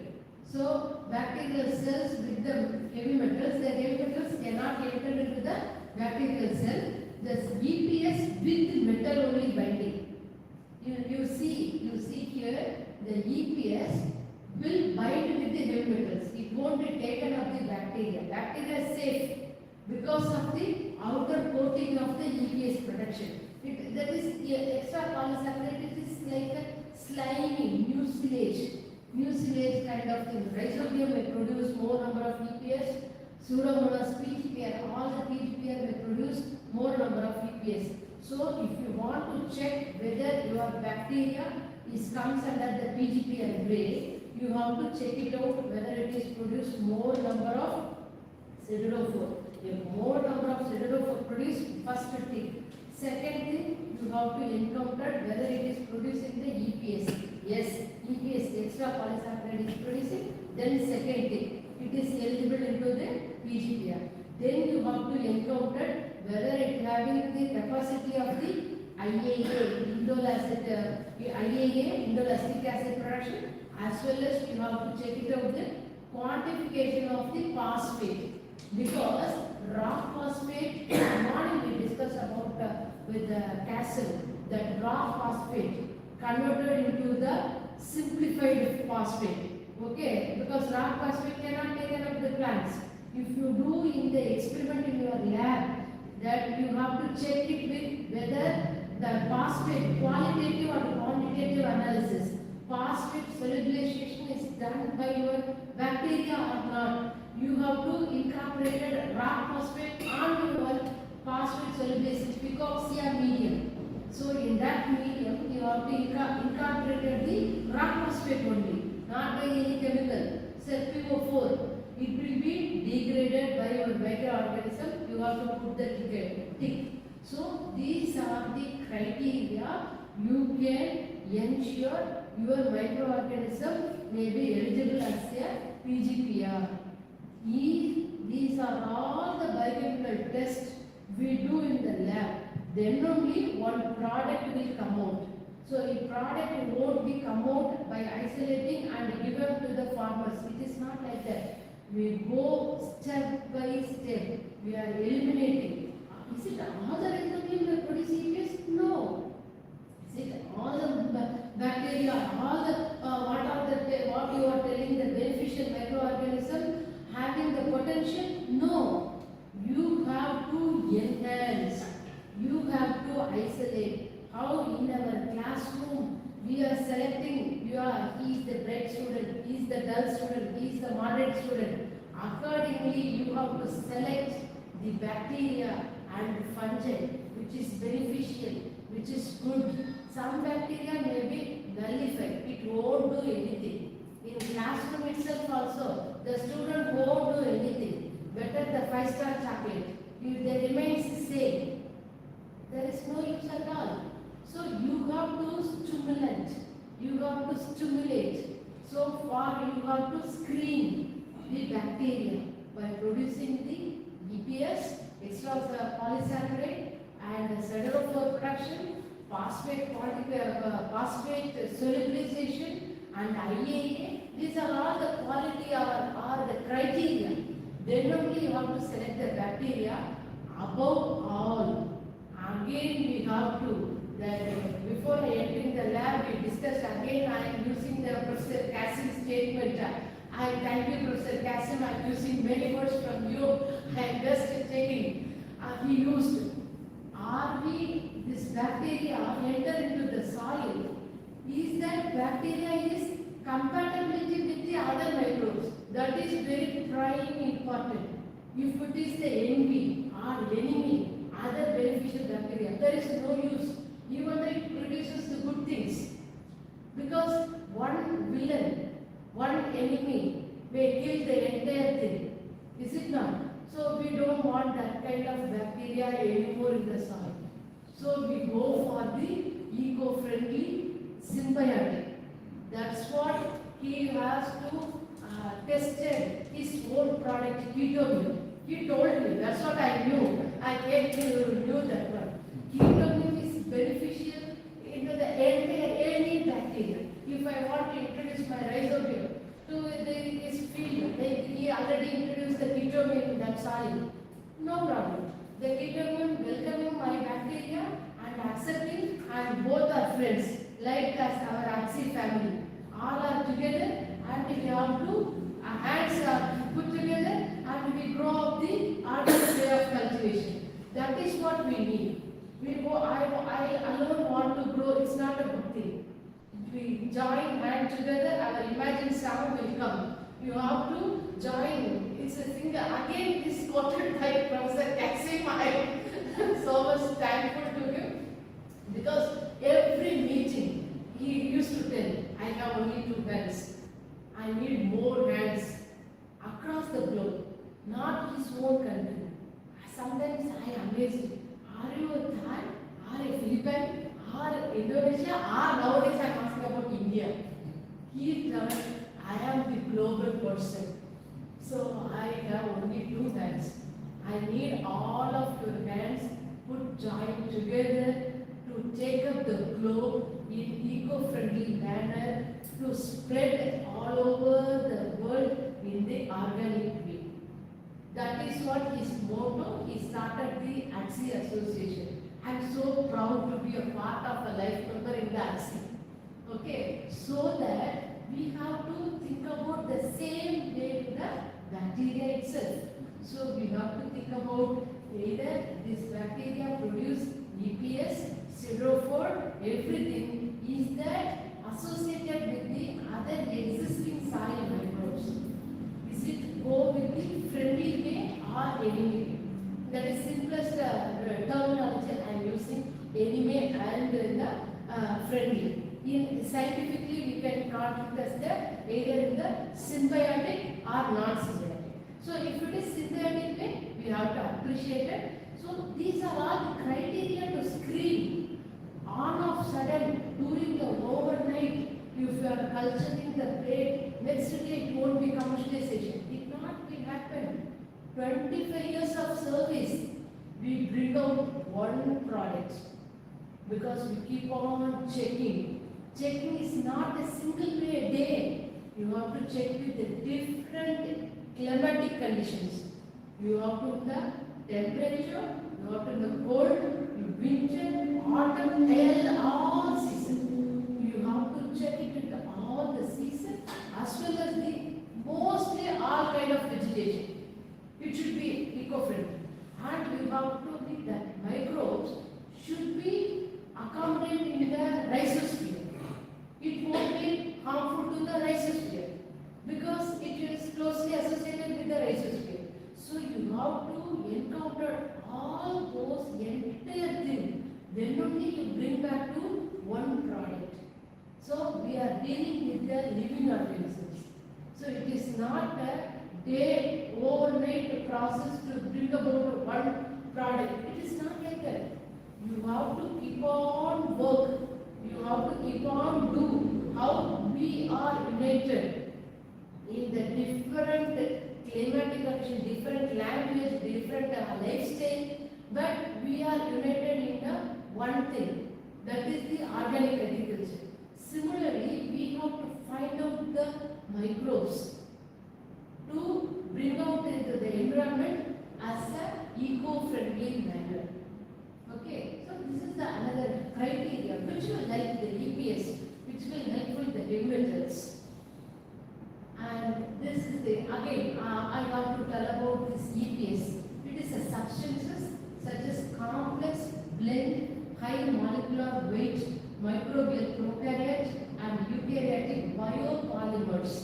So bacterial cells with the heavy metals cannot enter into the bacterial cell. This EPS with metal only binding. You see here, the EPS will bind with the heavy metals. It won't be taken up the bacteria. Bacteria is safe because of the outer coating of the EPS protection. That is extra polysaccharide. It is like a slimy mucilage kind of thing. Rhizobium may produce more number of EPS. Pseudomonas, PGPR, all the PGPR may produce more number of EPS. So if you want to check whether your bacteria comes under the PGPR grade, you have to check it out whether it is produced more number of siderophore. If more number of siderophore produced, first thing. Second thing, you have to encounter whether it is producing the EPS. Yes, EPS, extra polysaccharide is producing. Then second thing, it is eligible into the PGPR. Then you have to encounter whether it having the capacity of the IAA, indole acetic acid production, as well as you have to check it out the quantification of the phosphate. Because rock phosphate, morning we discussed about with Kasem, that rock phosphate converted into the simplified phosphate. Okay, because rock phosphate cannot take care of the plants. If you do in the experiment in your lab, that you have to check it with whether the phosphate qualitative or quantitative analysis. Phosphate solubilization is done by your bacteria or not. You have to incorporate rock phosphate on your phosphate solubilization AATSEA medium. So in that medium, you have to incorporate the rock phosphate only, not by any chemical. Say PO4. It will be degraded by your microorganism. You have to put the tick. So these are the criteria you can ensure your microorganism may be eligible as a PGPR. the lab, then only one product will come out. So a product won't be come out by isolating and given to the farmers. It is not like that. We go step by step. We are eliminating. Is it all the rhizobia we are producing it? No. Is it all the bacteria, all the what you are telling the beneficial microorganism having the potential? No. You have to enhance. You have to isolate. How in our classroom we are selecting, he is the bright student, he is the dull student, he is the moderate student. Accordingly, you have to select the bacteria and fungi which is beneficial, which is good. Some bacteria may be nullified, it won't do anything. In classroom itself also, the student won't do anything. Better the 5-star chocolate. If they remains the same, there is no use at all. So you have to stimulate, you have to stimulate. So far you have to screen the bacteria by producing the EPS, extra polysaccharide and siderophore production, phosphate solubilization and IAA. These are all the quality or the criteria. Then only you have to select the bacteria. Above all, again we have to, that before entering the lab we discussed again. I am using the Professor Kasem statement. I thank you Professor Kasem, I am using many words from you. I am just checking. He used, are we, this bacteria enter into the soil, is that bacteria is compatibility with the other microbes. That is very prime important. If it is the envy or enemy, other beneficial bacteria, there is no use. Even though it produces the good things. Because one villain, one enemy may kill the entire thing. Is it not? So we don't want that kind of bacteria anymore in the soil. So we go for the eco-friendly symbiotic. That's what he has to tested his own product, ketomine. He told me, that's what I knew. I came to know that one. Ketomine is beneficial into the any bacteria. If I want to introduce my rhizobia to his field, he already introduced the ketomine in that soil. No problem. The ketomine welcoming my bacteria and accepting, and both are friends, like as our AATSEA family. All are together and we have to hands are put together and we grow up the organic way of cultivation. That is what we need. I alone want to grow, it's not a good thing. We join hands together, our imagined sound will come. You have to join. It's a thing. Again, this quoted by Professor Kasem, I am so much thankful to him. Because every meeting, he used to tell, I have only 2 hands. I need more hands across the globe, not his own country. Sometimes I am amazed. Are you a Thai? Are you a Philippine? Are Indonesia? Nowadays I am asking about India. He told, I am the global person. So I have only 2 hands. I need all of your hands put joined together to take up the globe in eco-friendly manner, to spread all over the world in the organic way. That is what his motto. He started the AATSEA Association. I am so proud to be a part of a life member in the AATSEA. Okay, so that we have to think about the same way with the bacteria itself. So we have to think about either this bacteria produce EPS, siderophore, everything is that associated with the other existing soil microbes. Is it go with the friendly way or enemy way? That is simplest terminology I am using, enemy and the friendly. Scientifically we can contrast the either in the symbiotic or non-symbiotic. So if it is symbiotic way, we have to appreciate it. So these are all the criteria to screen. On of sudden, during the overnight, if you are culturing the plate, next day it won't be commercialization. It not be happen. 25 years of service. we bring out one product because we keep on checking. Checking is not a single way a day. You have to check with the different climatic conditions. You have to the temperature, you have to the cold, winter, autumn, all season. You have to check it with all the season as well as the mostly all kind of vegetation. It should be eco-friendly. And we have to be that microbes should be accommodated in the rhizosphere. It won't be harmful to the rhizosphere because it is closely associated with the rhizosphere. So you have to encounter all those entire things. Then only you bring back to one product. So we are dealing with the living organisms. So it is not a day overnight process to bring about one product. It is not like that. You have to keep on work. You have to keep on do how we are united in the different climatic conditions, different language, different lifestyle, but we are united in the one thing, that is the organic agriculture. Similarly, we have to find out the microbes to bring out into the environment as a eco-friendly manner. Okay, so this is the another criteria which will help the EPS, which will help with the heavy metals. And this is the, again, I want to tell about this EPS. It is a substances such as complex, blend, high molecular weight, microbial prokaryote and eukaryotic biopolymers.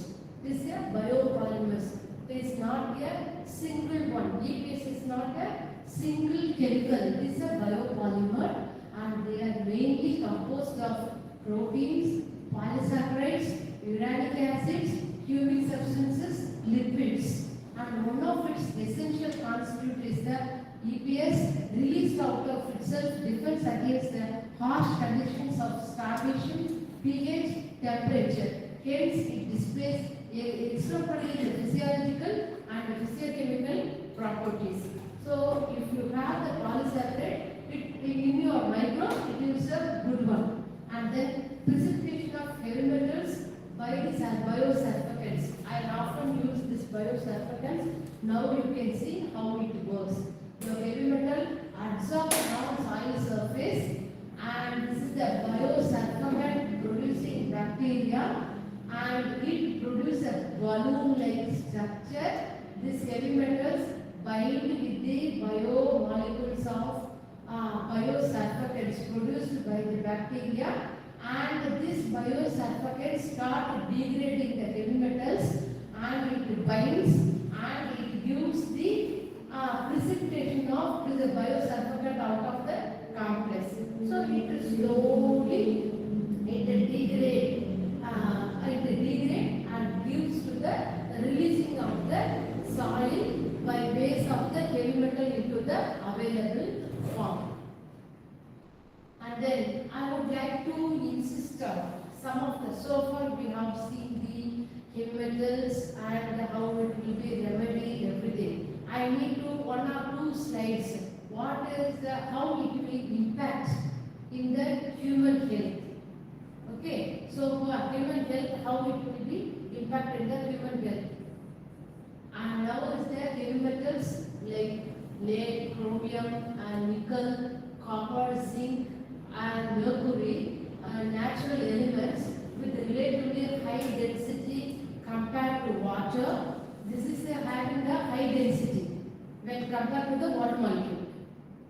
This is a biopolymers. It is not a single one. EPS is not a single chemical. It is a biopolymer and they are mainly composed of proteins, polysaccharides, uranic acids, humic substances, lipids. And one of its essential constituent is the EPS released out of itself defense against the harsh conditions of starvation, pH, temperature. Hence, it displays extraordinary physiological and physiochemical properties. So, if you have the polysaccharide, in your micro, it is a good one. And then precipitation of heavy metals by these biosurfactants. I often use this biosurfactants. Now you can see how it works. The heavy metal absorbs on soil surface, and this is the biosurfactant producing bacteria, and it produces a balloon-like structure. These heavy metals bind with the biomolecules of biosurfactants produced by the bacteria, and this biosurfactants start degrading the heavy metals, and it binds and it gives the precipitation of the biosurfactant out of the complex. So it slowly degrade and gives to the releasing of the soil by base of the heavy metal into the available form. And then I would like to insist on some of the, so far we have seen the heavy metals and how it will be remedied, everything. I need to one or two slides. What is the, how it will impact in the human health. Okay, so for human health, how it will be impact in the human health. And now is there heavy metals like lead, chromium, and nickel, copper, zinc, and mercury, natural elements with relatively high density compared to water. This is having the high density when compared to the water molecule.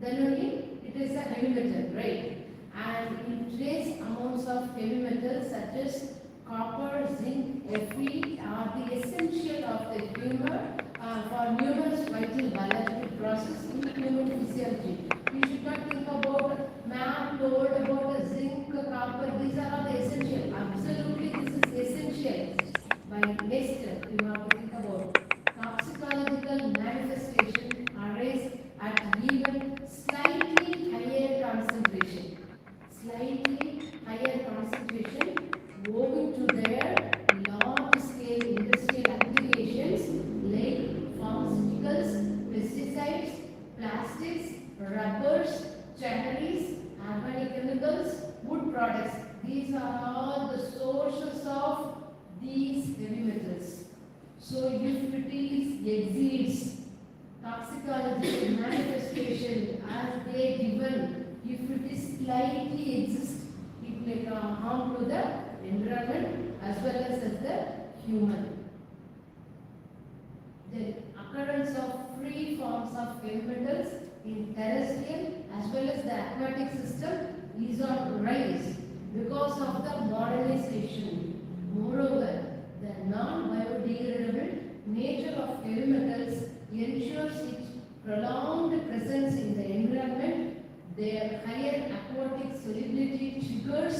Then only it is a heavy metal, right? And in trace amounts of heavy metals such as copper, zinc, Fe are the essential of the human for numerous vital biological processes in human physiology. You should not think about map told about zinc, copper. These are all the essential. Absolutely, this is essential. By nature, you have to think about toxicological manifestation arise at even slightly higher concentration. Slightly higher concentration owing to their large scale industrial activity These are all the sources of these heavy metals. So if it exceeds toxicology manifestation as they given, if it is slightly exists, it may harm to the environment as well as the human. The occurrence of free forms of heavy metals in terrestrial as well as the aquatic system is on rise because of the modernization. Moreover, the non-biodegradable nature of heavy metals ensures its prolonged presence in the environment. Their higher aquatic solubility triggers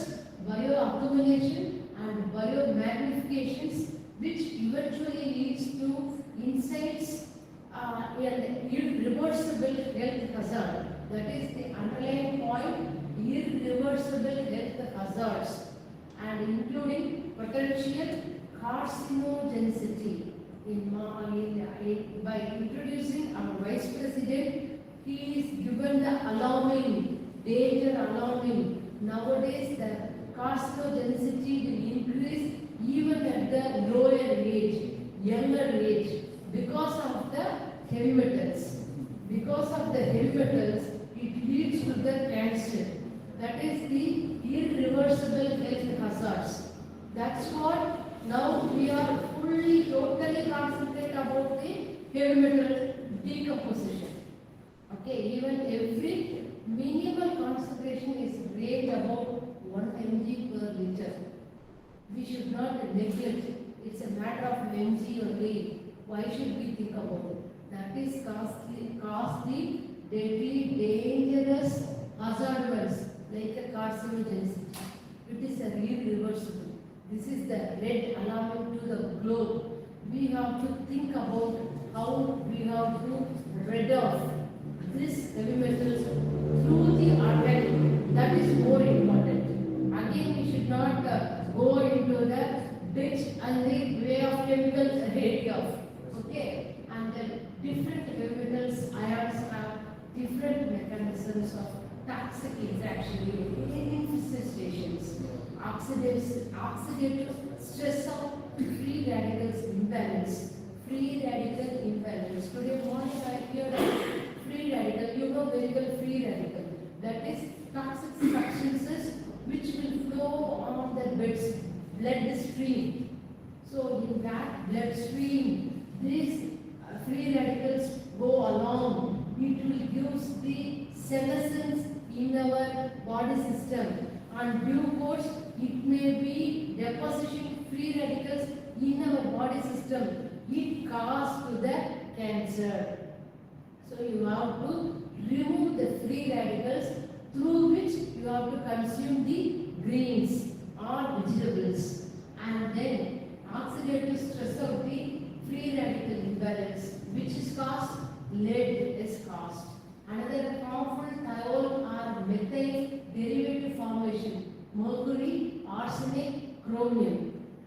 bioaccumulation and biomagnifications, which eventually leads to insights and irreversible health hazard. That is the underlying point, irreversible health hazards, and including potential carcinogenicity. By introducing our Vice President, he is given the alarming, danger alarming. Nowadays, the carcinogenicity will increase even at the lower age, younger age, because of the heavy metals. Because of the heavy metals, it leads to the cancer. That is the irreversible health hazards. That's what now we are fully, totally concentrate about the heavy metal decomposition. Okay, even every minimal concentration is range about 1 mg per liter. We should not neglect. It's a matter of mg only. Why should we think about it? That is costly, deadly, dangerous hazards like a carcinogenicity. It is a irreversible. This is the red alarm to the globe. We have to think about how we have to rid off these heavy metals through the organic. That is more important. Again, we should not go into the ditch and the way of chemicals ready off. Okay? And the different heavy metals, ions have different mechanisms of toxic interaction in infestations. Oxidative stress of free radicals imbalance. Free radical imbalance. Today morning I heard free radical. You know very well free radical. That is toxic substances which will flow on the blood stream. So in that blood stream, these free radicals go along. It will give the senescence in our body system. And due course, it may be deposition free radicals in our body system. It causes to the cancer. So you have to remove the free radicals through which you have to consume the greens or vegetables. And then oxidative stress of the free radical imbalance, which is caused, lead is caused. Another harmful thiol or methyl derivative formation, mercury, arsenic, chromium.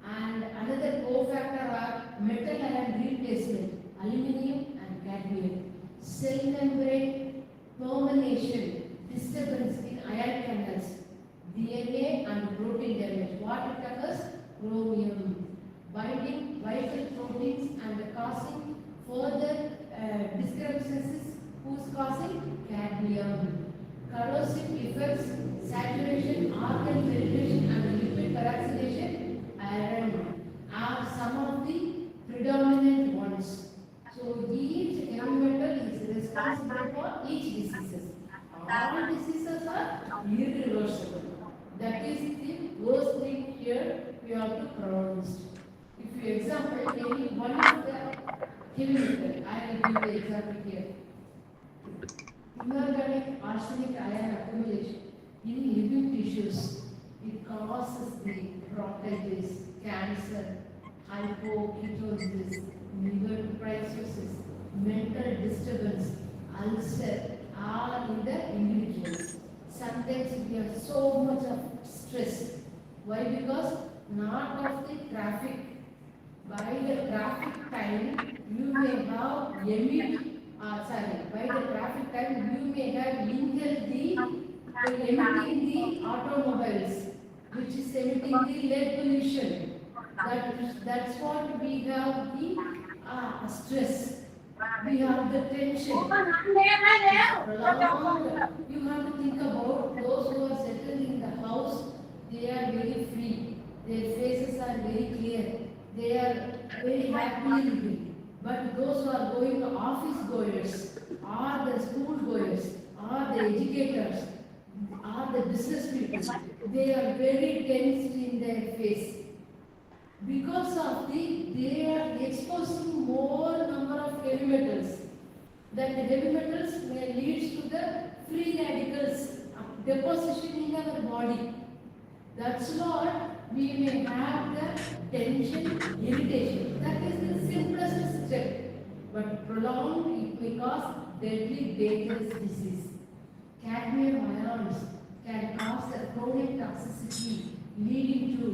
And another cofactor are metal ion replacement, aluminium and cadmium. Cell membrane termination, disturbance in ion channels, DNA and protein damage. What it occurs? Chromium. Binding vital proteins and causing further discrepancies. Who's causing? Cadmium. Corrosive effects, saturation, organ filtration and liquid peroxidation, iron are some of the predominant ones. So each heavy metal is responsible for each diseases. All diseases are irreversible. That is the worst thing here we have to pronounce. If you example any one of the heavy metal, I will give the example here. Inorganic arsenic ion accumulation in living tissues, it causes the bronchitis, cancer, hypoketosis, liver crisis, mental disturbance, ulcer, all in the individuals. Sometimes we have so much of stress. Why? Because not of the traffic. By the traffic time, you may have by the traffic time, you may have emitting the automobiles. which is emitting the lead pollution. That's what we have the stress. We have the tension. Prolonged. You have to think about those who are settled in the house. They are very free. Their faces are very clear. They are very happily living. But those who are going office goers, or the school goers, or the educators, or the business people, they are very tensed in their face. Because of they are exposing more number of heavy metals. That the heavy metals may lead to the free radicals deposition in our body. That's what we may have the tension, irritation. That is the simplest step. But prolonged, it may cause deadly, dangerous disease. Cadmium ions can cause a chronic toxicity leading to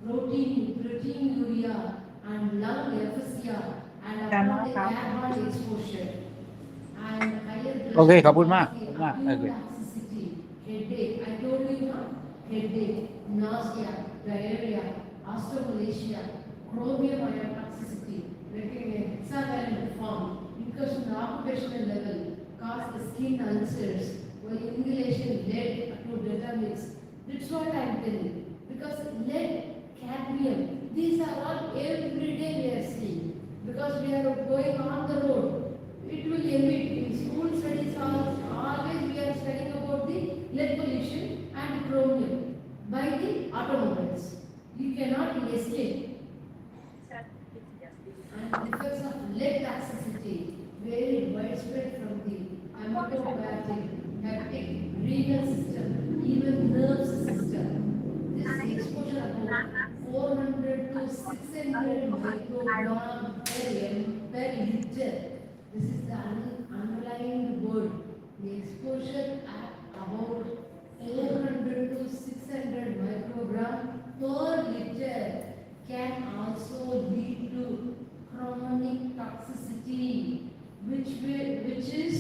proteinuria and lung emphysema and upon the airborne exposure. And higher blood Okay, sugar, kabul mak. acute toxicity, headache. I told you now, headache, nausea, diarrhea, osteomalacia, chromium ion toxicity, making a hexavalent form, because in the occupational level, cause the skin ulcers, while inhalation lead to determines. That's what I am telling. Because lead, cadmium, these are all every day we are seeing. Because we are going on the road. It will emit. In school studies always we are studying about the lead pollution and chromium by the automobiles. You cannot escape. And because of lead toxicity, very widespread from the ametobactic, heptic, renal system, even nervous system. This exposure about 400 to 600 microgram per liter. This is the underlying word. The exposure at about 400 to 600 microgram per liter can also lead to chronic toxicity, which is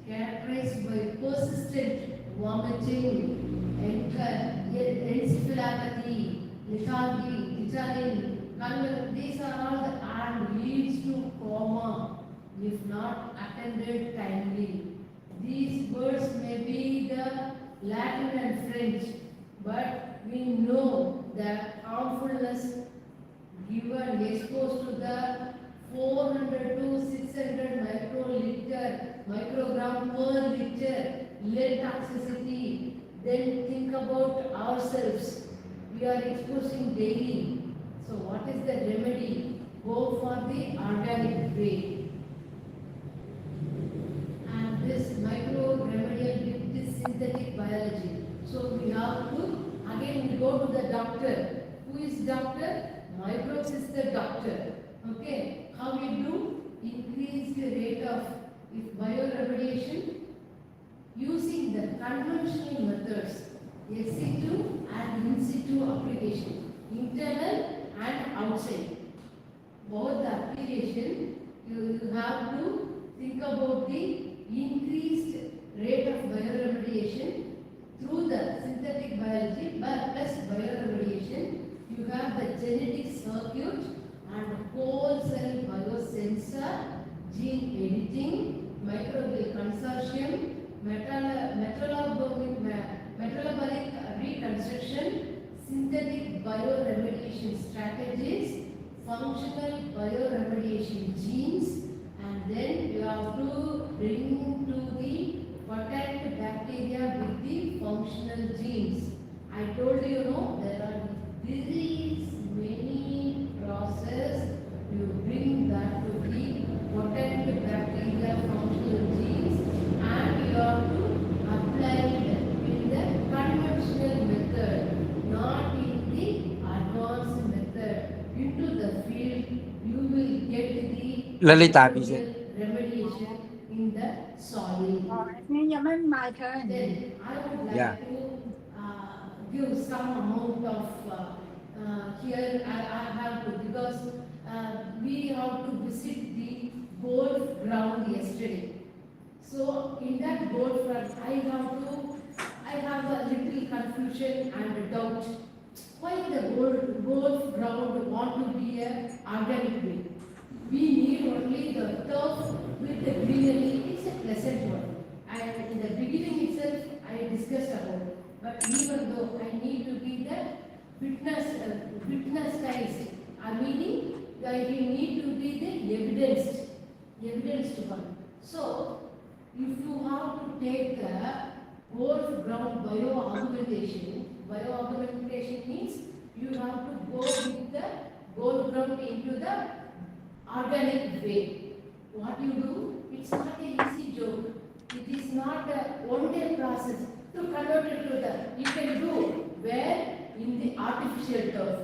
characterized by persistent vomiting, encephalopathy, lethargy, tetany, these are all the and leads to coma if not attended timely. These words may be the Latin and French, but we know that harmfulness given exposed to the 400 to 600 microgram per liter lead toxicity. Then think about ourselves. We are exposing daily. So what is the remedy? Go for the organic way. And this micro remedial with this synthetic biology. So we have to again we go to the doctor. Who is doctor? Microbes is the doctor. Okay. How we do? Increase the rate of bioremediation using the conventional methods, ex situ and in situ application, internal and outside. Both the application, you have to think about the increased rate of bioremediation through the synthetic biology plus bioremediation. You have the genetic circuit and whole cell biosensor, gene editing, microbial consortium, metabolic reconstruction, synthetic bioremediation strategies, functional bioremediation genes, and then you have to bring to the protect bacteria with the functional genes. I told you, there are very many process. You bring that to the protect bacteria functional genes, and you have to apply it in the conventional method, not in the advanced method. Into the field, you will get the Lalitha, remediation in the soil. My turn. Then I would like Yeah. to give some amount of here I have to, because we have to visit the golf ground yesterday. So in that golf ground, I have a little confusion and doubt. why the golf ground want to be a organic way? We need only the turf with the greenery. It's a pleasant one. And in the beginning itself, I discussed about it. But even though I need to be the witnessized, meaning I need to be the evidenced one. So, if you have to take the golf ground bioaugmentation means you have to go with the golf ground into the organic way. What you do, it's not an easy job. It is not a one-day process to convert it to the, you can do where in the artificial turf.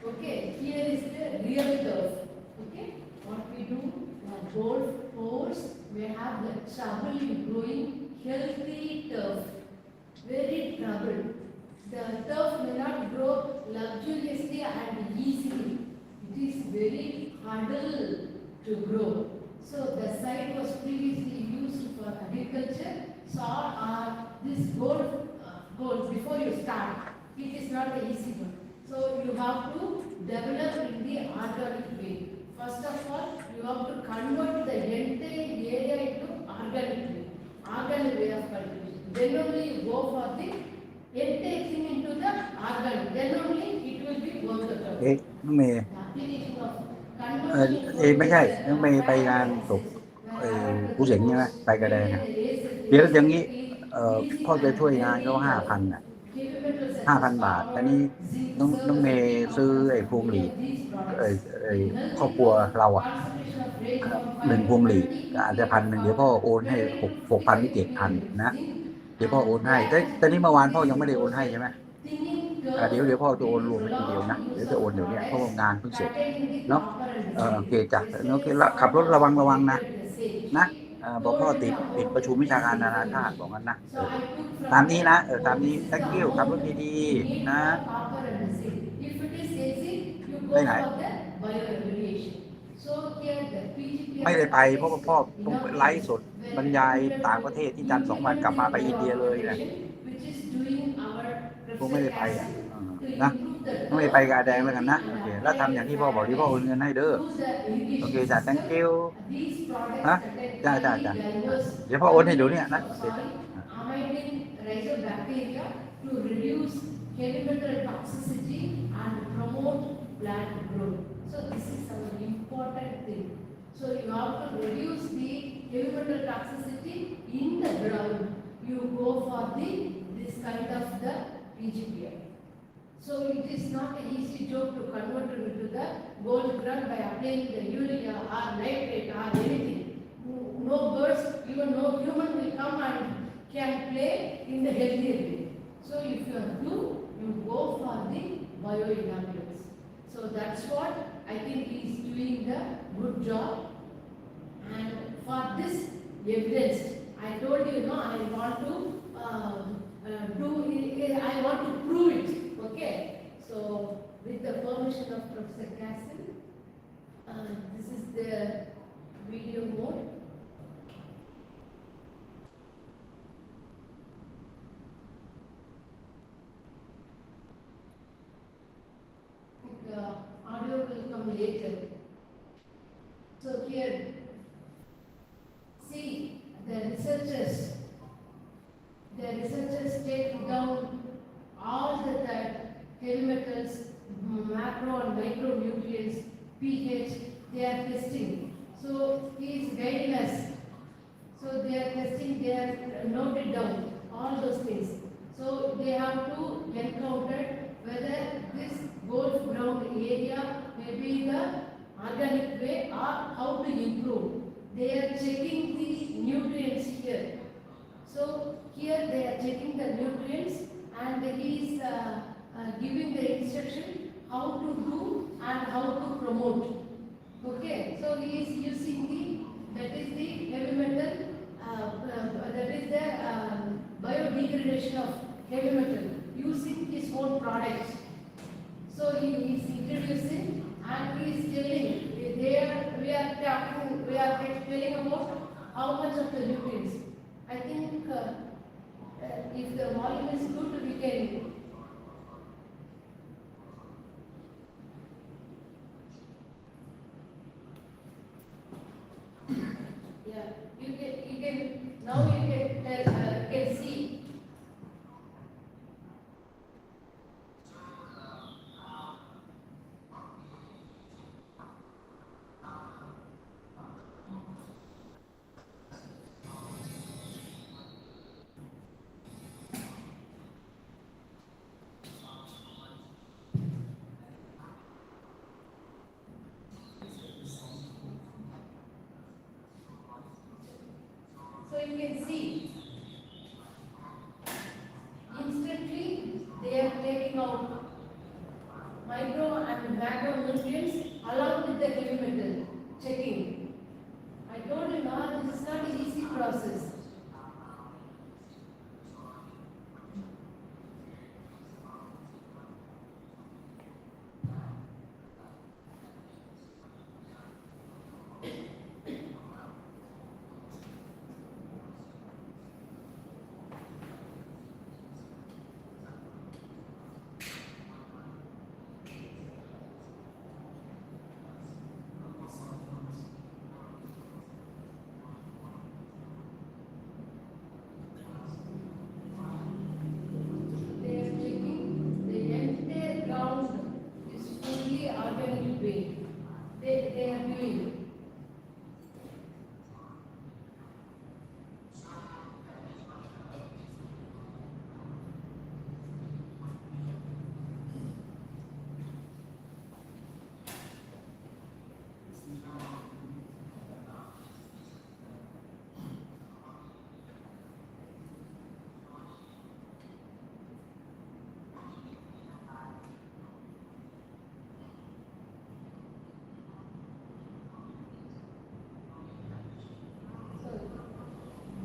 Okay, here is the real turf. Okay, what we do, golf course, we have the trouble in growing healthy turf. Very trouble. The turf may not grow luxuriously and easily. It is very hurdle to grow. So the site was previously used for agriculture. So this gold before you start, it is not an easy one. So you have to develop in the organic way. First of all, you have to convert the entire area into organic way of cultivation. Then only you go for the entire thing into the organic. Then only it will be worth the trouble. น้องเมย์ The application of ไม่ใช่น้องเมย์ไปงานศพผู้เสียงใช่ไหมไปกระแดงอ่ะเดี๋ยวอย่างนี้พ่อจะช่วยงานเขา5,000 อ่ะ 5,000 บาทอันนี้น้องเมย์ซื้อไอ้พวงหลีดครอบครัวเราอ่ะ1 พวงหลีดก็อาจจะ1,000 เดี๋ยวพ่อโอนให้6,000 หรือ 7,000 นะเดี๋ยวพ่อโอนให้แต่นี้เมื่อวานพ่อยังไม่ได้โอนให้ใช่ไหมเดี๋ยวพ่อจะโอนรวมไปทีเดียวนะเดี๋ยวจะโอนเดี๋ยวนี้เพราะว่างานเพิ่งเสร็จเนาะโอเคจ้ะโอเคขับรถระวังนะบอกพ่อติดประชุมวิชาการนานาชาติบอกงั้นนะตามนี้นะตามนี้ thank you ขับรถดีๆนะไปไหนไม่ได้ไปเพราะว่าพ่อต้องไลฟ์สดบรรยายต่างประเทศที่จันทร์2 วันกลับมาไปอินเดียเลยนะผมไม่ได้ไปนะไม่ไปกาแดงแล้วกันนะโอเคแล้วทำอย่างที่พ่อบอกที่พ่อโอนเงินให้เด้อโอเคจ้ะ thank you ฮะจ้าเดี๋ยวพ่อโอนให้ดูเนี่ยนะto reduce chemical toxicity and promote plant growth. So this is our important thing. So you have to reduce the chemical toxicity in the ground. You go for this kind of the PGPI. So it is not an easy job to convert it into the gold ground by applying the urea or nitrate or anything. No birds, even no human will come and can play in the healthier way. So if you are good, you go for the bioinoculants. So that's what I think he is doing the good job. And for this evidence, I told you, I want to I want to prove it. Okay. So with the permission of Professor Kasem, this is the video mode. Audio will come later. So here, see the researchers take down all the heavy metals, macro and micronutrients, pH, they are testing. So he is guiding us. So they are testing, they are noted down all those things. So they have to encounter whether this golf ground area may be the organic way or how to improve. They are checking the nutrients here. So here they are checking the nutrients and he is giving the instruction how to do and how to promote. Okay, so he is using that is the heavy metal, that is the biodegradation of heavy metal using his own products. So he is introducing and he is telling, we are telling about how much of the nutrients. I think if the volume is good, we can. โอเค Thank you. โอเค Audio will come later. โอเค So now you can see. So you can see, instantly they are taking out micro and macronutrients along with the heavy metal checking. I told you now, this is not an easy process. They are checking the entire ground is fully organic way. They are doing.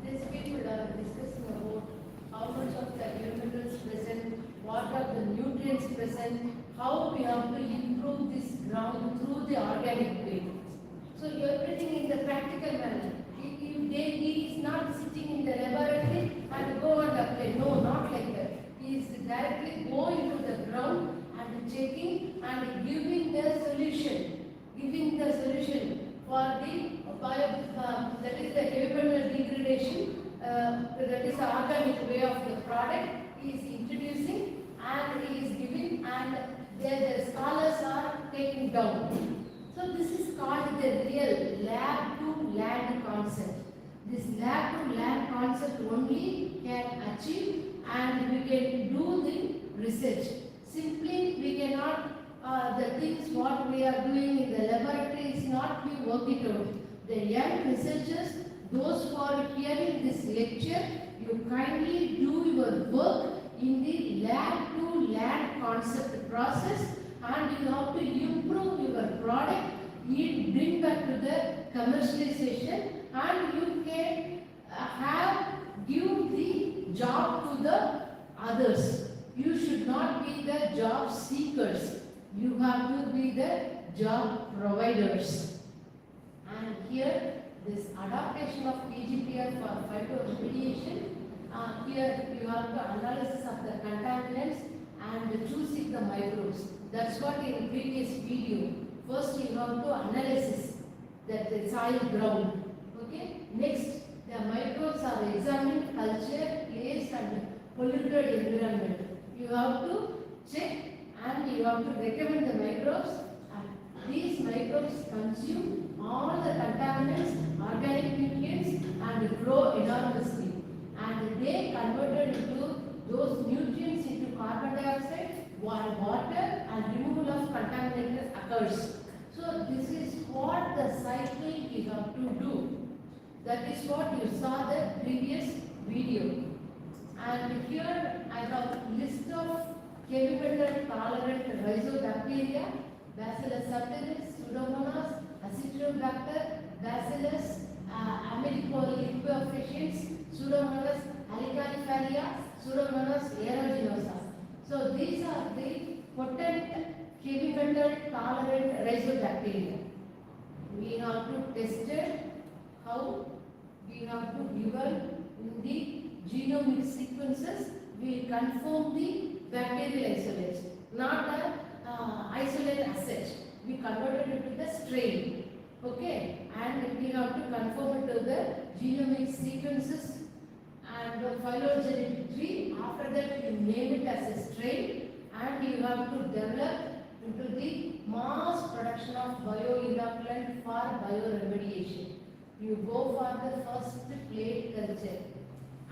These people are discussing about how much of the minerals present, what are the nutrients present, how we have to improve this ground through the organic way. So everything in the practical manner. He is not sitting in the laboratory and go and apply. No, not like that. He is directly going to the ground and checking and giving the solution. Giving the solution for the that is the heavy metal degradation, that is the organic way of the product he is introducing and he is giving, and the scholars are taking down. So this is called the real lab to land concept. This lab to land concept only can achieve, and we can do the research. Simply we cannot, the things what we are doing in the laboratory is not we work it out. The young researchers, those who are hearing this lecture, you kindly do your work in the lab to land concept process, and you have to improve your product, you bring back to the commercialization, and you can give the job to the others. You should not be the job seekers. You have to be the job providers. And here, this adaptation of PGPR for phytoremediation, here you have the analysis of the contaminants and choosing the microbes. That's what in previous video. First you have to analysis that the soil ground. Okay. Next, the microbes are examined, culture, placed and polluted environment. You have to check and you have to recommend the microbes, and these microbes consume all the contaminants, organic nutrients and grow enormously. And they converted into those nutrients into carbon dioxide, water and removal of contaminants occurs. So this is what the cycle we have to do. That is what you saw the previous video. And here I have a list of heavy metal tolerant rhizobacteria, Bacillus subtilis, Pseudomonas, Acinetobacter, Bacillus liquefactions, Pseudomonas allicalifalia, Pseudomonas aeruginosa. So these are the potent heavy metal tolerant rhizobacteria. We have to test it how we have to given in the genomic sequences, we confirm the bacterial isolates, not the isolate as such. We converted it to the strain. Okay, and we have to conform it to the genomic sequences and a phylogenetic tree. After that, you name it as a strain, and you have to develop into the mass production of bioinoculant for bioremediation. You go for the first plate culture,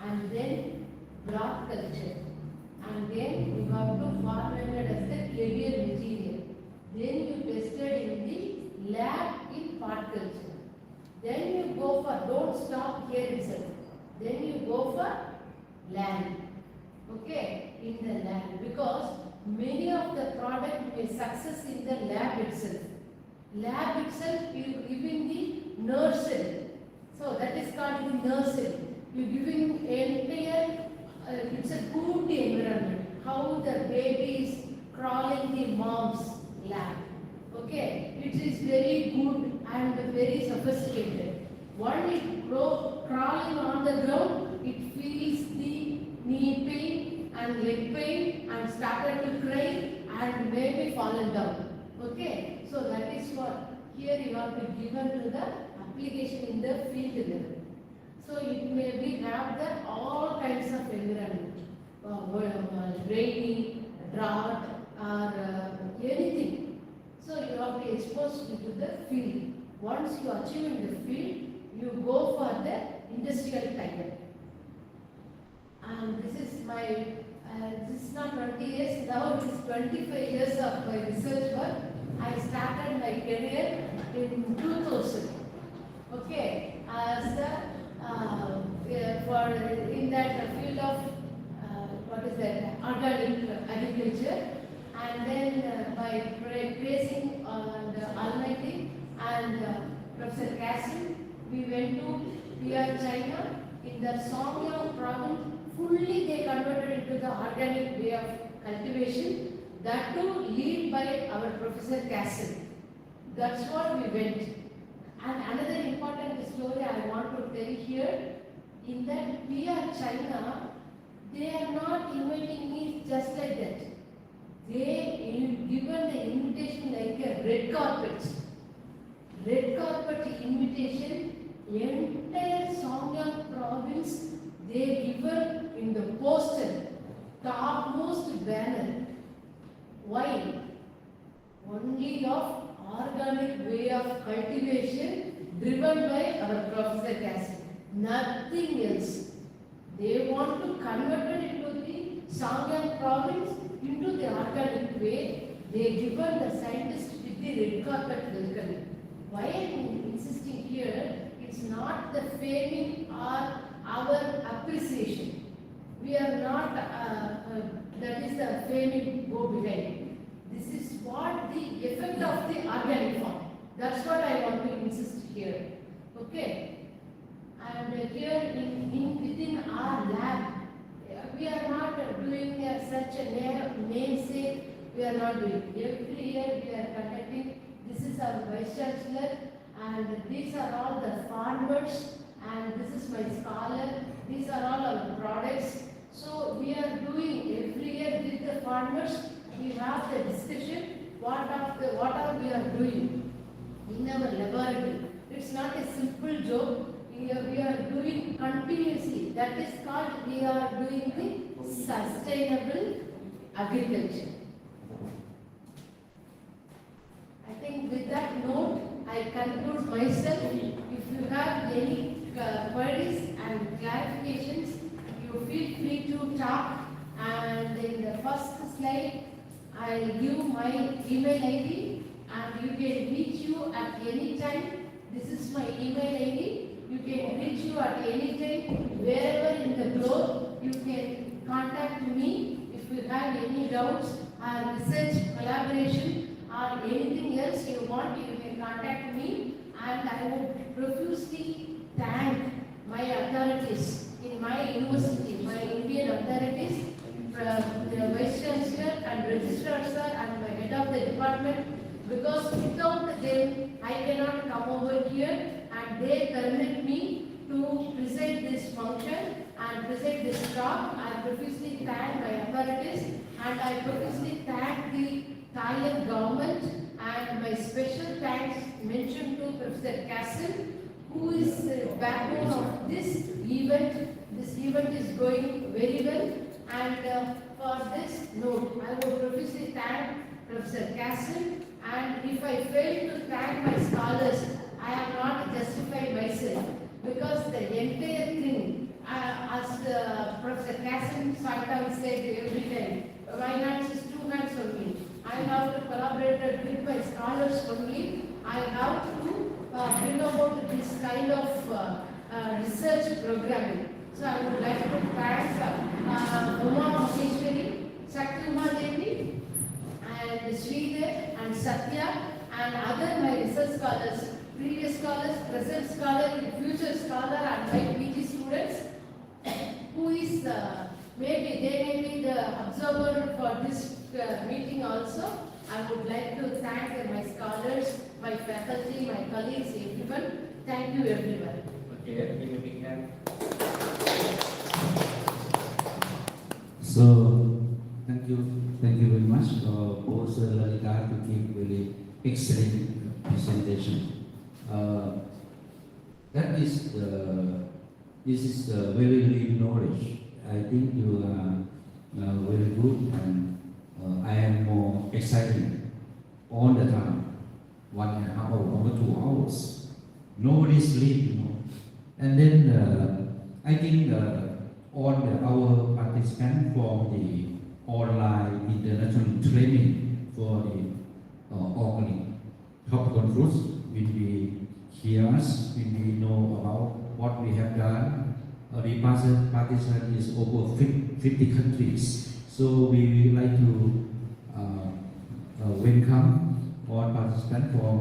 and then block culture, and then you have to formulate as the clear material. Then you tested in the lab in part culture. Then you go for, don't stop here itself. Then you go for land. Okay, in the lab, because many of the product may success in the lab itself. Lab itself, you giving the nursery. So that is called the nursery. You giving entire, it's a good environment. How the baby is crawling the mom's lap. Okay, it is very good and very sophisticated. One is crawling on the ground, it feels the knee pain and leg pain and started to cry and maybe fallen down. Okay, so that is what here you have to given to the application in the field level. So it may be have the all kinds of environment, rainy, drought, or anything. So you have to expose it to the field. Once you achieve in the field, you go for the industrial tiger. And this is my, this is not 20 years, now it is 25 years of my research work. I started my career in 2000. Okay, as a, for in that field of what is that, organic agriculture, and then by praising the Almighty and Professor Kasem, we went to PR China. In the Songyang province, fully they converted into the organic way of cultivation. That too, led by our Professor Kasem. That's what we went. And another important story I want to tell here, in that PR China, they are not inviting me just like that. They given the invitation like a red carpet. Red carpet invitation, entire Songyang province, they given in the poster, topmost banner. Why? Only of organic way of cultivation driven by our Professor Kasem. Nothing else. They want to convert it into the Songyang province into the organic way. They given the scientists with the red carpet welcome. Why I am insisting here, it's not the faming or our appreciation. We are not, that is the faming go behind. This is what the effect of the organic form. That's what I want to insist here. Okay. And here within our lab, we are not doing such a namesake. We are not doing. Every year we are conducting. This is our Vice Chancellor, and these are all the farmers, and this is my scholar. These are all our products. So we are doing every year with the farmers. We have the discussion what are we are doing in our laboratory. It's not a simple job. We are doing continuously. That is called we are doing the sustainable agriculture. I think with that note, I conclude myself. If you have any queries and clarifications, you feel free to talk. And in the first slide, I'll give my email ID, and you can reach you at any time. This is my email ID. You can reach you at any time, wherever in the globe. You can contact me if you have any doubts or research collaboration or anything else you want. You can contact me, and I would profusely thank my authorities in my university, my Indian authorities, the Vice Chancellor and Registrar Sir and my head of the department, because without them I cannot come over here, and they permit me to present this function and present this talk. I profusely thank my authorities, and I profusely thank the Thailand government, and my special thanks mentioned to Professor Kasem, who is the backbone of this event. This event is going very well, and for this note, I would profusely thank Professor Kasem, and if I fail to thank my scholars, I have not justified myself, because the entire thing, as Professor Kasem Soytong said every time, my hands is two hands on me. I have to collaborate with my scholars only. I have to bring about this kind of research programming. So I would like to thank Uma Maheshwari, Shakti Uma Devi, and Sridhar and Satya and other my research scholars, previous scholars, present scholar, future scholar, and my PG students, who is maybe they may be the observer for this meeting also. I would like to thank my scholars, my faculty, my colleagues, everyone. Thank you, everyone. Okay, give me a big hand. So, thank you very much, both Lalitha, to give really excellent presentation. This is very deep knowledge. I think you are very good, and I am more excited all the time. 1.5 hours, 2 hours. Nobody sleep, And then I think our participants from the online international training for the organic tropical fruits will be hear us, will be know about what we have done. The participant is over 50 countries. So we would like to welcome all participants from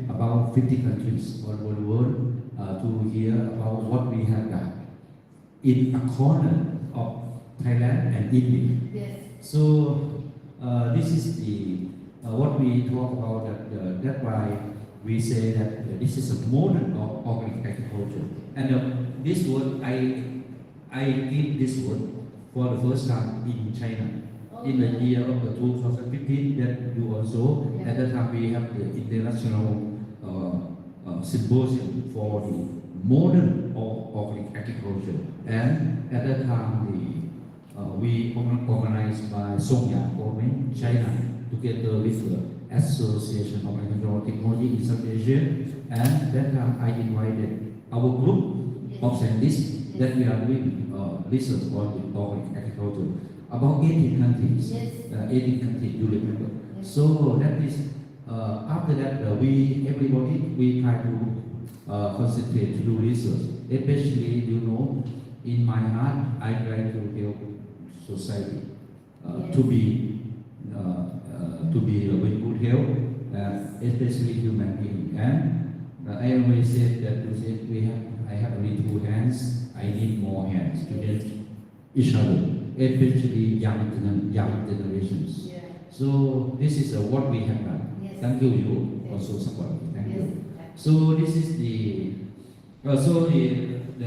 about 50 countries all over the world to hear about what we have done in a corner of Thailand and India. Yes. So this is the what we talk about. That's why we say that this is a modern organic agriculture. And this word, I give this word for the first time in China. In the year of 2015, that you also, at that time we have the international symposium for the modern organic agriculture. And at that time, we organized by Songyang government, China, together with the Association of Agricultural Technology in South Asia. And that time I invited our group of scientists that we are doing research on the organic agriculture. About 18 countries, 18 countries, you remember. So that is, after that, we try to concentrate to do research. Especially, in my heart, I try to help society to be with good health, especially human being. And I always said that I have only 2 hands, I need more hands to help each other, especially young generations. Yeah. So this is what we have done. Yes. Thank you also support. Thank you. So this is the the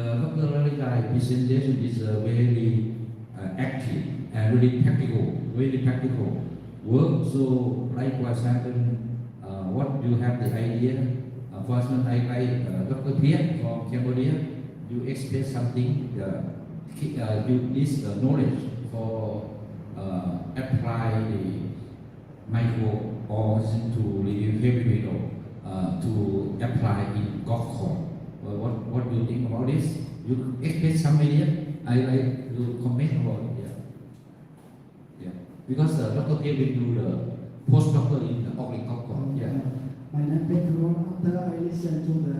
Dr. Lalitha presentation is very active and very practical work. So likewise happen what you have the idea. For example, Dr. Pierre from Cambodia, you express something. This knowledge for apply the microorganisms to reduce heavy metal to apply in golf course. What do you think about this? You express some idea. I like to comment about it. Yeah. Because Dr. Pierre will do the postdoctoral in the organic golf course. Yeah. My name is Pedro. After I listen to the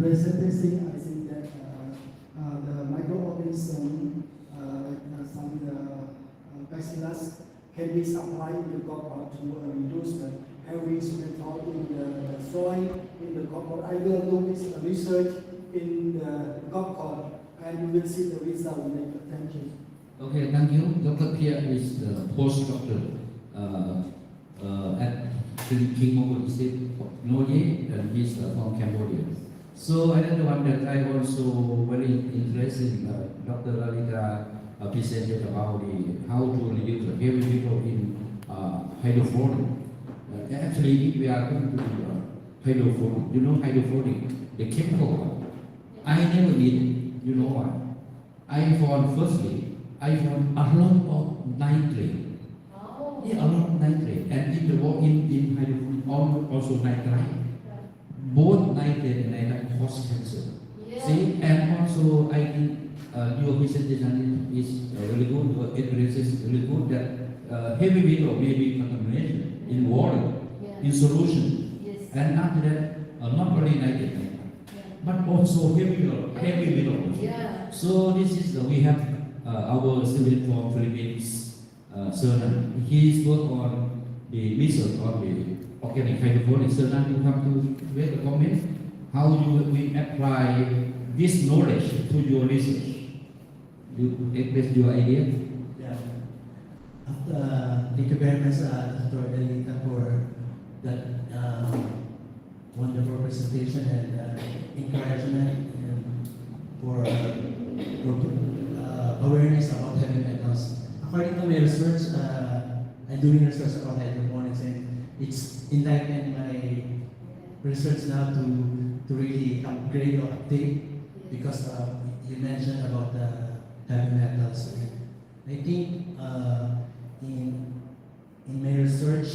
presentation, I think that the microorganisms, some bacillus, can be supplied in the copper to reduce the heavy metal in the soil in the copper. I will do this research in the copper, and we will see the result later. Thank you. Okay, thank you. Dr. Pierre is the postdoctor at King Mongol Institute of Technology, and he's from Cambodia. So another one that I also very interested in, Dr. Lalitha presented about how to reduce the heavy metal in hydroponic. Actually, we are going to hydroponic. Hydroponic, the chemical. I never eat it. You know why? I found firstly, I found a lot of nitrate. Yeah, a lot of nitrate. And in the in hydrogen also nitrite. Both nitrate and nitrite cause cancer. Yeah. See, and also I think your presentation is really good. Your experience is really good. That heavy metal may be contamination in water, in solution, and after that, not only nitrate, but also heavy metal. Yeah. So this is we have our student from Philippines, Sernan. He's worked on the research on the organic hydroponics. Sernan, you have to make a comment. How you we apply this knowledge to your research? You express your idea. Yeah. Thank you very much, Dr. Lalitha, for that wonderful presentation and encouragement and for awareness about heavy metals. According to my research, I'm doing research about hydroponics, and it's enlightened my research now to really upgrade or update because you mentioned about the heavy metals. I think in my research,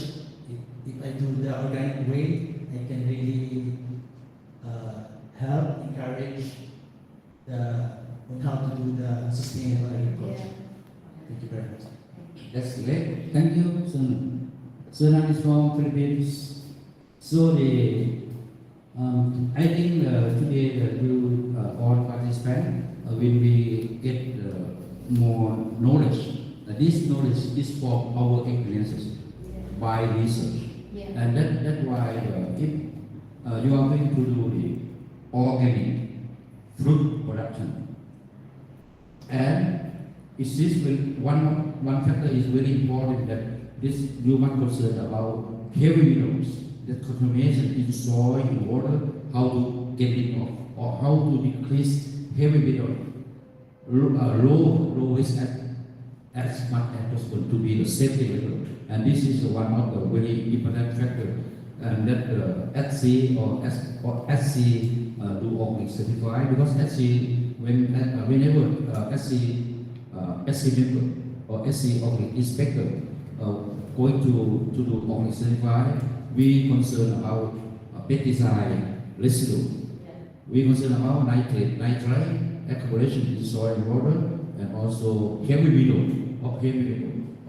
if I do the organic way, I can really help encourage on how to do the sustainable agriculture. Thank you very much. That's great. Thank you, Sunan. Sunan is from Philippines. So I think today you all participants will be get more knowledge. This knowledge is for our experiences by research, and that's why if you are going to do the organic fruit production, and is this one factor is very important that this you must concern about heavy metals, the contamination in soil, in water, how to get it off, or how to decrease heavy metal low risk as much as possible to be the safety level. And this is one of the very important factors, and that AATSEA or AATSEA do organic certify, because AATSEA whenever AATSEA member or AATSEA organic inspector going to do organic certify, we concern about pesticide residue. We concern about nitrate accumulation in soil and water, and also heavy metal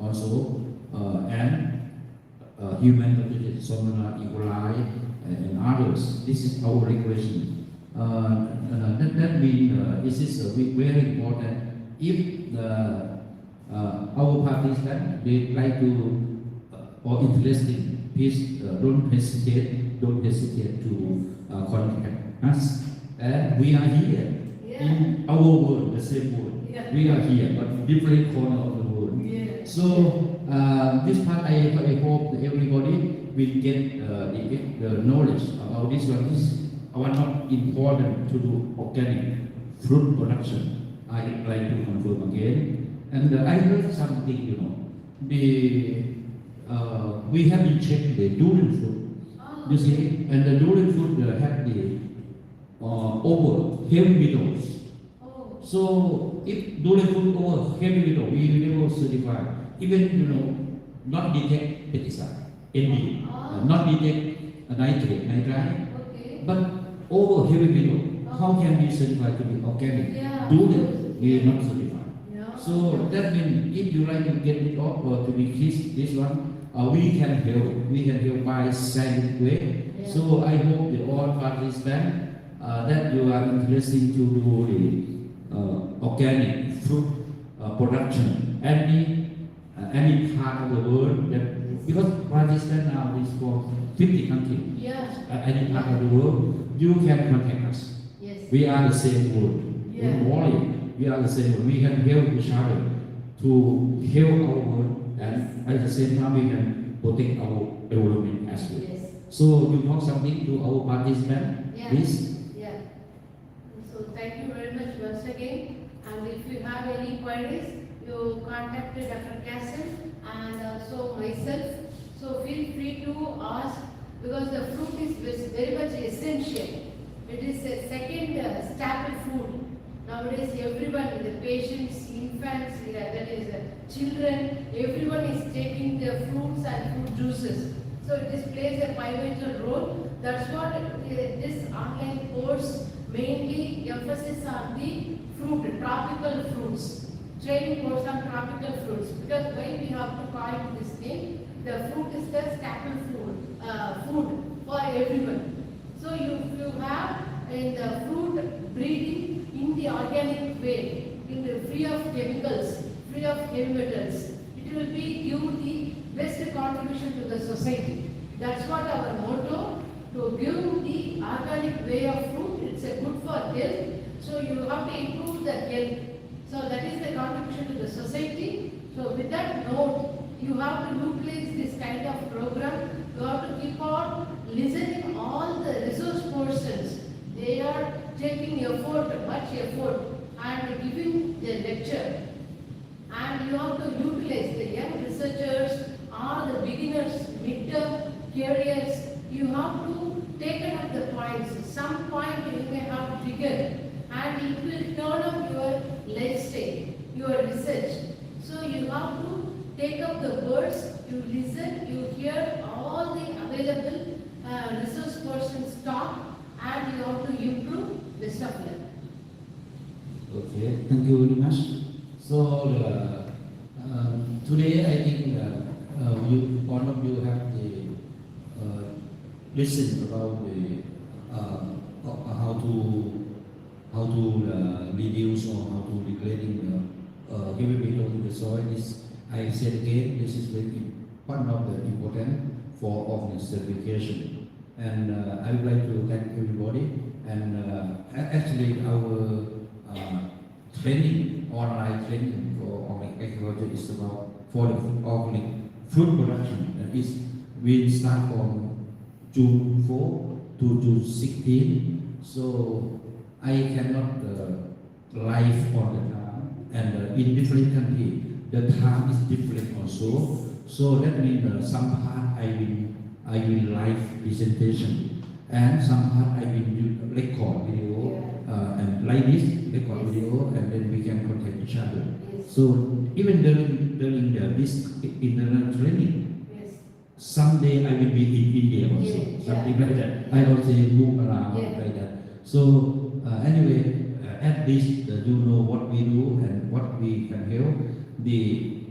also, and human pathogens, Salmonella, E. coli, and others. This is our regulation. That means this is very important. If our participants they try to or interested, please don't hesitate to contact us. And we are here in our world, the same world. We are here, but different corner of the world. So this part, I hope that everybody will get the knowledge about this one. This is one of important to do organic fruit production. I like to confirm again. And I heard something, we have been checking the durian fruit. You see, and the durian fruit have the over heavy metals. So if durian fruit over heavy metal, we will never certify. Even not detect pesticide, ND, not detect nitrite, but over heavy metal, how can we certify to be organic? Durian, we will not certify. So that means if you like to get it off or to decrease this one, we can help. We can help by scientific way. So I hope that all participants that you are interested to do the organic fruit production any part of the world, that because participants now is from 50 countries, any part of the world, you can contact us. We are the same world. Don't worry, we are the same world. We can help each other to help our world, and at the same time we can protect our environment as well. So you talk something to our participants, please. So thank you very much once again. And if you have any queries, you contact Dr. Kasem and also myself. So feel free to ask, because the fruit is very much essential It is a second staple food. Nowadays, everyone, the patients, infants, that is children, everyone is taking the fruits and fruit juices. So it is plays a pivotal role. That's what this online course mainly emphasis on the fruit, tropical fruits. Training course on tropical fruits, because when we have to call it this name, the fruit is the staple food for everyone. So you have in the fruit breeding in the organic way, in the free of chemicals, free of heavy metals. It will be give the best contribution to the society. That's what our motto, to give the organic way of fruit. It's a good for health. So you have to improve the health. So that is the contribution to the society. So with that note, you have to utilize this kind of program. You have to keep on listening all the resource persons. They are taking effort, much effort, and giving the lecture. And you have to utilize the young researchers or the beginners, midterm careers. You have to take up the points. Some point you may have triggered, and it will turn up your lifestyle, your research. So you have to take up the words, you listen, you hear all the available resource persons talk, and you have to improve the stuff level. Okay, thank you very much. So today I think all of you have the listen about the how to reduce or how to degrading heavy metal in the soil. This I said again, this is very one of the important for organic certification. And I would like to thank everybody. And actually, our training, online training for organic agriculture is about for the organic food production. And we start from June 4 to June 16. So I cannot live all the time, and in different countries the time is different also. So that means some part I will live presentation, and some part I will record video, and like this record video, and then we can contact each other. So even during this internal training, someday I will be in India also, something like that. I also move around like that. So anyway, at least you know what we do and what we can help. The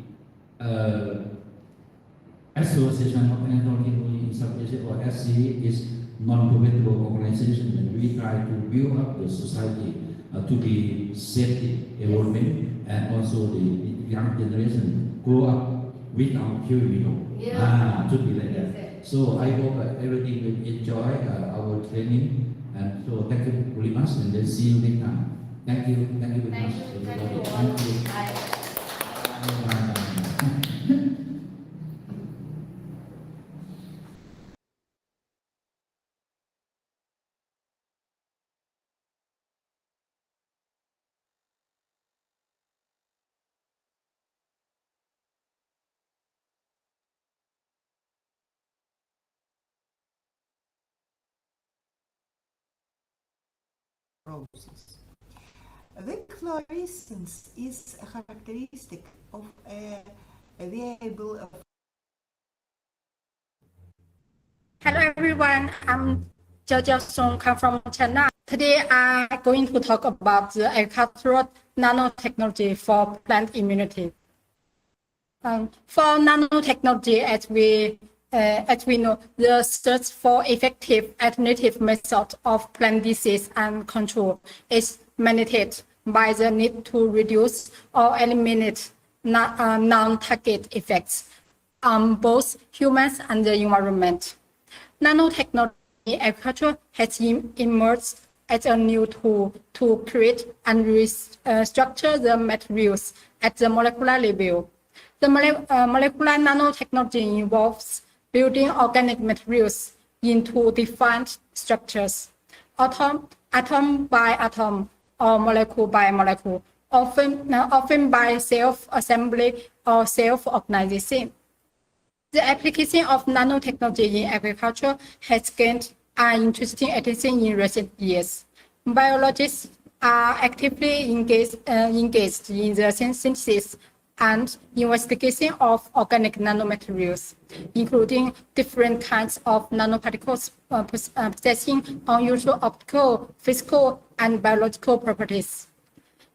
Association of Anatomical Technology in South Asia, or AATSEA, is non-profitable organization, and we try to build up the society to be safety, environment, and also the young generation grow up without heavy metal. To be like that. So I hope everything will enjoy our training, and so thank you very much, and then see you next time. Thank you very much, everybody. Thank you. Bye. process. The fluorescence is a characteristic of a variable. Hello everyone, I'm Jojo Song, come from China. Today I'm going to talk about the agricultural nanotechnology for plant immunity. For nanotechnology, as we know, the search for effective alternative methods of plant disease and control is mandated by the need to reduce or eliminate non-target effects on both humans and the environment. Nanotechnology agriculture has emerged as a new tool to create and restructure the materials at the molecular level. The molecular nanotechnology involves building organic materials into defined structures, atom by atom or molecule by molecule, often by self-assembly or self-organization. The application of nanotechnology in agriculture has gained are increasing attention in recent years. Biologists are actively engaged in the synthesis and investigation of organic nanomaterials, including different kinds of nanoparticles possessing unusual optical, physical, and biological properties.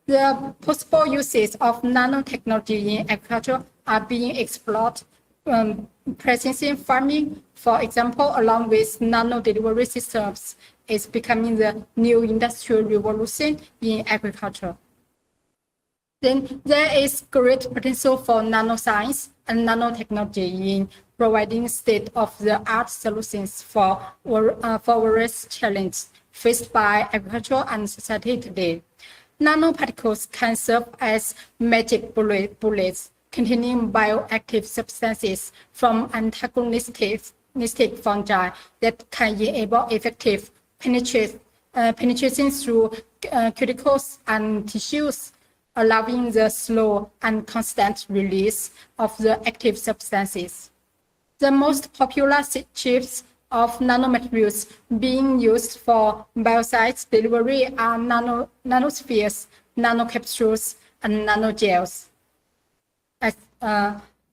The possible uses of nanotechnology in agriculture are being explored. Precision farming, for example, along with nano delivery systems, is becoming the new industrial revolution in agriculture. Then there is great potential for nanoscience and nanotechnology in providing state-of-the-art solutions for various challenges faced by agriculture and society today. Nanoparticles can serve as magic bullets containing bioactive substances from antagonistic fungi that can enable effective penetration through cuticles and tissues, allowing the slow and constant release of the active substances. The most popular chips of nanomaterials being used for biocides delivery are nanospheres, nanocapsules, and nanogels.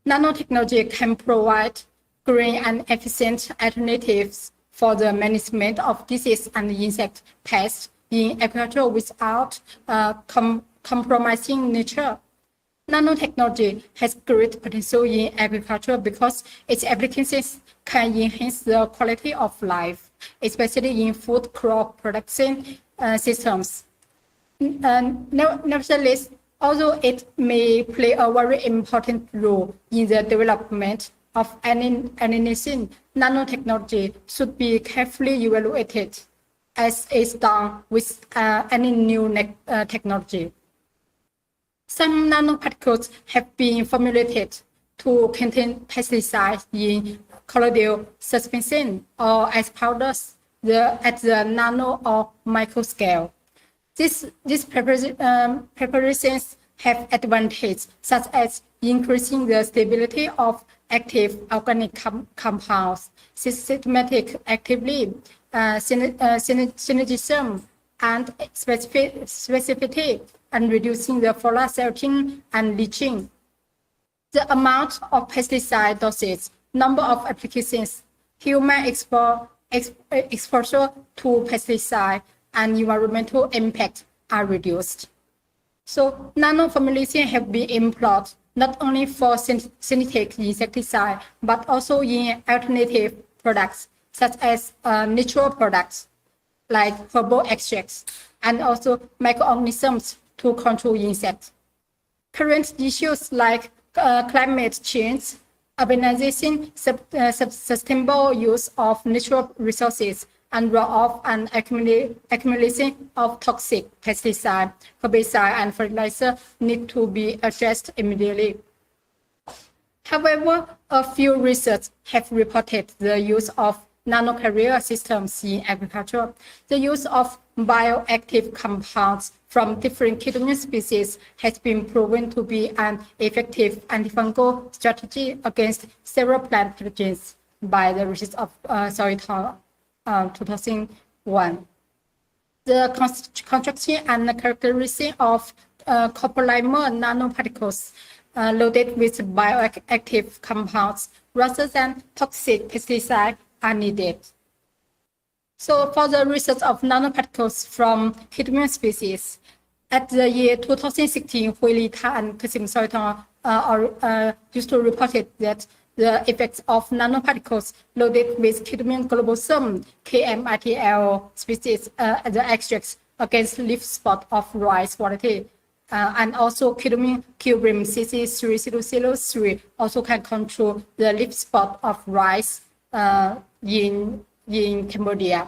Nanotechnology can provide green and efficient alternatives for the management of disease and insect pests in agriculture without compromising nature. Nanotechnology has great potential in agriculture because its applications can enhance the quality of life, especially in food crop production systems. Nevertheless, although it may play a very important role in the development of any nation, nanotechnology should be carefully evaluated as is done with any new technology. Some nanoparticles have been formulated to contain pesticides in colloidal suspension or as powders at the nano or micro scale. These preparations have advantages such as increasing the stability of active organic compounds, systematic activity, synergism, and specificity, and reducing the flora silting and leaching. The amount of pesticide doses, number of applications, human exposure to pesticide, and environmental impact are reduced. So nanoformulation have been employed not only for synthetic insecticide, but also in alternative products, such as natural products like herbal extracts, and also microorganisms to control insects. Current issues like climate change, urbanization, sustainable use of natural resources, and runoff and accumulation of toxic pesticide, herbicide, and fertilizer need to be addressed immediately. However, a few research have reported the use of nanocarrier systems in agriculture. The use of bioactive compounds from different ketamine species has been proven to be an effective antifungal strategy against several plant pathogens by the research of Soytong 2001. The construction and characteristic of copolymer nanoparticles loaded with bioactive compounds rather than toxic pesticides are needed. So for the research of nanoparticles from ketamine species, at the year 2016, Lalitha and Kasem Soytong used to report that the effects of nanoparticles loaded with ketamine globosome KMITL species the extracts against leaf spot of rice variety, and also ketamine cubrim CC3 also can control the leaf spot of rice in Cambodia,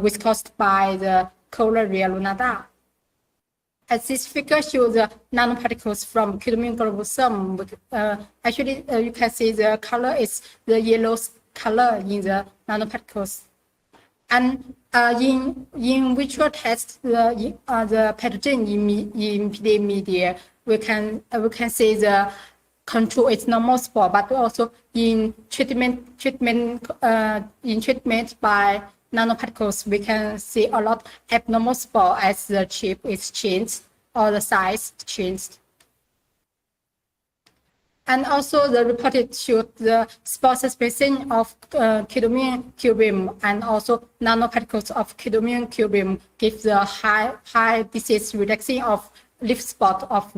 which caused by the Cholera lunata. As this figure shows the nanoparticles from ketamine globosome, actually you can see the color is the yellow color in the nanoparticles. And in vitro tests, the pathogen in PD media, we can see the control its normal spore, but also in treatment by nanoparticles, we can see a lot abnormal spore as the shape is changed or the size changed. And also the reported showed the spore suspension of kedomine cubium and also nanoparticles of kedomine cubium give the high disease reduction of leaf spot of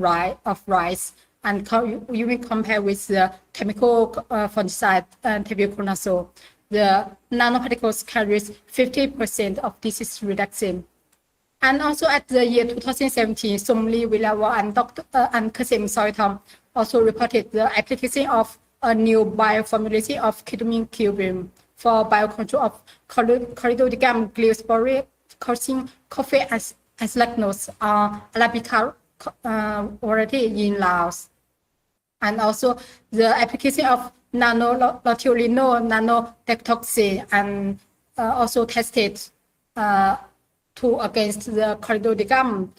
rice. And you will compare with the chemical fungicide and tebuconazole. The nanoparticles carries 50% of disease reduction. And also at the year 2017, Somli Vilawa and Dr. and Kasem Soytong also reported the application of a new bioformulation of ketamine cubium for biocontrol of Corydodium gliosporium causing coffee as lactose Arabica variety in Laos. And also the application of nano-lutulino, nano-tectoxy, and also tested against the Corydodium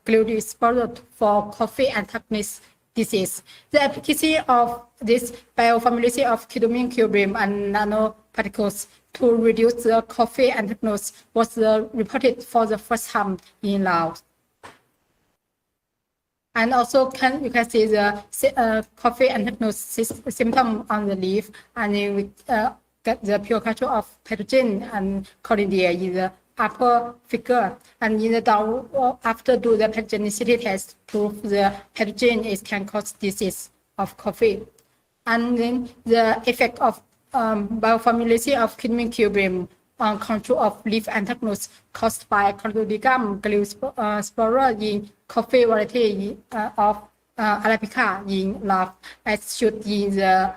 gliosporium for coffee and Tachness disease. The application of this bioformulation of ketamine cubium and nanoparticles to reduce the coffee and Tachness was reported for the first time in Laos. And also you can see the coffee and Tachness symptom on the leaf, and we get the pure control of pathogen and coryndia in the upper figure, and in the down after do the pathogenicity test prove the pathogen can cause disease of coffee. And then the effect of bioformulation of ketamine cubium on control of leaf antagonists caused by Corydodium gliosporium in coffee variety of Arabica in Laos, as shown in the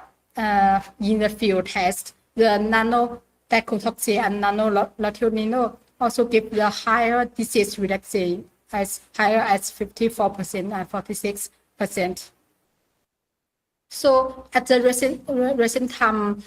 field test. The nano-tectoxy and nano-lutulino also give the higher disease reduction as higher as 54% and 46%. So at the recent time,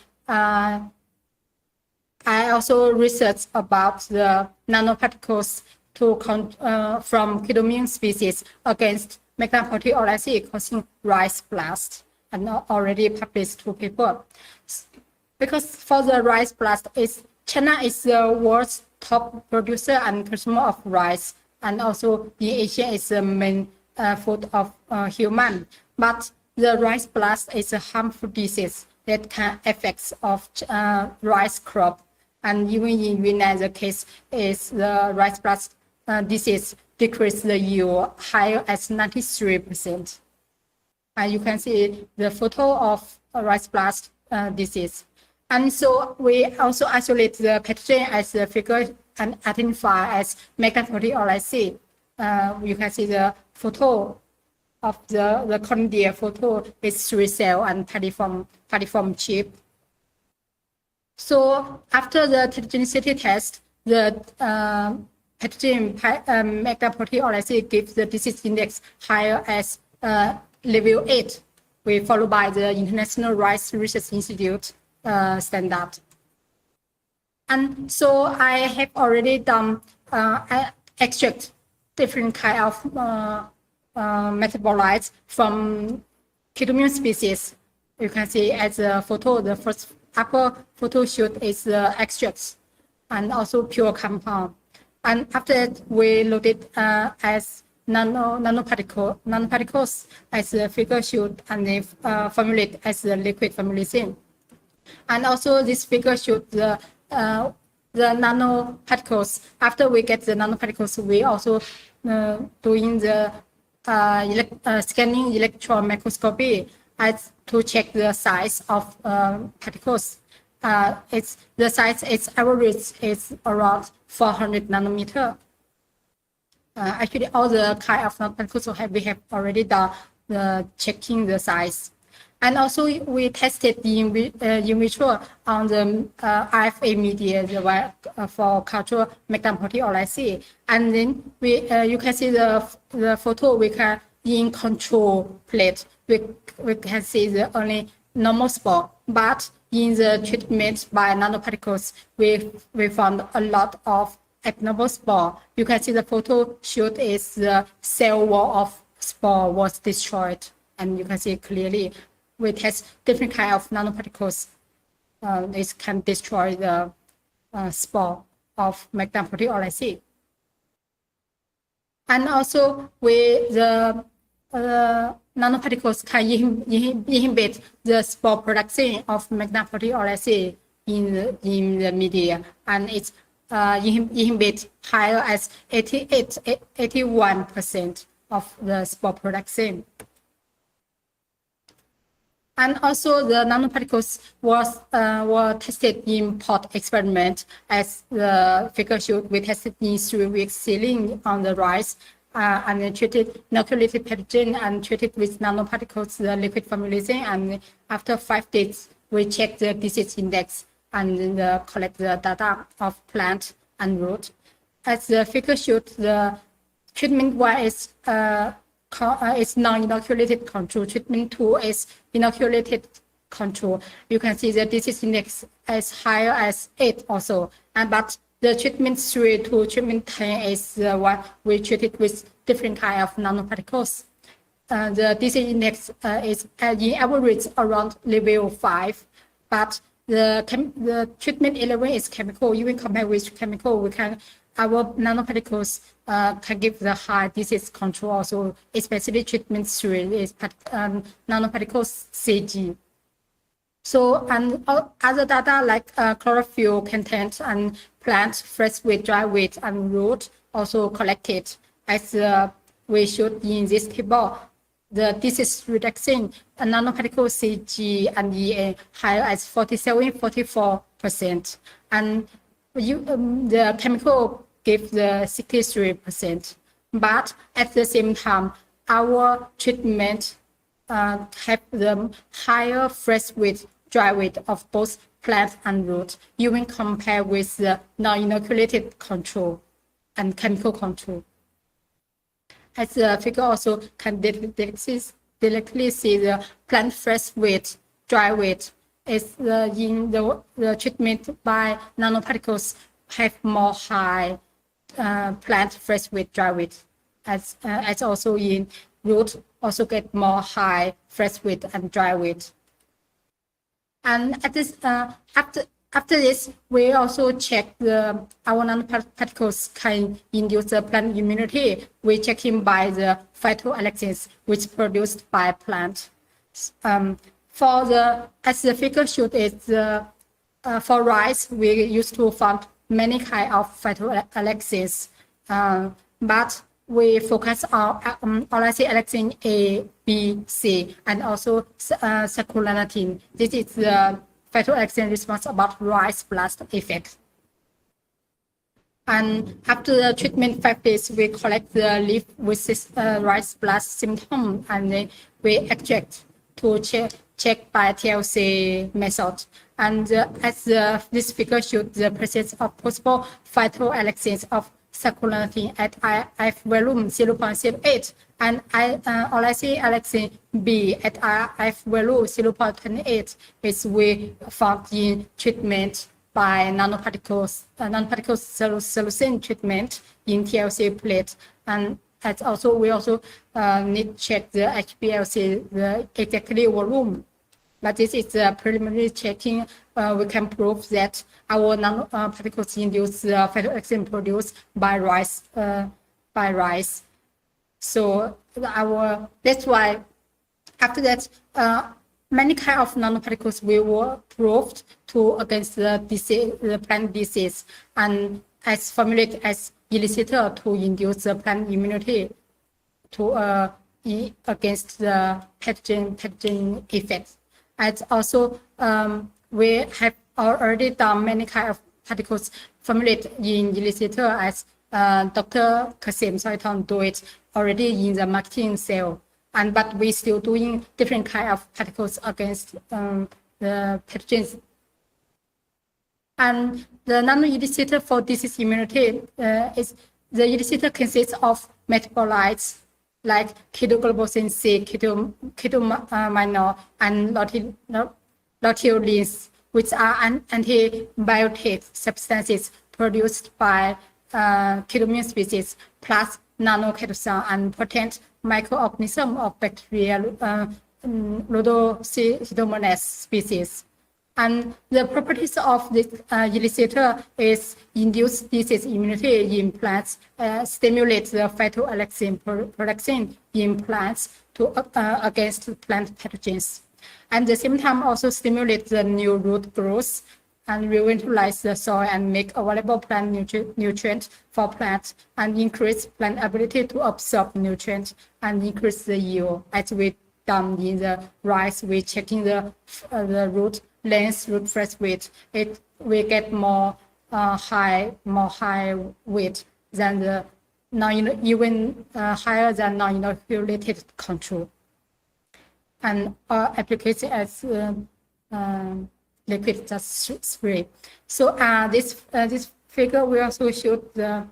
I also researched about the nanoparticles from ketamine species against mecanoproteolysis causing rice blast, and already published 2 papers. Because for the rice blast, China is the world's top producer and consumer of rice, and also the Asia is the main food of human. But the rice blast is a harmful disease that can affect of rice crop, and even in Vietnam, the case is the rice blast disease decrease the yield higher as 93%. And you can see the photo of rice blast disease. And so we also isolate the pathogen as the figure and identify as mecanoproteolysis. You can see the photo of the coryndia photo with 3 cell and padiform chip. So after the pathogenicity test, the pathogen mecanoproteolysis gives the disease index higher as level 8. We followed by the International Rice Research Institute standard. And so I have already done extract different kind of metabolites from ketamine species. You can see as a photo, the first upper photo shoot is the extracts and also pure compound. And after that, we loaded as nanoparticles as the figure shoot, and they formulate as the liquid formulation. And also this figure shows the nanoparticles. After we get the nanoparticles, we also doing the scanning electron microscopy to check the size of particles. The size is average is around 400 nanometer. Actually, all the kind of nanoparticles we have already done checking the size. And also we tested in vitro on the RFA media for cultural mecanoproteolysis. And then you can see the photo we can in control plate. We can see the only normal spore, but in the treatment by nanoparticles, we found a lot of abnormal spore. You can see the photo showed is the cell wall of spore was destroyed, and you can see clearly. We test different kind of nanoparticles. This can destroy the spore of Magnum proteolysis. And also with the nanoparticles can inhibit the spore production of Magnum proteolysis in the media, and it's inhibit higher as 81% of the spore production. And also the nanoparticles were tested in pot experiment. As the figure showed, we tested in 3 weeks sealing on the rice and then treated inoculated pathogen and treated with nanoparticles, the liquid formulation. And after 5 days, we checked the disease index and collect the data of plant and root. As the figure showed, the treatment 1 is non-inoculated control. Treatment 2 is inoculated control. You can see the disease index is higher as 8 also. But the treatment 3 to treatment 10 is the one we treated with different kind of nanoparticles. The disease index is in average around level 5, but the treatment 11 is chemical. Even compared with chemical, our nanoparticles can give the high disease control also, especially treatment 3 is nanoparticles CG. So, and other data like chlorophyll content and plant fresh weight, dry weight, and root also collected. As we showed in this table, the disease reduction, nanoparticle CG and EA higher as 47-44%, and the chemical give the 63%. But at the same time, our treatment have the higher fresh weight, dry weight of both plant and root, even compared with the non-inoculated control and chemical control. As the figure also can directly see the plant fresh weight, dry weight is in the treatment by nanoparticles have more high plant fresh weight, dry weight, as also in root also get more high fresh weight and dry weight. And at this after this, we also check our nanoparticles can induce the plant immunity. We check him by the phytoalexins, which produced by plant. As the figure showed, is for rice, we used to find many kind of phytoalexins, but we focus on alexin A, B, C, and also saccharomycin. This is the phytoalexin response about rice blast effect. And after the treatment 5 days, we collect the leaf with this rice blast symptom, and then we extract to check by TLC method. And as this figure shows, the presence of possible phytoalexins of saccharomycin at IF value 0.08 and alexin B at IF value 0.28 is we found in treatment by nanoparticles solution treatment in TLC plate. And as also we also need to check the HPLC, the exactly volume. But this is the preliminary checking. We can prove that our nanoparticles induce the phytoalexin produced by rice. So that's why after that, many kind of nanoparticles were proved to against the disease, the plant disease, and as formulated as elicitor to induce the plant immunity to against the pathogen effects. And also, we have already done many kind of particles formulated in elicitor as Dr. Kasem Soytong do it already in the marketing cell. But we still doing different kind of particles against the pathogens. And the nano-elicitor for disease immunity is the elicitor consists of metabolites like ketoglobulin C, ketomino, and luteolins, which are antibiotic substances produced by ketomine species, plus nanoketosan and potent microorganisms of bacteria Rhodocytomonas species. And the properties of this elicitor is induce disease immunity in plants, stimulate the phytoalexin production in plants to against plant pathogens. And at the same time also stimulate the new root growth and revitalize the soil and make available plant nutrients for plants and increase plant ability to absorb nutrients and increase the yield. As we done in the rice, we checking the root length, root fresh weight. It will get more high weight than the even higher than non-inoculated control. And application as liquid just spray. So this figure will also show the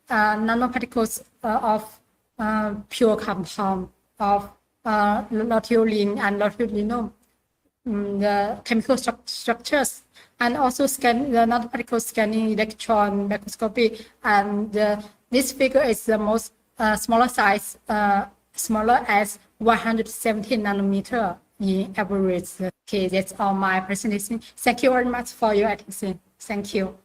nanoparticles of pure compound of luteolin and luteolinum, the chemical structures, and also scan the nanoparticle scanning electron microscopy. And this figure is the most smaller size, smaller as 170 nanometer in average. Okay, that's all my presentation. Thank you very much for your attention. Thank you.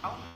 One.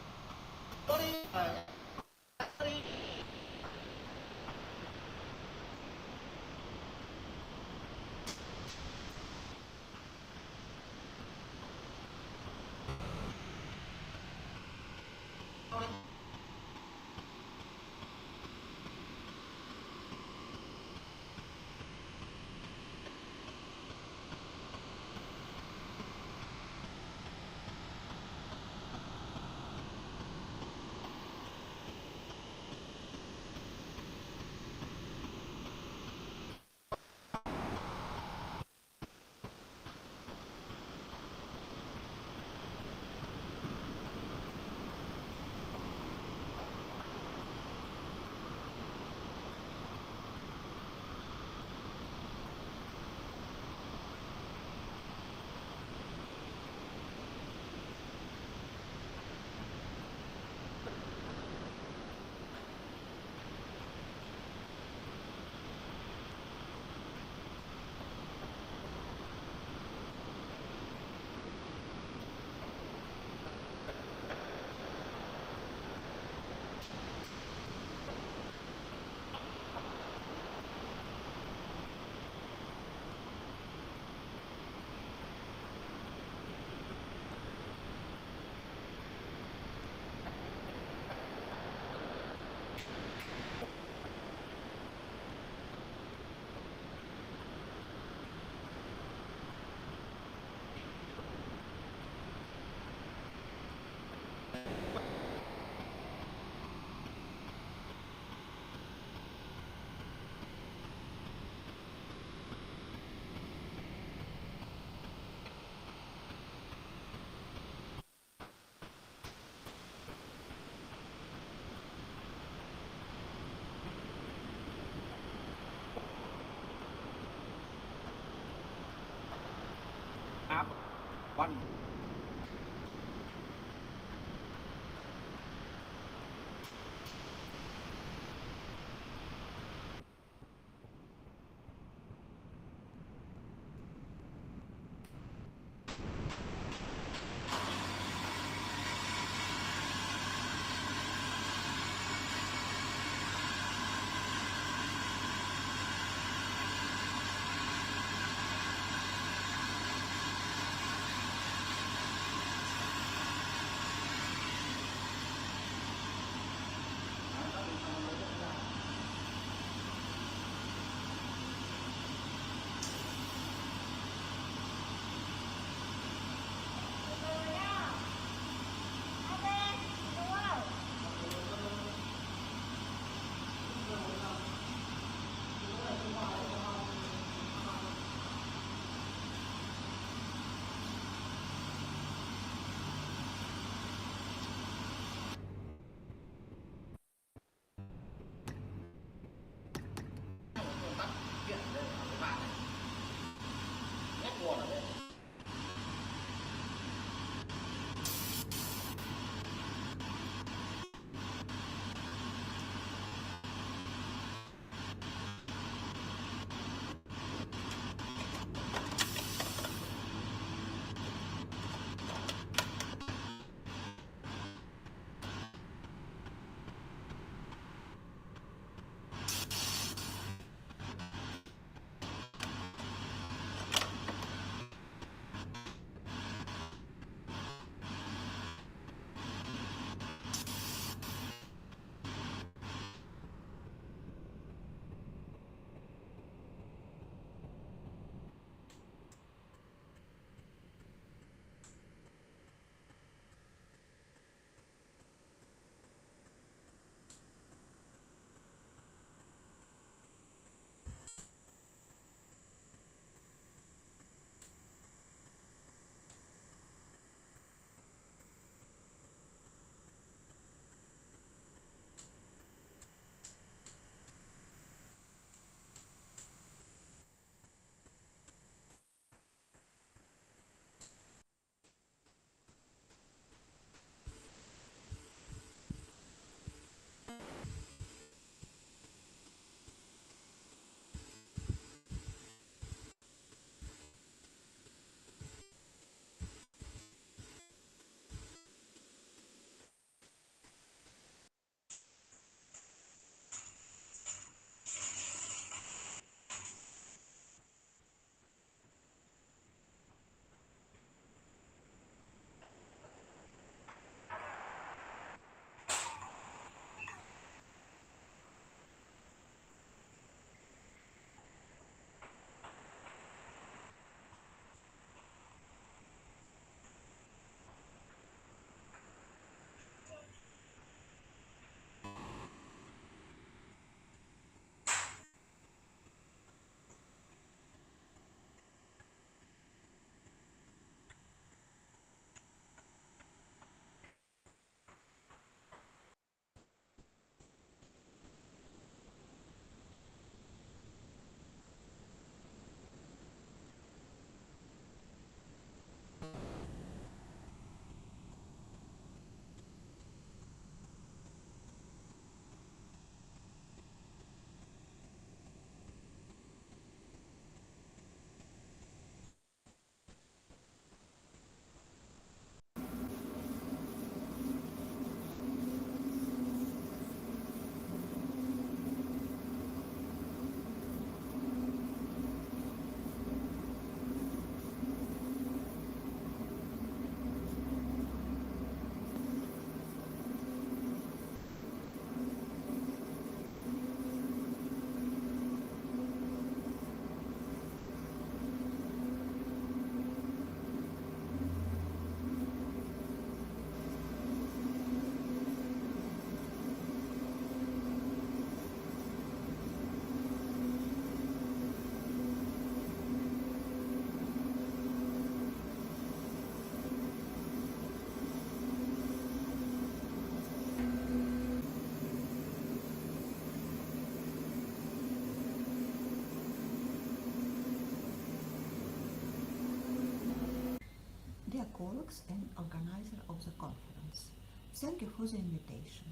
colleagues and organizer of the conference. Thank you for the invitation.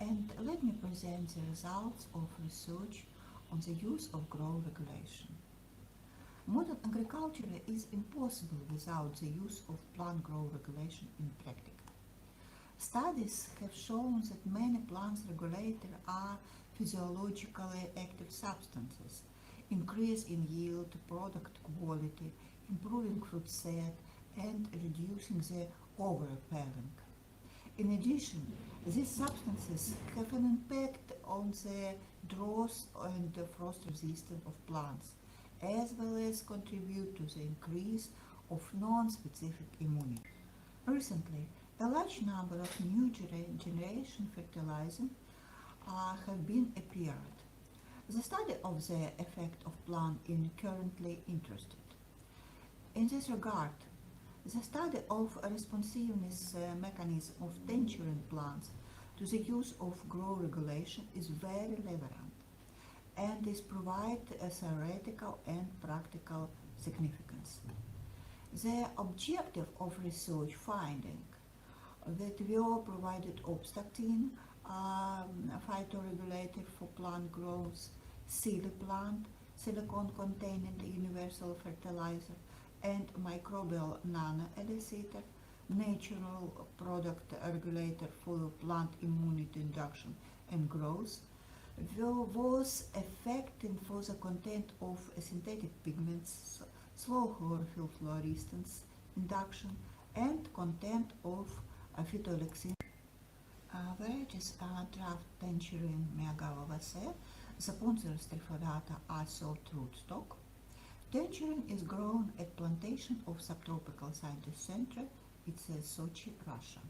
And let me present the results of research on the use of growth regulation. Modern agriculture is impossible without the use of plant growth regulation in practice. Studies have shown that many plant regulators are physiologically active substances, increase in yield, product quality, improving fruit set, and reducing the overpairing. In addition, these substances have an impact on the drought and frost resistance of plants, as well as contribute to the increase of non-specific immunity. Recently, a large number of new generation fertilizers have been appeared. The study of the effect of plant is currently interested. In this regard, the study of responsiveness mechanism of tangerine plants to the use of growth regulation is very relevant and is provide a theoretical and practical significance. The objective of research finding that were provided obstacle phytoregulator for plant growth, plant, silicon-containing universal fertilizer, and microbial nano-elicitor, natural product regulator for plant immunity induction and growth, was affecting for the content of synthetic pigments, slow chlorophyll fluorescence induction, and content of phytoalexin. Varieties are draft tangerine megavavase, the Ponzer's trifoliata are sold rootstock. Tangerine is grown at plantation of subtropical scientist center, it's Sochi, Russia.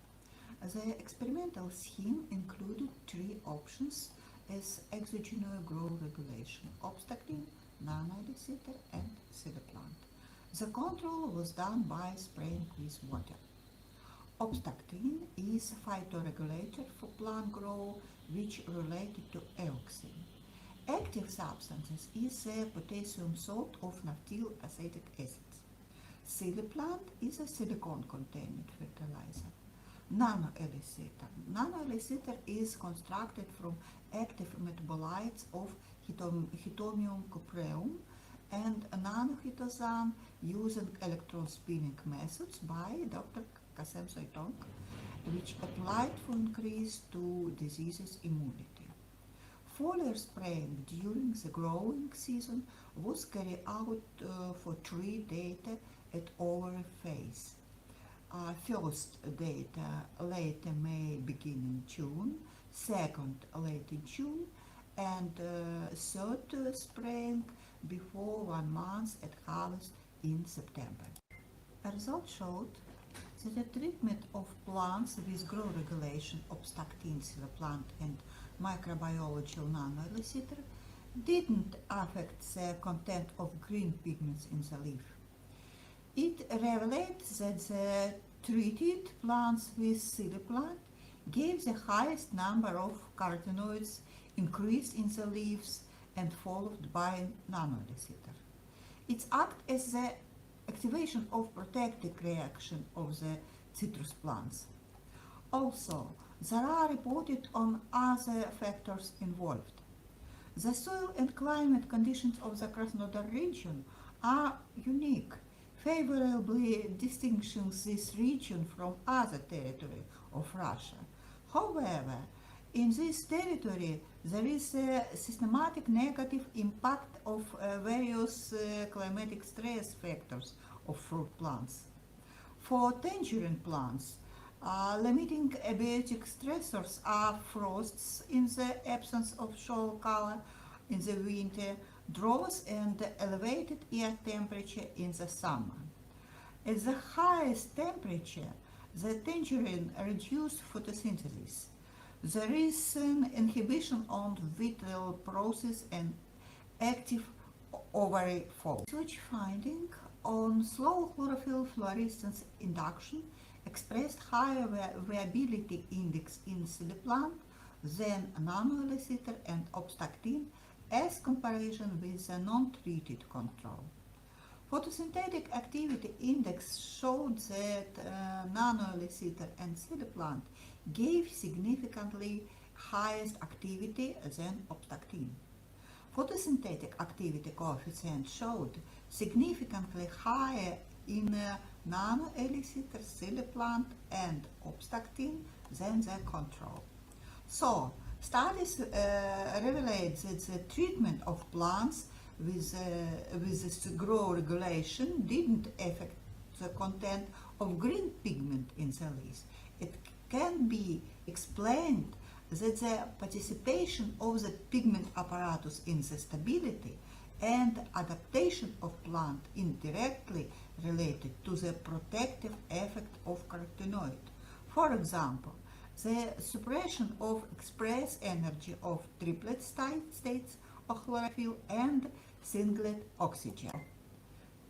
The experimental scheme included 3 options as exogenous growth regulation: obstacle, nano-elicitor, and plant. The control was done by spraying with water. Obstacle is a phytoregulator for plant growth which related to auxin. Active substances is a potassium salt of naphthyl acetic acid. Plant is a silicon-containing fertilizer. Nano-elicitor. Nano-elicitor is constructed from active metabolites of hitomium cupreum and nanohitosan using electron spinning methods by Dr. Kasem Soytong, which applied for increase to diseases immunity. Foliar spraying during the growing season was carried out for 3 data at over phase. First data late May, beginning June, second late in June, and third spraying before 1 month at harvest in September. A result showed that the treatment of plants with growth regulation, obstructing plant and microbiological nano-elicitor didn't affect the content of green pigments in the leaf. It revelates that the treated plants with plant gave the highest number of carotenoids increase in the leaves and followed by nano-elicitor. It acts as the activation of protective reaction of the citrus plants. Also, there are reported on other factors involved. The soil and climate conditions of the Krasnodar region are unique, favorably distinguishing this region from other territory of Russia. However, in this territory, there is a systematic negative impact of various climatic stress factors of fruit plants. For tangerine plants, limiting abiotic stressors are frosts in the absence of show color in the winter, droughts, and elevated air temperature in the summer. At the highest temperature, the tangerine reduced photosynthesis. There is an inhibition on vital process and active ovary fall. Research finding on slow chlorophyll fluorescence induction expressed higher viability index in plant than nano-elicitor and obstacle as comparison with the non-treated control. Photosynthetic activity index showed that nanoelicitor and plant gave significantly highest activity than obstructin. Photosynthetic activity coefficient showed significantly higher in nanoelicitor, plant, and obstructin than the control. So, studies revealed that the treatment of plants with this growth regulation didn't affect the content of green pigment in the leaves. It can be explained that the participation of the pigment apparatus in the stability and adaptation of plant indirectly related to the protective effect of carotenoid. For example, the suppression of express energy of triplet states of chlorophyll and singlet oxygen.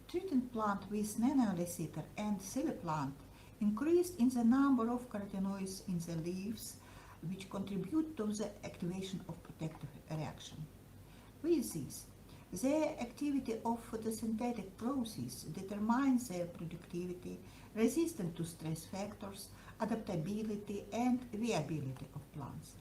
Treating plant with nanoelicitor and plant increased in the number of carotenoids in the leaves, which contribute to the activation of protective reaction. With this, the activity of photosynthetic process determines their productivity, resistance to stress factors, adaptability, and viability of plants.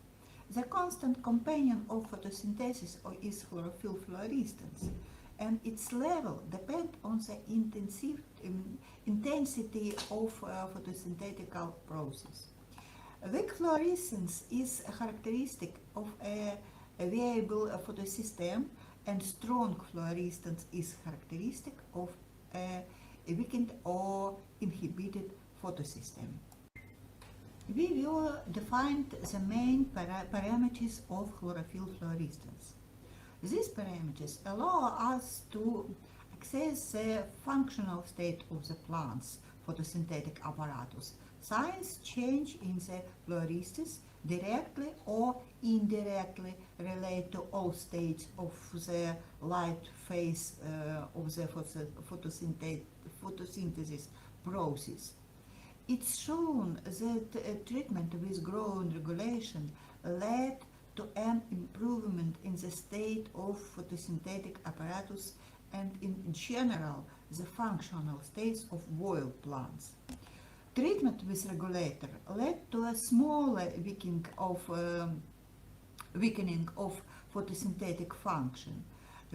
The constant companion of photosynthesis is chlorophyll fluorescence, and its level depends on the intensity of photosynthetic process. Weak fluorescence is a characteristic of a viable photosystem, and strong fluorescence is characteristic of a weakened or inhibited photosystem. We will define the main parameters of chlorophyll fluorescence. These parameters allow us to access the functional state of the plant's photosynthetic apparatus. Signs change in the fluorescence directly or indirectly relate to all stages of the light phase of the photosynthesis process. It's shown that treatment with growth regulation led to an improvement in the state of photosynthetic apparatus and in general the functional states of wild plants. Treatment with regulator led to a smaller weakening of photosynthetic function,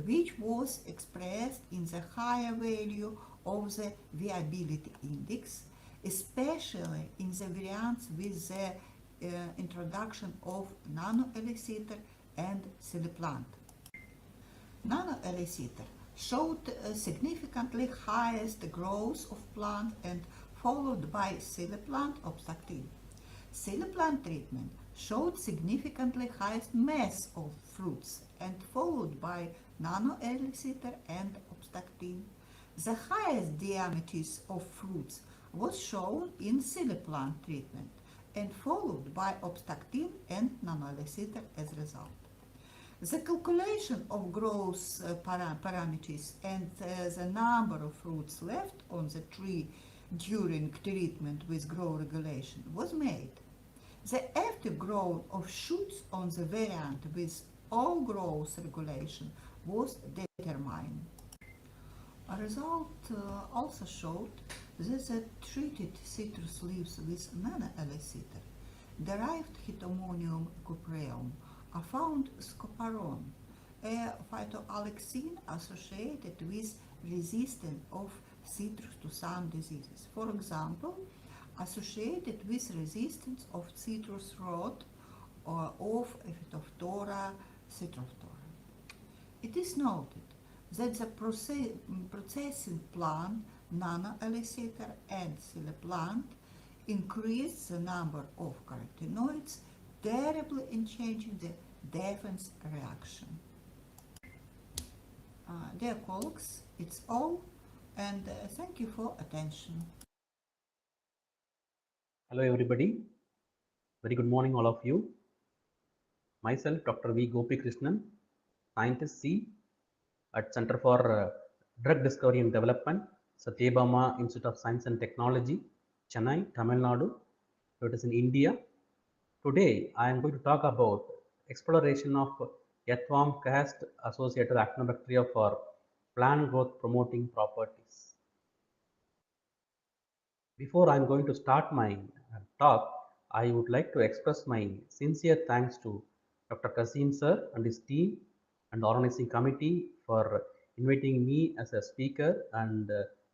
which was expressed in the higher value of the viability index, especially in the variants with the introduction of nanoelicitor and plant. Nanoelicitor showed significantly highest growth of plant and followed by plant obstructin. Plant treatment showed significantly highest mass of fruits and followed by nanoelicitor and obstructin. The highest diameters of fruits was shown in plant treatment and followed by obstructin and nanoelicitor as a result. The calculation of growth parameters and the number of fruits left on the tree during treatment with growth regulation was made. The active growth of shoots on the variant with all growth regulation was determined. A result also showed that the treated citrus leaves with nanoelicitor derived Hydromonium cupreum are found scoparon, a phytoalexin associated with resistance of citrus to some diseases. For example, associated with resistance of citrus rot or of Phytophthora citrophthora. It is noted that the processing plant, nanoelicitor and plant increase the number of carotenoids, terribly in changing the defense reaction. Dear colleagues, it's all, and thank you for attention. Hello everybody, very good morning all of you. Myself Dr. V. Gopi Krishnan, Scientist C at Center for Drug Discovery and Development, Satyabama Institute of Science and Technology, Chennai, Tamil Nadu. So it is in India. Today I am going to talk about exploration of earthworm caste associated actinobacteria for plant growth promoting properties. Before I'm going to start my talk, I would like to express my sincere thanks to Dr. Kasem sir and his team and the organizing committee for inviting me as a speaker and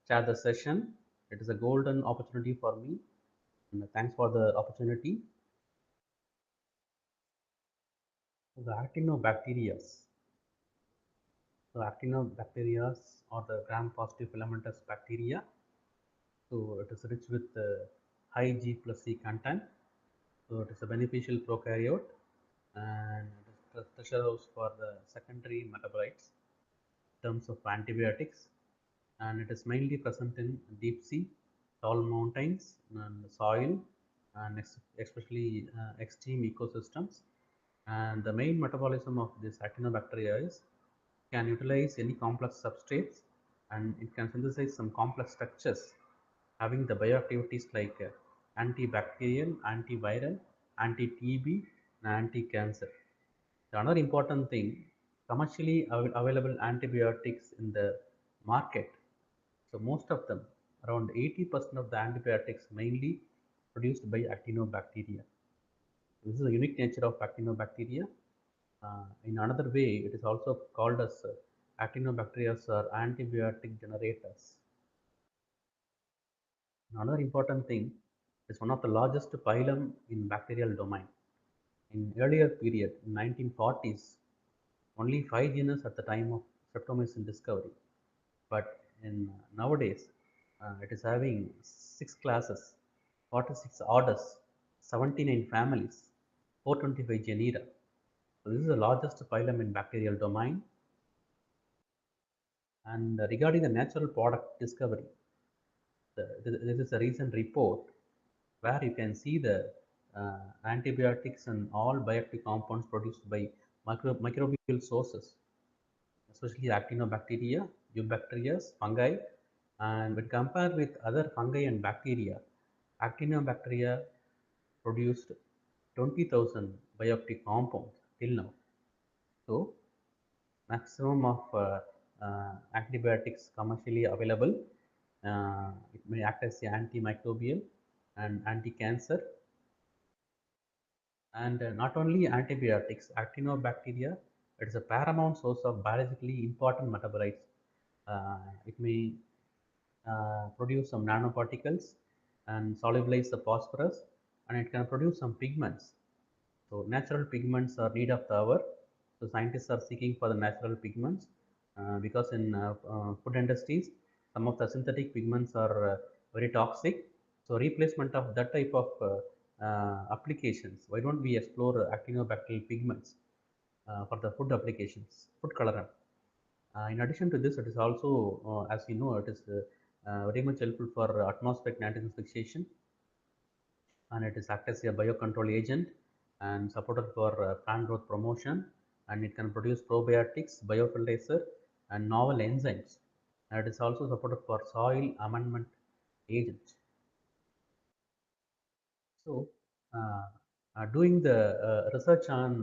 chair the session. It is a golden opportunity for me, and thanks for the opportunity. The actinobacteria. So actinobacteria or the gram-positive filamentous bacteria. So it is rich with high G plus C content. So it is a beneficial prokaryote and it is the treasure house for the secondary metabolites in terms of antibiotics, and it is mainly present in deep sea, tall mountains and soil, and especially extreme ecosystems. And the main metabolism of this actinobacteria is can utilize any complex substrates, and it can synthesize some complex structures having the bioactivities like antibacterial, antiviral, anti-TB, and anti-cancer. Another important thing, commercially available antibiotics in the market. So most of them, around 80% of the antibiotics mainly produced by actinobacteria. This is a unique nature of actinobacteria. In another way, it is also called as actinobacteria are antibiotic generators. Another important thing is one of the largest phylum in bacterial domain. In earlier period, in 1940s, only 5 genus at the time of streptomycin discovery. But in nowadays, it is having 6 classes, 46 orders, 79 families, 425 genera. So this is the largest phylum in bacterial domain. And regarding the natural product discovery, this is a recent report where you can see the antibiotics and all bioactive compounds produced by microbial sources, especially actinobacteria, eubacteria, fungi. And when compared with other fungi and bacteria, actinobacteria produced 20,000 bioactive compounds till now. So maximum of antibiotics commercially available. It may act as antimicrobial and anti-cancer. And not only antibiotics, actinobacteria, it is a paramount source of biologically important metabolites. It may produce some nanoparticles and solubilize the phosphorus, and it can produce some pigments. So natural pigments are need of the hour. So scientists are seeking for the natural pigments because in food industries, some of the synthetic pigments are very toxic. So replacement of that type of applications, why don't we explore actinobacterial pigments for the food applications, food colorant. In addition to this, it is also, as you know, it is very much helpful for atmospheric nitrogen fixation, and it is act as a biocontrol agent and supported for plant growth promotion, and it can produce probiotics, biofertilizer, and novel enzymes. And it is also supported for soil amendment agent. So, doing the research on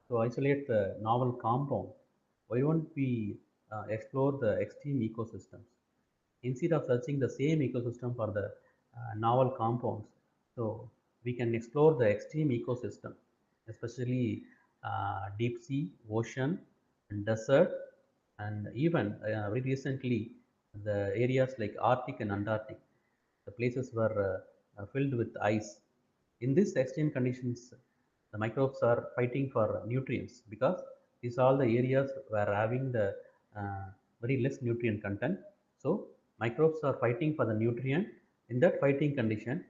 to isolate the novel compound, why won't we explore the extreme ecosystems instead of searching the same ecosystem for the novel compounds? So we can explore the extreme ecosystem, especially deep sea, ocean, and desert, and even very recently the areas like Arctic and Antarctic. The places were filled with ice. In these extreme conditions, the microbes are fighting for nutrients because these are the areas where having the very less nutrient content. So microbes are fighting for the nutrient. In that fighting condition,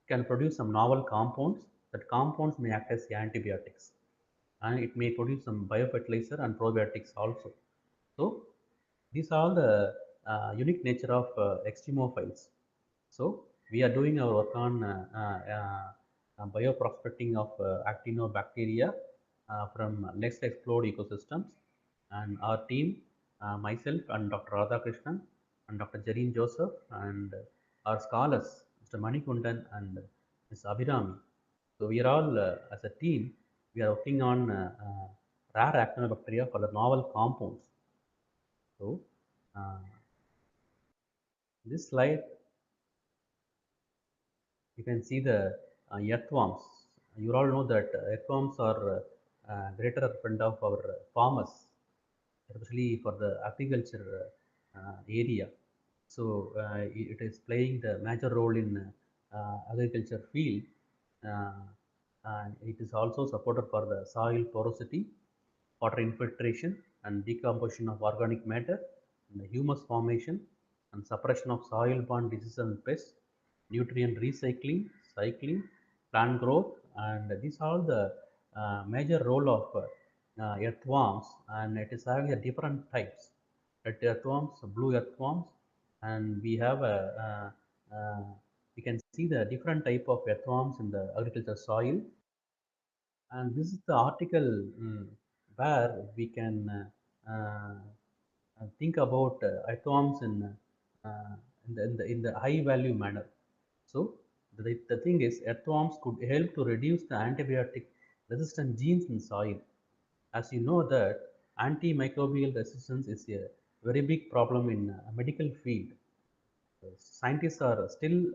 can produce some novel compounds. That compounds may act as antibiotics, and it may produce some biofertilizer and probiotics also. So these are the unique nature of extremophiles. So we are doing our work on bioprospecting of actinobacteria from less explored ecosystems, and our team, myself and Dr. Radhakrishnan and Dr. Jareen Joseph and our scholars, Mr. Manikundan and Ms. Abhirami. So we are all as a team, we are working on rare actinobacteria for the novel compounds So this slide, you can see the earthworms. You all know that earthworms are greater friend of our farmers, especially for the agriculture area. So it is playing the major role in agriculture field. It is also supported for the soil porosity, water infiltration and decomposition of organic matter, and the humus formation and suppression of soil-borne diseases and pests, nutrient recycling, cycling, plant growth, and these are all the major role of earthworms, and it is having a different types. Red earthworms, blue earthworms, and we have we can see the different type of earthworms in the agricultural soil. And this is the article where we can think about earthworms in the high value manner. So the thing is, earthworms could help to reduce the antibiotic resistant genes in soil. As you know that antimicrobial resistance is a very big problem in medical field. Scientists are still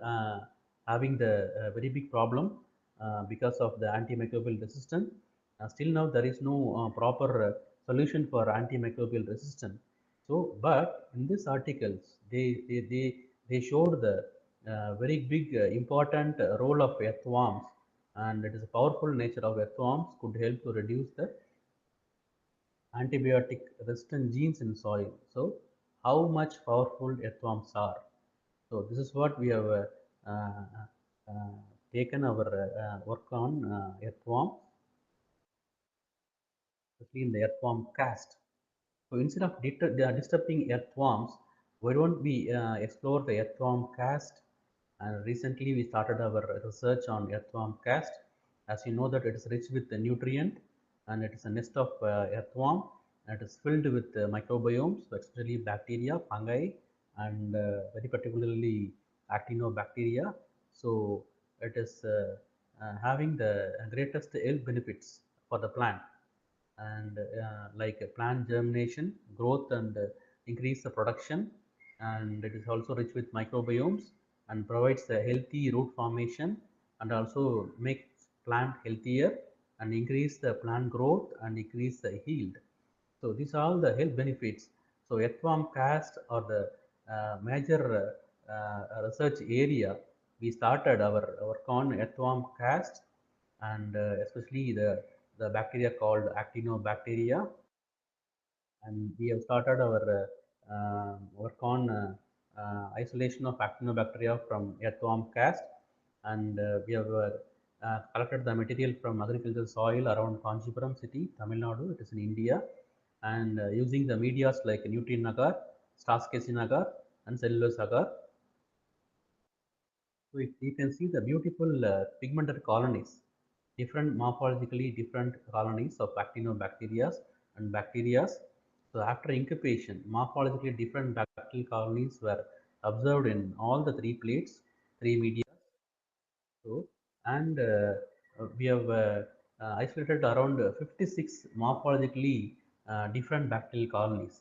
having the very big problem because of the antimicrobial resistance. Still now there is no proper solution for antimicrobial resistance. So, but in these articles, they showed the very big important role of earthworms, and it is a powerful nature of earthworms could help to reduce the antibiotic resistant genes in soil. So, how much powerful earthworms are? So this is what we have taken our work on earthworm, especially in the earthworm cast. So instead of disturbing earthworms, why don't we explore the earthworm cast? And recently we started our research on earthworm cast. As you know that it is rich with the nutrient, and it is a nest of earthworm. And it is filled with microbiomes, especially bacteria, fungi, and very particularly actinobacteria. So it is having the greatest health benefits for the plant, and like plant germination, growth, and increase the production. And it is also rich with microbiomes and provides a healthy root formation, and also makes plant healthier and increase the plant growth and increase the yield. So these are all the health benefits. So earthworm cast are the major research area. We started our work on earthworm cast, and especially the bacteria called actinobacteria. And we have started our work on isolation of actinobacteria from earthworm cast, and we have collected the material from agricultural soil around Kanchipuram city, Tamil Nadu. It is in India, and using the medias like nutrient agar, starch-casing agar, and cellulose agar. So you can see the beautiful pigmented colonies, different morphologically different colonies of actinobacteria and bacteria. So after incubation, morphologically different bacterial colonies were observed in all the three plates, three media. So, and we have isolated around 56 morphologically different bacterial colonies.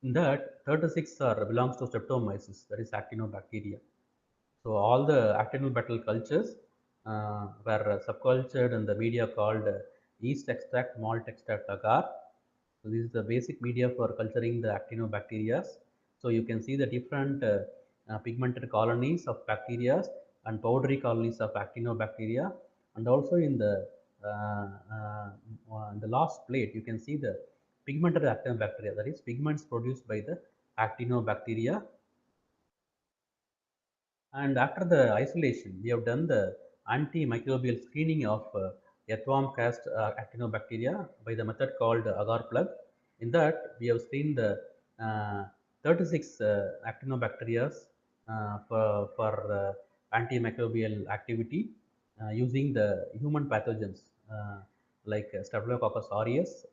In that, 36 belongs to Streptomyces, that is actinobacteria. So all the actinobacterial cultures were subcultured in the media called yeast extract, malt extract, agar. So this is the basic media for culturing the actinobacteria. So you can see the different pigmented colonies of bacteria and powdery colonies of actinobacteria, and also in the last plate you can see the pigmented actinobacteria, that is pigments produced by the actinobacteria. And after the isolation, we have done the antimicrobial screening of earthworm cast actinobacteria by the method called agar plug. In that, we have screened the 36 actinobacteria for antimicrobial activity using the human pathogens like Staphylococcus aureus,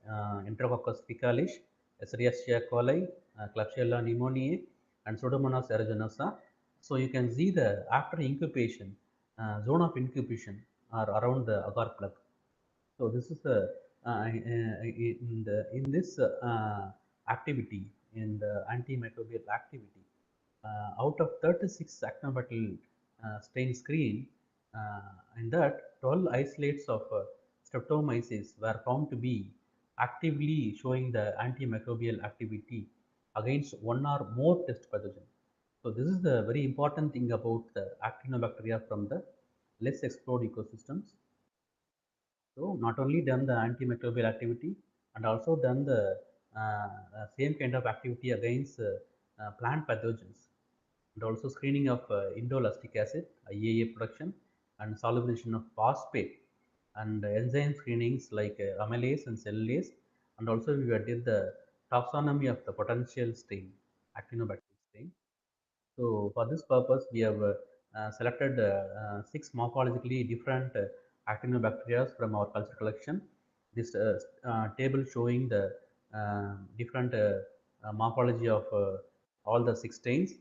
Enterococcus faecalis, Escherichia coli, Klebsiella pneumoniae, and Pseudomonas aeruginosa. So you can see the after incubation, zone of incubation are around the agar plug. So this is the in this activity in the antimicrobial activity. Out of 36 actinobacterial stain screen, in that 12 isolates of streptomyces were found to be actively showing the antimicrobial activity against one or more test pathogen. So this is the very important thing about the actinobacteria from the less explored ecosystems. So not only done the antimicrobial activity and also done the same kind of activity against plant pathogens, and also screening of indolactic acid, IAA production, and solubilization of phosphate, and enzyme screenings like amylase and cellulase, and also we did the taxonomy of the potential stain, actinobacterial stain. So for this purpose, we have selected 6 morphologically different actinobacteria from our culture collection. This table showing the different morphology of all the 6 stains,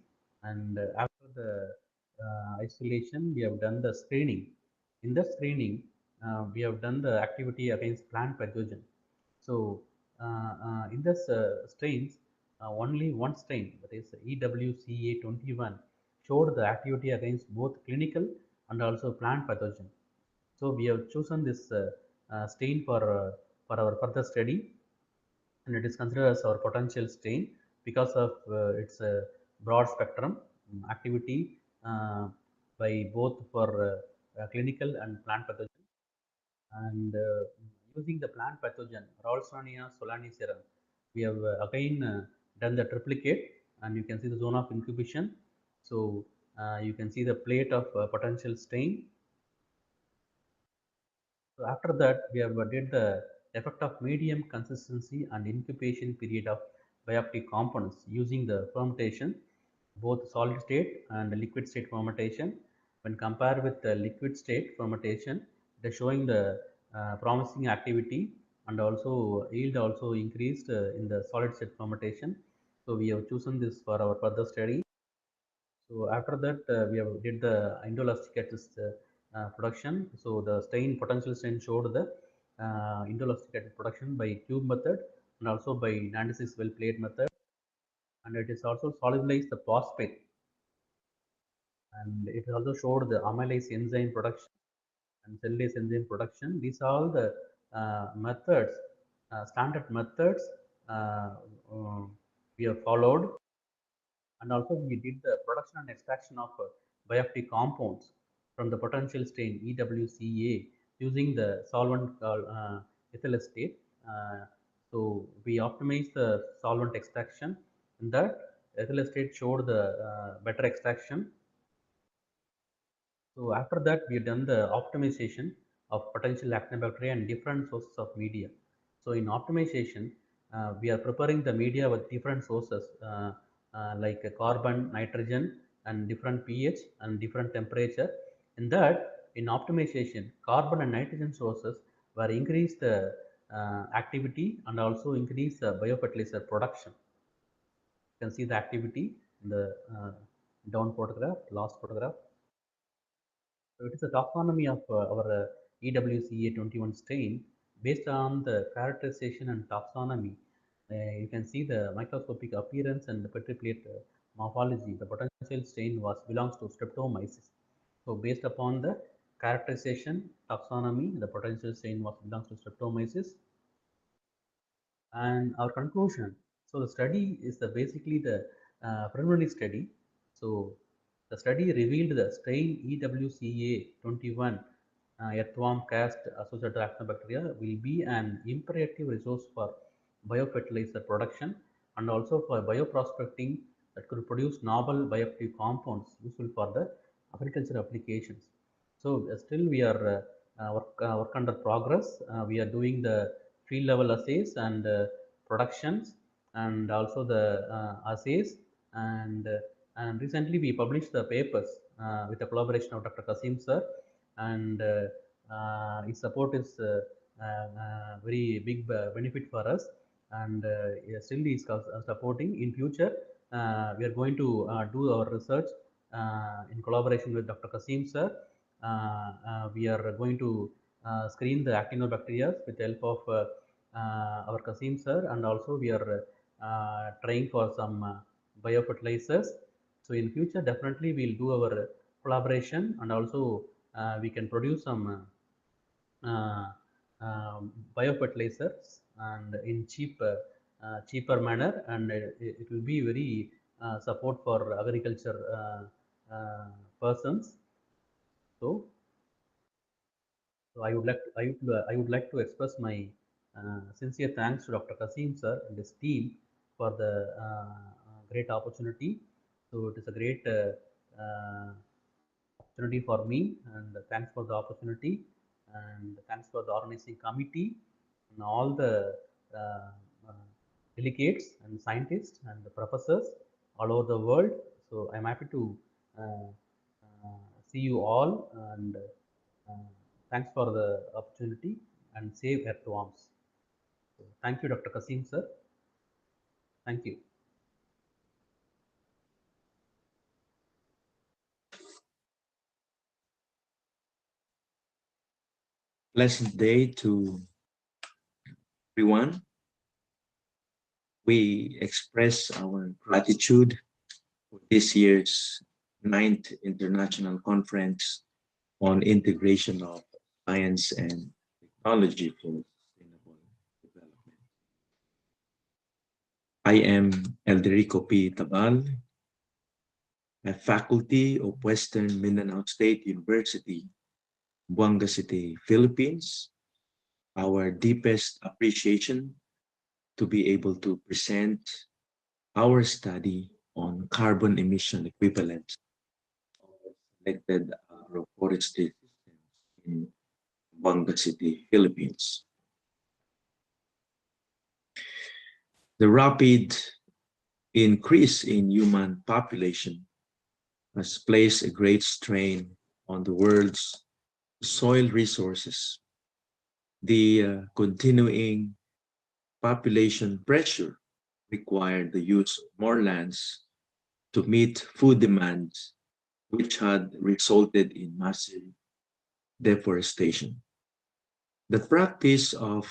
and after the isolation, we have done the screening. In the screening, we have done the activity against plant pathogen. So in this strains, only one strain, that is EWCA21, showed the activity against both clinical and also plant pathogen. So we have chosen this strain for our further study, and it is considered as our potential strain because of its broad spectrum activity by both for clinical and plant pathogen. And using the plant pathogen Ralstonia solanicerum, we have again done the triplicate, and you can see the zone of incubation. So you can see the plate of potential stain. So after that, we have did the effect of medium consistency and incubation period of bioptic components using the fermentation, both solid state and liquid state fermentation. When compared with the liquid state fermentation, it is showing the promising activity, and also yield also increased in the solid state fermentation. So we have chosen this for our further study. So after that, we have did the indolactic acid production. So the stain potential stain showed the indolactic acid production by tube method and also by 96 well plate method, and it is also solubilized the phosphate, and it also showed the amylase enzyme production and cellulase enzyme production. These are all the methods, standard methods we have followed. And also we did the production and extraction of bioptic compounds from the potential stain EWCA using the solvent called ethyl acetate. So we optimized the solvent extraction, and that ethyl acetate showed the better extraction. So after that, we have done the optimization of potential actinobacteria and different sources of media. So in optimization, we are preparing the media with different sources like carbon, nitrogen, and different pH and different temperature. In that, in optimization, carbon and nitrogen sources were increase the activity and also increase the biofertilizer production. You can see the activity in the down photograph, last photograph. So it is a taxonomy of our EWCA21 stain based on the characterization and taxonomy. You can see the microscopic appearance and the petri plate morphology. The potential stain belongs to streptomyces. So based upon the characterization, taxonomy, the potential stain belongs to streptomyces. And our conclusion. So the study is basically the preliminary study. So the study revealed the strain EWCA21 earthworm cast associated actinobacteria will be an imperative resource for biofertilizer production and also for bioprospecting that could produce novel bioactive compounds useful for the agriculture applications. So still we are work under progress. We are doing the field level assays and productions, and also the assays, and recently we published the papers with the collaboration of Dr. Kasem sir, and his support is very big benefit for us, and still he is supporting. In future, we are going to do our research in collaboration with Dr. Kasem sir. We are going to screen the actinobacteria with the help of our Kasem sir, and also we are trying for some biofertilizers. So in future, definitely we'll do our collaboration, and also we can produce some biofertilizers and in cheaper manner, and it will be very support for agriculture persons. So, I would like to express my sincere thanks to Dr. Kasem sir and his team for the great opportunity. So it is a great opportunity for me, and thanks for the opportunity, and thanks for the organizing committee and all the uh, uh, delegates and scientists and the professors all over the world. So I'm happy to see you all, and thanks for the opportunity, and save earthworms. So thank you, Dr. Kasem sir. Thank you. Pleasant day to everyone. We express our gratitude for this year's 9th International Conference on Integration of Science and Technology for Sustainable Development. I am Elderico P. Tabal, a faculty of Western Mindanao State University, Buanga City, Philippines. Our deepest appreciation to be able to present our study on carbon emission equivalent of selected agroforestry systems in Buanga City, Philippines. The rapid increase in human population has placed a great strain on the world's soil resources. The continuing population pressure required the use of more lands to meet food demands, which had resulted in massive deforestation. The practice of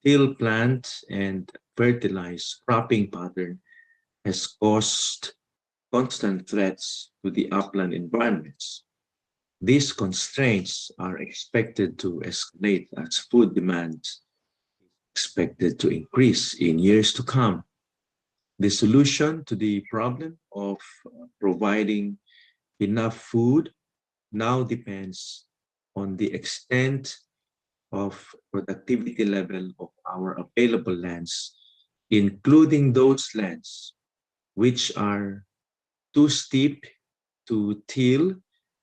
till plant and fertilize cropping pattern has caused constant threats to the upland environments. These constraints are expected to escalate as food demand is expected to increase in years to come. The solution to the problem of providing enough food now depends on the extent of productivity level of our available lands, including those lands which are too steep to till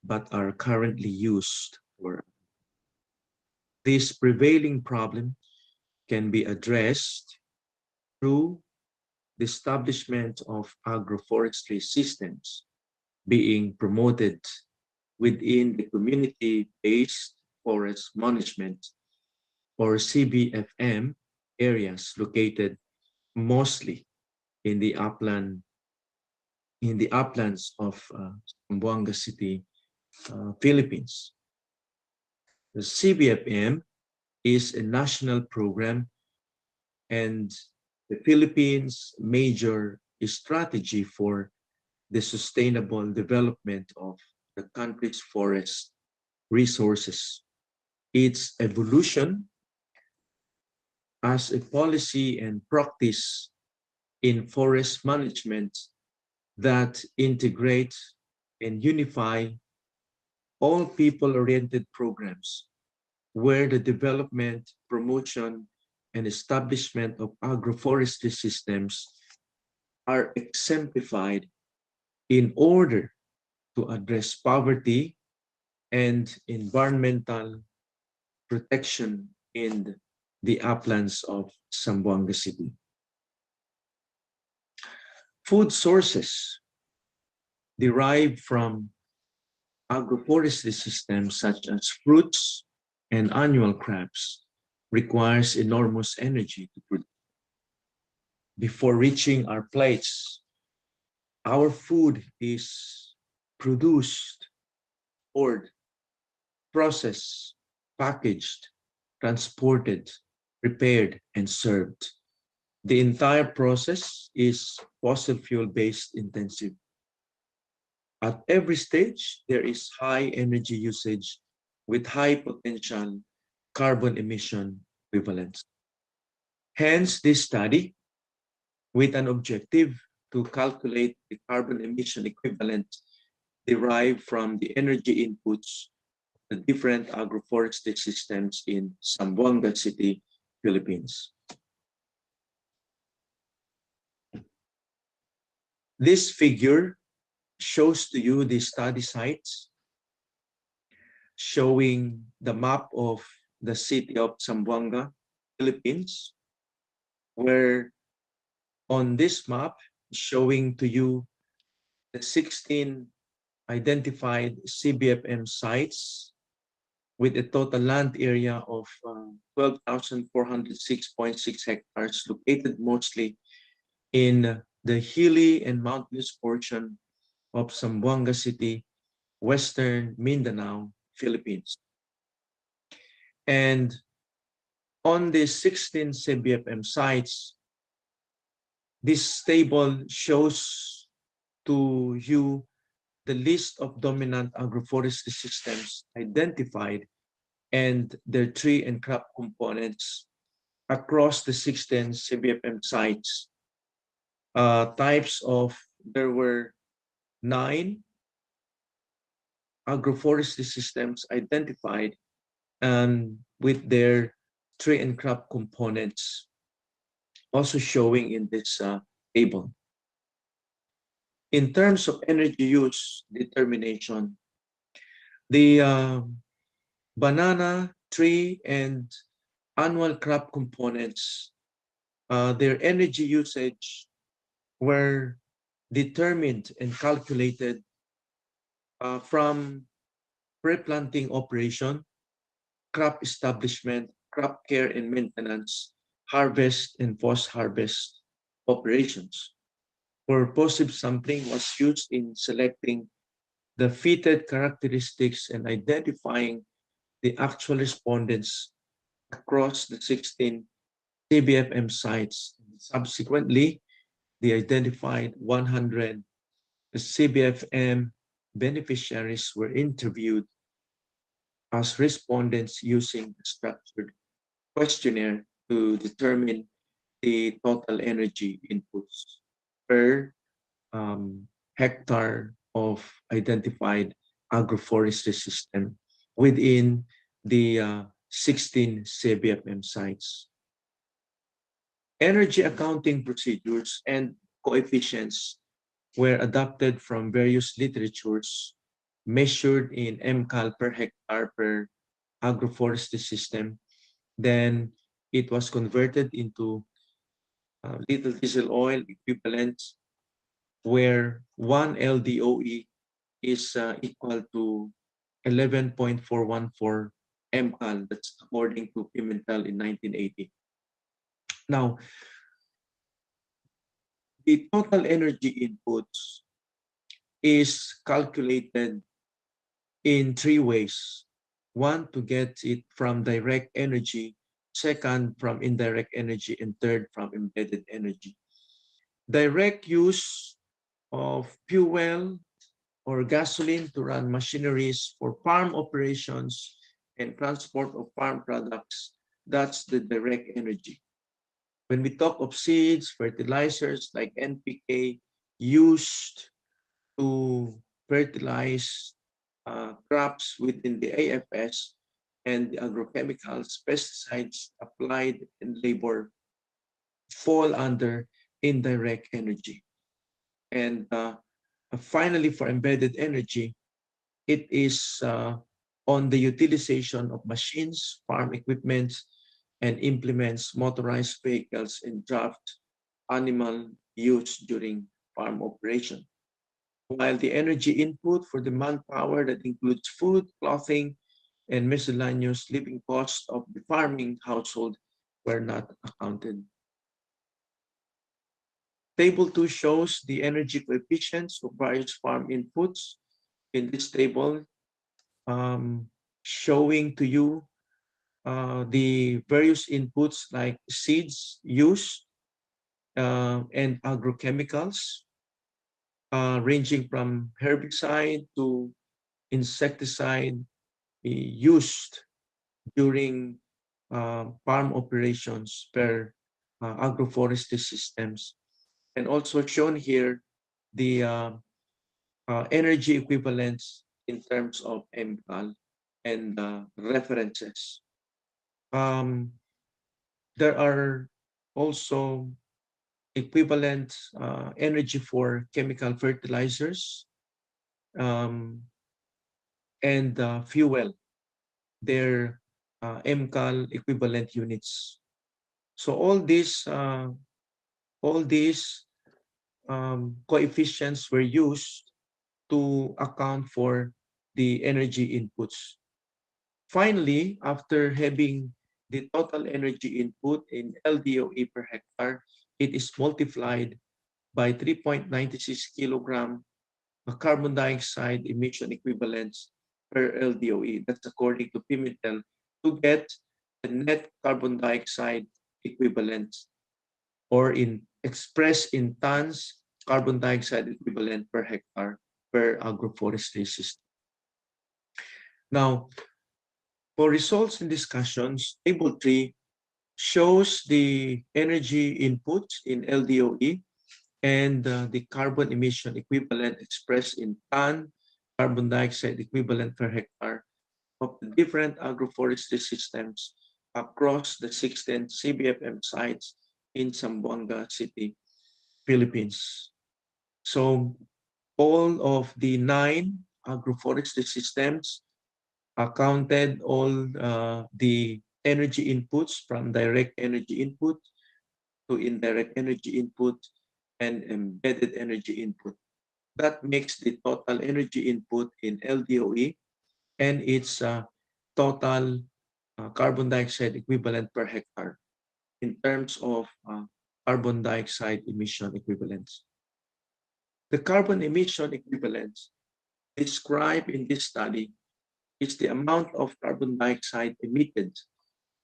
but are currently used for. This prevailing problem can be addressed through the establishment of agroforestry systems being promoted within the community-based forest management or CBFM areas located mostly in the uplands of Zamboanga City, Philippines. The CBFM is a national program and the Philippines' major strategy for the sustainable development of the country's forest resources. Its evolution as a policy and practice in forest management that integrate and unify all people-oriented programs where the development, promotion, and establishment of agroforestry systems are exemplified in order to address poverty and environmental protection in the uplands of Zamboanga City. Food sources derived from agroforestry systems such as fruits and annual crops requires enormous energy to produce. Before reaching our plates, our food is produced, stored, processed, packaged, transported, prepared, and served. The entire process is fossil fuel-based intensive. At every stage, there is high energy usage with high potential carbon emission equivalence. Hence, this study, with an objective to calculate the carbon emission equivalent derived from the energy inputs of the different agroforestry systems in Zamboanga City, Philippines. This figure shows to you the study sites, showing the map of the city of Zamboanga, Philippines, where on this map showing to you the 16 identified CBFM sites with a total land area of 12,406.6 hectares, located mostly in the hilly and mountainous portion of Zamboanga City, Western Mindanao, Philippines. And on these 16 CBFM sites, this table shows to you the list of dominant agroforestry systems identified and their tree and crop components across the 16 CBFM sites. There were 9 agroforestry systems identified and with their tree and crop components also showing in this table. In terms of energy use determination, the banana, tree, and annual crop components, their energy usage were determined and calculated from pre-planting operation, crop establishment, crop care and maintenance, harvest and post-harvest operations. Purposive sampling was used in selecting the fitted characteristics and identifying the actual respondents across the 16 CBFM sites. Subsequently, the identified 100 CBFM beneficiaries were interviewed as respondents using a structured questionnaire to determine the total energy inputs per hectare of identified agroforestry system within the 16 CBFM sites. Energy accounting procedures and coefficients were adopted from various literatures measured in mcal per hectare per agroforestry system. Then it was converted into little diesel oil equivalent, where 1 LDOE is equal to 11.414 mcal. That's according to Pimentel in 1980. Now, the total energy inputs is calculated in 3 ways. 1, to get it from direct energy, 2nd, from indirect energy, and 3rd, from embedded energy. Direct use of fuel or gasoline to run machineries for farm operations and transport of farm products, that's the direct energy. When we talk of seeds, fertilizers like NPK used to fertilize crops within the AFS, and the agrochemicals, pesticides applied in labor fall under indirect energy. And finally, for embedded energy, it is on the utilization of machines, farm equipment, and implements, motorized vehicles, and draft animal use during farm operation. While the energy input for the manpower that includes food, clothing, and miscellaneous living costs of the farming household were not accounted. Table 2 shows the energy coefficients of various farm inputs. In this table, showing to you the various inputs like seeds used, and agrochemicals, ranging from herbicide to insecticide used during farm operations per agroforestry systems. And also shown here the energy equivalents in terms of MCAL and references. There are also equivalent energy for chemical fertilizers and fuel, their MCAL equivalent units. So all these coefficients were used to account for the energy inputs. Finally, after having the total energy input in LDOE per hectare, it is multiplied by 3.96 kilogram carbon dioxide emission equivalents per LDOE. That's according to Pimentel, to get the net carbon dioxide equivalents, or expressed in tons carbon dioxide equivalent per hectare per agroforestry system. Now, for results and discussions, Table 3 shows the energy input in LDOE and the carbon emission equivalent expressed in ton carbon dioxide equivalent per hectare of the different agroforestry systems across the 16 CBFM sites in Zamboanga City, Philippines. So all of the 9 agroforestry systems accounted all the energy inputs from direct energy input to indirect energy input and embedded energy input. That makes the total energy input in LDOE and its total carbon dioxide equivalent per hectare in terms of carbon dioxide emission equivalents. The carbon emission equivalents described in this study is the amount of carbon dioxide emitted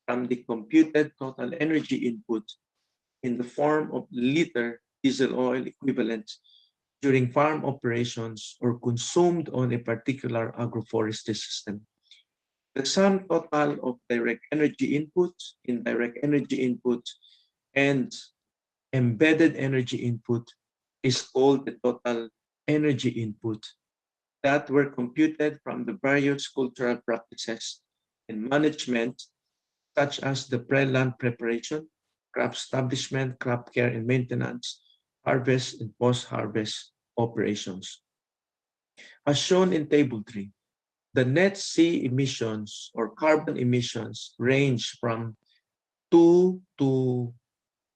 from the computed total energy input in the form of liter diesel oil equivalents during farm operations or consumed on a particular agroforestry system. The sum total of direct energy inputs, indirect energy inputs, and embedded energy input is called the total energy input that were computed from the various cultural practices and management, such as the pre-land preparation, crop establishment, crop care and maintenance, harvest and post-harvest operations. As shown in Table 3, the net C emissions or carbon emissions range from 2 to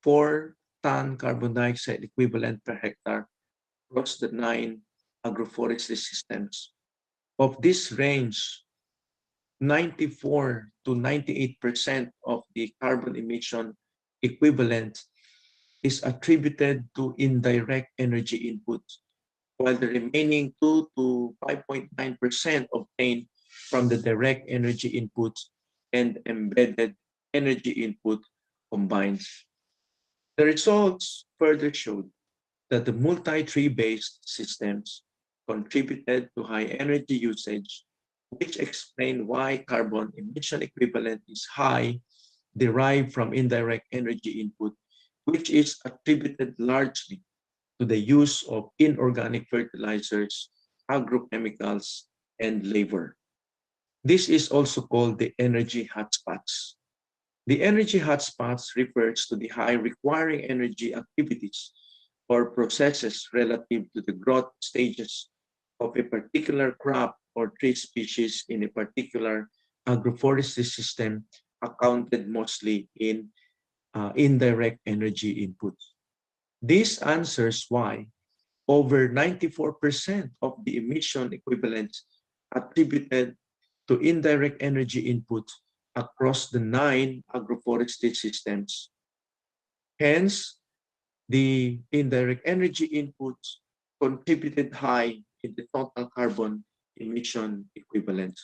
4 ton carbon dioxide equivalent per hectare across the 9 agroforestry systems. Of this range, 94 to 98% of the carbon emission equivalent is attributed to indirect energy input, while the remaining 2 to 5.9% obtained from the direct energy input and embedded energy input combined. The results further showed that the multi-tree-based systems contributed to high energy usage, which explain why carbon emission equivalent is high, derived from indirect energy input, which is attributed largely to the use of inorganic fertilizers, agrochemicals, and labor. This is also called the energy hotspots. The energy hotspots refers to the high requiring energy activities or processes relative to the growth stages of a particular crop or tree species in a particular agroforestry system, accounted mostly in indirect energy inputs. This answers why over 94% of the emission equivalents attributed to indirect energy input across the 9 agroforestry systems. Hence, the indirect energy inputs contributed high in the total carbon emission equivalent.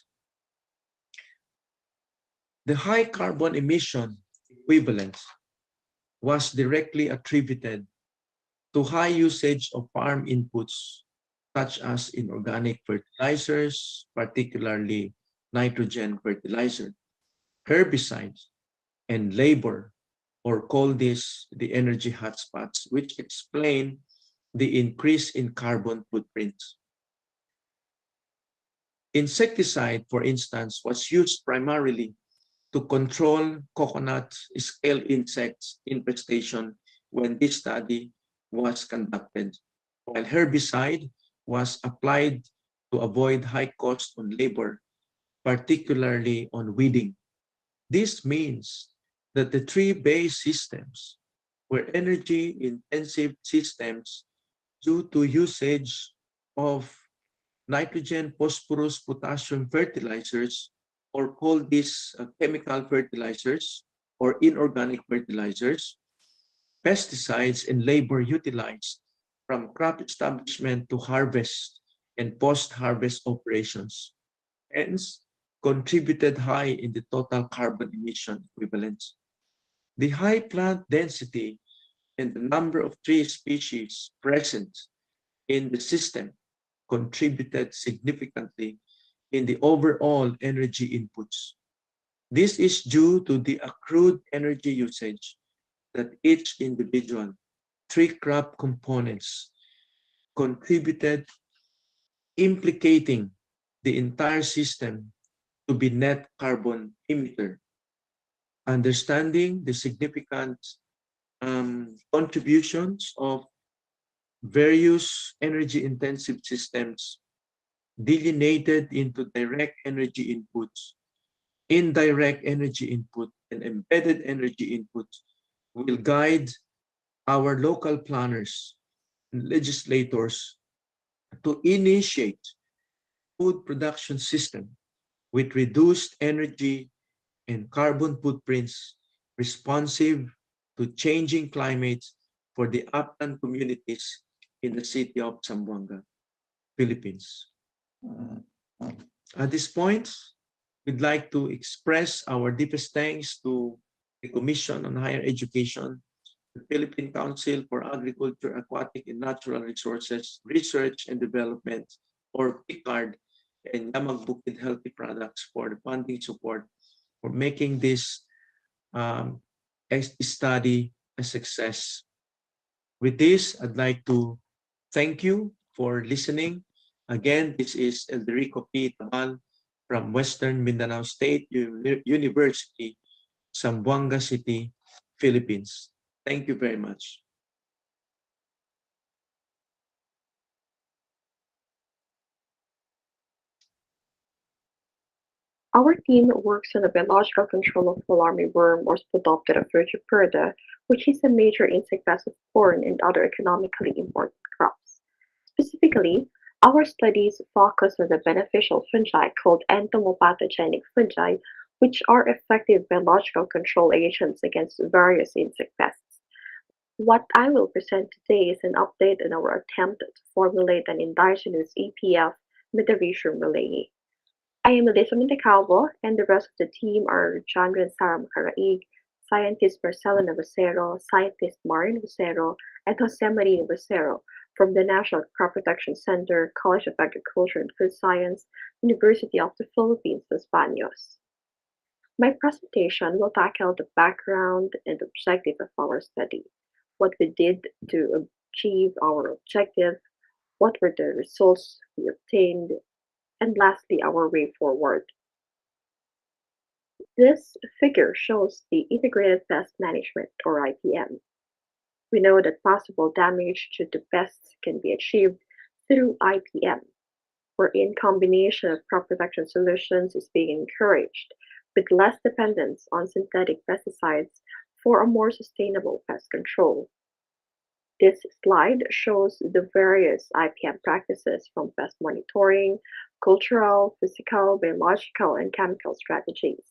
The high carbon emission equivalents was directly attributed to high usage of farm inputs such as inorganic fertilizers, particularly nitrogen fertilizer, herbicides, and labor, or call this the energy hotspots, which explain the increase in carbon footprints. Insecticide, for instance, was used primarily to control coconut scale insects infestation when this study was conducted, while herbicide was applied to avoid high cost on labor, particularly on weeding. This means that the tree-based systems were energy-intensive systems due to usage of nitrogen, phosphorus, potassium fertilizers, or call these chemical fertilizers or inorganic fertilizers, pesticides, and labor utilized from crop establishment to harvest and post-harvest operations, hence contributed high in the total carbon emission equivalents. The high plant density and the number of tree species present in the system contributed significantly in the overall energy inputs. This is due to the accrued energy usage that each individual tree crop components contributed, implicating the entire system to be net carbon emitter. Understanding the significant contributions of various energy intensive systems delineated into direct energy inputs, indirect energy input, and embedded energy input will guide our local planners and legislators to initiate food production system with reduced energy and carbon footprints responsive to changing climates for the upland communities in the city of Zamboanga, Philippines. At this point, we'd like to express our deepest thanks to the Commission on Higher Education, the Philippine Council for Agriculture, Aquatic and Natural Resources, Research and Development, or PICARD, and Yamag Bukid Healthy Products for the funding support for making this study a success. With this, I'd like to thank you for listening. Again, this is Elderico P. Tabal from Western Mindanao State University, Zamboanga City, Philippines. Thank you very much. Our team works on the biological control of fall armyworm or Spodoptera frugiperda, which is a major insect pest of corn and other economically important crops. Specifically, our studies focus on the beneficial fungi called entomopathogenic fungi, which are effective biological control agents against various insect pests. What I will present today is an update on our attempt to formulate an indigenous EPF Metarhizium malayi. I am Lalitha Mendicalvo, and the rest of the team are John Sara Macaraig, scientist Marcelo Navacero, scientist Marin Navacero, and Jose Maria Navacero from the National Crop Protection Center, College of Agriculture and Food Science, University of the Philippines, Los Baños. My presentation will tackle the background and objective of our study, what we did to achieve our objective, what were the results we obtained, and lastly, our way forward. This figure shows the Integrated Pest Management, or IPM. We know that possible damage to the pests can be achieved through IPM, wherein combination of crop protection solutions is being encouraged, with less dependence on synthetic pesticides for a more sustainable pest control. This slide shows the various IPM practices from pest monitoring, cultural, physical, biological, and chemical strategies.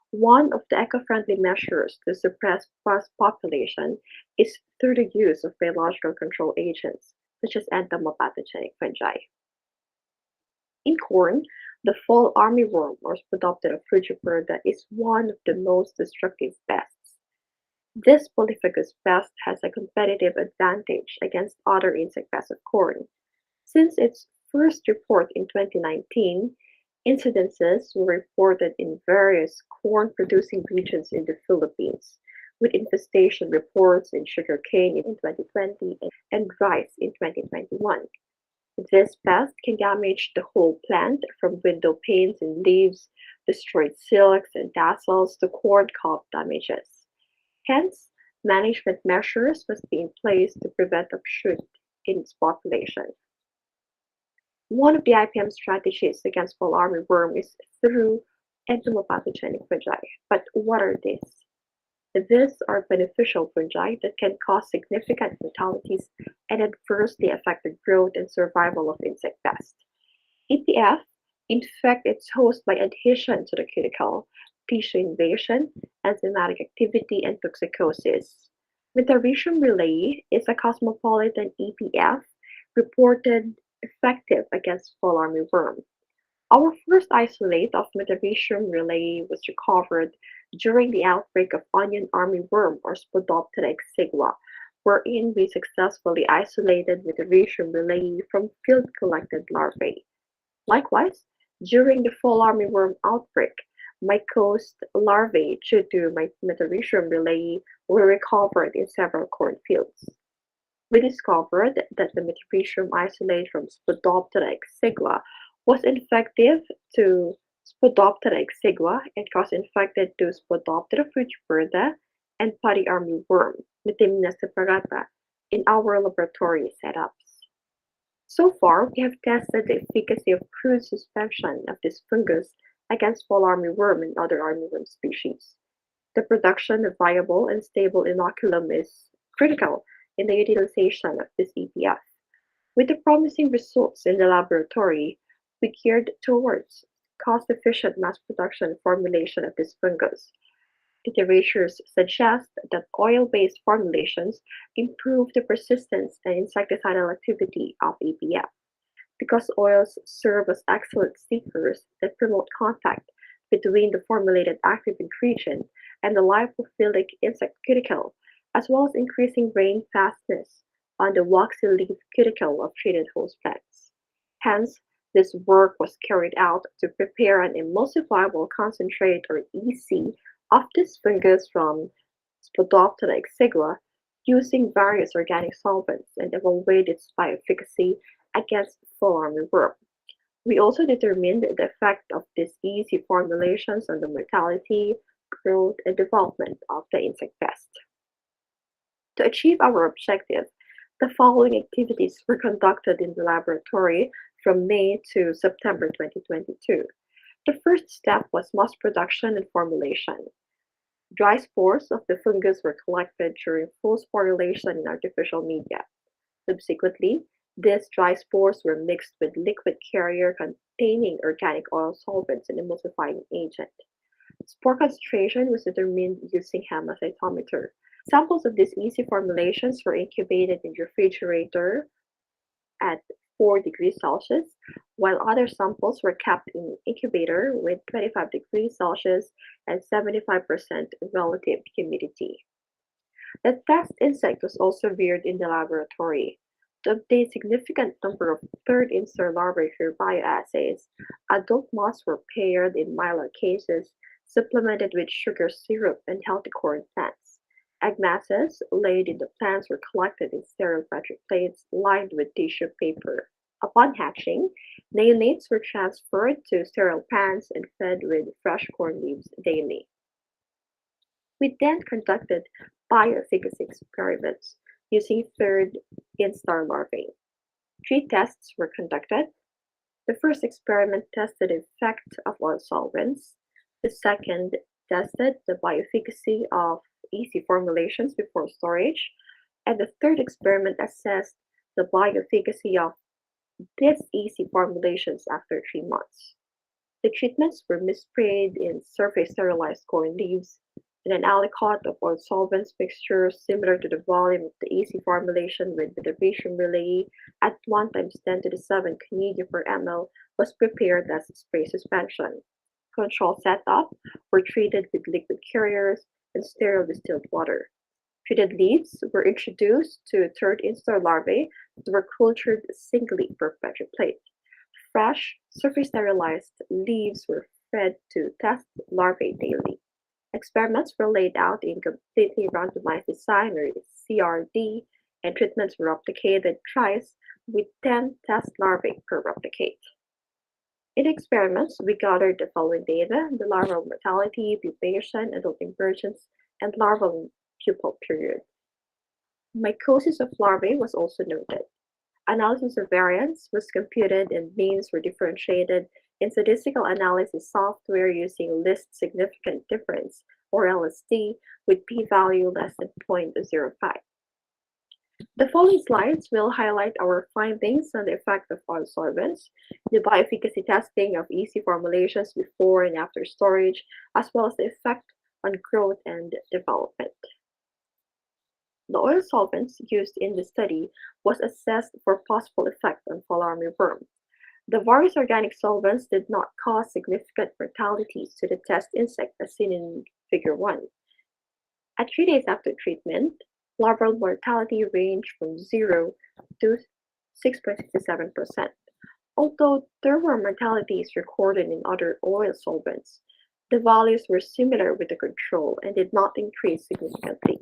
One of the eco-friendly measures to suppress pest population is through the use of biological control agents, such as entomopathogenic fungi. In corn, the fall armyworm or Spodoptera frugiperda is one of the most destructive pests. This polyphagous pest has a competitive advantage against other insect pests of corn. Since its first report in 2019, incidences were reported in various corn-producing regions in the Philippines, with infestation reports in sugarcane in 2020 and rice in 2021. This pest can damage the whole plant, from window panes and leaves, destroyed silks and tassels, to corn cob damages. Hence, management measures must be in place to prevent upshoot in its population. One of the IPM strategies against fall armyworm is through entomopathogenic fungi. But what are these? These are beneficial fungi that can cause significant mortalities and adversely affect the growth and survival of insect pests. EPF infect its host by adhesion to the cuticle, tissue invasion, enzymatic activity, and toxicosis. Metarhizium relay is a cosmopolitan EPF reported effective against fall armyworm. Our first isolate of Metarhizium relay was recovered during the outbreak of onion armyworm or Spodoptera exigua, wherein we successfully isolated Metarhizium relay from field-collected larvae. Likewise, during the fall armyworm outbreak, mycost larvae due to Metarhizium relay were recovered in several cornfields. We discovered that the Metarhizium isolate from Spodoptera exigua was infective to Spodoptera exigua and cross-infected to Spodoptera frugiperda and putty armyworm, Metemna separata, in our laboratory setups. So far, we have tested the efficacy of crude suspension of this fungus against fall armyworm and other armyworm species. The production of viable and stable inoculum is critical in the utilization of this EPF. With the promising results in the laboratory, we geared towards cost-efficient mass production formulation of this fungus. Literatures suggest that oil-based formulations improve the persistence and insecticidal activity of EPF. Because oils serve as excellent stickers that promote contact between the formulated active ingredient and the lipophilic insect cuticle, as well as increasing rain fastness on the waxy leaf cuticle of treated host plants. Hence, this work was carried out to prepare an emulsifiable concentrate, or EC, of this fungus from Spodoptera exigua using various organic solvents and evaluate its bioefficacy against fall armyworm. We also determined the effect of these EC formulations on the mortality, growth, and development of the insect pest. To achieve our objective, the following activities were conducted in the laboratory from May to September 2022. The first step was mass production and formulation. Dry spores of the fungus were collected during full sporulation in artificial media. Subsequently, these dry spores were mixed with liquid carrier containing organic oil solvents and emulsifying agent. Spore concentration was determined using hemacytometer. Samples of these EC formulations were incubated in the refrigerator at 4 degrees Celsius, while other samples were kept in incubator with 25 degrees Celsius and 75% relative humidity. The test insect was also reared in the laboratory. To obtain significant number of third instar larvae for bioassays, adult moths were paired in mylar cases, supplemented with sugar syrup and healthy corn plants. Egg masses laid in the plants were collected in sterile Petri plates lined with tissue paper. Upon hatching, neonates were transferred to sterile pans and fed with fresh corn leaves daily. We then conducted bioefficacy experiments using third instar larvae. 3 tests were conducted. The first experiment tested the effect of oil solvents. The second tested the bioefficacy of EC formulations before storage. And the third experiment assessed the bioefficacy of these EC formulations after 3 months. The treatments were missprayed in surface sterilized corn leaves in an aliquot of oil solvents mixture similar to the volume of the EC formulation with Metarhizium relay at 1 times 10 to the 7 Canadian per ml was prepared as spray suspension. Control setup were treated with liquid carriers and sterile distilled water. Treated leaves were introduced to third instar larvae that were cultured singly per Petri plate. Fresh, surface sterilized leaves were fed to test larvae daily. Experiments were laid out in completely randomized design, or CRD, and treatments were replicated thrice with 10 test larvae per replicate. In experiments, we gathered the following data: the larval mortality, pupation, adult emergence, and larval pupal period. Mycosis of larvae was also noted. Analysis of variance was computed and means were differentiated in statistical analysis software using least significant difference, or LSD, with p-value less than 0.05. The following slides will highlight our findings on the effect of oil solvents, the bioefficacy testing of EC formulations before and after storage, as well as the effect on growth and development. The oil solvents used in the study was assessed for possible effect on fall armyworm. The various organic solvents did not cause significant mortalities to the test insect as seen in Figure 1. At 3 days after treatment, larval mortality ranged from 0 to 6.67%. Although there were mortalities recorded in other oil solvents, the values were similar with the control and did not increase significantly.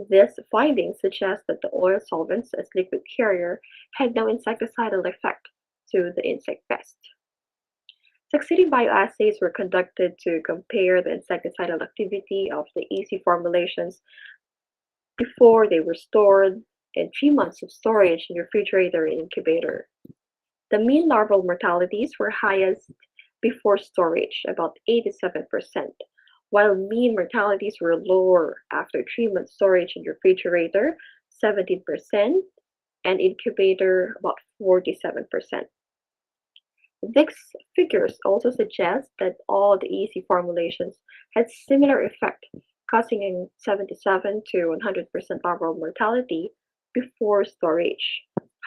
This finding suggests that the oil solvents as liquid carrier had no insecticidal effect to the insect pest. Succeeding bioassays were conducted to compare the insecticidal activity of the EC formulations before they were stored and 3 months of storage in refrigerator and incubator. The mean larval mortalities were highest before storage, about 87%, while mean mortalities were lower after 3 months storage in refrigerator, 17%, and incubator, about 47%. These figures also suggest that all the EC formulations had similar effect, causing a 77 to 100% larval mortality before storage.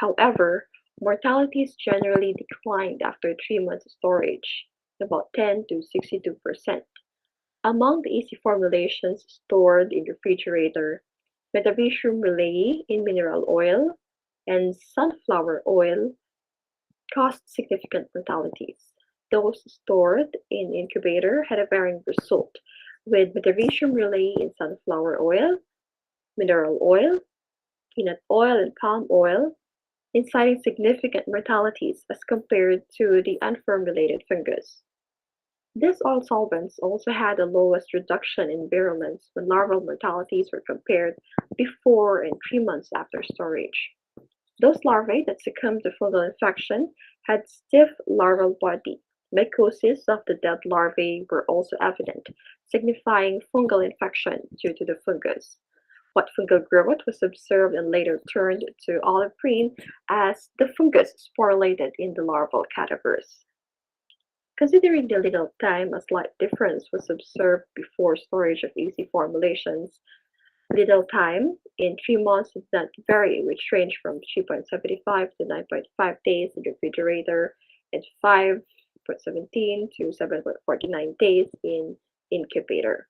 However, mortalities generally declined after 3 months of storage, about 10 to 62%. Among the EC formulations stored in refrigerator, Metarhizium raleyi in mineral oil and sunflower oil caused significant mortalities. Those stored in incubator had a varying result, with Metarhizium raleyi in sunflower oil, mineral oil, peanut oil, and palm oil inciting significant mortalities as compared to the unformulated fungus. These oil solvents also had the lowest reduction in virulence when larval mortalities were compared before and 3 months after storage. Those larvae that succumbed to fungal infection had stiff larval body. Mycosis of the dead larvae were also evident, signifying fungal infection due to the fungus. What fungal growth was observed and later turned to olive green as the fungus sporulated in the larval cadavers. Considering the little time, a slight difference was observed before storage of EC formulations. Little time in 3 months did not vary, which ranged from 3.75 to 9.5 days in refrigerator and 5.17 to 7.49 days in incubator.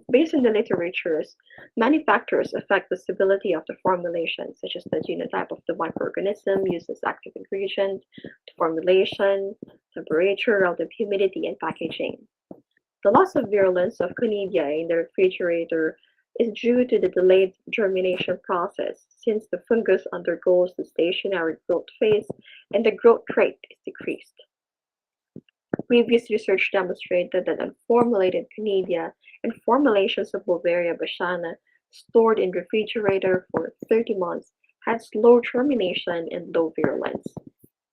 Based on the literatures, many factors affect the stability of the formulation, such as the genotype of the microorganism used as active ingredient, the formulation, temperature, relative humidity, and packaging. The loss of virulence of Conidia in the refrigerator is due to the delayed germination process, since the fungus undergoes the stationary growth phase and the growth rate is decreased. Previous research demonstrated that unformulated Conidia and formulations of Beauveria bassiana stored in refrigerator for 30 months had slow germination and low virulence.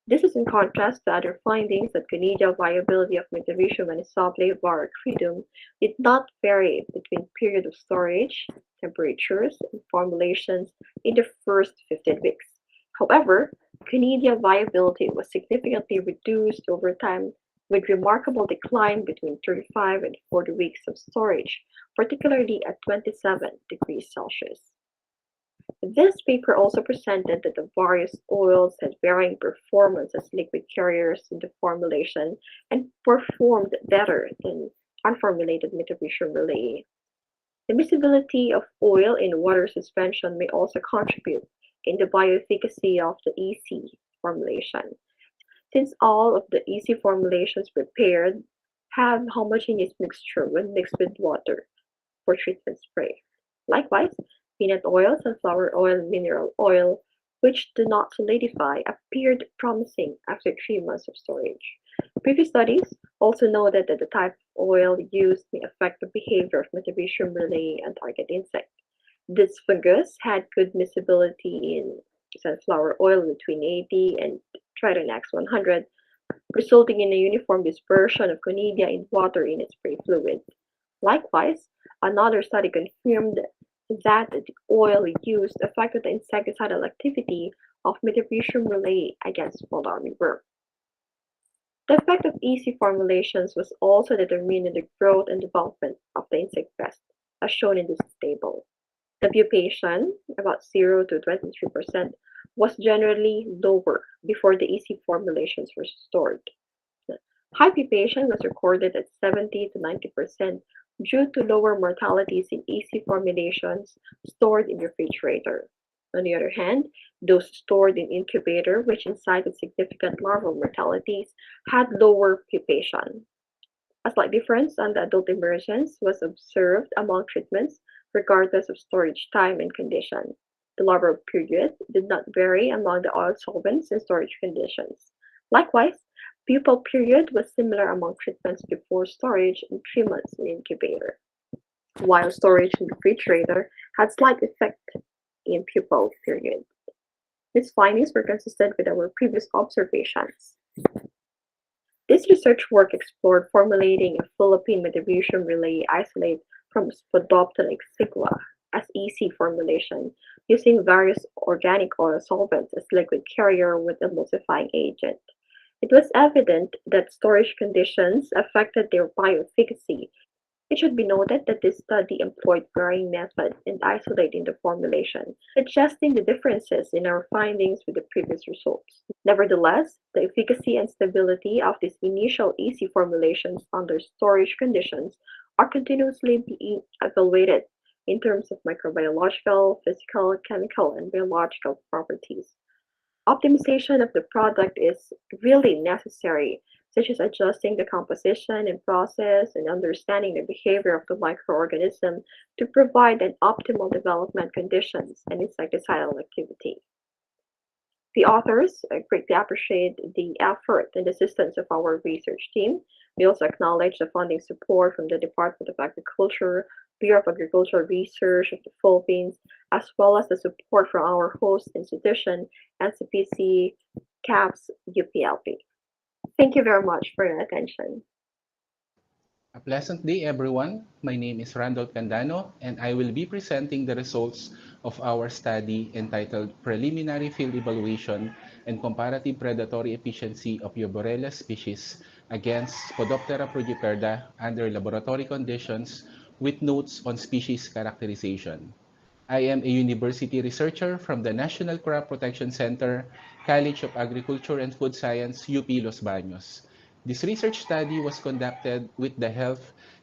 This is in contrast to other findings that Conidia viability of Metarhizium anisable var. Cridum did not vary between period of storage, temperatures, and formulations in the first 15 weeks. However, Conidia viability was significantly reduced over time, with remarkable decline between 35 and 40 weeks of storage, particularly at 27 degrees Celsius. This paper also presented that the various oils had varying performance as liquid carriers in the formulation and performed better than unformulated Metarhizium raleyi. The miscibility of oil in water suspension may also contribute in the bioefficacy of the EC formulation, since all of the EC formulations prepared have homogeneous mixture when mixed with water for treatment spray. Likewise, peanut oil, sunflower oil, and mineral oil, which do not solidify, appeared promising after 3 months of storage. Previous studies also noted that the type of oil used may affect the behavior of Metabasium relay and target insect. This fungus had good miscibility in sunflower oil between 80 and Tridonax 100, resulting in a uniform dispersion of conidia in water in its spray fluid. Likewise, another study confirmed that the oil used affected the insecticidal activity of Metabasium relay against fall armyworm. The effect of EC formulations was also determined in the growth and development of the insect pest, as shown in this table. The pupation, about 0 to 23%, was generally lower before the EC formulations were stored. High pupation was recorded at 70 to 90% due to lower mortalities in EC formulations stored in the refrigerator. On the other hand, those stored in incubator, which incited significant larval mortalities, had lower pupation. A slight difference on the adult emergence was observed among treatments, regardless of storage time and condition. The larval period did not vary among the oil solvents and storage conditions. Likewise, pupal period was similar among treatments before storage and 3 months in incubator, while storage in refrigerator had slight effect in pupal period. These findings were consistent with our previous observations. This research work explored formulating a Philippine Metabasium relay isolate from Spodoptera exigua as EC formulation using various organic oil solvents as liquid carrier with emulsifying agent. It was evident that storage conditions affected their bioefficacy. It should be noted that this study employed varying methods in isolating the formulation, suggesting the differences in our findings with the previous results. Nevertheless, the efficacy and stability of these initial EC formulations under storage conditions are continuously being evaluated in terms of microbiological, physical, chemical, and biological properties. Optimization of the product is really necessary, such as adjusting the composition and process and understanding the behavior of the microorganism to provide an optimal development conditions and insecticidal activity. The authors greatly appreciate the effort and assistance of our research team. We also acknowledge the funding support from the Department of Agriculture, Bureau of Agricultural Research of the Philippines, as well as the support from our host institution, NCPC, CAPS, UPLP. Thank you very much for your attention. A pleasant day, everyone. My name is Randolph Candano, and I will be presenting the results of our study entitled Preliminary Field Evaluation and Comparative Predatory Efficiency of Euborrelia species against Spodoptera frugiperda under laboratory conditions with notes on species characterization. I am a university researcher from the National Crop Protection Center, College of Agriculture and Food Science, UP Los Baños. This research study was conducted with the help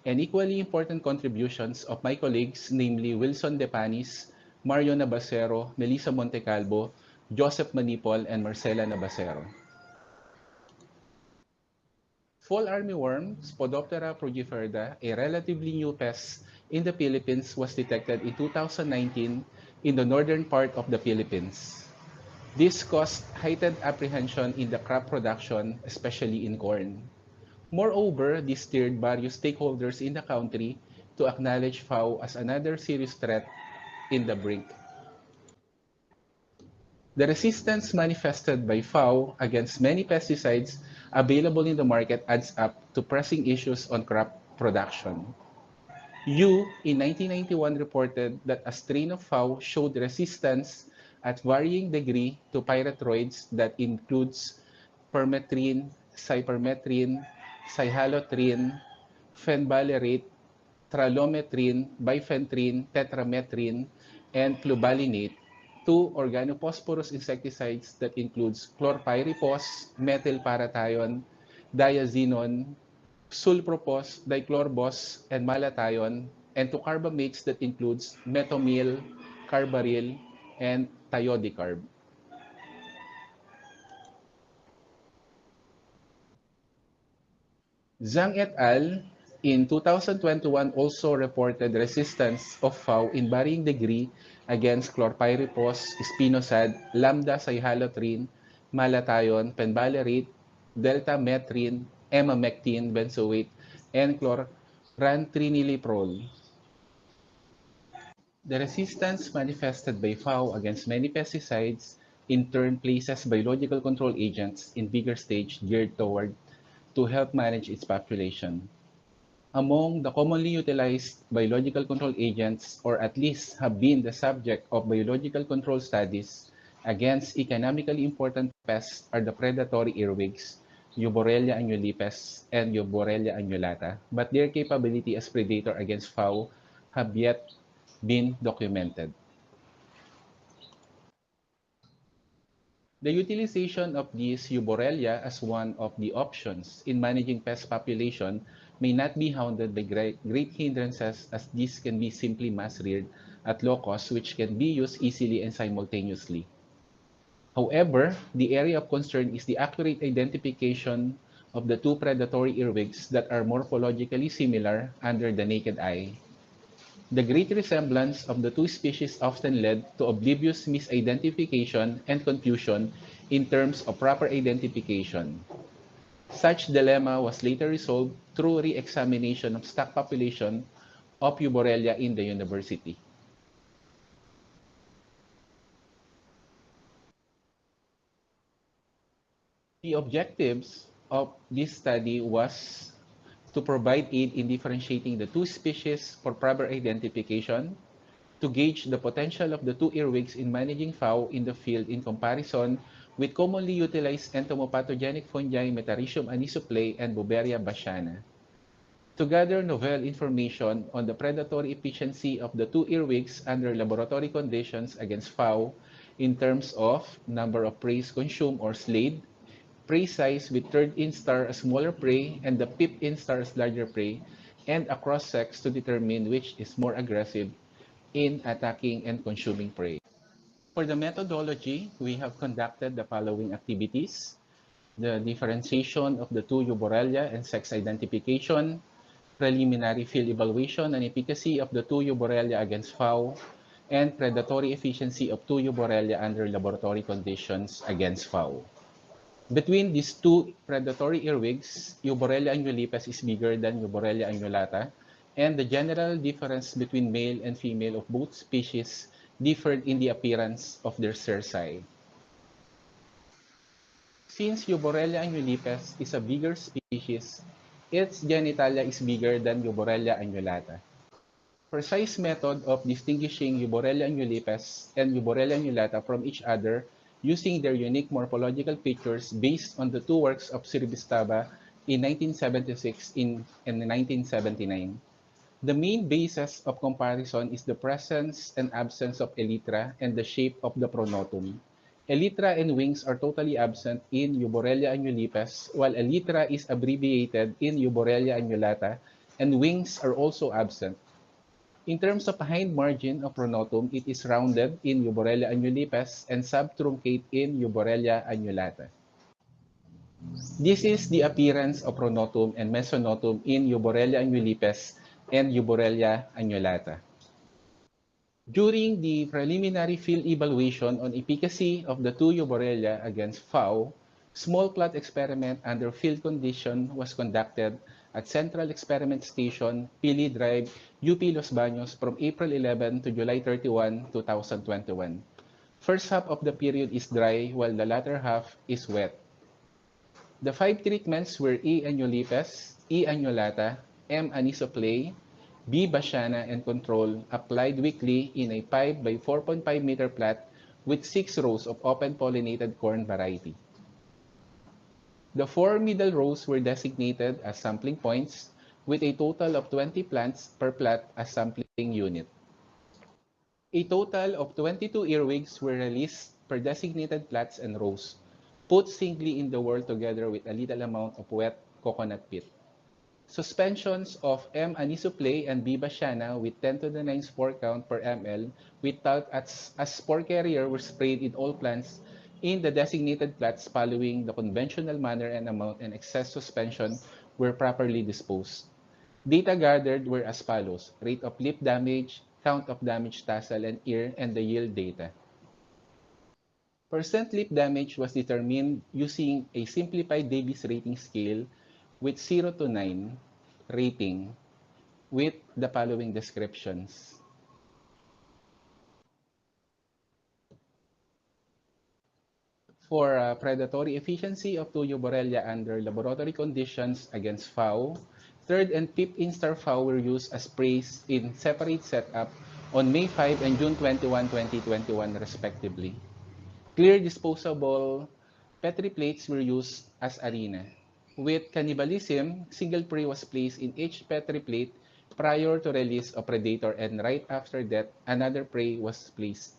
and equally important contributions of my colleagues, namely Wilson De Panis, Mario Nabasero, Melissa Montecalvo, Joseph Manipol, and Marcela Nabasero. Fall armyworm, Spodoptera frugiperda, a relatively new pest in the Philippines, was detected in 2019 in the northern part of the Philippines. This caused heightened apprehension in the crop production, especially in corn. Moreover, this stirred various stakeholders in the country to acknowledge FAO as another serious threat in the brink. The resistance manifested by FAO against many pesticides available in the market adds up to pressing issues on crop production. You, in 1991, reported that a strain of FAO showed resistance at varying degree to pyrethroids that includes permethrin, cypermethrin, cyhalothrin, phenvalerate, tralometrin, bifenthrin, tetramethrin, and flubalinate, two organophosphorus insecticides that includes chlorpyrifos, methylparathion, diazinon, sulfropos, dichlorbos, and malathion, and to carbamates that includes metomyl, carbaryl, and thiodicarb. Zhang et al. In 2021 also reported resistance of FAO in varying degree against chlorpyrifos, spinosad, lambda-cyhalothrin, malathion, penvalerate, deltamethrin, emamectin benzoate, and chlorantraniliprole. The resistance manifested by FAO against many pesticides in turn places biological control agents in bigger stage geared toward to help manage its population. Among the commonly utilized biological control agents, or at least have been the subject of biological control studies against economically important pests, are the predatory earwigs, Euborrelia annulipes and Euborrelia annulata, but their capability as predator against FAO have yet been documented. The utilization of these Euborrelia as one of the options in managing pest population may not be hounded by great hindrances, as these can be simply mass-reared at low cost, which can be used easily and simultaneously. However, the area of concern is the accurate identification of the two predatory earwigs that are morphologically similar under the naked eye. The great resemblance of the two species often led to oblivious misidentification and confusion in terms of proper identification. Such dilemma was later resolved through re-examination of stock population of Euborrelia in the university. The objectives of this study was to provide aid in differentiating the two species for proper identification, to gauge the potential of the two earwigs in managing FAO in the field in comparison with commonly utilized entomopathogenic fungi Metarhizium anisoplay and Beauveria bassiana, to gather novel information on the predatory efficiency of the two earwigs under laboratory conditions against FAO in terms of number of preys consumed or slayed, prey size with third instar as smaller prey and the fifth instar as larger prey, and across sex to determine which is more aggressive in attacking and consuming prey. For the methodology, we have conducted the following activities: the differentiation of the two Euborrelia and sex identification, preliminary field evaluation and efficacy of the two Euborrelia against FAO, and predatory efficiency of two Euborrelia under laboratory conditions against FAO. Between these two predatory earwigs, Euborrelia annulipes is bigger than Euborrelia annulata, and the general difference between male and female of both species differed in the appearance of their cerci. Since Euborrelia annulipes is a bigger species, its genitalia is bigger than Euborrelia annulata. Precise method of distinguishing Euborrelia annulipes and Euborrelia annulata from each other using their unique morphological features based on the two works of Siribistaba in 1976 and 1979. The main basis of comparison is the presence and absence of elytra and the shape of the pronotum. Elytra and wings are totally absent in Euborrelia annulipes, while elytra is abbreviated in Euborrelia annulata, and wings are also absent. In terms of hind margin of pronotum, it is rounded in Euborrelia annulipes and subtruncate in Euborrelia annulata. This is the appearance of pronotum and mesonotum in Euborrelia annulipes and Euborrelia annulata. During the preliminary field evaluation on efficacy of the two Euborrelia against FAO, small plot experiment under field condition was conducted at Central Experiment Station, Pili Drive, UP Los Baños from April 11 to July 31, 2021. First half of the period is dry while the latter half is wet. The 5 treatments were E. annulipes, E. annulata, M. anisoplay, B. bassiana, and control applied weekly in a 5 by 4.5 meter plot with 6 rows of open pollinated corn variety. The 4 middle rows were designated as sampling points with a total of 20 plants per plot as sampling unit. A total of 22 earwigs were released per designated plots and rows, put singly in the world together with a little amount of wet coconut pit. Suspensions of M. anisoplay and B. bassiana with 10 to the 9 spore count per ml with talc as spore carrier were sprayed in all plants in the designated plots following the conventional manner, and amount and excess suspension were properly disposed. Data gathered were as follows: rate of leaf damage, count of damaged tassel and ear, and the yield data. Percent leaf damage was determined using a simplified Davis rating scale with 0 to 9 rating with the following descriptions. For predatory efficiency of Tuyo borrelia under laboratory conditions against FAO, third and fifth instar FAO were used as sprays in separate setup on May 5 and June 21, 2021 respectively. Clear disposable Petri plates were used as arena. With cannibalism, single prey was placed in each Petri plate prior to release of predator, and right after that, another prey was placed.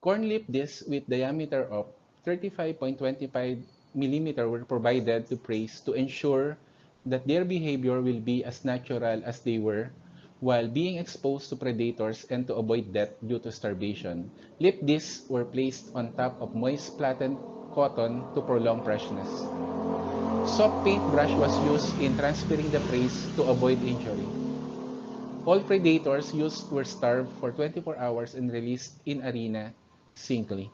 Corn leaf discs with diameter of 35.25 millimeter were provided to preys to ensure that their behavior will be as natural as they were while being exposed to predators, and to avoid death due to starvation. Leaf discs were placed on top of moist flattened cotton to prolong freshness. Soft paintbrush was used in transferring the preys to avoid injury. All predators used were starved for 24 hours and released in arena singly.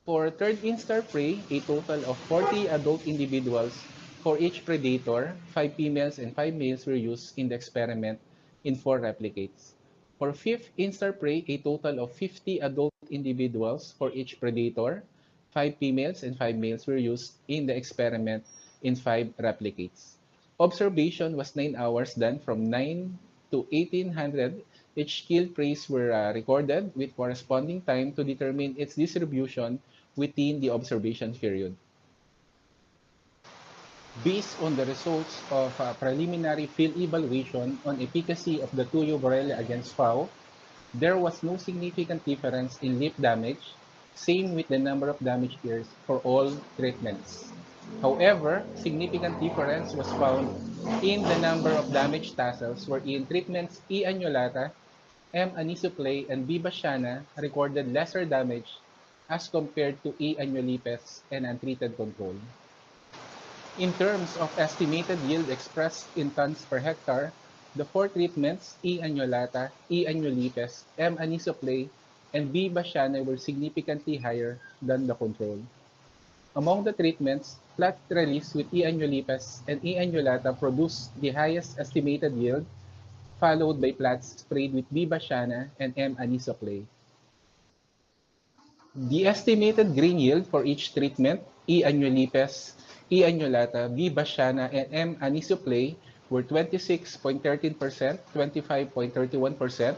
For third instar prey, a total of 40 adult individuals for each predator, 5 females and 5 males were used in the experiment in 4 replicates. For fifth instar prey, a total of 50 adult individuals for each predator, 5 females and 5 males were used in the experiment in 5 replicates. Observation was 9 hours, done from 9 to 1800. Each killed preys were recorded with corresponding time to determine its distribution within the observation period. Based on the results of a preliminary field evaluation on efficacy of the Tuyo borrelia against FAO, there was no significant difference in leaf damage, same with the number of damaged ears for all treatments. However, significant difference was found in the number of damaged tassels, wherein treatments E. annulata, M. anisoplay, and B. bassiana recorded lesser damage as compared to E. annualipes and untreated control. In terms of estimated yield expressed in tons per hectare, the 4 treatments, E. annulata, E. annualipes, M. anisoplay, and B. bassiana were significantly higher than the control. Among the treatments, plat release with E. annualipes and E. annulata produced the highest estimated yield, followed by plats sprayed with B. bassiana and M. anisoplay. The estimated grain yield for each treatment, E. annualipes, E. annulata, B. bassiana, and M. anisoplay, were 26.13%, 25.31%,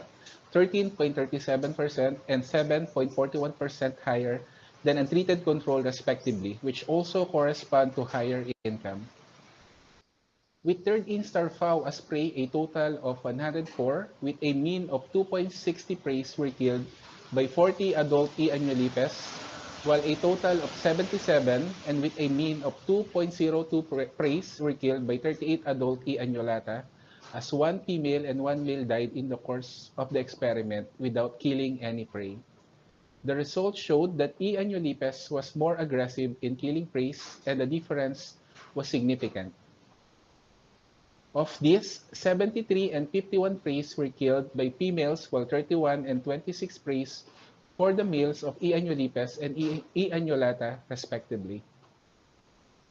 13.37%, and 7.41% higher than untreated control respectively, which also correspond to higher income. With third instar FAO as prey, a total of 104, with a mean of 2.60 preys were killed by 40 adult E. annualipes, while a total of 77, and with a mean of 2.02 preys were killed by 38 adult E. annulata, as 1 female and 1 male died in the course of the experiment without killing any prey. The results showed that E. annualipes was more aggressive in killing preys, and the difference was significant. Of these, 73 and 51 preys were killed by females, while 31 and 26 preys for the males of E. annualipes and E. annulata, respectively.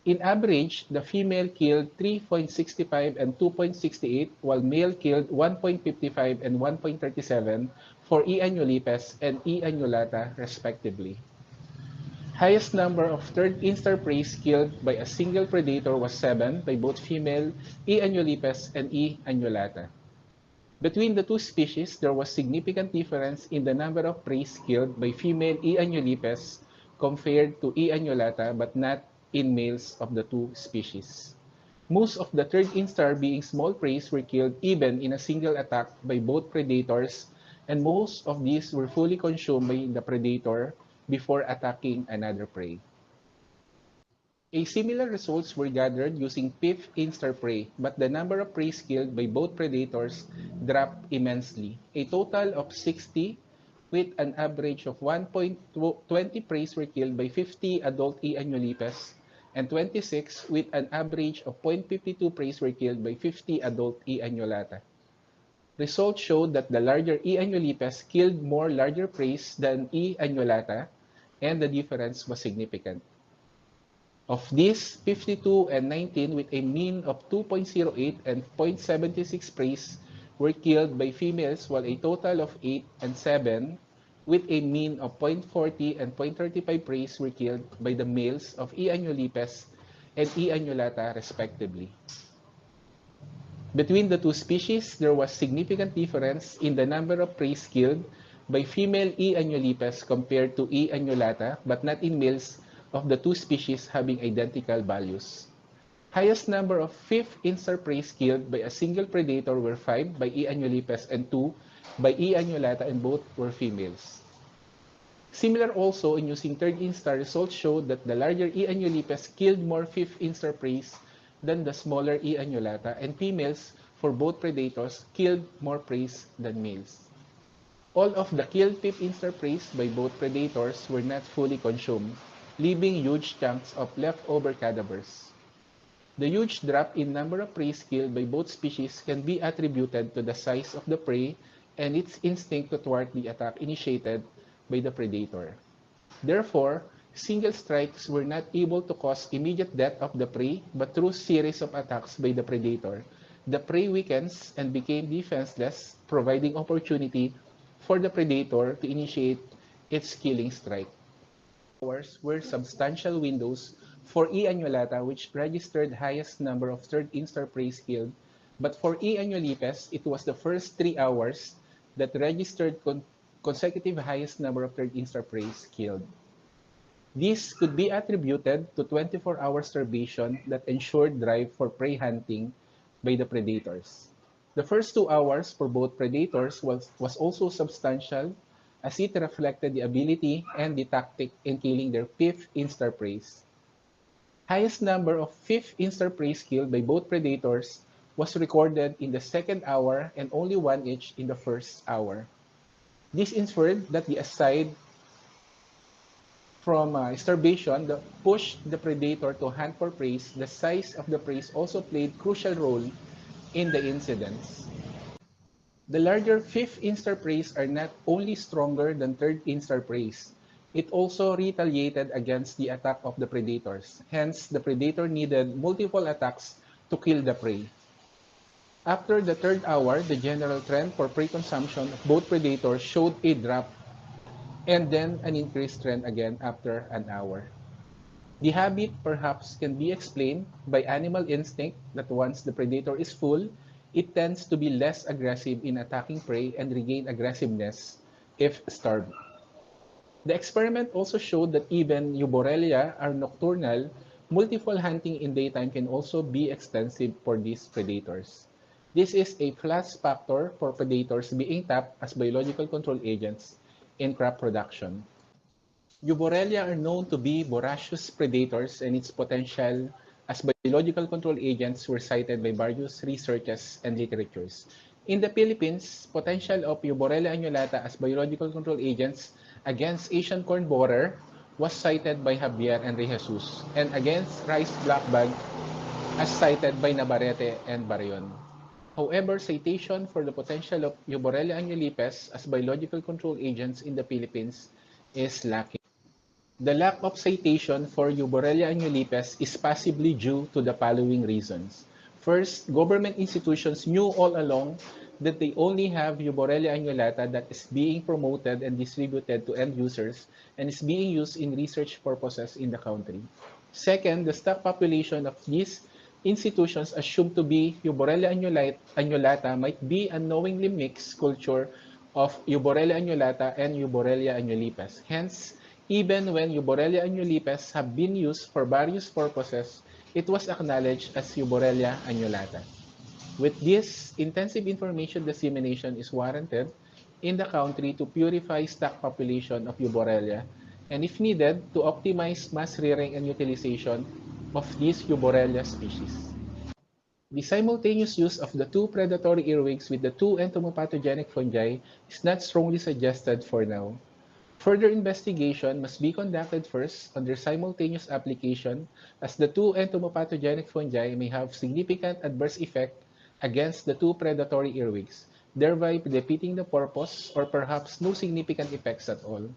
In average, the female killed 3.65 and 2.68, while male killed 1.55 and 1.37 for E. annualipes and E. annulata, respectively. Highest number of third instar preys killed by a single predator was 7 by both female E. annualipes and E. annulata. Between the two species, there was significant difference in the number of preys killed by female E. annualipes compared to E. annulata, but not in males of the two species. Most of the third instar, being small preys, were killed even in a single attack by both predators, and most of these were fully consumed by the predator before attacking another prey. A similar results were gathered using PIF instar prey, but the number of preys killed by both predators dropped immensely. A total of 60 with an average of 1.20 preys were killed by 50 adult E. annulipes, and 26 with an average of 0.52 preys were killed by 50 adult E. annulata. Results showed that the larger E. annulipes killed more larger preys than E. annulata, and the difference was significant. Of these, 52 and 19 with a mean of 2.08 and 0.76 preys were killed by females, while a total of 8 and 7 with a mean of 0.40 and 0.35 preys were killed by the males of E. annulipes and E. annulata respectively. Between the two species, there was significant difference in the number of preys killed by female E. annulipes compared to E. annulata, but not in males of the two species having identical values. Highest number of fifth instar preys killed by a single predator were 5 by E. annulipes and 2 by E. annulata, and both were females. Similar also in using third instar, results showed that the larger E. annulipes killed more fifth instar preys than the smaller E. annulata, and females for both predators killed more preys than males. All of the killed fifth instar preys by both predators were not fully consumed, leaving huge chunks of leftover cadavers. The huge drop in number of preys killed by both species can be attributed to the size of the prey and its instinct to thwart the attack initiated by the predator. Therefore, single strikes were not able to cause immediate death of the prey, but through series of attacks by the predator, the prey weakens and became defenseless, providing opportunity for the predator to initiate its killing strike. Hours were substantial windows for E. annulata, which registered highest number of third instar preys killed, but for E. annulipes, it was the first 3 hours that registered consecutive highest number of third instar preys killed. This could be attributed to 24-hour starvation that ensured drive for prey hunting by the predators. The first 2 hours for both predators was also substantial, as it reflected the ability and the tactic in killing their fifth instar preys. Highest number of fifth instar preys killed by both predators was recorded in the second hour and only one each in the first hour. This inferred that aside from starvation that pushed the predator to hunt for prey, the size of the prey also played crucial role in the incidents. The larger fifth instar preys are not only stronger than third instar preys, it also retaliated against the attack of the predators. Hence, the predator needed multiple attacks to kill the prey. After the third hour, the general trend for prey consumption of both predators showed a drop and then an increased trend again after an hour. The habit perhaps can be explained by animal instinct that once the predator is full, it tends to be less aggressive in attacking prey and regain aggressiveness if starved. The experiment also showed that even Euborrelia are nocturnal, multiple hunting in daytime can also be extensive for these predators. This is a plus factor for predators being tapped as biological control agents in crop production. Euborrelia are known to be voracious predators, and its potential as biological control agents were cited by various researches and literatures. In the Philippines, potential of Euborrelia annulata as biological control agents against Asian corn borer was cited by Javier and Rejesus, and against rice blackbag as cited by Navarrete and Barrion. However, citation for the potential of Euborrelia annulipes as biological control agents in the Philippines is lacking. The lack of citation for Euborrelia annulipes is possibly due to the following reasons. First, government institutions knew all along that they only have Euborrelia annulata that is being promoted and distributed to end users and is being used in research purposes in the country. Second, the stock population of these institutions assumed to be Euborrelia annulata might be unknowingly mixed culture of Euborrelia annulata and Euborrelia annulipes. Hence, even when Euborrelia annulipes have been used for various purposes, it was acknowledged as Euborrelia annulata. With this, intensive information dissemination is warranted in the country to purify stock population of Euborrelia, and if needed, to optimize mass rearing and utilization of these Euborrelia species. The simultaneous use of the two predatory earwigs with the two entomopathogenic fungi is not strongly suggested for now. Further investigation must be conducted first on their simultaneous application, as the two entomopathogenic fungi may have significant adverse effect against the two predatory earwigs, thereby defeating the purpose or perhaps no significant effects at all.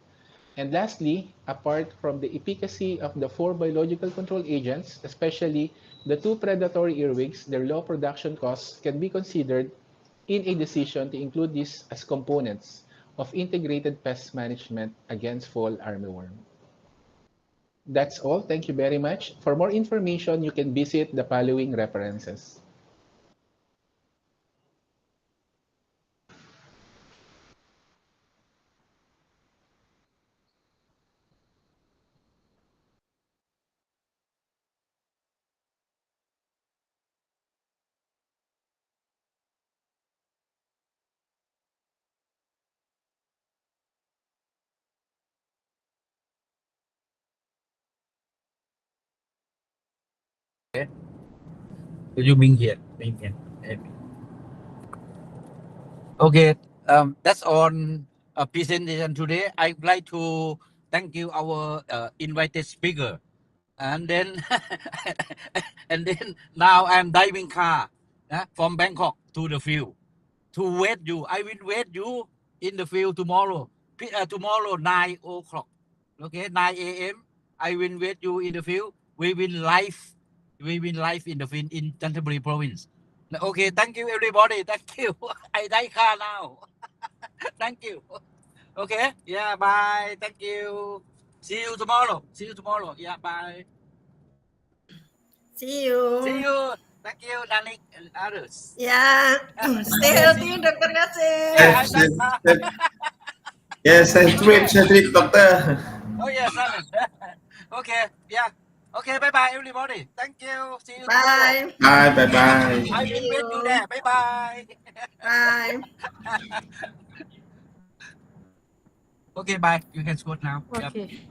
And lastly, apart from the efficacy of the four biological control agents, especially the two predatory earwigs, their low production costs can be considered in a decision to include these as components of integrated pest management against fall armyworm. That's all. Thank you very much. For more information, you can visit the following references. You mean here? Okay, that's on a presentation today. I'd like to thank you our invited speaker, and then and then now I'm driving car from Bangkok to the field to wait you. I will wait you in the field tomorrow. Tomorrow 9 o'clock. Okay, 9 a.m. I will wait you in the field. We will live. We will live in the field in Canterbury province. Okay, thank you everybody. Thank you. I die car now. Thank you. Okay. Yeah. Bye. Thank you. See you tomorrow. See you tomorrow. Yeah. Bye. See you. See you. Thank you, Danik and others. Yeah. Stay healthy, Dr. Kasem. Yeah, I die car. Yes, safe trip, doctor. Oh yeah, Simon. Okay. Yeah. Okay. Bye bye, everybody. Thank you. See you Bye. tomorrow. Bye. I will meet you there. Bye bye. Bye. Okay. Bye. You can squat now. Yep. Okay.